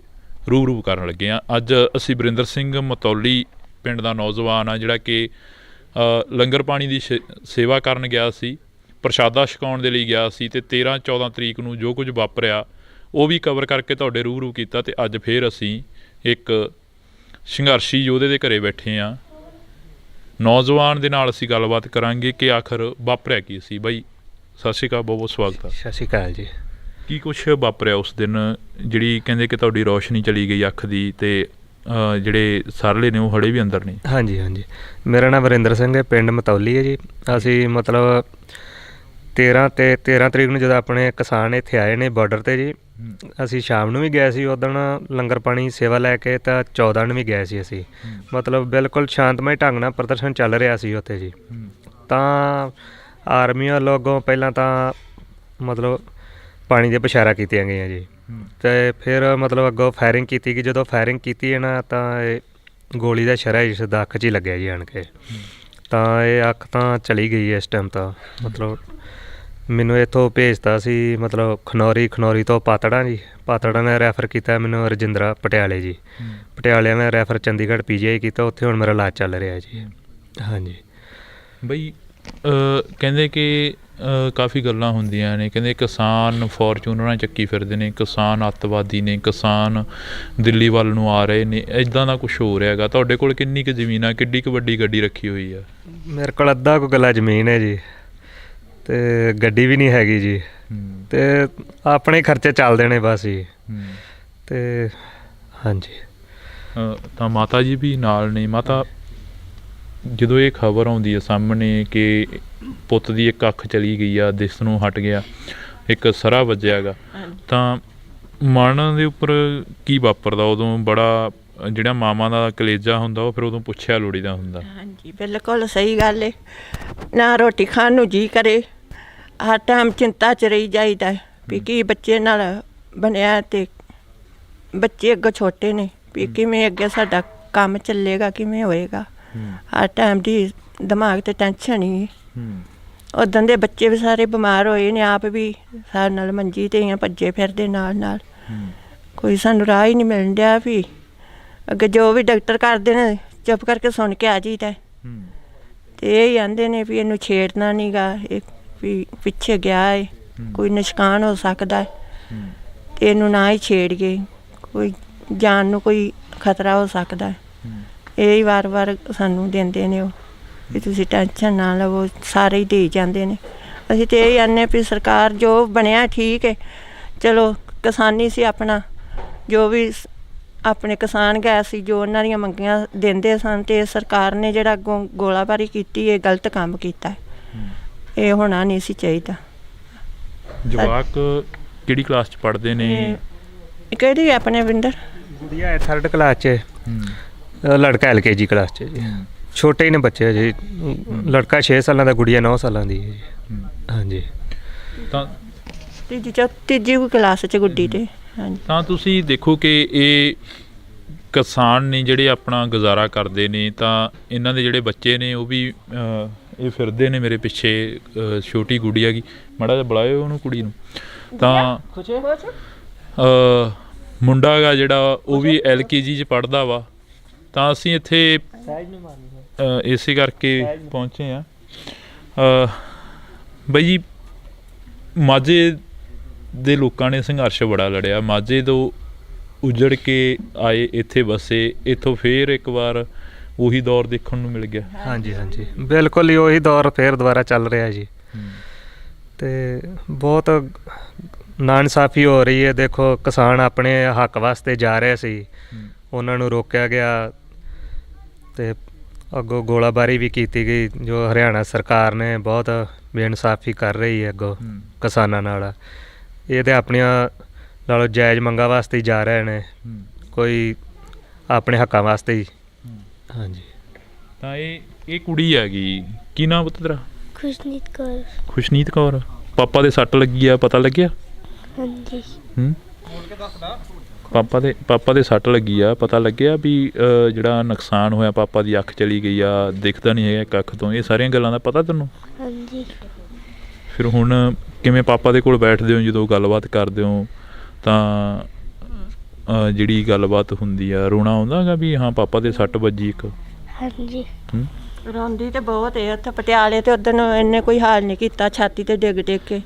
ਰੂਬਰੂ ਕਰਨ ਲੱਗੇ ਹਾਂ। ਅੱਜ ਅਸੀਂ ਵਰਿੰਦਰ ਸਿੰਘ ਮਤੌਲੀ ਪਿੰਡ ਦਾ ਨੌਜਵਾਨ ਆ ਜਿਹੜਾ ਕਿ ਲੰਗਰ ਪਾਣੀ ਦੀ ਸੇਵਾ ਕਰਨ ਗਿਆ ਸੀ, ਪ੍ਰਸ਼ਾਦਾ ਛਕਾਉਣ ਦੇ ਲਈ ਗਿਆ ਸੀ, ਅਤੇ 13-14 ਤਰੀਕ ਨੂੰ ਜੋ ਕੁਝ ਵਾਪਰਿਆ ਉਹ ਵੀ ਕਵਰ ਕਰਕੇ ਤੁਹਾਡੇ ਰੂਬਰੂ ਕੀਤਾ। ਅਤੇ ਅੱਜ ਫਿਰ ਅਸੀਂ ਇੱਕ ਸੰਘਰਸ਼ੀ ਯੋਧੇ ਦੇ ਘਰੇ ਬੈਠੇ ਹਾਂ। ਨੌਜਵਾਨ ਦੇ ਨਾਲ ਅਸੀਂ ਗੱਲਬਾਤ ਕਰਾਂਗੇ ਕਿ ਆਖਰ ਵਾਪਰਿਆ ਕੀ ਸੀ। ਬਾਈ ਸਤਿ ਸ਼੍ਰੀ ਅਕਾਲ, ਬਹੁਤ ਬਹੁਤ ਸਵਾਗਤ ਆ। ਸਤਿ ਸ਼੍ਰੀ ਅਕਾਲ ਜੀ। ਕੀ ਕੁਛ ਵਾਪਰਿਆ ਉਸ ਦਿਨ ਜਿਹੜੀ ਕਹਿੰਦੇ ਕਿ ਤੁਹਾਡੀ ਰੌਸ਼ਨੀ ਚਲੀ ਗਈ ਅੱਖ ਦੀ, ਅਤੇ ਜਿਹੜੇ ਸਰਲੇ ਨੇ ਉਹ ਹਲੇ ਵੀ ਅੰਦਰ ਨੇ? ਹਾਂਜੀ ਹਾਂਜੀ, ਮੇਰਾ ਨਾਮ ਵਰਿੰਦਰ ਸਿੰਘ ਹੈ, ਪਿੰਡ ਮਤੌਲੀ ਹੈ ਜੀ। ਅਸੀਂ ਮਤਲਬ 13 ਤਰੀਕ ਨੂੰ ਜਦੋਂ ਆਪਣੇ ਕਿਸਾਨ ਇੱਥੇ ਆਏ ਨੇ ਬਾਰਡਰ 'ਤੇ ਜੀ, ਅਸੀਂ ਸ਼ਾਮ ਨੂੰ ਵੀ ਗਏ ਸੀ ਉੱਦਣ ਲੰਗਰ ਪਾਣੀ ਸੇਵਾ ਲੈ ਕੇ, ਤਾਂ 14 ਨੂੰ ਵੀ ਗਏ ਸੀ ਅਸੀਂ। ਮਤਲਬ ਬਿਲਕੁਲ ਸ਼ਾਂਤਮਈ ਢੰਗ ਨਾਲ ਪ੍ਰਦਰਸ਼ਨ ਚੱਲ ਰਿਹਾ ਸੀ ਉੱਥੇ ਜੀ। ਤਾਂ ਆਰਮੀ ਵੱਲੋਂ ਅੱਗੋਂ ਪਹਿਲਾਂ ਤਾਂ ਮਤਲਬ ਪਾਣੀ ਦੀਆਂ ਬਸ਼ਾਰਾਂ ਕੀਤੀਆਂ ਗਈਆਂ ਜੀ, ਅਤੇ ਫਿਰ ਮਤਲਬ ਅੱਗੋਂ ਫਾਇਰਿੰਗ ਕੀਤੀ ਗਈ। ਜਦੋਂ ਫਾਇਰਿੰਗ ਕੀਤੀ ਹੈ ਨਾ, ਤਾਂ ਇਹ ਗੋਲੀ ਦਾ ਸ਼ਰਾ ਇਸ ਦਾ ਅੱਖ 'ਚ ਹੀ ਲੱਗਿਆ ਜੀ ਆਣ ਕੇ। ਤਾਂ ਇਹ ਅੱਖ ਤਾਂ ਚਲੀ ਗਈ ਇਸ ਟਾਈਮ। ਤਾਂ ਮਤਲਬ ਮੈਨੂੰ ਇੱਥੋਂ ਭੇਜਤਾ ਸੀ ਮਤਲਬ ਖਨੌਰੀ ਤੋਂ ਪਾਤੜਾਂ ਨੇ ਰੈਫਰ ਕੀਤਾ ਮੈਨੂੰ ਰਜਿੰਦਰਾ ਪਟਿਆਲੇ ਜੀ। ਪਟਿਆਲੇ ਨੇ ਰੈਫਰ ਚੰਡੀਗੜ੍ਹ PGI ਕੀਤਾ, ਉੱਥੇ ਹੁਣ ਮੇਰਾ ਇਲਾਜ ਚੱਲ ਰਿਹਾ ਜੀ। ਹਾਂਜੀ ਬਈ ਕਹਿੰਦੇ ਕਿ ਕਾਫੀ ਗੱਲਾਂ ਹੁੰਦੀਆਂ ਨੇ, ਕਹਿੰਦੇ ਕਿਸਾਨ ਫੋਰਚੂਨਰਾਂ ਚੱਕੀ ਫਿਰਦੇ ਨੇ, ਕਿਸਾਨ ਅੱਤਵਾਦੀ ਨੇ, ਕਿਸਾਨ ਦਿੱਲੀ ਵੱਲ ਨੂੰ ਆ ਰਹੇ ਨੇ, ਇੱਦਾਂ ਦਾ ਕੁਛ ਹੋ ਰਿਹਾ ਹੈਗਾ। ਤੁਹਾਡੇ ਕੋਲ ਕਿੰਨੀ ਕੁ ਜ਼ਮੀਨ ਆ, ਕਿੱਡੀ ਕੁ ਵੱਡੀ ਗੱਡੀ ਰੱਖੀ ਹੋਈ ਆ? ਮੇਰੇ ਕੋਲ ਅੱਧਾ ਕੁ ਕਿੱਲਾ ਜ਼ਮੀਨ ਹੈ ਜੀ, ਅਤੇ ਗੱਡੀ ਵੀ ਨਹੀਂ ਹੈਗੀ ਜੀ, ਅਤੇ ਆਪਣੇ ਖਰਚੇ ਚੱਲਦੇ ਨੇ ਬਸ ਜੀ। ਅਤੇ ਹਾਂਜੀ, ਤਾਂ ਮਾਤਾ ਜੀ ਵੀ ਨਾਲ ਨੇ। ਮਾਤਾ, ਜਦੋਂ ਇਹ ਖਬਰ ਆਉਂਦੀ ਹੈ ਸਾਹਮਣੇ ਕਿ ਪੁੱਤ ਦੀ ਇੱਕ ਅੱਖ ਚਲੀ ਗਈ ਆ, ਦਿਸ ਨੂੰ ਹਟ ਗਿਆ, ਇੱਕ ਸਰਾ ਵੱਜਿਆ ਗਾ, ਤਾਂ ਮਨ ਦੇ ਉੱਪਰ ਕੀ ਵਾਪਰਦਾ ਉਦੋਂ? ਬੜਾ ਜਿਹੜਾ ਮਾਵਾਂ ਦਾ ਕਲੇਜਾ ਹੁੰਦਾ ਉਹ ਫਿਰ ਉਦੋਂ ਪੁੱਛਿਆ ਲੋੜੀਦਾ ਹੁੰਦਾ। ਹਾਂਜੀ ਬਿਲਕੁਲ ਸਹੀ ਗੱਲ ਹੈ। ਨਾ ਰੋਟੀ ਖਾਣ ਨੂੰ ਜੀ ਕਰੇ, ਹਰ ਟਾਈਮ ਚਿੰਤਾ 'ਚ ਰਹੀ ਜਾਈਦਾ ਵੀ ਕੀ ਬੱਚੇ ਨਾਲ ਬਣਿਆ, ਅਤੇ ਬੱਚੇ ਅੱਗੋਂ ਛੋਟੇ ਨੇ ਵੀ ਕਿਵੇਂ ਅੱਗੇ ਸਾਡਾ ਕੰਮ ਚੱਲੇਗਾ, ਕਿਵੇਂ ਹੋਏਗਾ। ਹਰ ਟਾਈਮ ਦੀ ਦਿਮਾਗ 'ਤੇ ਟੈਨਸ਼ਨ ਹੀ। ਉੱਦਾਂ ਦੇ ਬੱਚੇ ਵੀ ਸਾਰੇ ਬਿਮਾਰ ਹੋਏ ਨੇ, ਆਪ ਵੀ ਸਾਡੇ ਨਾਲ ਮੰਜੀ 'ਤੇ ਹੀ ਭੱਜੇ ਫਿਰਦੇ ਨਾਲ। ਕੋਈ ਸਾਨੂੰ ਰਾਹ ਹੀ ਨਹੀਂ ਮਿਲਣ ਡਿਆ ਵੀ ਅੱਗੇ ਜੋ ਵੀ ਡਾਕਟਰ ਕਰਦੇ ਨੇ ਚੁੱਪ ਕਰਕੇ ਸੁਣ ਕੇ ਆ ਜਾਈਦਾ, ਅਤੇ ਇਹ ਹੀ ਆਂਦੇ ਨੇ ਵੀ ਇਹਨੂੰ ਛੇੜਨਾ ਨਹੀਂ ਗਾ, ਇਹ ਵੀ ਪਿੱਛੇ ਗਿਆ ਹੈ, ਕੋਈ ਨੁਕਸਾਨ ਹੋ ਸਕਦਾ ਹੈ, ਅਤੇ ਇਹਨੂੰ ਨਾ ਹੀ ਛੇੜੀਏ, ਕੋਈ ਜਾਨ ਨੂੰ ਕੋਈ ਖਤਰਾ ਹੋ ਸਕਦਾ ਹੈ। ਇਹ ਹੀ ਵਾਰ ਸਾਨੂੰ ਦਿੰਦੇ ਨੇ ਉਹ ਵੀ ਤੁਸੀਂ ਟੈਨਸ਼ਨ ਨਾ ਲਵੋ, ਸਾਰੇ ਹੀ ਦੇ ਜਾਂਦੇ ਨੇ। ਅਸੀਂ ਤਾਂ ਇਹ ਆਨੇ ਵੀ ਸਰਕਾਰ ਜੋ ਬਣਿਆ ਠੀਕ ਹੈ, ਚਲੋ ਕਿਸਾਨੀ ਸੀ ਆਪਣਾ, ਜੋ ਵੀ ਆਪਣੇ ਕਿਸਾਨ ਗਏ ਸੀ, ਜੋ ਉਹਨਾਂ ਦੀਆਂ ਮੰਗੀਆਂ ਦਿੰਦੇ ਸਨ, ਅਤੇ ਸਰਕਾਰ ਨੇ ਜਿਹੜਾ ਅੱਗੋਂ ਗੋਲਾਬਾਰੀ ਕੀਤੀ, ਇਹ ਗਲਤ ਕੰਮ ਕੀਤਾ, ਇਹ ਹੋਣਾ ਨਹੀਂ ਸੀ ਚਾਹੀਦਾ। ਜਵਾਕ ਕਿਹੜੀ ਕਲਾਸ 'ਚ ਪੜ੍ਹਦੇ ਨੇ? ਕਿਹੜੀ ਆਪਣੇ ਵਿੰਦਰ? ਗੁੜੀਆ ਹੈ 3rd ਕਲਾਸ 'ਚ, ਲੜਕਾ LKG ਕਲਾਸ 'ਚ ਜੀ। ਛੋਟੇ ਹੀ ਨੇ ਬੱਚੇ ਜੀ, ਲੜਕਾ 6 ਸਾਲਾਂ ਦਾ, ਗੁੜੀਆ 9 ਸਾਲਾਂ ਦੀ ਹੈ ਜੀ। ਹਾਂਜੀ, ਤਾਂ ਤੀਜੀ ਕਲਾਸ 'ਚ ਗੁੱਡੀ 'ਤੇ। ਹਾਂਜੀ, ਤਾਂ ਤੁਸੀਂ ਦੇਖੋ ਕਿ ਇਹ ਕਿਸਾਨ ਨੇ ਜਿਹੜੇ ਆਪਣਾ ਗੁਜ਼ਾਰਾ ਕਰਦੇ ਨੇ, ਤਾਂ ਇਹਨਾਂ ਦੇ ਜਿਹੜੇ ਬੱਚੇ ਨੇ ਉਹ ਵੀ ਇਹ ਫਿਰਦੇ ਨੇ ਮੇਰੇ ਪਿੱਛੇ। ਛੋਟੀ ਗੁੱਡੀ ਹੈਗੀ, ਮਾੜਾ ਜਿਹਾ ਬੁਲਾਇਓ ਉਹਨੂੰ ਕੁੜੀ ਨੂੰ। ਤਾਂ ਮੁੰਡਾ ਗਾ ਜਿਹੜਾ ਉਹ ਵੀ LKG 'ਚ ਪੜ੍ਹਦਾ ਵਾ। ਤਾਂ ਅਸੀਂ ਇੱਥੇ ਇਸੇ ਕਰਕੇ ਪਹੁੰਚੇ ਹਾਂ। ਬਾਈ ਜੀ, ਮਾਝੇ ਦੇ ਲੋਕਾਂ ਨੇ ਸੰਘਰਸ਼ ਬੜਾ ਲੜਿਆ, ਮਾਝੇ ਤੋਂ ਉਜੜ ਕੇ ਆਏ, ਇੱਥੇ ਵਸੇ, ਇੱਥੋਂ ਫਿਰ ਇੱਕ ਵਾਰ ਉਹੀ ਦੌਰ ਦੇਖਣ ਨੂੰ ਮਿਲ ਗਿਆ। ਹਾਂਜੀ ਹਾਂਜੀ, ਬਿਲਕੁਲ ਹੀ ਉਹੀ ਦੌਰ ਫਿਰ ਦੁਬਾਰਾ ਚੱਲ ਰਿਹਾ ਜੀ। ਅਤੇ ਬਹੁਤ ਨਾਇਨਸਾਫੀ ਹੋ ਰਹੀ ਹੈ। ਦੇਖੋ, ਕਿਸਾਨ ਆਪਣੇ ਹੱਕ ਵਾਸਤੇ ਜਾ ਰਹੇ ਸੀ, ਉਹਨਾਂ ਨੂੰ ਰੋਕਿਆ ਗਿਆ, ਅਤੇ ਅੱਗੋਂ ਗੋਲਾਬਾਰੀ ਵੀ ਕੀਤੀ ਗਈ, ਜੋ ਹਰਿਆਣਾ ਸਰਕਾਰ ਨੇ ਬਹੁਤ ਬੇਇਨਸਾਫੀ ਕਰ ਰਹੀ ਹੈ ਅੱਗੋਂ ਕਿਸਾਨਾਂ ਨਾਲ। ਇਹ ਤਾਂ ਆਪਣੀਆਂ ਨਾਲੋਂ ਜਾਇਜ਼ ਮੰਗਾਂ ਵਾਸਤੇ ਹੀ ਜਾ ਰਹੇ ਨੇ, ਕੋਈ ਆਪਣੇ ਹੱਕਾਂ ਵਾਸਤੇ ਹੀ। ਹਾਂਜੀ, ਤਾਂ ਇਹ ਕੁੜੀ ਹੈਗੀ, ਕੀ ਨਾਮ ਪੁੱਤ ਤੇਰਾ? ਖੁਸ਼ਨੀਤ ਕੌਰ। ਖੁਸ਼ਨੀਤ ਕੌਰ। ਪਾਪਾ ਦੇ ਸੱਟ ਲੱਗੀ ਆ, ਪਤਾ ਲੱਗਿਆ? ਹਾਂਜੀ ਹੂੰ ਪਾਪਾ ਦੇ ਸੱਟ ਲੱਗੀ ਆ, ਪਤਾ ਲੱਗਿਆ ਵੀ ਜਿਹੜਾ ਨੁਕਸਾਨ ਹੋਇਆ, ਪਾਪਾ ਦੀ ਅੱਖ ਚਲੀ ਗਈ ਆ, ਦਿਖਦਾ ਨਹੀਂ ਹੈਗਾ ਇੱਕ ਅੱਖ ਤੋਂ, ਇਹ ਸਾਰੀਆਂ ਗੱਲਾਂ ਦਾ ਪਤਾ ਤੈਨੂੰ? ਹਾਂਜੀ ਫਿਰ ਹੁਣ ਕਿਵੇਂ ਪਾਪਾ ਦੇ ਕੋਲ ਬੈਠਦੇ ਹੋ ਜਦੋਂ ਗੱਲਬਾਤ ਕਰਦੇ ਹੋ ਤਾਂ ਜਿਹੜੀ ਗੱਲਬਾਤ ਹੁੰਦੀ ਆ, ਰੋਣਾ ਆਉਂਦਾ ਹੈਗਾ ਵੀ ਹਾਂ ਪਾਪਾ ਦੇ ਸੱਟ ਵੱਜੀ ਇੱਕ? ਹਾਂਜੀ ਹੂੰ ਰੋਂਦੀ ਤੇ ਬਹੁਤ ਹੈ ਉੱਥੇ ਪਟਿਆਲੇ ਤੇ ਉਦੋਂ ਇਹਨੇ ਕੋਈ ਹਾਲ ਨਹੀਂ ਕੀਤਾ, ਛਾਤੀ ਤੇ ਡਿੱਗ ਡਿੱਗ ਕੇ।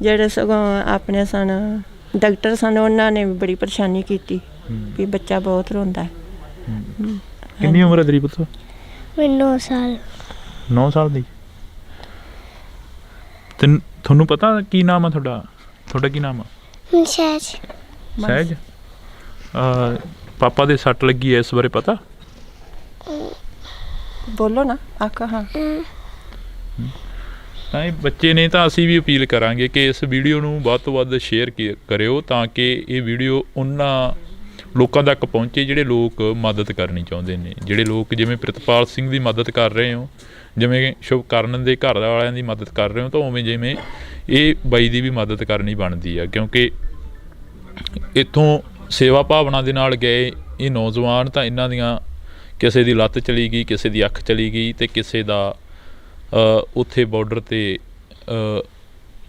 ਜਿਹੜੇ ਸਗੋਂ ਆਪਣੇ ਸਨ ਡਾਕਟਰ ਸਨ, ਉਹਨਾਂ ਨੇ ਵੀ ਬੜੀ ਪਰੇਸ਼ਾਨੀ ਕੀਤੀ ਵੀ ਬੱਚਾ ਬਹੁਤ ਰੋਂਦਾ ਹੈ। ਕਿੰਨੀ ਉਮਰ ਹੈ ਤੇਰੀ ਪੁੱਤ? ਮੈਨੂੰ 9 ਸਾਲ 9 ਸਾਲ ਦੀ। ਤੇ ਤੁਹਾਨੂੰ ਪਤਾ ਕੀ ਨਾਮ ਆ ਤੁਹਾਡਾ ਕੀ ਨਾਮ ਆ? ਸਹਿਜ ਸਹਿਜ। ਪਾਪਾ ਦੇ ਸੱਟ ਲੱਗੀ ਹੈ, ਇਸ ਬਾਰੇ ਪਤਾ? ਬੋਲੋ ਨਾ ਆਖਾ। ਹਾਂ ਤਾਂ ਇਹ ਬੱਚੇ ਨੇ, ਤਾਂ ਅਸੀਂ ਵੀ ਅਪੀਲ ਕਰਾਂਗੇ ਕਿ ਇਸ ਵੀਡੀਓ ਨੂੰ ਵੱਧ ਤੋਂ ਵੱਧ ਸ਼ੇਅਰ ਕਰਿਓ ਤਾਂ ਕਿ ਇਹ ਵੀਡੀਓ ਉਹਨਾਂ ਲੋਕਾਂ ਤੱਕ ਪਹੁੰਚੇ ਜਿਹੜੇ ਲੋਕ ਮਦਦ ਕਰਨੀ ਚਾਹੁੰਦੇ ਨੇ, ਜਿਹੜੇ ਲੋਕ ਜਿਵੇਂ ਪ੍ਰਿਤਪਾਲ ਸਿੰਘ ਦੀ ਮਦਦ ਕਰ ਰਹੇ ਹੋ, ਜਿਵੇਂ ਸ਼ੁਭਕਰਨ ਦੇ ਘਰ ਵਾਲਿਆਂ ਦੀ ਮਦਦ ਕਰ ਰਹੇ ਹੋ, ਤਾਂ ਉਵੇਂ ਜਿਵੇਂ ਇਹ ਬਾਈ ਦੀ ਵੀ ਮਦਦ ਕਰਨੀ ਬਣਦੀ ਆ, ਕਿਉਂਕਿ ਇੱਥੋਂ ਸੇਵਾ ਭਾਵਨਾ ਦੇ ਨਾਲ ਗਏ ਇਹ ਨੌਜਵਾਨ, ਤਾਂ ਇਹਨਾਂ ਦੀਆਂ ਕਿਸੇ ਦੀ ਲੱਤ ਚਲੀ ਗਈ, ਕਿਸੇ ਦੀ ਅੱਖ ਚਲੀ ਗਈ ਅਤੇ ਕਿਸੇ ਦਾ ਉੱਥੇ ਬਾਰਡਰ 'ਤੇ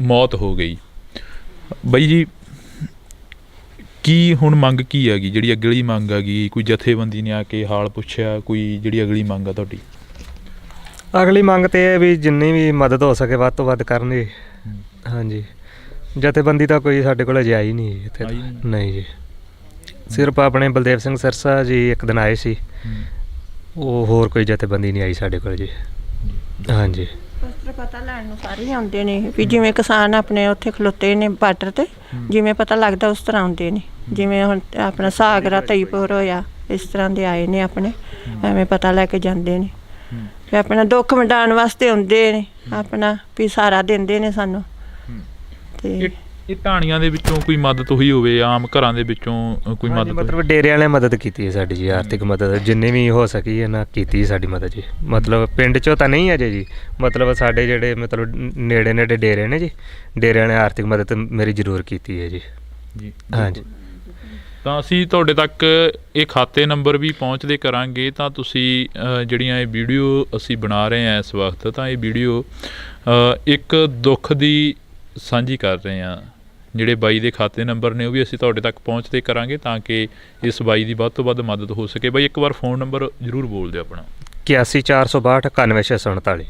ਮੌਤ ਹੋ ਗਈ। ਬਾਈ ਜੀ ਕੀ ਹੁਣ ਮੰਗ ਕੀ ਹੈਗੀ, ਜਿਹੜੀ ਅਗਲੀ ਮੰਗ ਹੈਗੀ? ਕੋਈ ਜਥੇਬੰਦੀ ਨੇ ਆ ਕੇ ਹਾਲ ਪੁੱਛਿਆ, ਕੋਈ ਜਿਹੜੀ ਅਗਲੀ ਮੰਗ ਆ ਤੁਹਾਡੀ? ਅਗਲੀ ਮੰਗ ਤੇ ਇਹ ਵੀ ਜਿੰਨੀ ਵੀ ਮਦਦ ਹੋ ਸਕੇ ਵੱਧ ਤੋਂ ਵੱਧ ਕਰਨ ਜੀ। ਹਾਂਜੀ, ਜਥੇਬੰਦੀ ਤਾਂ ਕੋਈ ਸਾਡੇ ਕੋਲ ਅਜੇ ਆਈ ਨਹੀਂ ਇੱਥੇ। ਨਹੀਂ ਜੀ, ਸਿਰਫ ਆਪਣੇ ਬਲਦੇਵ ਸਿੰਘ ਸਿਰਸਾ ਜੀ ਇੱਕ ਦਿਨ ਆਏ ਸੀ, ਉਹ ਹੋਰ ਕੋਈ ਜਥੇਬੰਦੀ ਨਹੀਂ ਆਈ ਸਾਡੇ ਕੋਲ ਜੀ। ਹਾਂਜੀ, ਪਤਾ ਲੈਣ ਨੂੰ ਸਾਰੇ ਹੀ ਆਉਂਦੇ ਨੇ ਵੀ ਜਿਵੇਂ ਕਿਸਾਨ ਆਪਣੇ ਉੱਥੇ ਖਲੋਤੇ ਨੇ ਬਾਰਡਰ ਤੇ, ਜਿਵੇਂ ਪਤਾ ਲੱਗਦਾ ਉਸ ਤਰ੍ਹਾਂ ਆਉਂਦੇ ਨੇ। ਜਿਵੇਂ ਹੁਣ ਆਪਣਾ ਸਾਗਰਾ ਤਈਪੁਰ ਹੋਇਆ, ਇਸ ਤਰ੍ਹਾਂ ਦੇ ਆਏ ਨੇ ਆਪਣੇ, ਐਵੇਂ ਪਤਾ ਲੈ ਕੇ ਜਾਂਦੇ ਨੇ ਵੀ ਆਪਣਾ ਦੁੱਖ ਵੰਡਾਉਣ ਵਾਸਤੇ ਆਉਂਦੇ ਨੇ, ਆਪਣਾ ਵੀ ਸਹਾਰਾ ਦਿੰਦੇ ਨੇ ਸਾਨੂੰ। ਤੇ ਇਹ ਢਾਣੀਆਂ ਦੇ ਵਿੱਚੋਂ ਕੋਈ ਮਦਦ ਹੋਈ ਹੋਵੇ, ਆਮ ਘਰਾਂ ਦੇ ਵਿੱਚੋਂ ਕੋਈ ਮਦਦ? ਮਤਲਬ ਡੇਰੇ ਵਾਲਿਆਂ ਮਦਦ ਕੀਤੀ ਹੈ ਸਾਡੀ ਜੀ, ਆਰਥਿਕ ਮਦਦ ਜਿੰਨੀ ਵੀ ਹੋ ਸਕੀ ਇਹਨਾਂ ਕੀਤੀ ਸਾਡੀ ਮਦਦ ਜੀ। ਮਤਲਬ ਪਿੰਡ 'ਚੋਂ ਤਾਂ ਨਹੀਂ ਅਜੇ ਜੀ, ਮਤਲਬ ਸਾਡੇ ਜਿਹੜੇ ਮਤਲਬ ਨੇੜੇ ਡੇਰੇ ਨੇ ਜੀ, ਡੇਰਿਆਂ ਨੇ ਆਰਥਿਕ ਮਦਦ ਮੇਰੀ ਜ਼ਰੂਰ ਕੀਤੀ ਹੈ ਜੀ। ਜੀ ਹਾਂਜੀ, ਤਾਂ ਅਸੀਂ ਤੁਹਾਡੇ ਤੱਕ ਇਹ ਖਾਤੇ ਨੰਬਰ ਵੀ ਪਹੁੰਚਦੇ ਕਰਾਂਗੇ, ਤਾਂ ਤੁਸੀਂ ਜਿਹੜੀਆਂ ਇਹ ਵੀਡੀਓ ਅਸੀਂ ਬਣਾ ਰਹੇ ਹਾਂ ਇਸ ਵਕਤ, ਤਾਂ ਇਹ ਵੀਡੀਓ ਇੱਕ ਦੁੱਖ ਦੀ ਸਾਂਝੀ ਕਰ ਰਹੇ ਹਾਂ। ਜਿਹੜੇ ਬਾਈ ਦੇ ਖਾਤੇ ਨੰਬਰ ਨੇ ਉਹ ਵੀ ਅਸੀਂ ਤੁਹਾਡੇ ਤੱਕ ਪਹੁੰਚਦੇ ਕਰਾਂਗੇ ਤਾਂ ਕਿ ਇਸ ਬਾਈ ਦੀ ਵੱਧ ਤੋਂ ਵੱਧ ਮਦਦ ਹੋ ਸਕੇ। ਬਾਈ ਇੱਕ ਵਾਰ ਫ਼ੋਨ ਨੰਬਰ ਜ਼ਰੂਰ ਬੋਲ ਦਿਓ ਆਪਣਾ। 81 462 91649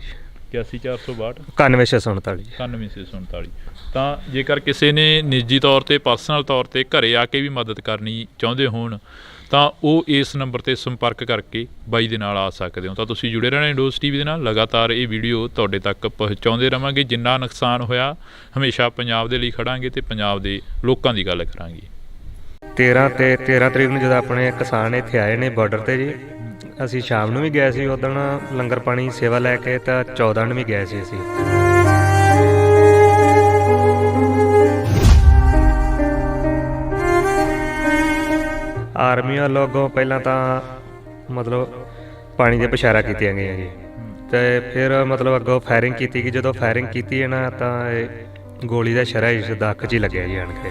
81 462 91649 91649। ਤਾਂ ਜੇਕਰ ਕਿਸੇ ਨੇ ਨਿੱਜੀ ਤੌਰ 'ਤੇ ਪਰਸਨਲ ਤੌਰ 'ਤੇ ਘਰੇ ਆ ਕੇ ਵੀ ਮਦਦ ਕਰਨੀ ਚਾਹੁੰਦੇ ਹੋਣ ਤਾਂ ਉਹ ਇਸ ਨੰਬਰ 'ਤੇ ਸੰਪਰਕ ਕਰਕੇ ਬਾਈ ਦੇ ਨਾਲ ਆ ਸਕਦੇ ਹੋ। ਤਾਂ ਤੁਸੀਂ ਜੁੜੇ ਰਹਿਣਾ ਇੰਡੋਜ਼ TV ਦੇ ਨਾਲ, ਲਗਾਤਾਰ ਇਹ ਵੀਡੀਓ ਤੁਹਾਡੇ ਤੱਕ ਪਹੁੰਚਾਉਂਦੇ ਰਹਾਂਗੇ। ਜਿੰਨਾ ਨੁਕਸਾਨ ਹੋਇਆ ਹਮੇਸ਼ਾ ਪੰਜਾਬ ਦੇ ਲਈ ਖੜਾਂਗੇ ਅਤੇ ਪੰਜਾਬ ਦੇ ਲੋਕਾਂ ਦੀ ਗੱਲ ਕਰਾਂਗੇ। 13 ਤਰੀਕ ਨੂੰ ਜਦੋਂ ਆਪਣੇ ਕਿਸਾਨ ਇੱਥੇ ਆਏ ਨੇ ਬਾਰਡਰ 'ਤੇ ਜੀ, ਅਸੀਂ ਸ਼ਾਮ ਨੂੰ ਵੀ ਗਏ ਸੀ ਉਦੋਂ ਲੰਗਰ ਪਾਣੀ ਸੇਵਾ ਲੈ ਕੇ, ਤਾਂ 14 ਨੂੰ ਵੀ ਗਏ ਸੀ ਅਸੀਂ। ਆਰਮੀ ਵੱਲੋਂ ਪਹਿਲਾਂ ਤਾਂ ਮਤਲਬ ਪਾਣੀ ਦੇ ਇਸ਼ਾਰਾ ਕੀਤੀਆਂ ਗਈਆਂ ਜੀ, ਤੇ ਫਿਰ ਮਤਲਬ ਅੱਗੋਂ ਫਾਇਰਿੰਗ ਕੀਤੀ ਗਈ। ਜਦੋਂ ਫਾਇਰਿੰਗ ਕੀਤੀ ਹੈ ਨਾ, ਤਾਂ ਇਹ ਗੋਲੀ ਦਾ ਸ਼ਰਾ ਇਸ ਦਾ ਅੱਖ 'ਚ ਹੀ ਲੱਗਿਆ ਜੀ ਆਣ ਕੇ।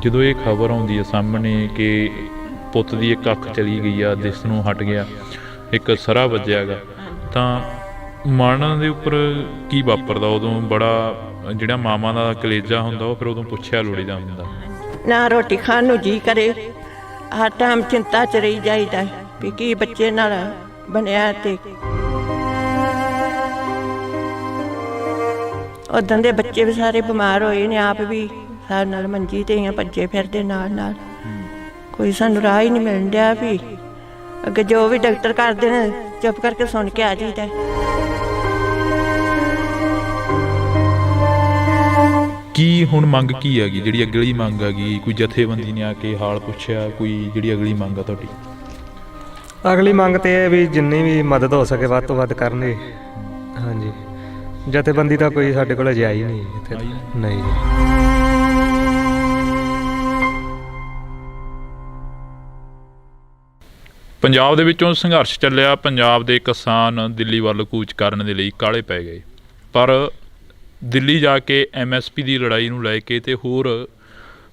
ਜਦੋਂ ਇਹ ਖਬਰ ਆਉਂਦੀ ਹੈ ਸਾਹਮਣੇ ਕਿ ਪੁੱਤ ਦੀ ਇੱਕ ਅੱਖ ਚਲੀ ਗਈ ਆ, ਦਿਸ ਨੂੰ ਹਟ ਗਿਆ, ਇੱਕ ਸਰਾ ਵੱਜਿਆ ਗਾ, ਤਾਂ ਮਨ ਦੇ ਉੱਪਰ ਕੀ ਵਾਪਰਦਾ ਉਦੋਂ? ਬੜਾ ਜਿਹੜਾ ਮਾਵਾਂ ਦਾ ਕਲੇਜਾ ਹੁੰਦਾ ਉਹ ਫਿਰ ਉਦੋਂ ਪੁੱਛਿਆ ਲੋੜੀਦਾ ਹੁੰਦਾ। ਨਾ ਰੋਟੀ ਖਾਣ ਨੂੰ ਜੀ ਕਰੇ, ਹਰ ਟਾਈਮ ਚਿੰਤਾ 'ਚ ਰਹੀ ਜਾਈਦਾ ਵੀ ਕੀ ਬੱਚੇ ਨਾਲ ਬਣਿਆ। ਤੇ ਉਦੋਂ ਦੇ ਬੱਚੇ ਵੀ ਸਾਰੇ ਬਿਮਾਰ ਹੋਏ ਨੇ, ਆਪ ਵੀ ਸਾਡੇ ਨਾਲ ਮੰਜੀ ਤੇ ਹੀ ਭੱਜੇ ਫਿਰਦੇ ਨਾਲ। ਕੋਈ ਸਾਨੂੰ ਰਾਹ ਹੀ ਨਹੀਂ ਮਿਲਣ ਡਿਆ ਵੀ ਅੱਗੇ ਜੋ ਵੀ ਡਾਕਟਰ ਕਰਦੇ ਨੇ ਚੁੱਪ ਕਰਕੇ ਸੁਣ ਕੇ ਆ ਜਾਈਦਾ। ਕੀ ਹੁਣ ਮੰਗ ਕੀ ਹੈਗੀ, ਜਿਹੜੀ ਅਗਲੀ ਮੰਗ ਹੈਗੀ? ਕੋਈ ਜਥੇਬੰਦੀ ਨੇ ਆ ਕੇ ਹਾਲ ਪੁੱਛਿਆ, ਕੋਈ ਜਿਹੜੀ ਅਗਲੀ ਮੰਗ ਆ ਤੁਹਾਡੀ? ਅਗਲੀ ਮੰਗ ਤੇ ਇਹ ਵੀ ਜਿੰਨੀ ਵੀ ਮਦਦ ਹੋ ਸਕੇ ਵੱਧ ਤੋਂ ਵੱਧ ਕਰਨ ਜੀ। ਹਾਂਜੀ, ਜਥੇਬੰਦੀ ਤਾਂ ਕੋਈ ਸਾਡੇ ਕੋਲ ਅਜੇ ਆਈ ਨਹੀਂ ਇੱਥੇ। ਨਹੀਂ ਜੀ। ਪੰਜਾਬ ਦੇ ਵਿੱਚੋਂ ਸੰਘਰਸ਼ ਚੱਲਿਆ, ਪੰਜਾਬ ਦੇ ਕਿਸਾਨ ਦਿੱਲੀ ਵੱਲ ਕੂਚ ਕਰਨ ਦੇ ਲਈ ਕਾਹਲੇ ਪੈ ਗਏ। ਪਰ ਦਿੱਲੀ ਜਾ ਕੇ MSP ਦੀ ਲੜਾਈ ਨੂੰ ਲੈ ਕੇ ਤੇ ਹੋਰ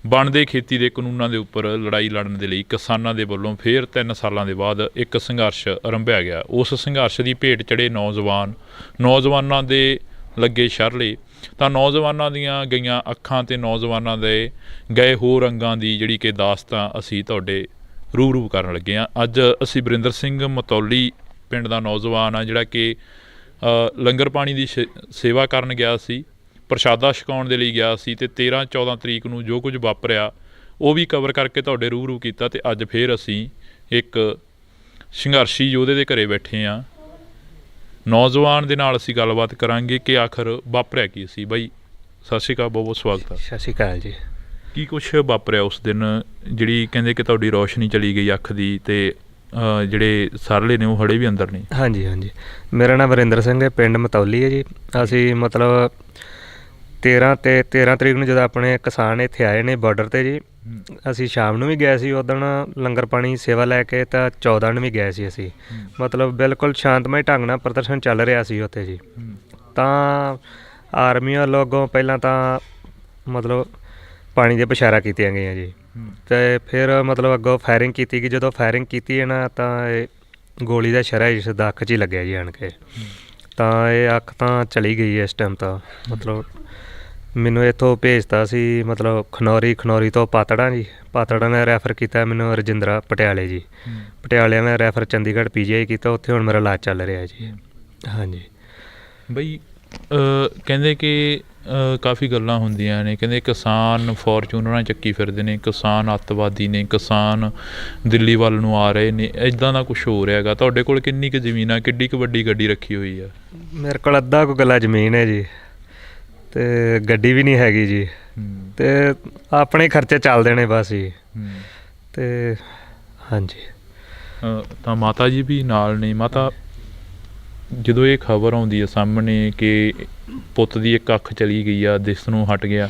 ਬਣਦੇ ਖੇਤੀ ਦੇ ਕਾਨੂੰਨਾਂ ਦੇ ਉੱਪਰ ਲੜਾਈ ਲੜਨ ਦੇ ਲਈ ਕਿਸਾਨਾਂ ਦੇ ਵੱਲੋਂ ਫਿਰ 3 ਸਾਲਾਂ ਦੇ ਬਾਅਦ ਇੱਕ ਸੰਘਰਸ਼ ਆਰੰਭਿਆ ਗਿਆ। ਉਸ ਸੰਘਰਸ਼ ਦੀ ਭੇਟ ਚੜੇ ਨੌਜਵਾਨਾਂ ਦੇ ਲੱਗੇ ਸ਼ਰਲੇ, ਤਾਂ ਨੌਜਵਾਨਾਂ ਦੀਆਂ ਗਈਆਂ ਅੱਖਾਂ ਤੇ ਨੌਜਵਾਨਾਂ ਦੇ ਗਏ ਹੋਰ ਅੰਗਾਂ ਦੀ ਜਿਹੜੀ ਕਿ ਦਾਸਤਾਂ ਅਸੀਂ ਤੁਹਾਡੇ ਰੂਬਰੂ ਕਰਨ ਲੱਗੇ ਹਾਂ। ਅੱਜ ਅਸੀਂ ਵਰਿੰਦਰ ਸਿੰਘ ਮਤੌਲੀ ਪਿੰਡ ਦਾ ਨੌਜਵਾਨ ਆ, ਜਿਹੜਾ ਕਿ ਲੰਗਰ ਪਾਣੀ ਦੀ ਸੇਵਾ ਕਰਨ ਗਿਆ ਸੀ, ਪ੍ਰਸ਼ਾਦਾ ਛਕਾਉਣ ਦੇ ਲਈ ਗਿਆ ਸੀ, ਤੇ 13-14 ਤਰੀਕ ਨੂੰ ਜੋ ਕੁਝ ਵਾਪਰਿਆ ਉਹ ਵੀ ਕਵਰ ਕਰਕੇ ਤੁਹਾਡੇ ਰੂਬਰੂ ਕੀਤਾ। ਤੇ ਅੱਜ ਫਿਰ ਅਸੀਂ ਇੱਕ ਸੰਘਰਸ਼ੀ ਯੋਧੇ ਦੇ ਘਰੇ ਬੈਠੇ ਹਾਂ। ਨੌਜਵਾਨ ਦੇ ਨਾਲ ਅਸੀਂ ਗੱਲਬਾਤ ਕਰਾਂਗੇ ਕਿ ਆਖਰ ਵਾਪਰਿਆ ਕੀ ਸੀ। ਬਾਈ ਸਤਿ ਸ਼੍ਰੀ ਅਕਾਲ, ਬਹੁਤ ਬਹੁਤ ਸਵਾਗਤ ਆ। ਸਤਿ ਸ਼੍ਰੀ ਅਕਾਲ ਜੀ। ਕੀ ਕੁਛ ਵਾਪਰਿਆ ਉਸ ਦਿਨ, ਜਿਹੜੀ ਕਹਿੰਦੇ ਕਿ ਤੁਹਾਡੀ ਰੌਸ਼ਨੀ ਚਲੀ ਗਈ ਅੱਖ ਦੀ, ਤੇ ਜਿਹੜੇ ਸਰਲੇ ਨੇ ਉਹ ਹੜੇ ਵੀ ਅੰਦਰ ਨੇ? ਹਾਂਜੀ ਹਾਂਜੀ, ਮੇਰਾ ਨਾਮ ਵਰਿੰਦਰ ਸਿੰਘ ਹੈ, ਪਿੰਡ ਮਤੌਲੀ ਹੈ ਜੀ। ਅਸੀਂ ਮਤਲਬ 13 ਤਰੀਕ ਨੂੰ ਜਦੋਂ ਆਪਣੇ ਕਿਸਾਨ ਇੱਥੇ ਆਏ ਨੇ ਬਾਰਡਰ 'ਤੇ ਜੀ, ਅਸੀਂ ਸ਼ਾਮ ਨੂੰ ਵੀ ਗਏ ਸੀ ਉੱਦਣ ਲੰਗਰ ਪਾਣੀ ਸੇਵਾ ਲੈ ਕੇ, ਤਾਂ 14 ਨੂੰ ਵੀ ਗਏ ਸੀ ਅਸੀਂ। ਮਤਲਬ ਬਿਲਕੁਲ ਸ਼ਾਂਤਮਈ ਢੰਗ ਨਾਲ ਪ੍ਰਦਰਸ਼ਨ ਚੱਲ ਰਿਹਾ ਸੀ ਉੱਥੇ ਜੀ। ਤਾਂ ਆਰਮੀ ਵੱਲੋਂ ਅੱਗੋਂ ਪਹਿਲਾਂ ਤਾਂ ਮਤਲਬ ਪਾਣੀ ਦੀਆਂ ਬਸ਼ਾਰਾਂ ਕੀਤੀਆਂ ਗਈਆਂ ਜੀ, ਅਤੇ ਫਿਰ ਮਤਲਬ ਅੱਗੋਂ ਫਾਇਰਿੰਗ ਕੀਤੀ ਗਈ। ਜਦੋਂ ਫਾਇਰਿੰਗ ਕੀਤੀ ਹੈ ਨਾ, ਤਾਂ ਇਹ ਗੋਲੀ ਦਾ ਸ਼ਰਾ ਇਸ ਦਾ ਅੱਖ 'ਚ ਹੀ ਲੱਗਿਆ ਜੀ ਆਣ ਕੇ। ਤਾਂ ਇਹ ਅੱਖ ਤਾਂ ਚਲੀ ਗਈ ਇਸ ਟਾਈਮ। ਤਾਂ ਮਤਲਬ ਮੈਨੂੰ ਇੱਥੋਂ ਭੇਜਤਾ ਸੀ ਮਤਲਬ ਖਨੌਰੀ ਤੋਂ ਪਾਤੜਾਂ ਨੇ ਰੈਫਰ ਕੀਤਾ ਮੈਨੂੰ ਰਜਿੰਦਰਾ ਪਟਿਆਲੇ ਜੀ। ਪਟਿਆਲਿਆਂ ਨੇ ਰੈਫਰ ਚੰਡੀਗੜ੍ਹ PGI ਕੀਤਾ, ਉੱਥੇ ਹੁਣ ਮੇਰਾ ਇਲਾਜ ਚੱਲ ਰਿਹਾ ਜੀ। ਹਾਂਜੀ ਬਈ ਕਹਿੰਦੇ ਕਿ ਕਾਫੀ ਗੱਲਾਂ ਹੁੰਦੀਆਂ ਨੇ, ਕਹਿੰਦੇ ਕਿਸਾਨ ਫੋਰਚੂਨਰਾਂ ਚੱਕੀ ਫਿਰਦੇ ਨੇ, ਕਿਸਾਨ ਅੱਤਵਾਦੀ ਨੇ, ਕਿਸਾਨ ਦਿੱਲੀ ਵੱਲ ਨੂੰ ਆ ਰਹੇ ਨੇ, ਇੱਦਾਂ ਦਾ ਕੁਛ ਹੋ ਰਿਹਾ ਹੈਗਾ। ਤੁਹਾਡੇ ਕੋਲ ਕਿੰਨੀ ਕੁ ਜ਼ਮੀਨ ਆ, ਕਿੱਡੀ ਕੁ ਵੱਡੀ ਗੱਡੀ ਰੱਖੀ ਹੋਈ ਆ? ਮੇਰੇ ਕੋਲ ਅੱਧਾ ਕੁ ਗੱਲਾ ਜ਼ਮੀਨ ਹੈ ਜੀ, ਅਤੇ ਗੱਡੀ ਵੀ ਨਹੀਂ ਹੈਗੀ ਜੀ, ਅਤੇ ਆਪਣੇ ਖਰਚੇ ਚੱਲਦੇ ਨੇ ਬਸ ਜੀ। ਅਤੇ ਹਾਂਜੀ, ਤਾਂ ਮਾਤਾ ਜੀ ਵੀ ਨਾਲ ਨੇ। ਮਾਤਾ, ਜਦੋਂ ਇਹ ਖਬਰ ਆਉਂਦੀ ਹੈ ਸਾਹਮਣੇ ਕਿ ਪੁੱਤ ਦੀ ਇੱਕ ਅੱਖ ਚਲੀ ਗਈ ਆ, ਦਿਸ ਨੂੰ ਹਟ ਗਿਆ,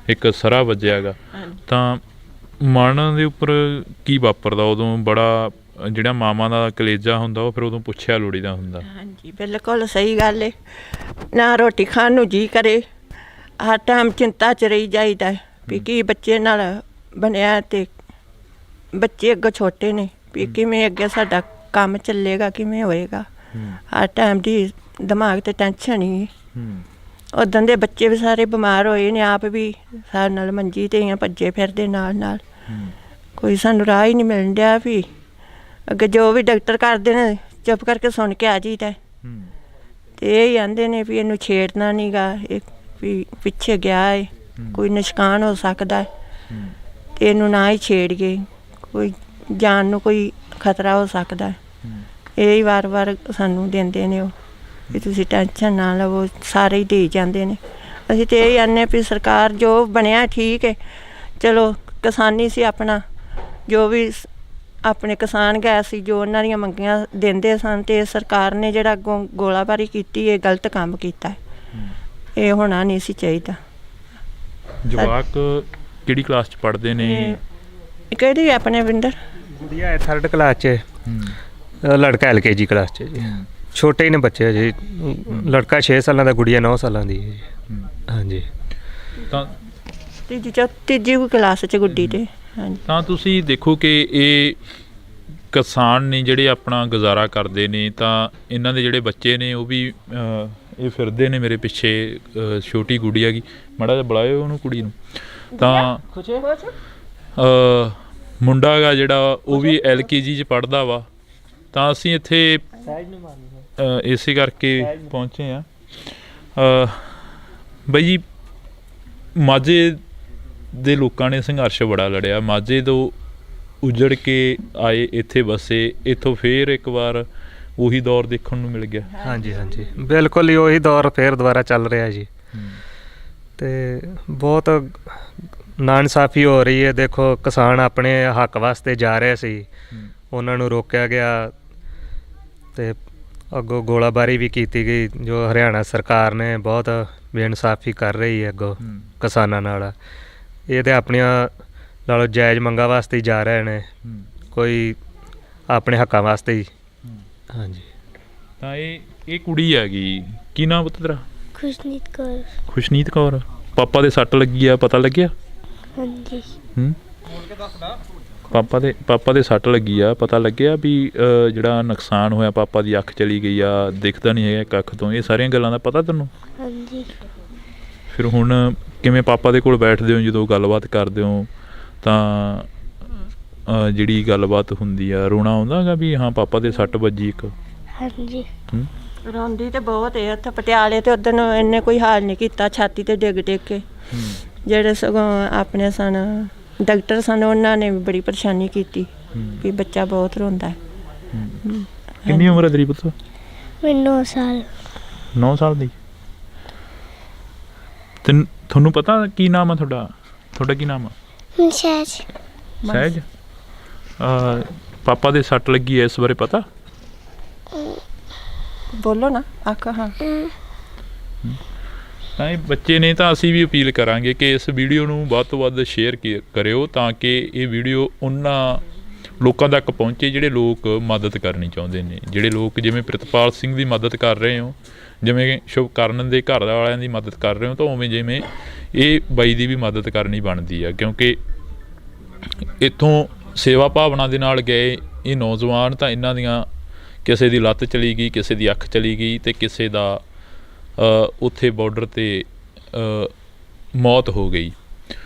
ਇੱਕ ਸਰਾ ਵੱਜਿਆ ਗਾ, ਤਾਂ ਮਨ ਦੇ ਉੱਪਰ ਕੀ ਵਾਪਰਦਾ ਉਦੋਂ? ਬੜਾ ਜਿਹੜਾ ਮਾਵਾਂ ਦਾ ਕਲੇਜਾ ਹੁੰਦਾ ਉਹ ਫਿਰ ਉਦੋਂ ਪੁੱਛਿਆ ਲੋੜੀਦਾ ਹੁੰਦਾ। ਹਾਂਜੀ ਬਿਲਕੁਲ ਸਹੀ ਗੱਲ ਹੈ। ਨਾ ਰੋਟੀ ਖਾਣ ਨੂੰ ਜੀ ਕਰੇ, ਹਰ ਟਾਈਮ ਚਿੰਤਾ 'ਚ ਰਹੀ ਜਾਈਦਾ ਵੀ ਕੀ ਬੱਚੇ ਨਾਲ ਬਣਿਆ, ਤੇ ਬੱਚੇ ਅੱਗੇ ਛੋਟੇ ਨੇ ਵੀ ਕਿਵੇਂ ਅੱਗੇ ਸਾਡਾ ਕੰਮ ਚੱਲੇਗਾ, ਕਿਵੇਂ ਹੋਏਗਾ। ਹਰ ਟਾਈਮ ਦੀ ਦਿਮਾਗ 'ਤੇ ਟੈਨਸ਼ਨ ਹੀ। ਉੱਦਾਂ ਦੇ ਬੱਚੇ ਵੀ ਸਾਰੇ ਬਿਮਾਰ ਹੋਏ ਨੇ, ਆਪ ਵੀ ਸਾਡੇ ਨਾਲ ਮੰਜੀ 'ਤੇ ਹੀ ਭੱਜੇ ਫਿਰਦੇ ਨਾਲ। ਕੋਈ ਸਾਨੂੰ ਰਾਹ ਹੀ ਨਹੀਂ ਮਿਲਣ ਡਿਆ ਵੀ ਅੱਗੇ ਜੋ ਵੀ ਡਾਕਟਰ ਕਰਦੇ ਨੇ ਚੁੱਪ ਕਰਕੇ ਸੁਣ ਕੇ ਆ ਜਾਈਦਾ। ਅਤੇ ਇਹ ਹੀ ਆਂਦੇ ਨੇ ਵੀ ਇਹਨੂੰ ਛੇੜਨਾ ਨਹੀਂ ਗਾ, ਇਹ ਵੀ ਪਿੱਛੇ ਗਿਆ ਹੈ, ਕੋਈ ਨੁਕਸਾਨ ਹੋ ਸਕਦਾ, ਅਤੇ ਇਹਨੂੰ ਨਾ ਹੀ ਛੇੜੀਏ, ਕੋਈ ਜਾਨ ਨੂੰ ਕੋਈ ਖਤਰਾ ਹੋ ਸਕਦਾ। ਇਹ ਹੀ ਵਾਰ ਸਾਨੂੰ ਦਿੰਦੇ ਨੇ ਉਹ ਵੀ ਤੁਸੀਂ ਟੈਨਸ਼ਨ ਨਾ ਲਵੋ, ਸਾਰੇ ਹੀ ਦੇ ਜਾਂਦੇ ਨੇ। ਅਸੀਂ ਤਾਂ ਇਹ ਆਨੇ ਵੀ ਸਰਕਾਰ ਜੋ ਬਣਿਆ ਠੀਕ ਹੈ, ਚਲੋ ਕਿਸਾਨੀ ਸੀ ਆਪਣਾ, ਜੋ ਵੀ ਆਪਣੇ ਕਿਸਾਨ ਗਏ ਸੀ, ਜੋ ਉਹਨਾਂ ਦੀਆਂ ਮੰਗੀਆਂ ਦਿੰਦੇ ਸਨ, ਅਤੇ ਸਰਕਾਰ ਨੇ ਜਿਹੜਾ ਅੱਗੋਂ ਗੋਲਾਬਾਰੀ ਕੀਤੀ, ਇਹ ਗਲਤ ਕੰਮ ਕੀਤਾ। ਇਹ ਹੋਣਾ ਨਹੀਂ ਸੀ ਚਾਹੀਦਾ। ਜਵਾਕ ਕਿਹੜੀ ਕਲਾਸ 'ਚ ਪੜ੍ਹਦੇ ਨੇ? ਕਿਹੜੀ ਆਪਣੇ ਵਿੰਦਰ? ਗੁੜੀਆ ਹੈ 3rd ਕਲਾਸ 'ਚ, ਲੜਕਾ LKG ਕਲਾਸ 'ਚ ਜੀ। ਛੋਟੇ ਹੀ ਨੇ ਬੱਚੇ ਜੀ, ਲੜਕਾ 6 ਸਾਲਾਂ ਦਾ, ਗੁੜੀਆ 9 ਸਾਲਾਂ ਦੀ ਹੈ ਜੀ। ਹਾਂਜੀ, ਤਾਂ ਤੀਜੀ ਕਲਾਸ 'ਚ ਗੁੱਡੀ 'ਤੇ। ਹਾਂਜੀ, ਤਾਂ ਤੁਸੀਂ ਦੇਖੋ ਕਿ ਇਹ ਕਿਸਾਨ ਨੇ ਜਿਹੜੇ ਆਪਣਾ ਗੁਜ਼ਾਰਾ ਕਰਦੇ ਨੇ, ਤਾਂ ਇਹਨਾਂ ਦੇ ਜਿਹੜੇ ਬੱਚੇ ਨੇ ਉਹ ਵੀ ਇਹ ਫਿਰਦੇ ਨੇ ਮੇਰੇ ਪਿੱਛੇ। ਛੋਟੀ ਗੁੜੀਆ ਗੀ, ਮਾੜਾ ਜਿਹਾ ਬੁਲਾਇਓ ਉਹਨੂੰ, ਕੁੜੀ ਨੂੰ। ਤਾਂ ਮੁੰਡਾ ਗਾ ਜਿਹੜਾ ਉਹ ਵੀ LKG 'ਚ ਪੜ੍ਹਦਾ ਵਾ। ਤਾਂ ਅਸੀਂ ਇੱਥੇ ਇਸੇ ਕਰਕੇ ਪਹੁੰਚੇ ਹਾਂ। ਬਾਈ ਜੀ, ਮਾਝੇ ਦੇ ਲੋਕਾਂ ਨੇ ਸੰਘਰਸ਼ ਬੜਾ ਲੜਿਆ, ਮਾਝੇ ਤੋਂ ਉਜੜ ਕੇ ਆਏ, ਇੱਥੇ ਵਸੇ, ਇੱਥੋਂ ਫਿਰ ਇੱਕ ਵਾਰ ਉਹੀ ਦੌਰ ਦੇਖਣ ਨੂੰ ਮਿਲ ਗਿਆ। ਹਾਂਜੀ ਹਾਂਜੀ, ਬਿਲਕੁਲ ਹੀ ਉਹੀ ਦੌਰ ਫਿਰ ਦੁਬਾਰਾ ਚੱਲ ਰਿਹਾ ਜੀ। ਅਤੇ ਬਹੁਤ ਨਾਇਨਸਾਫੀ ਹੋ ਰਹੀ ਹੈ। ਦੇਖੋ, ਕਿਸਾਨ ਆਪਣੇ ਹੱਕ ਵਾਸਤੇ ਜਾ ਰਹੇ ਸੀ, ਉਹਨਾਂ ਨੂੰ ਰੋਕਿਆ ਗਿਆ, ਅਤੇ ਅੱਗੋਂ ਗੋਲਾਬਾਰੀ ਵੀ ਕੀਤੀ ਗਈ, ਜੋ ਹਰਿਆਣਾ ਸਰਕਾਰ ਨੇ ਬਹੁਤ ਬੇਇਨਸਾਫੀ ਕਰ ਰਹੀ ਹੈ ਅੱਗੋਂ ਕਿਸਾਨਾਂ ਨਾਲ। ਇਹ ਤਾਂ ਆਪਣੀਆਂ ਲਾ ਲਓ ਜਾਇਜ਼ ਮੰਗਾਂ ਵਾਸਤੇ ਹੀ ਜਾ ਰਹੇ ਨੇ, ਕੋਈ ਆਪਣੇ ਹੱਕਾਂ ਵਾਸਤੇ ਜੀ। ਹਾਂਜੀ। ਤਾਂ ਇਹ ਕੁੜੀ ਹੈਗੀ, ਕੀ ਨਾਮ ਪੁੱਤ ਤੇਰਾ? ਖੁਸ਼ਨੀਤ ਕੌਰ। ਖੁਸ਼ਨੀਤ ਕੌਰ। ਪਾਪਾ ਦੇ ਸੱਟ ਲੱਗੀ ਆ, ਪਤਾ ਲੱਗਿਆ? ਹਾਂਜੀ। ਪਾਪਾ ਦੇ ਸੱਟ ਲੱਗੀ ਆ, ਪਤਾ ਲੱਗਿਆ ਵੀ ਜਿਹੜਾ ਨੁਕਸਾਨ ਹੋਇਆ, ਪਾਪਾ ਦੀ ਅੱਖ ਚਲੀ ਗਈ ਆ, ਦਿਖਦਾ ਨਹੀਂ ਹੈਗਾ ਇੱਕ ਅੱਖ ਤੋਂ, ਇਹ ਸਾਰੀਆਂ ਗੱਲਾਂ ਦਾ ਪਤਾ ਤੈਨੂੰ? ਹਾਂਜੀ। ਫਿਰ ਹੁਣ ਕਿਵੇਂ ਪਾਪਾ ਦੇ ਕੋਲ ਬੈਠਦੇ ਹੋ ਜਦੋਂ ਗੱਲਬਾਤ ਕਰਦੇ ਹੋ ਤਾਂ ਜਿਹੜੀ ਗੱਲਬਾਤ ਹੁੰਦੀ ਆ, ਰੋਣਾ ਆਉਂਦਾ ਹੈਗਾ ਵੀ ਹਾਂ ਪਾਪਾ ਦੇ ਸੱਟ ਵੱਜੀ ਇੱਕ? ਹਾਂਜੀ। ਰੋਂਦੀ ਤੇ ਬਹੁਤ ਹੈ ਉੱਥੇ ਪਟਿਆਲੇ, ਤੇ ਉਦਣ ਇਹਨੇ ਕੋਈ ਹਾਲ ਨਹੀਂ ਕੀਤਾ, ਛਾਤੀ ਤੇ ਡਿੱਗ ਕੇ। ਜਿਹੜੇ ਸਗੋਂ ਆਪਣੇ ਸਨ ਡਾਕਟਰ ਸਨ, ਉਹਨਾਂ ਨੇ ਵੀ ਬੜੀ ਪਰੇਸ਼ਾਨੀ ਕੀਤੀ ਵੀ ਬੱਚਾ ਬਹੁਤ ਰੋਂਦਾ ਹੈ। ਕਿੰਨੀ ਉਮਰ ਹੈ ਤੇਰੀ ਪੁੱਤ? ਮੈਨੂੰ 9 ਸਾਲ। 9 ਸਾਲ ਦੀ। ਤੇ ਤੁਹਾਨੂੰ ਪਤਾ ਕੀ ਨਾਮ ਆ ਤੁਹਾਡਾ ਕੀ ਨਾਮ ਆ? ਸਹਿਜ। ਸਹਿਜ। ਪਾਪਾ ਦੇ ਸੱਟ ਲੱਗੀ ਐ, ਇਸ ਬਾਰੇ ਪਤਾ? ਬੋਲੋ ਨਾ, ਆਖੋ। ਹਾਂ। ਤਾਂ ਇਹ ਬੱਚੇ ਨੇ, ਤਾਂ ਅਸੀਂ ਵੀ ਅਪੀਲ ਕਰਾਂਗੇ ਕਿ ਇਸ ਵੀਡੀਓ ਨੂੰ ਵੱਧ ਤੋਂ ਵੱਧ ਸ਼ੇਅਰ ਕਰਿਓ ਤਾਂ ਕਿ ਇਹ ਵੀਡੀਓ ਉਹਨਾਂ ਲੋਕਾਂ ਤੱਕ ਪਹੁੰਚੇ ਜਿਹੜੇ ਲੋਕ ਮਦਦ ਕਰਨੀ ਚਾਹੁੰਦੇ ਨੇ, ਜਿਹੜੇ ਲੋਕ ਜਿਵੇਂ ਪ੍ਰਿਤਪਾਲ ਸਿੰਘ ਦੀ ਮਦਦ ਕਰ ਰਹੇ ਹੋ, ਜਿਵੇਂ ਸ਼ੁਭਕਰਨ ਦੇ ਘਰ ਵਾਲਿਆਂ ਦੀ ਮਦਦ ਕਰ ਰਹੇ ਹੋ, ਤਾਂ ਉਵੇਂ ਜਿਵੇਂ ਇਹ ਬਾਈ ਦੀ ਵੀ ਮਦਦ ਕਰਨੀ ਬਣਦੀ ਆ, ਕਿਉਂਕਿ ਇੱਥੋਂ ਸੇਵਾ ਭਾਵਨਾ ਦੇ ਨਾਲ ਗਏ ਇਹ ਨੌਜਵਾਨ, ਤਾਂ ਇਹਨਾਂ ਦੀਆਂ ਕਿਸੇ ਦੀ ਲੱਤ ਚਲੀ ਗਈ, ਕਿਸੇ ਦੀ ਅੱਖ ਚਲੀ ਗਈ, ਅਤੇ ਕਿਸੇ ਦਾ ਉੱਥੇ ਬਾਰਡਰ 'ਤੇ ਮੌਤ ਹੋ ਗਈ।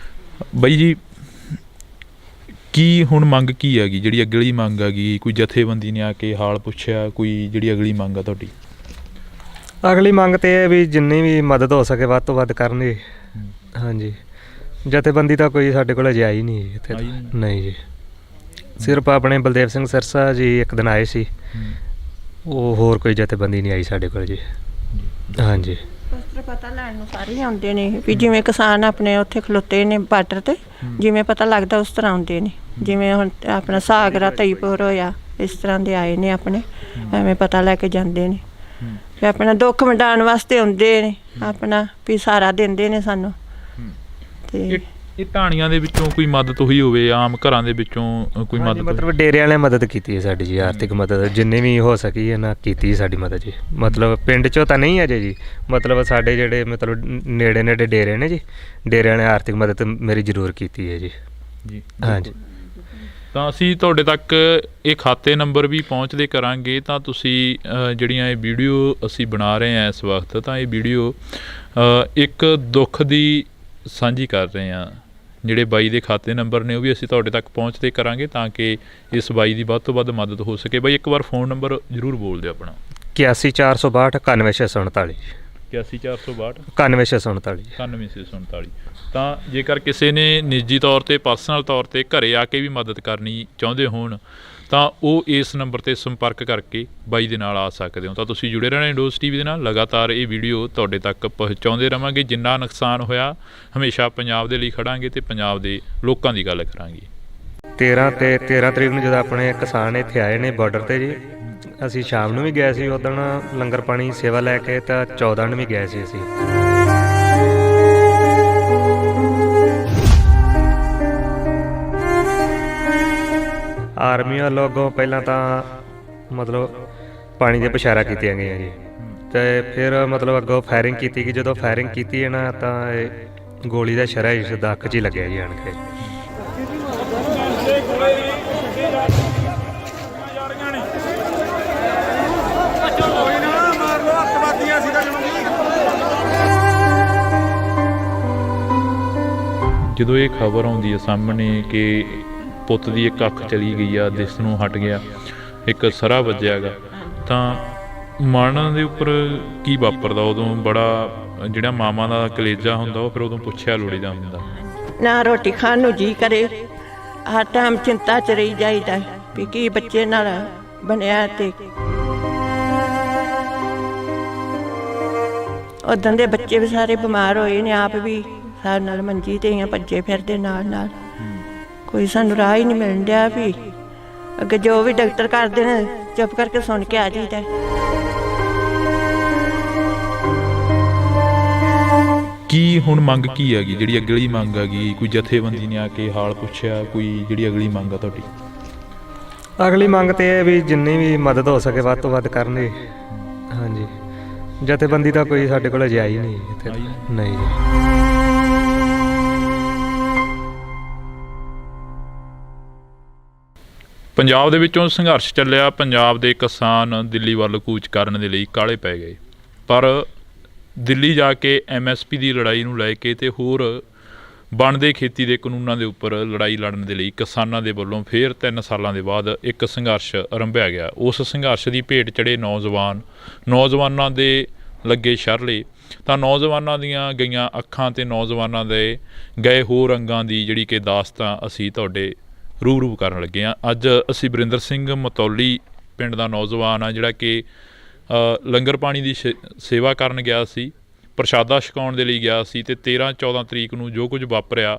ਬਾਈ ਜੀ, ਕੀ ਹੁਣ ਮੰਗ ਕੀ ਹੈਗੀ, ਜਿਹੜੀ ਅਗਲੀ ਮੰਗ ਹੈਗੀ? ਕੋਈ ਜਥੇਬੰਦੀ ਨੇ ਆ ਕੇ ਹਾਲ ਪੁੱਛਿਆ, ਕੋਈ ਜਿਹੜੀ ਅਗਲੀ ਮੰਗ ਆ ਤੁਹਾਡੀ? ਅਗਲੀ ਮੰਗ ਤੇ ਇਹ ਵੀ ਜਿੰਨੀ ਵੀ ਮਦਦ ਹੋ ਸਕੇ ਵੱਧ ਤੋਂ ਵੱਧ ਕਰਨ ਜੀ। ਹਾਂਜੀ। ਜਥੇਬੰਦੀ ਤਾਂ ਕੋਈ ਸਾਡੇ ਕੋਲ ਅਜੇ ਆਈ ਨਹੀਂ ਇੱਥੇ। ਨਹੀਂ ਜੀ, ਸਿਰਫ ਆਪਣੇ ਬਲਦੇਵ ਸਿੰਘ ਸਿਰਸਾ ਜੀ ਇੱਕ ਦਿਨ ਆਏ ਸੀ, ਉਹ ਹੋਰ ਕੋਈ ਜਥੇਬੰਦੀ ਨਹੀਂ ਆਈ ਸਾਡੇ ਕੋਲ ਜੀ। ਹਾਂਜੀ। ਪਤਾ ਲੈਣ ਨੂੰ ਸਾਰੇ ਹੀ ਆਉਂਦੇ ਨੇ ਵੀ ਜਿਵੇਂ ਕਿਸਾਨ ਆਪਣੇ ਉੱਥੇ ਖਲੋਤੇ ਨੇ ਬਾਰਡਰ ਤੇ, ਜਿਵੇਂ ਪਤਾ ਲੱਗਦਾ ਉਸ ਤਰ੍ਹਾਂ ਆਉਂਦੇ ਨੇ। ਜਿਵੇਂ ਹੁਣ ਆਪਣਾ ਸਾਗਰਾ ਤਈਪੁਰ ਹੋਇਆ, ਇਸ ਤਰ੍ਹਾਂ ਦੇ ਆਏ ਨੇ ਆਪਣੇ, ਐਵੇਂ ਪਤਾ ਲੈ ਕੇ ਜਾਂਦੇ ਨੇ, ਵੀ ਆਪਣਾ ਦੁੱਖ ਵੰਡਾਉਣ ਵਾਸਤੇ ਆਉਂਦੇ ਨੇ, ਆਪਣਾ ਵੀ ਸਹਾਰਾ ਦਿੰਦੇ ਨੇ ਸਾਨੂੰ। ਤੇ ਇਹ ਢਾਣੀਆਂ ਦੇ ਵਿੱਚੋਂ ਕੋਈ ਮਦਦ ਹੋਈ ਹੋਵੇ, ਆਮ ਘਰਾਂ ਦੇ ਵਿੱਚੋਂ ਕੋਈ ਮਦਦ? ਮਤਲਬ ਡੇਰੇ ਵਾਲਿਆਂ ਮਦਦ ਕੀਤੀ ਹੈ ਸਾਡੀ ਜੀ, ਆਰਥਿਕ ਮਦਦ ਜਿੰਨੀ ਵੀ ਹੋ ਸਕੀ ਇਹਨਾਂ ਕੀਤੀ ਸਾਡੀ ਮਦਦ ਜੀ। ਮਤਲਬ ਪਿੰਡ 'ਚੋਂ ਤਾਂ ਨਹੀਂ ਅਜੇ ਜੀ, ਮਤਲਬ ਸਾਡੇ ਜਿਹੜੇ ਮਤਲਬ ਨੇੜੇ ਡੇਰੇ ਨੇ ਜੀ, ਡੇਰਿਆਂ ਨੇ ਆਰਥਿਕ ਮਦਦ ਮੇਰੀ ਜ਼ਰੂਰ ਕੀਤੀ ਹੈ ਜੀ। ਜੀ। ਹਾਂਜੀ। ਤਾਂ ਅਸੀਂ ਤੁਹਾਡੇ ਤੱਕ ਇਹ ਖਾਤੇ ਨੰਬਰ ਵੀ ਪਹੁੰਚਦੇ ਕਰਾਂਗੇ, ਤਾਂ ਤੁਸੀਂ ਜਿਹੜੀਆਂ ਇਹ ਵੀਡੀਓ ਅਸੀਂ ਬਣਾ ਰਹੇ ਹਾਂ ਇਸ ਵਕਤ, ਤਾਂ ਇਹ ਵੀਡੀਓ ਇੱਕ ਦੁੱਖ ਦੀ ਸਾਂਝੀ ਕਰ ਰਹੇ ਹਾਂ। ਜਿਹੜੇ ਬਾਈ ਦੇ ਖਾਤੇ ਨੰਬਰ ਨੇ ਉਹ ਵੀ ਅਸੀਂ ਤੁਹਾਡੇ ਤੱਕ ਪਹੁੰਚਦੇ ਕਰਾਂਗੇ ਤਾਂ ਕਿ ਇਸ ਬਾਈ ਦੀ ਵੱਧ ਤੋਂ ਵੱਧ ਮਦਦ ਹੋ ਸਕੇ। ਬਾਈ ਇੱਕ ਵਾਰ ਫ਼ੋਨ ਨੰਬਰ ਜ਼ਰੂਰ ਬੋਲ ਦਿਓ ਆਪਣਾ। 81 462 91649। 81 462 91649। 91649। ਤਾਂ ਜੇਕਰ ਕਿਸੇ ਨੇ ਨਿੱਜੀ ਤੌਰ 'ਤੇ, ਪਰਸਨਲ ਤੌਰ 'ਤੇ ਘਰੇ ਆ ਕੇ ਵੀ ਮਦਦ ਕਰਨੀ ਚਾਹੁੰਦੇ ਹੋਣ ਤਾਂ ਉਹ ਇਸ ਨੰਬਰ 'ਤੇ ਸੰਪਰਕ ਕਰਕੇ ਬਾਈ ਦੇ ਨਾਲ ਆ ਸਕਦੇ ਹੋ। ਤਾਂ ਤੁਸੀਂ ਜੁੜੇ ਰਹਿਣਾ ਇੰਡੋਜ਼ TV ਦੇ ਨਾਲ, ਲਗਾਤਾਰ ਇਹ ਵੀਡੀਓ ਤੁਹਾਡੇ ਤੱਕ ਪਹੁੰਚਾਉਂਦੇ ਰਹਾਂਗੇ। ਜਿੰਨਾ ਨੁਕਸਾਨ ਹੋਇਆ ਹਮੇਸ਼ਾ ਪੰਜਾਬ ਦੇ ਲਈ ਖੜਾਂਗੇ ਅਤੇ ਪੰਜਾਬ ਦੇ ਲੋਕਾਂ ਦੀ ਗੱਲ ਕਰਾਂਗੇ। 13 ਤਰੀਕ ਨੂੰ ਜਦੋਂ ਆਪਣੇ ਕਿਸਾਨ ਇੱਥੇ ਆਏ ਨੇ ਬਾਰਡਰ 'ਤੇ ਜੀ, ਅਸੀਂ ਸ਼ਾਮ ਨੂੰ ਵੀ ਗਏ ਸੀ ਉਦਣ ਲੰਗਰ ਪਾਣੀ ਸੇਵਾ ਲੈ ਕੇ, ਤਾਂ 14 ਨੂੰ ਵੀ ਗਏ ਸੀ ਅਸੀਂ। ਆਰਮੀ ਵੱਲੋਂ ਪਹਿਲਾਂ ਤਾਂ ਮਤਲਬ ਪਾਣੀ ਦੀਆਂ ਪੁਸ਼ਾਰਾ ਕੀਤੀਆਂ ਗਈਆਂ ਜੀ, ਅਤੇ ਫਿਰ ਮਤਲਬ ਅੱਗੋਂ ਫਾਇਰਿੰਗ ਕੀਤੀ ਗਈ। ਜਦੋਂ ਫਾਇਰਿੰਗ ਕੀਤੀ ਹੈ ਨਾ, ਤਾਂ ਇਹ ਗੋਲੀ ਦਾ ਸ਼ਰਾ ਇਸ ਦਾ ਅੱਖ 'ਚ ਹੀ ਲੱਗਿਆ ਜੀ ਆਣ ਕੇ। ਜਦੋਂ ਇਹ ਖਬਰ ਆਉਂਦੀ ਹੈ ਸਾਹਮਣੇ ਕਿ ਪੁੱਤ ਦੀ ਇੱਕ ਅੱਖ ਚਲੀ ਗਈ ਆ, ਦਿਸ ਨੂੰ ਹਟ ਗਿਆ, ਇੱਕ ਸਰਾ ਵੱਜਿਆ ਗਾ, ਤਾਂ ਮਨ ਦੇ ਉੱਪਰ ਕੀ ਵਾਪਰਦਾ ਉਦੋਂ? ਬੜਾ ਜਿਹੜਾ ਮਾਵਾਂ ਦਾ ਕਲੇਜਾ ਹੁੰਦਾ ਉਹ ਫਿਰ ਉਦੋਂ ਪੁੱਛਿਆ ਲੋੜੀਦਾ ਹੁੰਦਾ। ਨਾ ਰੋਟੀ ਖਾਣ ਨੂੰ ਜੀ ਕਰੇ, ਹਰ ਟਾਈਮ ਚਿੰਤਾ 'ਚ ਰਹੀ ਜਾਈਦਾ ਵੀ ਕੀ ਬੱਚੇ ਨਾਲ ਬਣਿਆ। ਤੇ ਉਦੋਂ ਦੇ ਬੱਚੇ ਵੀ ਸਾਰੇ ਬਿਮਾਰ ਹੋਏ ਨੇ, ਆਪ ਵੀ ਸਾਡੇ ਨਾਲ ਮੰਜੀ ਤੇ ਹੀ ਭੱਜੇ ਫਿਰਦੇ ਨਾਲ। ਕੋਈ ਸਾਨੂੰ ਰਾਹ ਹੀ ਨਹੀਂ ਮਿਲਣ ਡਿਆ ਵੀ ਅੱਗੇ ਜੋ ਵੀ ਡਾਕਟਰ ਕਰਦੇ ਨੇ ਚੁੱਪ ਕਰਕੇ ਸੁਣ ਕੇ ਆ ਜਾਈਦਾ। ਕੀ ਹੁਣ ਮੰਗ ਕੀ ਹੈਗੀ, ਜਿਹੜੀ ਅਗਲੀ ਮੰਗ ਹੈਗੀ? ਕੋਈ ਜਥੇਬੰਦੀ ਨੇ ਆ ਕੇ ਹਾਲ ਪੁੱਛਿਆ, ਕੋਈ ਜਿਹੜੀ ਅਗਲੀ ਮੰਗ ਆ ਤੁਹਾਡੀ? ਅਗਲੀ ਮੰਗ ਤੇ ਇਹ ਵੀ ਜਿੰਨੀ ਵੀ ਮਦਦ ਹੋ ਸਕੇ ਵੱਧ ਤੋਂ ਵੱਧ ਕਰਨ ਜੀ। ਹਾਂਜੀ, ਜਥੇਬੰਦੀ ਦਾ ਕੋਈ ਸਾਡੇ ਕੋਲ ਅਜੇ ਆਈ ਨਹੀਂ ਇੱਥੇ। ਨਹੀਂ ਜੀ। ਪੰਜਾਬ ਦੇ ਵਿੱਚੋਂ ਸੰਘਰਸ਼ ਚੱਲਿਆ, ਪੰਜਾਬ ਦੇ ਕਿਸਾਨ ਦਿੱਲੀ ਵੱਲ ਕੂਚ ਕਰਨ ਦੇ ਲਈ ਕਾਹਲੇ ਪੈ ਗਏ, ਪਰ ਦਿੱਲੀ ਜਾ ਕੇ MSP ਦੀ ਲੜਾਈ ਨੂੰ ਲੈ ਕੇ ਤੇ ਹੋਰ ਬਣਦੇ ਖੇਤੀ ਦੇ ਕਾਨੂੰਨਾਂ ਦੇ ਉੱਪਰ ਲੜਾਈ ਲੜਨ ਦੇ ਲਈ ਕਿਸਾਨਾਂ ਦੇ ਵੱਲੋਂ ਫਿਰ 3 ਸਾਲਾਂ ਦੇ ਬਾਅਦ ਇੱਕ ਸੰਘਰਸ਼ ਆਰੰਭਿਆ ਗਿਆ। ਉਸ ਸੰਘਰਸ਼ ਦੀ ਭੇਟ ਚੜੇ ਨੌਜਵਾਨਾਂ ਦੇ ਲੱਗੇ ਸ਼ਰਲੇ, ਤਾਂ ਨੌਜਵਾਨਾਂ ਦੀਆਂ ਗਈਆਂ ਅੱਖਾਂ ਤੇ ਨੌਜਵਾਨਾਂ ਦੇ ਗਏ ਹੋਰ ਅੰਗਾਂ ਦੀ ਜਿਹੜੀ ਕਿ ਦਾਸਤਾਂ ਅਸੀਂ ਤੁਹਾਡੇ ਰੂਬਰੂ ਕਰਨ ਲੱਗੇ ਹਾਂ। ਅੱਜ ਅਸੀਂ ਵਰਿੰਦਰ ਸਿੰਘ ਮਤੌਲੀ ਪਿੰਡ ਦਾ ਨੌਜਵਾਨ ਆ, ਜਿਹੜਾ ਕਿ ਲੰਗਰ ਪਾਣੀ ਦੀ ਸੇਵਾ ਕਰਨ ਗਿਆ ਸੀ, ਪ੍ਰਸ਼ਾਦਾ ਛਕਾਉਣ ਦੇ ਲਈ ਗਿਆ ਸੀ, ਅਤੇ 13-14 ਤਰੀਕ ਨੂੰ ਜੋ ਕੁਝ ਵਾਪਰਿਆ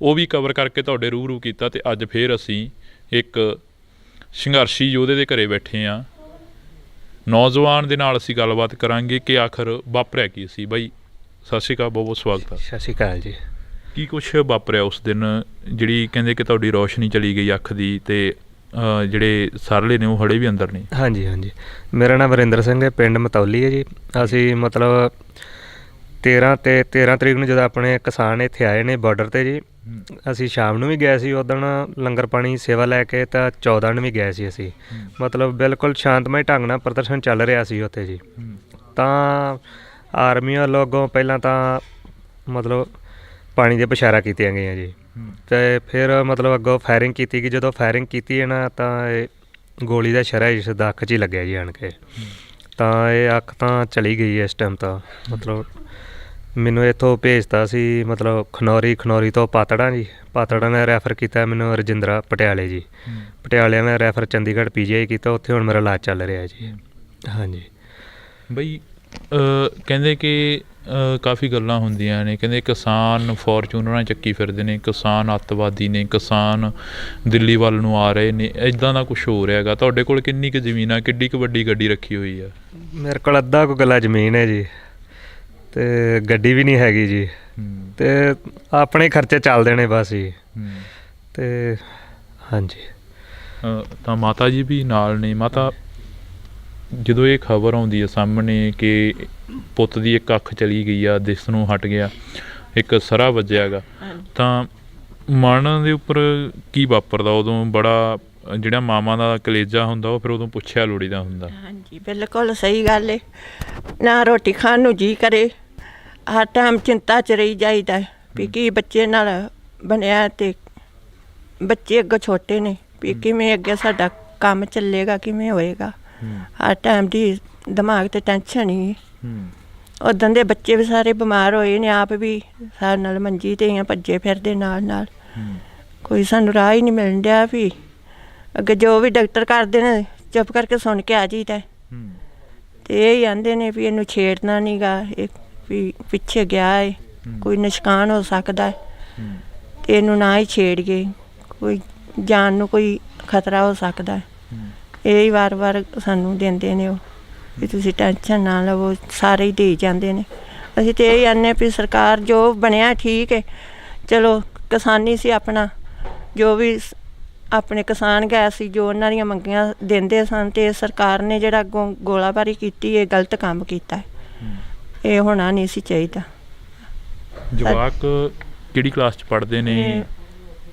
ਉਹ ਵੀ ਕਵਰ ਕਰਕੇ ਤੁਹਾਡੇ ਰੂਬਰੂ ਕੀਤਾ। ਅਤੇ ਅੱਜ ਫਿਰ ਅਸੀਂ ਇੱਕ ਸੰਘਰਸ਼ੀ ਯੋਧੇ ਦੇ ਘਰੇ ਬੈਠੇ ਹਾਂ। ਨੌਜਵਾਨ ਦੇ ਨਾਲ ਅਸੀਂ ਗੱਲਬਾਤ ਕਰਾਂਗੇ ਕਿ ਆਖਰ ਵਾਪਰਿਆ ਕੀ ਸੀ। ਬਾਈ ਸਤਿ ਸ਼੍ਰੀ ਅਕਾਲ, ਬਹੁਤ ਬਹੁਤ ਸਵਾਗਤ ਹੈ। ਸਤਿ ਸ਼੍ਰੀ ਅਕਾਲ ਜੀ। ਕੀ ਕੁਛ ਵਾਪਰਿਆ ਉਸ ਦਿਨ, ਜਿਹੜੀ ਕਹਿੰਦੇ ਕਿ ਤੁਹਾਡੀ ਰੌਸ਼ਨੀ ਚਲੀ ਗਈ ਅੱਖ ਦੀ, ਅਤੇ ਜਿਹੜੇ ਸਰਲੇ ਨੇ ਉਹ ਹੜੇ ਵੀ ਅੰਦਰ ਨੇ? ਹਾਂਜੀ ਹਾਂਜੀ, ਮੇਰਾ ਨਾਮ ਵਰਿੰਦਰ ਸਿੰਘ ਹੈ, ਪਿੰਡ ਮਤੌਲੀ ਹੈ ਜੀ। ਅਸੀਂ ਮਤਲਬ 13 ਤਰੀਕ ਨੂੰ ਜਦੋਂ ਆਪਣੇ ਕਿਸਾਨ ਇੱਥੇ ਆਏ ਨੇ ਬਾਰਡਰ 'ਤੇ ਜੀ, ਅਸੀਂ ਸ਼ਾਮ ਨੂੰ ਵੀ ਗਏ ਸੀ ਉੱਦਣ ਲੰਗਰ ਪਾਣੀ ਸੇਵਾ ਲੈ ਕੇ, ਤਾਂ 14 ਨੂੰ ਵੀ ਗਏ ਸੀ ਅਸੀਂ। ਮਤਲਬ ਬਿਲਕੁਲ ਸ਼ਾਂਤਮਈ ਢੰਗ ਨਾਲ ਪ੍ਰਦਰਸ਼ਨ ਚੱਲ ਰਿਹਾ ਸੀ ਉੱਥੇ ਜੀ। ਤਾਂ ਆਰਮੀ ਵੱਲੋਂ ਅੱਗੋਂ ਪਹਿਲਾਂ ਤਾਂ ਮਤਲਬ ਪਾਣੀ ਦੀਆਂ ਬਸ਼ਾਰਾਂ ਕੀਤੀਆਂ ਗਈਆਂ ਜੀ, ਅਤੇ ਫਿਰ ਮਤਲਬ ਅੱਗੋਂ ਫਾਇਰਿੰਗ ਕੀਤੀ ਗਈ। ਜਦੋਂ ਫਾਇਰਿੰਗ ਕੀਤੀ ਹੈ ਨਾ, ਤਾਂ ਇਹ ਗੋਲੀ ਦਾ ਸ਼ਰਾ ਇਸ ਦਾ ਅੱਖ 'ਚ ਹੀ ਲੱਗਿਆ ਜੀ ਆਣ ਕੇ। ਤਾਂ ਇਹ ਅੱਖ ਤਾਂ ਚਲੀ ਗਈ ਇਸ ਟਾਈਮ। ਤਾਂ ਮਤਲਬ ਮੈਨੂੰ ਇੱਥੋਂ ਭੇਜਤਾ ਸੀ ਮਤਲਬ ਖਨੌਰੀ ਤੋਂ ਪਾਤੜਾਂ ਨੇ ਰੈਫਰ ਕੀਤਾ ਮੈਨੂੰ ਰਜਿੰਦਰਾ ਪਟਿਆਲੇ ਜੀ। ਪਟਿਆਲਿਆਂ ਨੇ ਰੈਫਰ ਚੰਡੀਗੜ੍ਹ PGI ਕੀਤਾ, ਉੱਥੇ ਹੁਣ ਮੇਰਾ ਇਲਾਜ ਚੱਲ ਰਿਹਾ ਜੀ। ਹਾਂਜੀ ਬਈ ਕਹਿੰਦੇ ਕਿ ਕਾਫੀ ਗੱਲਾਂ ਹੁੰਦੀਆਂ ਨੇ, ਕਹਿੰਦੇ ਕਿਸਾਨ ਫੋਰਚੂਨਰਾਂ ਚੱਕੀ ਫਿਰਦੇ ਨੇ, ਕਿਸਾਨ ਅੱਤਵਾਦੀ ਨੇ, ਕਿਸਾਨ ਦਿੱਲੀ ਵੱਲ ਨੂੰ ਆ ਰਹੇ ਨੇ, ਇੱਦਾਂ ਦਾ ਕੁਛ ਹੋ ਰਿਹਾ ਹੈਗਾ। ਤੁਹਾਡੇ ਕੋਲ ਕਿੰਨੀ ਕੁ ਜ਼ਮੀਨ ਆ, ਕਿੱਡੀ ਕੁ ਵੱਡੀ ਗੱਡੀ ਰੱਖੀ ਹੋਈ ਆ? ਮੇਰੇ ਕੋਲ ਅੱਧਾ ਕੁ ਗੱਲਾ ਜ਼ਮੀਨ ਹੈ ਜੀ, ਅਤੇ ਗੱਡੀ ਵੀ ਨਹੀਂ ਹੈਗੀ ਜੀ, ਅਤੇ ਆਪਣੇ ਖਰਚੇ ਚੱਲਦੇ ਨੇ ਬਸ ਜੀ। ਅਤੇ ਹਾਂਜੀ, ਤਾਂ ਮਾਤਾ ਜੀ ਵੀ ਨਾਲ ਨੇ। ਮਾਤਾ, ਜਦੋਂ ਇਹ ਖਬਰ ਆਉਂਦੀ ਹੈ ਸਾਹਮਣੇ ਕਿ ਪੁੱਤ ਦੀ ਇੱਕ ਅੱਖ ਚਲੀ ਗਈ ਆ, ਦਿਸ ਨੂੰ ਹਟ ਗਿਆ, ਇੱਕ ਸਰਾ ਵੱਜਿਆ ਗਾ, ਤਾਂ ਮਨ ਦੇ ਉੱਪਰ ਕੀ ਵਾਪਰਦਾ ਉਦੋਂ? ਬੜਾ ਜਿਹੜਾ ਮਾਵਾਂ ਦਾ ਕਲੇਜਾ ਹੁੰਦਾ ਉਹ ਫਿਰ ਉਦੋਂ ਪੁੱਛਿਆ ਲੋੜੀਦਾ ਹੁੰਦਾ। ਹਾਂਜੀ, ਬਿਲਕੁਲ ਸਹੀ ਗੱਲ ਹੈ। ਨਾ ਰੋਟੀ ਖਾਣ ਨੂੰ ਜੀ ਕਰੇ, ਹਰ ਟਾਈਮ ਚਿੰਤਾ 'ਚ ਰਹੀ ਜਾਈਦਾ ਵੀ ਕੀ ਬੱਚੇ ਨਾਲ ਬਣਿਆ, ਅਤੇ ਬੱਚੇ ਅੱਗੋਂ ਛੋਟੇ ਨੇ ਵੀ ਕਿਵੇਂ ਅੱਗੇ ਸਾਡਾ ਕੰਮ ਚੱਲੇਗਾ, ਕਿਵੇਂ ਹੋਏਗਾ। ਹਰ ਟਾਈਮ ਦੀ ਦਿਮਾਗ 'ਤੇ ਟੈਨਸ਼ਨ ਹੀ। ਉੱਦਾਂ ਦੇ ਬੱਚੇ ਵੀ ਸਾਰੇ ਬਿਮਾਰ ਹੋਏ ਨੇ, ਆਪ ਵੀ ਸਾਡੇ ਨਾਲ ਮੰਜੀ 'ਤੇ ਆ ਭੱਜੇ ਫਿਰਦੇ ਨਾਲ। ਕੋਈ ਸਾਨੂੰ ਰਾਹ ਹੀ ਨਹੀਂ ਮਿਲਣ ਡਿਆ ਵੀ ਅੱਗੇ ਜੋ ਵੀ ਡਾਕਟਰ ਕਰਦੇ ਨੇ ਚੁੱਪ ਕਰਕੇ ਸੁਣ ਕੇ ਆ ਜਾਈਦਾ। ਅਤੇ ਇਹ ਹੀ ਆਂਦੇ ਨੇ ਵੀ ਇਹਨੂੰ ਛੇੜਨਾ ਨਹੀਂ ਗਾ, ਇਹ ਵੀ ਪਿੱਛੇ ਗਿਆ ਹੈ, ਕੋਈ ਨੁਕਸਾਨ ਹੋ ਸਕਦਾ, ਅਤੇ ਇਹਨੂੰ ਨਾ ਹੀ ਛੇੜੀਏ, ਕੋਈ ਜਾਨ ਨੂੰ ਕੋਈ ਖਤਰਾ ਹੋ ਸਕਦਾ। ਇਹ ਹੀ ਵਾਰ ਸਾਨੂੰ ਦਿੰਦੇ ਨੇ ਉਹ ਵੀ ਤੁਸੀਂ ਟੈਨਸ਼ਨ ਨਾ ਲਵੋ, ਸਾਰੇ ਹੀ ਦੇ ਜਾਂਦੇ ਨੇ। ਅਸੀਂ ਤਾਂ ਇਹ ਆਨੇ ਵੀ ਸਰਕਾਰ ਜੋ ਬਣਿਆ ਠੀਕ ਹੈ, ਚਲੋ ਕਿਸਾਨੀ ਸੀ ਆਪਣਾ, ਜੋ ਵੀ ਆਪਣੇ ਕਿਸਾਨ ਗਏ ਸੀ, ਜੋ ਉਹਨਾਂ ਦੀਆਂ ਮੰਗੀਆਂ ਦਿੰਦੇ ਸਨ, ਅਤੇ ਸਰਕਾਰ ਨੇ ਜਿਹੜਾ ਅੱਗੋਂ ਗੋਲਾਬਾਰੀ ਕੀਤੀ, ਇਹ ਗਲਤ ਕੰਮ ਕੀਤਾ। ਇਹ ਹੋਣਾ ਨਹੀਂ ਸੀ ਚਾਹੀਦਾ। ਜਵਾਕ ਕਿਹੜੀ ਕਲਾਸ 'ਚ ਪੜ੍ਹਦੇ ਨੇ?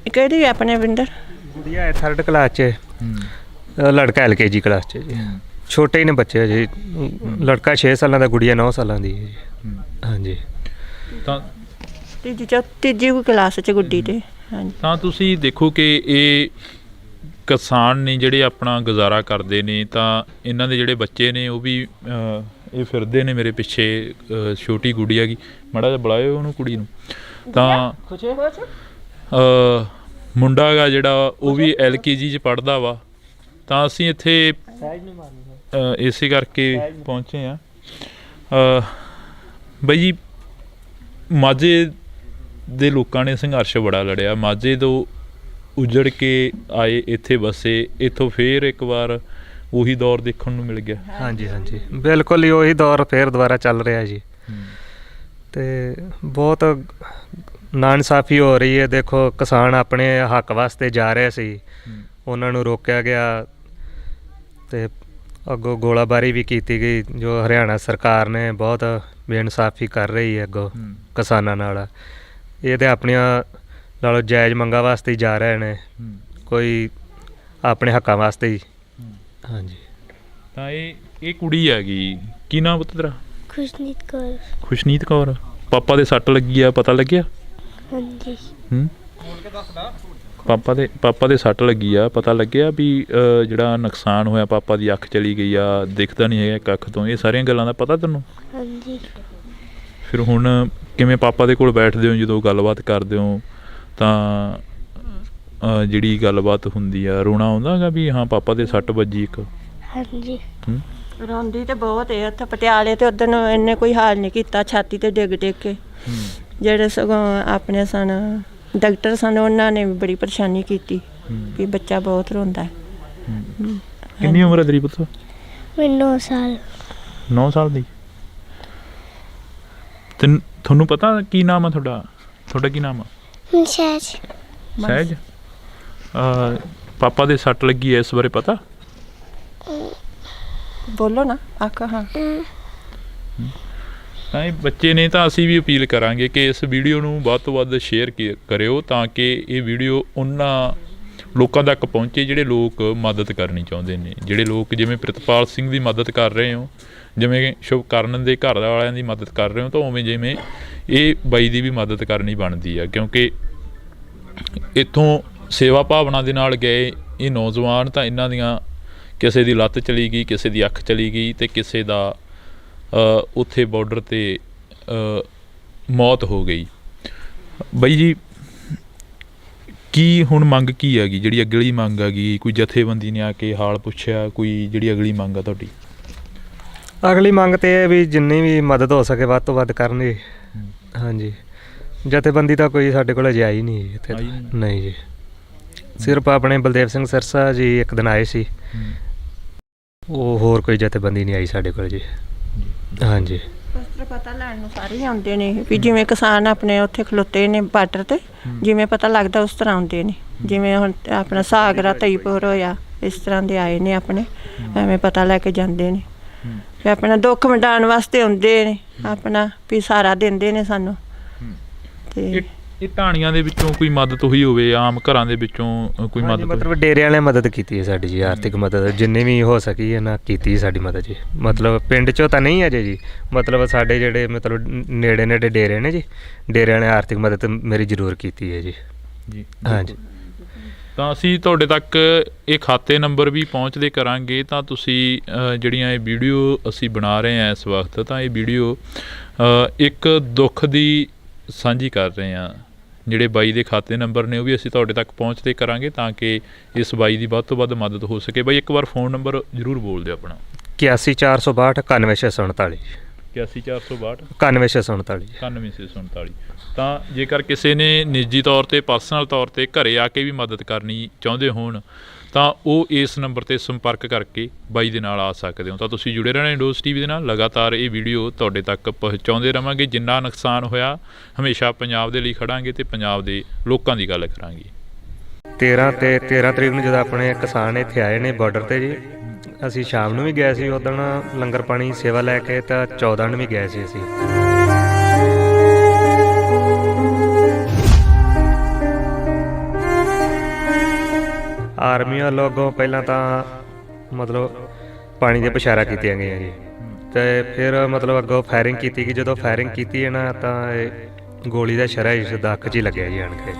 ਕਿਹੜੀ ਆਪਣੇ ਵਿੰਦਰ? ਗੁੜੀਆ ਹੈ 3rd ਕਲਾਸ 'ਚ, ਲੜਕਾ LKG ਕਲਾਸ 'ਚ ਜੀ। ਛੋਟੇ ਹੀ ਨੇ ਬੱਚੇ ਜੀ, ਲੜਕਾ 6 ਸਾਲਾਂ ਦਾ, ਗੁੜੀਆ 9 ਸਾਲਾਂ ਦੀ ਹੈ ਜੀ। ਹਾਂਜੀ, ਤਾਂ ਤੀਜੀ ਕਲਾਸ 'ਚ ਗੁੱਡੀ 'ਤੇ। ਹਾਂਜੀ, ਤਾਂ ਤੁਸੀਂ ਦੇਖੋ ਕਿ ਇਹ ਕਿਸਾਨ ਨੇ ਜਿਹੜੇ ਆਪਣਾ ਗੁਜ਼ਾਰਾ ਕਰਦੇ ਨੇ, ਤਾਂ ਇਹਨਾਂ ਦੇ ਜਿਹੜੇ ਬੱਚੇ ਨੇ ਉਹ ਵੀ ਇਹ ਫਿਰਦੇ ਨੇ ਮੇਰੇ ਪਿੱਛੇ। ਛੋਟੀ ਗੁੜੀਆ ਗੀ, ਮਾੜਾ ਜਿਹਾ ਬੁਲਾਇਓ ਉਹਨੂੰ, ਕੁੜੀ ਨੂੰ। ਤਾਂ ਮੁੰਡਾ ਗਾ ਜਿਹੜਾ ਉਹ ਵੀ LKG 'ਚ ਪੜ੍ਹਦਾ ਵਾ। ਤਾਂ ਅਸੀਂ ਇੱਥੇ ਇਸੇ ਕਰਕੇ ਪਹੁੰਚੇ ਹਾਂ। ਬਾਈ ਜੀ, ਮਾਝੇ ਦੇ ਲੋਕਾਂ ਨੇ ਸੰਘਰਸ਼ ਬੜਾ ਲੜਿਆ, ਮਾਝੇ ਤੋਂ ਉਜੜ ਕੇ ਆਏ, ਇੱਥੇ ਵਸੇ, ਇੱਥੋਂ ਫਿਰ ਇੱਕ ਵਾਰ ਉਹੀ ਦੌਰ ਦੇਖਣ ਨੂੰ ਮਿਲ ਗਿਆ। ਹਾਂਜੀ ਹਾਂਜੀ, ਬਿਲਕੁਲ ਹੀ ਉਹੀ ਦੌਰ ਫਿਰ ਦੁਬਾਰਾ ਚੱਲ ਰਿਹਾ ਜੀ। ਅਤੇ ਬਹੁਤ ਨਾਇਨਸਾਫੀ ਹੋ ਰਹੀ ਹੈ। ਦੇਖੋ, ਕਿਸਾਨ ਆਪਣੇ ਹੱਕ ਵਾਸਤੇ ਜਾ ਰਿਹਾ ਸੀ, ਉਹਨਾਂ ਨੂੰ ਰੋਕਿਆ ਗਿਆ ਤੇ ਅੱਗੋਂ ਗੋਲਾਬਾਰੀ ਵੀ ਕੀਤੀ ਗਈ, ਜੋ ਹਰਿਆਣਾ ਸਰਕਾਰ ਨੇ ਬਹੁਤ ਬੇਇਨਸਾਫੀ ਕਰ ਰਹੀ ਹੈ ਅੱਗੋਂ ਕਿਸਾਨਾਂ ਨਾਲ। ਇਹ ਤੇ ਆਪਣੀਆਂ ਨਾਲੋਂ ਜਾਇਜ਼ ਮੰਗਾਂ ਵਾਸਤੇ ਹੀ ਜਾ ਰਹੇ ਨੇ, ਕੋਈ ਆਪਣੇ ਹੱਕਾਂ ਵਾਸਤੇ ਹੀ। ਹਾਂਜੀ। ਤਾਂ ਇਹ ਕੁੜੀ ਹੈਗੀ, ਕੀ ਨਾਮ ਪੁੱਤ ਤੇਰਾ? ਖੁਸ਼ਨੀਤ ਕੌਰ। ਖੁਸ਼ਨੀਤ ਕੌਰ। ਪਾਪਾ ਦੇ ਸੱਟ ਲੱਗੀ ਆ, ਪਤਾ ਲੱਗਿਆ? ਹਾਂਜੀ। ਪਾਪਾ ਦੇ ਸੱਟ ਲੱਗੀ ਆ, ਪਤਾ ਲੱਗਿਆ ਵੀ ਜਿਹੜਾ ਨੁਕਸਾਨ ਹੋਇਆ, ਪਾਪਾ ਦੀ ਅੱਖ ਚਲੀ ਗਈ ਆ, ਦਿਖਦਾ ਨਹੀਂ ਹੈਗਾ ਇੱਕ ਅੱਖ ਤੋਂ, ਇਹ ਸਾਰੀਆਂ ਗੱਲਾਂ ਦਾ ਪਤਾ ਤੈਨੂੰ? ਹਾਂਜੀ। ਫਿਰ ਹੁਣ ਕਿਵੇਂ ਪਾਪਾ ਦੇ ਕੋਲ ਬੈਠਦੇ ਹੋ, ਜਦੋਂ ਗੱਲਬਾਤ ਕਰਦੇ ਹੋ ਤਾਂ ਜਿਹੜੀ ਗੱਲਬਾਤ ਹੁੰਦੀ ਆ, ਰੋਣਾ ਆਉਂਦਾ ਹੈਗਾ ਵੀ ਹਾਂ ਪਾਪਾ ਦੇ ਸੱਟ ਵੱਜੀ ਇੱਕ? ਹਾਂਜੀ। ਰੋਂਦੀ ਤੇ ਬਹੁਤ ਹੈ। ਉੱਥੇ ਪਟਿਆਲੇ ਤੇ ਉਦਣ ਇਹਨੇ ਕੋਈ ਹਾਲ ਨਹੀਂ ਕੀਤਾ, ਛਾਤੀ ਤੇ ਡਿੱਗ ਕੇ। ਜਿਹੜੇ ਸਗੋਂ ਆਪਣੇ ਸਨ ਡਾਕਟਰ ਸਨ, ਉਹਨਾਂ ਨੇ ਵੀ ਬੜੀ ਪਰੇਸ਼ਾਨੀ ਕੀਤੀ ਵੀ ਬੱਚਾ ਬਹੁਤ ਰੋਂਦਾ ਹੈ। ਕਿੰਨੀ ਉਮਰ ਹੈ ਤੇਰੀ ਪੁੱਤ? ਮੈਨੂੰ 9 ਸਾਲ। 9 ਸਾਲ ਦੀ। ਤੇ ਤੁਹਾਨੂੰ ਪਤਾ ਕੀ ਨਾਮ ਆ ਤੁਹਾਡਾ ਕੀ ਨਾਮ ਆ? ਸਹਿਜ। ਸਹਿਜ। ਪਾਪਾ ਦੇ ਸੱਟ ਲੱਗੀ ਐ, ਇਸ ਬਾਰੇ ਪਤਾ? ਬੋਲੋ ਨਾ। ਆਖਾ। ਹਾਂ। ਤਾਂ ਇਹ ਬੱਚੇ ਨੇ, ਤਾਂ ਅਸੀਂ ਵੀ ਅਪੀਲ ਕਰਾਂਗੇ ਕਿ ਇਸ ਵੀਡੀਓ ਨੂੰ ਵੱਧ ਤੋਂ ਵੱਧ ਸ਼ੇਅਰ ਕਰਿਓ, ਤਾਂ ਕਿ ਇਹ ਵੀਡੀਓ ਉਹਨਾਂ ਲੋਕਾਂ ਤੱਕ ਪਹੁੰਚੇ ਜਿਹੜੇ ਲੋਕ ਮਦਦ ਕਰਨੀ ਚਾਹੁੰਦੇ ਨੇ, ਜਿਹੜੇ ਲੋਕ ਜਿਵੇਂ ਪ੍ਰਿਤਪਾਲ ਸਿੰਘ ਦੀ ਮਦਦ ਕਰ ਰਹੇ ਹੋ, ਜਿਵੇਂ ਸ਼ੁਭਕਰਨ ਦੇ ਘਰ ਵਾਲਿਆਂ ਦੀ ਮਦਦ ਕਰ ਰਹੇ ਹੋ, ਤਾਂ ਉਵੇਂ ਜਿਵੇਂ ਇਹ ਬਾਈ ਦੀ ਵੀ ਮਦਦ ਕਰਨੀ ਬਣਦੀ ਆ। ਕਿਉਂਕਿ ਇੱਥੋਂ ਸੇਵਾ ਭਾਵਨਾ ਦੇ ਨਾਲ ਗਏ ਇਹ ਨੌਜਵਾਨ, ਤਾਂ ਇਹਨਾਂ ਦੀਆਂ ਕਿਸੇ ਦੀ ਲੱਤ ਚਲੀ ਗਈ, ਕਿਸੇ ਦੀ ਅੱਖ ਚਲੀ ਗਈ, ਅਤੇ ਕਿਸੇ ਦਾ ਉੱਥੇ ਬਾਰਡਰ 'ਤੇ ਮੌਤ ਹੋ ਗਈ। ਬਾਈ ਜੀ, ਕੀ ਹੁਣ ਮੰਗ ਕੀ ਹੈਗੀ, ਜਿਹੜੀ ਅਗਲੀ ਮੰਗ ਹੈਗੀ? ਕੋਈ ਜਥੇਬੰਦੀ ਨੇ ਆ ਕੇ ਹਾਲ ਪੁੱਛਿਆ, ਕੋਈ ਜਿਹੜੀ ਅਗਲੀ ਮੰਗ ਆ ਤੁਹਾਡੀ? ਅਗਲੀ ਮੰਗ ਤੇ ਇਹ ਵੀ ਜਿੰਨੀ ਵੀ ਮਦਦ ਹੋ ਸਕੇ ਵੱਧ ਤੋਂ ਵੱਧ ਕਰਨ ਜੀ। ਹਾਂਜੀ। ਜਥੇਬੰਦੀ ਤਾਂ ਕੋਈ ਸਾਡੇ ਕੋਲ ਅਜੇ ਆਈ ਨਹੀਂ ਇੱਥੇ। ਨਹੀਂ ਜੀ, ਸਿਰਫ ਆਪਣੇ ਬਲਦੇਵ ਸਿੰਘ ਸਿਰਸਾ ਜੀ ਇੱਕ ਦਿਨ ਆਏ ਸੀ, ਉਹ ਹੋਰ ਕੋਈ ਜਥੇਬੰਦੀ ਨਹੀਂ ਆਈ ਸਾਡੇ ਕੋਲ ਜੀ। ਹਾਂਜੀ। ਪਤਾ ਲੈਣ ਨੂੰ ਸਾਰੇ ਹੀ ਆਉਂਦੇ ਨੇ ਵੀ ਜਿਵੇਂ ਕਿਸਾਨ ਆਪਣੇ ਉੱਥੇ ਖਲੋਤੇ ਨੇ ਬਾਰਡਰ ਤੇ, ਜਿਵੇਂ ਪਤਾ ਲੱਗਦਾ ਉਸ ਤਰ੍ਹਾਂ ਆਉਂਦੇ ਨੇ। ਜਿਵੇਂ ਹੁਣ ਆਪਣਾ ਸਾਗਰਾ ਤਈਪੁਰ ਹੋਇਆ, ਇਸ ਤਰ੍ਹਾਂ ਦੇ ਆਏ ਨੇ ਆਪਣੇ, ਐਵੇਂ ਪਤਾ ਲੈ ਕੇ ਜਾਂਦੇ ਨੇ ਵੀ ਆਪਣਾ ਦੁੱਖ ਵੰਡਾਉਣ ਵਾਸਤੇ ਆਉਂਦੇ ਨੇ, ਆਪਣਾ ਵੀ ਸਹਾਰਾ ਦਿੰਦੇ ਨੇ ਸਾਨੂੰ। ਤੇ ਇਹ ਢਾਣੀਆਂ ਦੇ ਵਿੱਚੋਂ ਕੋਈ ਮਦਦ ਹੋਈ ਹੋਵੇ, ਆਮ ਘਰਾਂ ਦੇ ਵਿੱਚੋਂ ਕੋਈ ਮਦਦ? ਮਤਲਬ ਡੇਰੇ ਵਾਲਿਆਂ ਮਦਦ ਕੀਤੀ ਹੈ ਸਾਡੀ ਜੀ, ਆਰਥਿਕ ਮਦਦ ਜਿੰਨੀ ਵੀ ਹੋ ਸਕੀ ਇਹਨਾਂ ਕੀਤੀ ਸਾਡੀ ਮਦਦ ਜੀ। ਮਤਲਬ ਪਿੰਡ 'ਚੋਂ ਤਾਂ ਨਹੀਂ ਅਜੇ ਜੀ, ਮਤਲਬ ਸਾਡੇ ਜਿਹੜੇ ਮਤਲਬ ਨੇੜੇ ਡੇਰੇ ਨੇ ਜੀ, ਡੇਰੇ ਨੇ ਆਰਥਿਕ ਮਦਦ ਮੇਰੀ ਜ਼ਰੂਰ ਕੀਤੀ ਹੈ ਜੀ। ਜੀ। ਹਾਂਜੀ। ਤਾਂ ਅਸੀਂ ਤੁਹਾਡੇ ਤੱਕ ਇਹ ਖਾਤੇ ਨੰਬਰ ਵੀ ਪਹੁੰਚਦੇ ਕਰਾਂਗੇ, ਤਾਂ ਤੁਸੀਂ ਜਿਹੜੀਆਂ ਇਹ ਵੀਡੀਓ ਅਸੀਂ ਬਣਾ ਰਹੇ ਹਾਂ ਇਸ ਵਕਤ, ਤਾਂ ਇਹ ਵੀਡੀਓ ਇੱਕ ਦੁੱਖ ਦੀ ਸਾਂਝੀ ਕਰ ਰਹੇ ਹਾਂ। ਜਿਹੜੇ ਬਾਈ ਦੇ ਖਾਤੇ ਨੰਬਰ ਨੇ ਉਹ ਵੀ ਅਸੀਂ ਤੁਹਾਡੇ ਤੱਕ ਪਹੁੰਚਦੇ ਕਰਾਂਗੇ, ਤਾਂ ਕਿ ਇਸ ਬਾਈ ਦੀ ਵੱਧ ਤੋਂ ਵੱਧ ਮਦਦ ਹੋ ਸਕੇ। ਬਾਈ ਇੱਕ ਵਾਰ ਫ਼ੋਨ ਨੰਬਰ ਜ਼ਰੂਰ ਬੋਲ ਦਿਓ ਆਪਣਾ। 81 462 91649। 81 462 91649। 91649। ਤਾਂ ਜੇਕਰ ਕਿਸੇ ਨੇ ਨਿੱਜੀ ਤੌਰ 'ਤੇ, ਪਰਸਨਲ ਤੌਰ 'ਤੇ ਘਰੇ ਆ ਕੇ ਵੀ ਮਦਦ ਕਰਨੀ ਚਾਹੁੰਦੇ ਹੋਣ, ਤਾਂ ਉਹ ਇਸ ਨੰਬਰ 'ਤੇ ਸੰਪਰਕ ਕਰਕੇ ਬਾਈ ਦੇ ਨਾਲ ਆ ਸਕਦੇ ਹੋ। ਤਾਂ ਤੁਸੀਂ ਜੁੜੇ ਰਹਿਣਾ ਇੰਡੋਜ਼ TV ਦੇ ਨਾਲ, ਲਗਾਤਾਰ ਇਹ ਵੀਡੀਓ ਤੁਹਾਡੇ ਤੱਕ ਪਹੁੰਚਾਉਂਦੇ ਰਹਾਂਗੇ। ਜਿੰਨਾ ਨੁਕਸਾਨ ਹੋਇਆ ਹਮੇਸ਼ਾ ਪੰਜਾਬ ਦੇ ਲਈ ਖੜਾਂਗੇ ਅਤੇ ਪੰਜਾਬ ਦੇ ਲੋਕਾਂ ਦੀ ਗੱਲ ਕਰਾਂਗੇ। 13 ਤਰੀਕ ਨੂੰ ਜਦੋਂ ਆਪਣੇ ਕਿਸਾਨ ਇੱਥੇ ਆਏ ਨੇ ਬਾਰਡਰ 'ਤੇ ਜੀ, ਅਸੀਂ ਸ਼ਾਮ ਨੂੰ ਵੀ ਗਏ ਸੀ ਉਦਣ ਲੰਗਰ ਪਾਣੀ ਸੇਵਾ ਲੈ ਕੇ, ਤਾਂ 14 ਨੂੰ ਵੀ ਗਏ ਸੀ ਅਸੀਂ। ਆਰਮੀ ਵੱਲੋਂ ਪਹਿਲਾਂ ਤਾਂ ਮਤਲਬ ਪਾਣੀ ਦੀਆਂ ਪਛਾਰਾਂ ਕੀਤੀਆਂ ਗਈਆਂ ਜੀ, ਅਤੇ ਫਿਰ ਮਤਲਬ ਅੱਗੋਂ ਫਾਇਰਿੰਗ ਕੀਤੀ ਗਈ। ਜਦੋਂ ਫਾਇਰਿੰਗ ਕੀਤੀ ਹੈ ਨਾ, ਤਾਂ ਇਹ ਗੋਲੀ ਦਾ ਸ਼ਰਾ ਇਸ ਦਾ ਅੱਖ 'ਚ ਹੀ ਲੱਗਿਆ ਜੀ ਆਣ ਕੇ।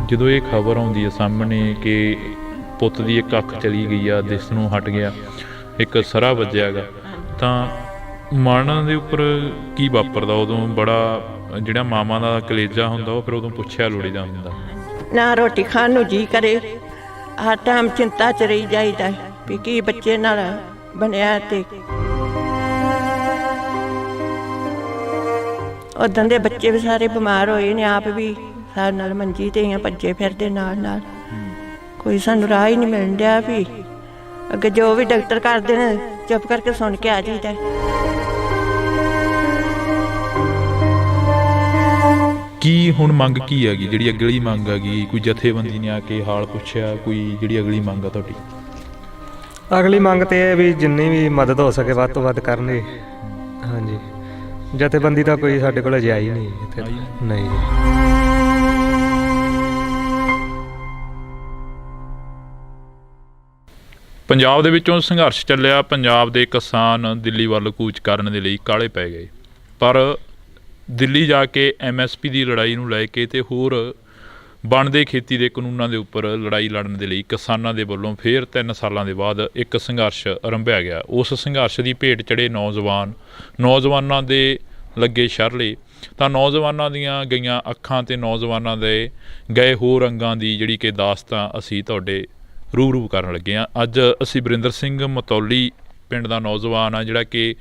ਜਦੋਂ ਇਹ ਖਬਰ ਆਉਂਦੀ ਹੈ ਸਾਹਮਣੇ ਕਿ ਪੁੱਤ ਦੀ ਇੱਕ ਅੱਖ ਚਲੀ ਗਈ ਆ, ਦਿਸ ਨੂੰ ਹਟ ਗਿਆ, ਇੱਕ ਸਰਾ ਵੱਜਿਆ ਗਾ, ਤਾਂ ਮਨ ਦੇ ਉੱਪਰ ਕੀ ਵਾਪਰਦਾ ਉਦੋਂ? ਬੜਾ ਜਿਹੜਾ ਮਾਵਾਂ ਦਾ ਕਲੇਜਾ ਹੁੰਦਾ ਉਹ ਫਿਰ ਉਦੋਂ ਪੁੱਛਿਆ ਲੋੜੀਦਾ ਹੁੰਦਾ। ਨਾ ਰੋਟੀ ਖਾਣ ਨੂੰ ਜੀ ਕਰੇ, ਹਰ ਟਾਈਮ ਚਿੰਤਾ 'ਚ ਰਹੀ ਜਾਈਦਾ ਵੀ ਕੀ ਬੱਚੇ ਨਾਲ ਬਣਿਆ। ਤੇ ਉਦੋਂ ਦੇ ਬੱਚੇ ਵੀ ਸਾਰੇ ਬਿਮਾਰ ਹੋਏ ਨੇ, ਆਪ ਵੀ ਸਾਡੇ ਨਾਲ ਮੰਜੀ ਤੇ ਹੀ ਭੱਜੇ ਫਿਰਦੇ ਨਾਲ। ਕੋਈ ਸਾਨੂੰ ਰਾਹ ਹੀ ਨਹੀਂ ਮਿਲਣ ਡਿਆ ਵੀ ਅੱਗੇ ਜੋ ਵੀ ਡਾਕਟਰ ਕਰਦੇ ਨੇ ਚੁੱਪ ਕਰਕੇ ਸੁਣ ਕੇ ਆ ਜਾਈਦਾ। ਕੀ ਹੁਣ ਮੰਗ ਕੀ ਹੈਗੀ, ਜਿਹੜੀ ਅਗਲੀ ਮੰਗ ਹੈਗੀ? ਕੋਈ ਜਥੇਬੰਦੀ ਨੇ ਆ ਕੇ ਹਾਲ ਪੁੱਛਿਆ? ਕੋਈ ਜਿਹੜੀ ਅਗਲੀ ਮੰਗ ਆ ਤੁਹਾਡੀ? ਅਗਲੀ ਮੰਗ ਤੇ ਇਹ ਵੀ ਜਿੰਨੀ ਵੀ ਮਦਦ ਹੋ ਸਕੇ ਵੱਧ ਤੋਂ ਵੱਧ ਕਰਨੀ। ਹਾਂਜੀ, ਜਥੇਬੰਦੀ ਤਾਂ ਕੋਈ ਸਾਡੇ ਕੋਲ ਅਜੇ ਆਈ ਨਹੀਂ ਇੱਥੇ। ਨਹੀਂ ਜੀ। ਪੰਜਾਬ ਦੇ ਵਿੱਚੋਂ ਸੰਘਰਸ਼ ਚੱਲਿਆ, ਪੰਜਾਬ ਦੇ ਕਿਸਾਨ ਦਿੱਲੀ ਵੱਲ ਕੂਚ ਕਰਨ ਦੇ ਲਈ ਕਾਹਲੇ ਪੈ ਗਏ, ਪਰ ਦਿੱਲੀ ਜਾ ਕੇ MSP ਦੀ ਲੜਾਈ ਨੂੰ ਲੈ ਕੇ ਤੇ ਹੋਰ ਬਣਦੇ ਖੇਤੀ ਦੇ ਕਾਨੂੰਨਾਂ ਦੇ ਉੱਪਰ ਲੜਾਈ ਲੜਨ ਦੇ ਲਈ ਕਿਸਾਨਾਂ ਦੇ ਵੱਲੋਂ ਫਿਰ 3 ਸਾਲਾਂ ਦੇ ਬਾਅਦ ਇੱਕ ਸੰਘਰਸ਼ ਆਰੰਭਿਆ ਗਿਆ। ਉਸ ਸੰਘਰਸ਼ ਦੀ ਭੇਟ ਚੜੇ ਨੌਜਵਾਨਾਂ ਦੇ ਲੱਗੇ ਸ਼ਰਲੇ, ਤਾਂ ਨੌਜਵਾਨਾਂ ਦੀਆਂ ਗਈਆਂ ਅੱਖਾਂ ਤੇ ਨੌਜਵਾਨਾਂ ਦੇ ਗਏ ਹੋਰ ਅੰਗਾਂ ਦੀ ਜਿਹੜੀ ਕਿ ਦਾਸਤਾਂ ਅਸੀਂ ਤੁਹਾਡੇ ਰੂਬਰੂ ਕਰਨ ਲੱਗੇ ਹਾਂ। ਅੱਜ ਅਸੀਂ ਵਰਿੰਦਰ ਸਿੰਘ ਮਤੌਲੀ ਪਿੰਡ ਦਾ ਨੌਜਵਾਨ ਆ, ਜਿਹੜਾ ਕਿ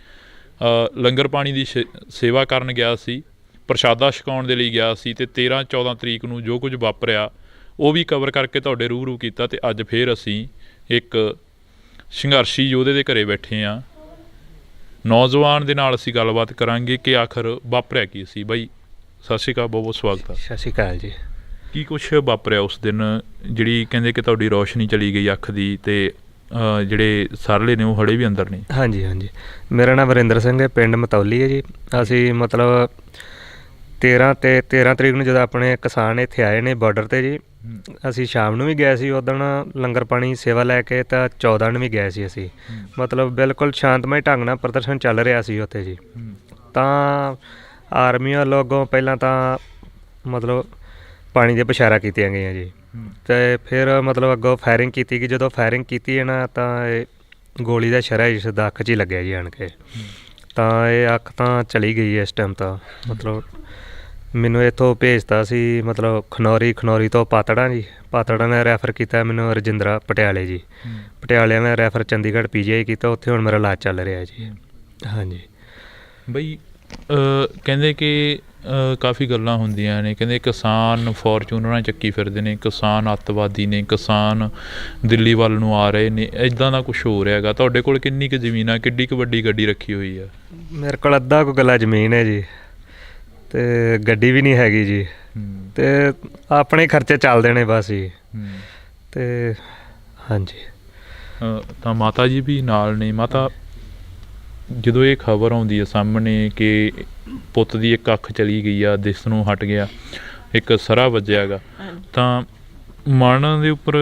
ਲੰਗਰ ਪਾਣੀ ਦੀ ਸੇਵਾ ਕਰਨ ਗਿਆ ਸੀ, ਪ੍ਰਸ਼ਾਦਾ ਛਕਾਉਣ ਦੇ ਲਈ ਗਿਆ ਸੀ, ਅਤੇ 13-14 ਤਰੀਕ ਨੂੰ ਜੋ ਕੁਝ ਵਾਪਰਿਆ ਉਹ ਵੀ ਕਵਰ ਕਰਕੇ ਤੁਹਾਡੇ ਰੂਬਰੂ ਕੀਤਾ। ਅਤੇ ਅੱਜ ਫਿਰ ਅਸੀਂ ਇੱਕ ਸੰਘਰਸ਼ੀ ਯੋਧੇ ਦੇ ਘਰੇ ਬੈਠੇ ਹਾਂ। ਨੌਜਵਾਨ ਦੇ ਨਾਲ ਅਸੀਂ ਗੱਲਬਾਤ ਕਰਾਂਗੇ ਕਿ ਆਖਰ ਵਾਪਰਿਆ ਕੀ ਸੀ। ਬਾਈ ਸਤਿ ਸ਼੍ਰੀ ਅਕਾਲ, ਬਹੁਤ ਬਹੁਤ ਸਵਾਗਤ ਆ। ਸਤਿ ਸ਼੍ਰੀ ਅਕਾਲ ਜੀ। ਕੀ ਕੁਛ ਵਾਪਰਿਆ ਉਸ ਦਿਨ, ਜਿਹੜੀ ਕਹਿੰਦੇ ਕਿ ਤੁਹਾਡੀ ਰੌਸ਼ਨੀ ਚਲੀ ਗਈ ਅੱਖ ਦੀ, ਅਤੇ ਜਿਹੜੇ ਸਰਲੇ ਨੇ ਉਹ ਹਲੇ ਵੀ ਅੰਦਰ ਨੇ? ਹਾਂਜੀ ਹਾਂਜੀ, ਮੇਰਾ ਨਾਮ ਵਰਿੰਦਰ ਸਿੰਘ ਹੈ, ਪਿੰਡ ਮਤੌਲੀ ਹੈ ਜੀ। ਅਸੀਂ ਮਤਲਬ 13 ਤਰੀਕ ਨੂੰ ਜਦੋਂ ਆਪਣੇ ਕਿਸਾਨ ਇੱਥੇ ਆਏ ਨੇ ਬਾਰਡਰ 'ਤੇ ਜੀ, ਅਸੀਂ ਸ਼ਾਮ ਨੂੰ ਵੀ ਗਏ ਸੀ ਉੱਦਣ ਲੰਗਰ ਪਾਣੀ ਸੇਵਾ ਲੈ ਕੇ, ਤਾਂ 14 ਨੂੰ ਵੀ ਗਏ ਸੀ ਅਸੀਂ। ਮਤਲਬ ਬਿਲਕੁਲ ਸ਼ਾਂਤਮਈ ਢੰਗ ਨਾਲ ਪ੍ਰਦਰਸ਼ਨ ਚੱਲ ਰਿਹਾ ਸੀ ਉੱਥੇ ਜੀ। ਤਾਂ ਆਰਮੀ ਵੱਲੋਂ ਅੱਗੋਂ ਪਹਿਲਾਂ ਤਾਂ ਮਤਲਬ ਪਾਣੀ ਦੀਆਂ ਪਛਾਰਾਂ ਕੀਤੀਆਂ ਗਈਆਂ ਜੀ, ਅਤੇ ਫਿਰ ਮਤਲਬ ਅੱਗੋਂ ਫਾਇਰਿੰਗ ਕੀਤੀ ਗਈ। ਜਦੋਂ ਫਾਇਰਿੰਗ ਕੀਤੀ ਹੈ ਨਾ, ਤਾਂ ਇਹ ਗੋਲੀ ਦਾ ਸ਼ਰਾ ਇਸ ਦਾ ਅੱਖ 'ਚ ਹੀ ਲੱਗਿਆ ਜੀ ਆਣ ਕੇ। ਤਾਂ ਇਹ ਅੱਖ ਤਾਂ ਚਲੀ ਗਈ ਇਸ ਟਾਈਮ। ਤਾਂ ਮਤਲਬ ਮੈਨੂੰ ਇੱਥੋਂ ਭੇਜਤਾ ਸੀ ਮਤਲਬ ਖਨੌਰੀ ਤੋਂ ਪਾਤੜਾਂ ਨੇ ਰੈਫਰ ਕੀਤਾ ਮੈਨੂੰ ਰਜਿੰਦਰਾ ਪਟਿਆਲੇ ਜੀ। ਪਟਿਆਲਿਆਂ ਨੇ ਰੈਫਰ ਚੰਡੀਗੜ੍ਹ PGI ਕੀਤਾ, ਉੱਥੇ ਹੁਣ ਮੇਰਾ ਇਲਾਜ ਚੱਲ ਰਿਹਾ ਜੀ। ਹਾਂਜੀ ਬਈ ਕਹਿੰਦੇ ਕਿ ਕਾਫੀ ਗੱਲਾਂ ਹੁੰਦੀਆਂ ਨੇ, ਕਹਿੰਦੇ ਕਿਸਾਨ ਫੋਰਚੂਨਰਾਂ ਚੱਕੀ ਫਿਰਦੇ ਨੇ, ਕਿਸਾਨ ਅੱਤਵਾਦੀ ਨੇ, ਕਿਸਾਨ ਦਿੱਲੀ ਵੱਲ ਨੂੰ ਆ ਰਹੇ ਨੇ, ਇੱਦਾਂ ਦਾ ਕੁਛ ਹੋ ਰਿਹਾ ਹੈਗਾ। ਤੁਹਾਡੇ ਕੋਲ ਕਿੰਨੀ ਕੁ ਜ਼ਮੀਨ ਆ, ਕਿੱਡੀ ਕੁ ਵੱਡੀ ਗੱਡੀ ਰੱਖੀ ਹੋਈ ਆ? ਮੇਰੇ ਕੋਲ ਅੱਧਾ ਕੁ ਗੱਲਾ ਜ਼ਮੀਨ ਹੈ ਜੀ, ਅਤੇ ਗੱਡੀ ਵੀ ਨਹੀਂ ਹੈਗੀ ਜੀ, ਅਤੇ ਆਪਣੇ ਖਰਚੇ ਚੱਲਦੇ ਨੇ ਬਸ ਜੀ। ਅਤੇ ਹਾਂਜੀ, ਤਾਂ ਮਾਤਾ ਜੀ ਵੀ ਨਾਲ ਨੇ। ਮਾਤਾ, ਜਦੋਂ ਇਹ ਖਬਰ ਆਉਂਦੀ ਹੈ ਸਾਹਮਣੇ ਕਿ ਪੁੱਤ ਦੀ ਇੱਕ ਅੱਖ ਚਲੀ ਗਈ ਆ, ਦਿਸ ਨੂੰ ਹਟ ਗਿਆ, ਇੱਕ ਸਰਾ ਵੱਜਿਆ ਗਾ, ਤਾਂ ਮਨ ਦੇ ਉੱਪਰ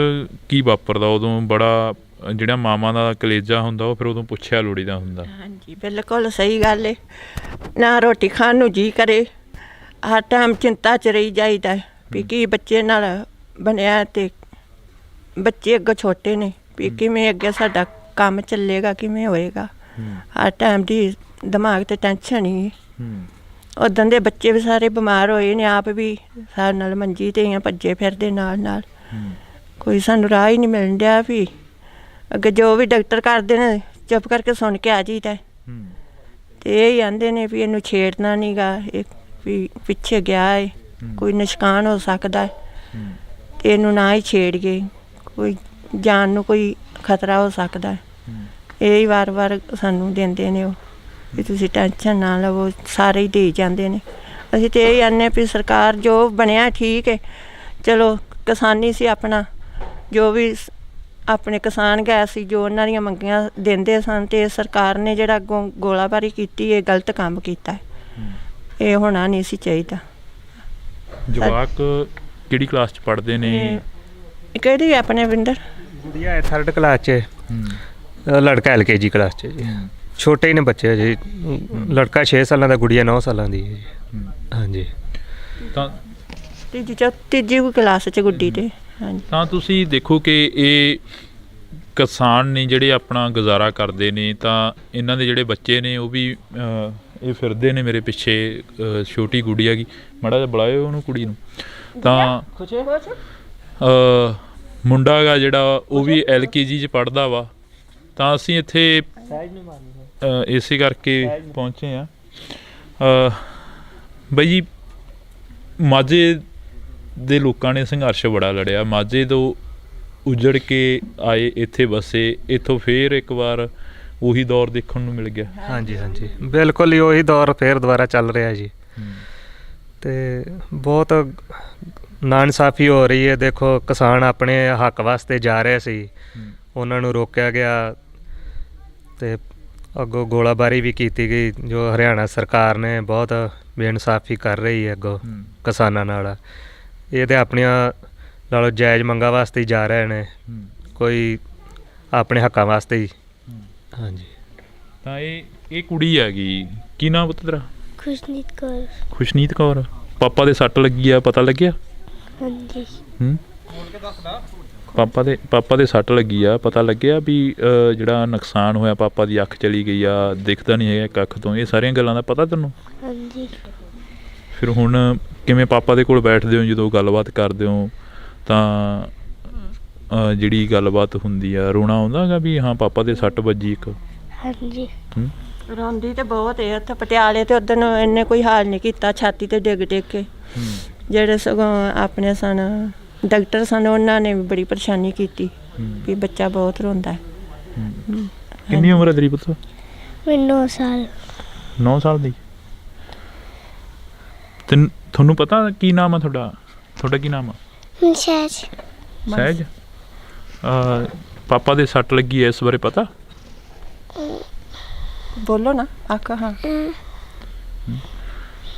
ਕੀ ਵਾਪਰਦਾ ਉਦੋਂ? ਬੜਾ ਜਿਹੜਾ ਮਾਵਾਂ ਦਾ ਕਲੇਜਾ ਹੁੰਦਾ ਉਹ ਫਿਰ ਉਦੋਂ ਪੁੱਛਿਆ ਲੋੜੀਦਾ ਹੁੰਦਾ। ਹਾਂਜੀ, ਬਿਲਕੁਲ ਸਹੀ ਗੱਲ ਹੈ। ਨਾ ਰੋਟੀ ਖਾਣ ਨੂੰ ਜੀ ਕਰੇ, ਹਰ ਟਾਈਮ ਚਿੰਤਾ 'ਚ ਰਹੀ ਜਾਈਦਾ ਵੀ ਕੀ ਬੱਚੇ ਨਾਲ ਬਣਿਆ, ਅਤੇ ਬੱਚੇ ਅੱਗੋਂ ਛੋਟੇ ਨੇ ਵੀ ਕਿਵੇਂ ਅੱਗੇ ਸਾਡਾ ਕੰਮ ਚੱਲੇਗਾ, ਕਿਵੇਂ ਹੋਏਗਾ। ਹਰ ਟਾਈਮ ਦੀ ਦਿਮਾਗ 'ਤੇ ਟੈਨਸ਼ਨ ਹੀ। ਉੱਦਾਂ ਦੇ ਬੱਚੇ ਵੀ ਸਾਰੇ ਬਿਮਾਰ ਹੋਏ ਨੇ, ਆਪ ਵੀ ਸਾਡੇ ਨਾਲ ਮੰਜੀ 'ਤੇ ਹੀ ਭੱਜੇ ਫਿਰਦੇ ਨਾਲ। ਕੋਈ ਸਾਨੂੰ ਰਾਹ ਹੀ ਨਹੀਂ ਮਿਲਣ ਡਿਆ ਵੀ ਅੱਗੇ ਜੋ ਵੀ ਡਾਕਟਰ ਕਰਦੇ ਨੇ ਚੁੱਪ ਕਰਕੇ ਸੁਣ ਕੇ ਆ ਜਾਈਦਾ। ਅਤੇ ਇਹ ਹੀ ਆਂਦੇ ਨੇ ਵੀ ਇਹਨੂੰ ਛੇੜਨਾ ਨਹੀਂ ਗਾ, ਇਹ ਵੀ ਪਿੱਛੇ ਗਿਆ ਹੈ, ਕੋਈ ਨੁਕਸਾਨ ਹੋ ਸਕਦਾ, ਅਤੇ ਇਹਨੂੰ ਨਾ ਹੀ ਛੇੜੀਏ, ਕੋਈ ਜਾਨ ਨੂੰ ਕੋਈ ਖਤਰਾ ਹੋ ਸਕਦਾ। ਇਹ ਹੀ ਵਾਰ ਸਾਨੂੰ ਦਿੰਦੇ ਨੇ ਉਹ ਵੀ ਤੁਸੀਂ ਟੈਨਸ਼ਨ ਨਾ ਲਵੋ, ਸਾਰੇ ਹੀ ਦੇ ਜਾਂਦੇ ਨੇ। ਅਸੀਂ ਤਾਂ ਇਹ ਆਨੇ ਵੀ ਸਰਕਾਰ ਜੋ ਬਣਿਆ ਠੀਕ ਹੈ, ਚਲੋ ਕਿਸਾਨੀ ਸੀ ਆਪਣਾ, ਜੋ ਵੀ ਆਪਣੇ ਕਿਸਾਨ ਗਏ ਸੀ, ਜੋ ਉਹਨਾਂ ਦੀਆਂ ਮੰਗੀਆਂ ਦਿੰਦੇ ਸਨ, ਅਤੇ ਸਰਕਾਰ ਨੇ ਜਿਹੜਾ ਅੱਗੋਂ ਗੋਲਾਬਾਰੀ ਕੀਤੀ, ਇਹ ਗਲਤ ਕੰਮ ਕੀਤਾ। ਇਹ ਹੋਣਾ ਨਹੀਂ ਸੀ ਚਾਹੀਦਾ। ਜਵਾਕ ਕਿਹੜੀ ਕਲਾਸ 'ਚ ਪੜ੍ਹਦੇ ਨੇ? ਕਿਹੜੀ ਆਪਣੇ ਵਿੰਦਰ? ਗੁੜੀਆ ਹੈ 3rd ਕਲਾਸ 'ਚ, ਲੜਕਾ LKG ਕਲਾਸ 'ਚ ਜੀ। ਛੋਟੇ ਹੀ ਨੇ ਬੱਚੇ ਜੀ, ਲੜਕਾ 6 ਸਾਲਾਂ ਦਾ, ਗੁੜੀਆ 9 ਸਾਲਾਂ ਦੀ ਹੈ ਜੀ। ਹਾਂਜੀ, ਤਾਂ ਤੀਜੀ ਕਲਾਸ 'ਚ ਗੁੱਡੀ 'ਤੇ। ਹਾਂਜੀ, ਤਾਂ ਤੁਸੀਂ ਦੇਖੋ ਕਿ ਇਹ ਕਿਸਾਨ ਨੇ ਜਿਹੜੇ ਆਪਣਾ ਗੁਜ਼ਾਰਾ ਕਰਦੇ ਨੇ, ਤਾਂ ਇਹਨਾਂ ਦੇ ਜਿਹੜੇ ਬੱਚੇ ਨੇ ਉਹ ਵੀ ਇਹ ਫਿਰਦੇ ਨੇ ਮੇਰੇ ਪਿੱਛੇ। ਛੋਟੀ ਗੁੜੀਆ ਗੀ, ਮਾੜਾ ਜਿਹਾ ਬੁਲਾਇਓ ਉਹਨੂੰ, ਕੁੜੀ ਨੂੰ। ਤਾਂ ਮੁੰਡਾ ਗਾ ਜਿਹੜਾ ਉਹ ਵੀ LKG 'ਚ ਪੜ੍ਹਦਾ ਵਾ। ਤਾਂ ਅਸੀਂ ਇੱਥੇ ਇਸੇ ਕਰਕੇ ਪਹੁੰਚੇ ਹਾਂ। ਬਾਈ ਜੀ, ਮਾਝੇ ਦੇ ਲੋਕਾਂ ਨੇ ਸੰਘਰਸ਼ ਬੜਾ ਲੜਿਆ। ਮਾਝੇ ਤੋਂ ਉਜੜ ਕੇ ਆਏ, ਇੱਥੇ ਵਸੇ, ਇੱਥੋਂ ਫੇਰ ਇੱਕ ਵਾਰ ਉਹੀ ਦੌਰ ਦੇਖਣ ਨੂੰ ਮਿਲ ਗਿਆ। ਹਾਂਜੀ ਹਾਂਜੀ ਬਿਲਕੁਲ ਹੀ ਉਹੀ ਦੌਰ ਫੇਰ ਦੁਬਾਰਾ ਚੱਲ ਰਿਹਾ ਜੀ। ਤੇ ਬਹੁਤ ਨਾਇਨਸਾਫੀ ਹੋ ਰਹੀ ਹੈ। ਦੇਖੋ ਕਿਸਾਨ ਆਪਣੇ ਹੱਕ ਵਾਸਤੇ ਜਾ ਰਹੇ ਸੀ, ਉਹਨਾਂ ਨੂੰ ਰੋਕਿਆ ਗਿਆ ਤੇ ਅੱਗੋਂ ਗੋਲਾਬਾਰੀ ਵੀ ਕੀਤੀ ਗਈ, ਜੋ ਹਰਿਆਣਾ ਸਰਕਾਰ ਨੇ ਬਹੁਤ ਬੇਇਨਸਾਫੀ ਕਰ ਰਹੀ ਹੈ ਅੱਗੋਂ ਕਿਸਾਨਾਂ ਨਾਲ। ਇਹ ਤੇ ਆਪਣੀਆਂ ਨਾਲੋਂ ਜਾਇਜ਼ ਮੰਗਾਂ ਵਾਸਤੇ ਹੀ ਜਾ ਰਹੇ ਨੇ, ਕੋਈ ਆਪਣੇ ਹੱਕਾਂ ਵਾਸਤੇ ਹੀ। ਹਾਂਜੀ ਤਾਂ ਇਹ ਕੁੜੀ ਹੈਗੀ, ਕੀ ਨਾਮ ਪੁੱਤ ਤੇਰਾ? ਖੁਸ਼ਨੀਤ ਕੌਰ। ਖੁਸ਼ਨੀਤ ਕੌਰ। ਪਾਪਾ ਦੇ ਸੱਟ ਲੱਗੀ ਆ, ਪਤਾ ਲੱਗਿਆ? ਹਾਂਜੀ। ਪਾਪਾ ਦੇ ਸੱਟ ਲੱਗੀ ਆ, ਪਤਾ ਲੱਗਿਆ ਵੀ ਜਿਹੜਾ ਨੁਕਸਾਨ ਹੋਇਆ, ਪਾਪਾ ਦੀ ਅੱਖ ਚਲੀ ਗਈ ਆ, ਦਿਖਦਾ ਨਹੀਂ ਹੈਗਾ ਇੱਕ ਅੱਖ ਤੋਂ, ਇਹ ਸਾਰੀਆਂ ਗੱਲਾਂ ਦਾ ਪਤਾ ਤੈਨੂੰ? ਹਾਂਜੀ। ਫਿਰ ਹੁਣ ਕਿਵੇਂ ਪਾਪਾ ਦੇ ਕੋਲ ਬੈਠਦੇ ਹੋ, ਜਦੋਂ ਗੱਲਬਾਤ ਕਰਦੇ ਹੋ ਤਾਂ ਜਿਹੜੀ ਗੱਲਬਾਤ ਹੁੰਦੀ ਆ, ਰੋਣਾ ਆਉਂਦਾ ਹੈਗਾ ਵੀ ਹਾਂ ਪਾਪਾ ਦੇ ਸੱਟ ਵੱਜੀ ਇੱਕ? ਹਾਂਜੀ। ਰੋਂਦੀ ਤੇ ਬਹੁਤ ਹੈ। ਉੱਥੇ ਪਟਿਆਲੇ ਤੇ ਉਦਣ ਇਹਨੇ ਕੋਈ ਹਾਲ ਨਹੀਂ ਕੀਤਾ, ਛਾਤੀ ਤੇ ਡਿੱਗ ਕੇ। ਜਿਹੜੇ ਸਗੋਂ ਆਪਣੇ ਸਨ ਡਾਕਟਰ ਸਨ, ਉਹਨਾਂ ਨੇ ਵੀ ਬੜੀ ਪਰੇਸ਼ਾਨੀ ਕੀਤੀ ਵੀ ਬੱਚਾ ਬਹੁਤ ਰੋਂਦਾ ਹੈ। ਕਿੰਨੀ ਉਮਰ ਹੈ ਤੇਰੀ ਪੁੱਤ? ਮੈਨੂੰ 9 ਸਾਲ। 9 ਸਾਲ ਦੀ। ਤੇ ਤੁਹਾਨੂੰ ਪਤਾ ਕੀ ਨਾਮ ਆ ਤੁਹਾਡਾ ਕੀ ਨਾਮ ਆ? ਸਹਿਜ। ਸਹਿਜ। ਪਾਪਾ ਦੇ ਸੱਟ ਲੱਗੀ ਐ, ਇਸ ਬਾਰੇ ਪਤਾ? ਬੋਲੋ ਨਾ ਆਖਾ। ਹਾਂ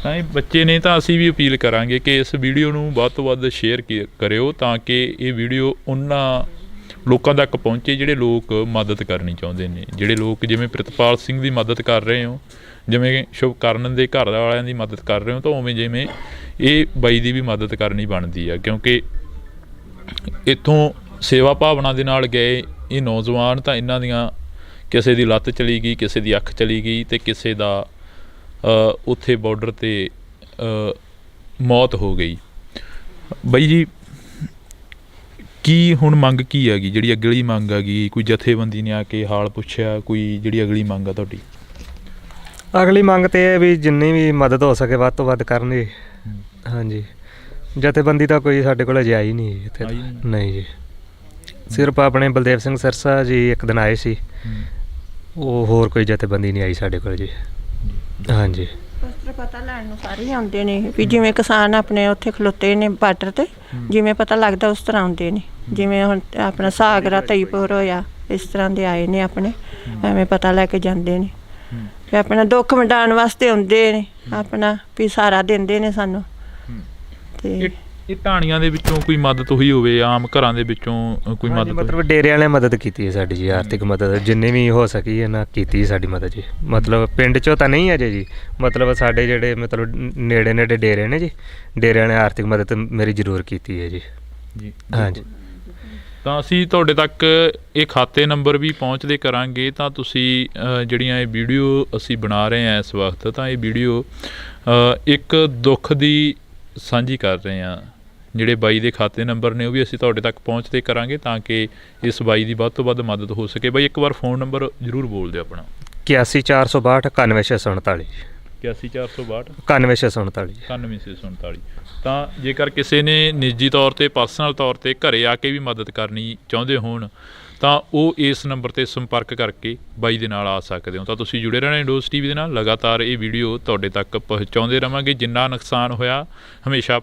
ਤਾਂ ਇਹ ਬੱਚੇ ਨੇ, ਤਾਂ ਅਸੀਂ ਵੀ ਅਪੀਲ ਕਰਾਂਗੇ ਕਿ ਇਸ ਵੀਡੀਓ ਨੂੰ ਵੱਧ ਤੋਂ ਵੱਧ ਸ਼ੇਅਰ ਕਰਿਓ, ਤਾਂ ਕਿ ਇਹ ਵੀਡੀਓ ਉਹਨਾਂ ਲੋਕਾਂ ਤੱਕ ਪਹੁੰਚੇ ਜਿਹੜੇ ਲੋਕ ਮਦਦ ਕਰਨੀ ਚਾਹੁੰਦੇ ਨੇ, ਜਿਹੜੇ ਲੋਕ ਜਿਵੇਂ ਪ੍ਰਿਤਪਾਲ ਸਿੰਘ ਦੀ ਮਦਦ ਕਰ ਰਹੇ ਹੋ, ਜਿਵੇਂ ਸ਼ੁਭਕਰਨ ਦੇ ਘਰ ਵਾਲਿਆਂ ਦੀ ਮਦਦ ਕਰ ਰਹੇ ਹੋ, ਤਾਂ ਉਵੇਂ ਜਿਵੇਂ ਇਹ ਬਾਈ ਦੀ ਵੀ ਮਦਦ ਕਰਨੀ ਬਣਦੀ ਆ। ਕਿਉਂਕਿ ਇੱਥੋਂ ਸੇਵਾ ਭਾਵਨਾ ਦੇ ਨਾਲ ਗਏ ਇਹ ਨੌਜਵਾਨ, ਤਾਂ ਇਹਨਾਂ ਦੀਆਂ ਕਿਸੇ ਦੀ ਲੱਤ ਚਲੀ ਗਈ, ਕਿਸੇ ਦੀ ਅੱਖ ਚਲੀ ਗਈ, ਅਤੇ ਕਿਸੇ ਦਾ ਉੱਥੇ ਬਾਰਡਰ 'ਤੇ ਮੌਤ ਹੋ ਗਈ। ਬਾਈ ਜੀ, ਕੀ ਹੁਣ ਮੰਗ ਕੀ ਹੈਗੀ, ਜਿਹੜੀ ਅਗਲੀ ਮੰਗ ਹੈਗੀ? ਕੋਈ ਜਥੇਬੰਦੀ ਨੇ ਆ ਕੇ ਹਾਲ ਪੁੱਛਿਆ? ਕੋਈ ਜਿਹੜੀ ਅਗਲੀ ਮੰਗ ਆ ਤੁਹਾਡੀ? ਅਗਲੀ ਮੰਗ ਤੇ ਇਹ ਵੀ ਜਿੰਨੀ ਵੀ ਮਦਦ ਹੋ ਸਕੇ ਵੱਧ ਤੋਂ ਵੱਧ ਕਰਨ ਜੀ। ਹਾਂਜੀ ਜਥੇਬੰਦੀ ਤਾਂ ਕੋਈ ਸਾਡੇ ਕੋਲ ਅਜੇ ਆਈ ਨਹੀਂ ਇੱਥੇ। ਨਹੀਂ ਜੀ, ਸਿਰਫ ਆਪਣੇ ਬਲਦੇਵ ਸਿੰਘ ਸਿਰਸਾ ਜੀ ਇੱਕ ਦਿਨ ਆਏ ਸੀ, ਉਹ ਹੋਰ ਕੋਈ ਜਥੇਬੰਦੀ ਨਹੀਂ ਆਈ ਸਾਡੇ ਕੋਲ ਜੀ। ਹਾਂਜੀ ਪਤਾ ਲੈਣ ਨੂੰ ਸਾਰੇ ਹੀ ਆਉਂਦੇ ਨੇ ਵੀ ਜਿਵੇਂ ਕਿਸਾਨ ਆਪਣੇ ਉੱਥੇ ਖਲੋਤੇ ਨੇ ਬਾਰਡਰ ਤੇ, ਜਿਵੇਂ ਪਤਾ ਲੱਗਦਾ ਉਸ ਤਰ੍ਹਾਂ ਆਉਂਦੇ ਨੇ। ਜਿਵੇਂ ਹੁਣ ਆਪਣਾ ਸਾਗਰਾ ਤਈਪੁਰ ਹੋਇਆ, ਇਸ ਤਰ੍ਹਾਂ ਦੇ ਆਏ ਨੇ ਆਪਣੇ, ਐਵੇਂ ਪਤਾ ਲੈ ਕੇ ਜਾਂਦੇ ਨੇ ਵੀ ਆਪਣਾ ਦੁੱਖ ਵੰਡਾਉਣ ਵਾਸਤੇ ਆਉਂਦੇ ਨੇ, ਆਪਣਾ ਵੀ ਸਹਾਰਾ ਦਿੰਦੇ ਨੇ ਸਾਨੂੰ। ਤੇ ਇਹ ਢਾਣੀਆਂ ਦੇ ਵਿੱਚੋਂ ਕੋਈ ਮਦਦ ਹੋਈ ਹੋਵੇ, ਆਮ ਘਰਾਂ ਦੇ ਵਿੱਚੋਂ ਕੋਈ ਮਦਦ? ਮਤਲਬ ਡੇਰੇ ਵਾਲਿਆਂ ਮਦਦ ਕੀਤੀ ਹੈ ਸਾਡੀ ਜੀ, ਆਰਥਿਕ ਮਦਦ ਜਿੰਨੀ ਵੀ ਹੋ ਸਕੀ ਇਹਨਾਂ ਕੀਤੀ ਸਾਡੀ ਮਦਦ ਜੀ। ਮਤਲਬ ਪਿੰਡ 'ਚੋਂ ਤਾਂ ਨਹੀਂ ਅਜੇ ਜੀ, ਮਤਲਬ ਸਾਡੇ ਜਿਹੜੇ ਮਤਲਬ ਨੇੜੇ ਡੇਰੇ ਨੇ ਜੀ, ਡੇਰਿਆਂ ਨੇ ਆਰਥਿਕ ਮਦਦ ਮੇਰੀ ਜ਼ਰੂਰ ਕੀਤੀ ਹੈ ਜੀ। ਹਾਂਜੀ ਤਾਂ ਅਸੀਂ ਤੁਹਾਡੇ ਤੱਕ ਇਹ ਖਾਤੇ ਨੰਬਰ ਵੀ ਪਹੁੰਚਦੇ ਕਰਾਂਗੇ, ਤਾਂ ਤੁਸੀਂ ਜਿਹੜੀਆਂ ਇਹ ਵੀਡੀਓ ਅਸੀਂ ਬਣਾ ਰਹੇ ਹਾਂ ਇਸ ਵਕਤ, ਤਾਂ ਇਹ ਵੀਡੀਓ ਇੱਕ ਦੁੱਖ ਦੀ ਸਾਂਝੀ ਕਰ ਰਹੇ ਹਾਂ। ਜਿਹੜੇ ਬਾਈ ਦੇ ਖਾਤੇ ਨੰਬਰ ਨੇ ਉਹ ਵੀ ਅਸੀਂ ਤੁਹਾਡੇ ਤੱਕ ਪਹੁੰਚਦੇ ਕਰਾਂਗੇ, ਤਾਂ ਕਿ ਇਸ ਬਾਈ ਦੀ ਵੱਧ ਤੋਂ ਵੱਧ ਮਦਦ ਹੋ ਸਕੇ। ਬਾਈ ਇੱਕ ਵਾਰ ਫ਼ੋਨ ਨੰਬਰ ਜ਼ਰੂਰ ਬੋਲ ਦਿਓ ਆਪਣਾ। 81 462 91649 81 462 91649 91649। ਤਾਂ ਜੇਕਰ ਕਿਸੇ ਨੇ ਨਿੱਜੀ ਤੌਰ 'ਤੇ ਪਰਸਨਲ ਤੌਰ 'ਤੇ ਘਰੇ ਆ ਕੇ ਵੀ ਮਦਦ ਕਰਨੀ ਚਾਹੁੰਦੇ ਹੋਣ, ਤਾਂ ਉਹ ਇਸ ਨੰਬਰ 'ਤੇ ਸੰਪਰਕ ਕਰਕੇ ਬਾਈ ਦੇ ਨਾਲ ਆ ਸਕਦੇ ਹੋ। ਤਾਂ ਤੁਸੀਂ ਜੁੜੇ ਰਹਿਣਾ ਇੰਡੋਜ਼ TV ਦੇ ਨਾਲ, ਲਗਾਤਾਰ ਇਹ ਵੀਡੀਓ ਤੁਹਾਡੇ ਤੱਕ ਪਹੁੰਚਾਉਂਦੇ ਰਹਾਂਗੇ। ਜਿੰਨਾ ਨੁਕਸਾਨ ਹੋਇਆ ਹਮੇਸ਼ਾ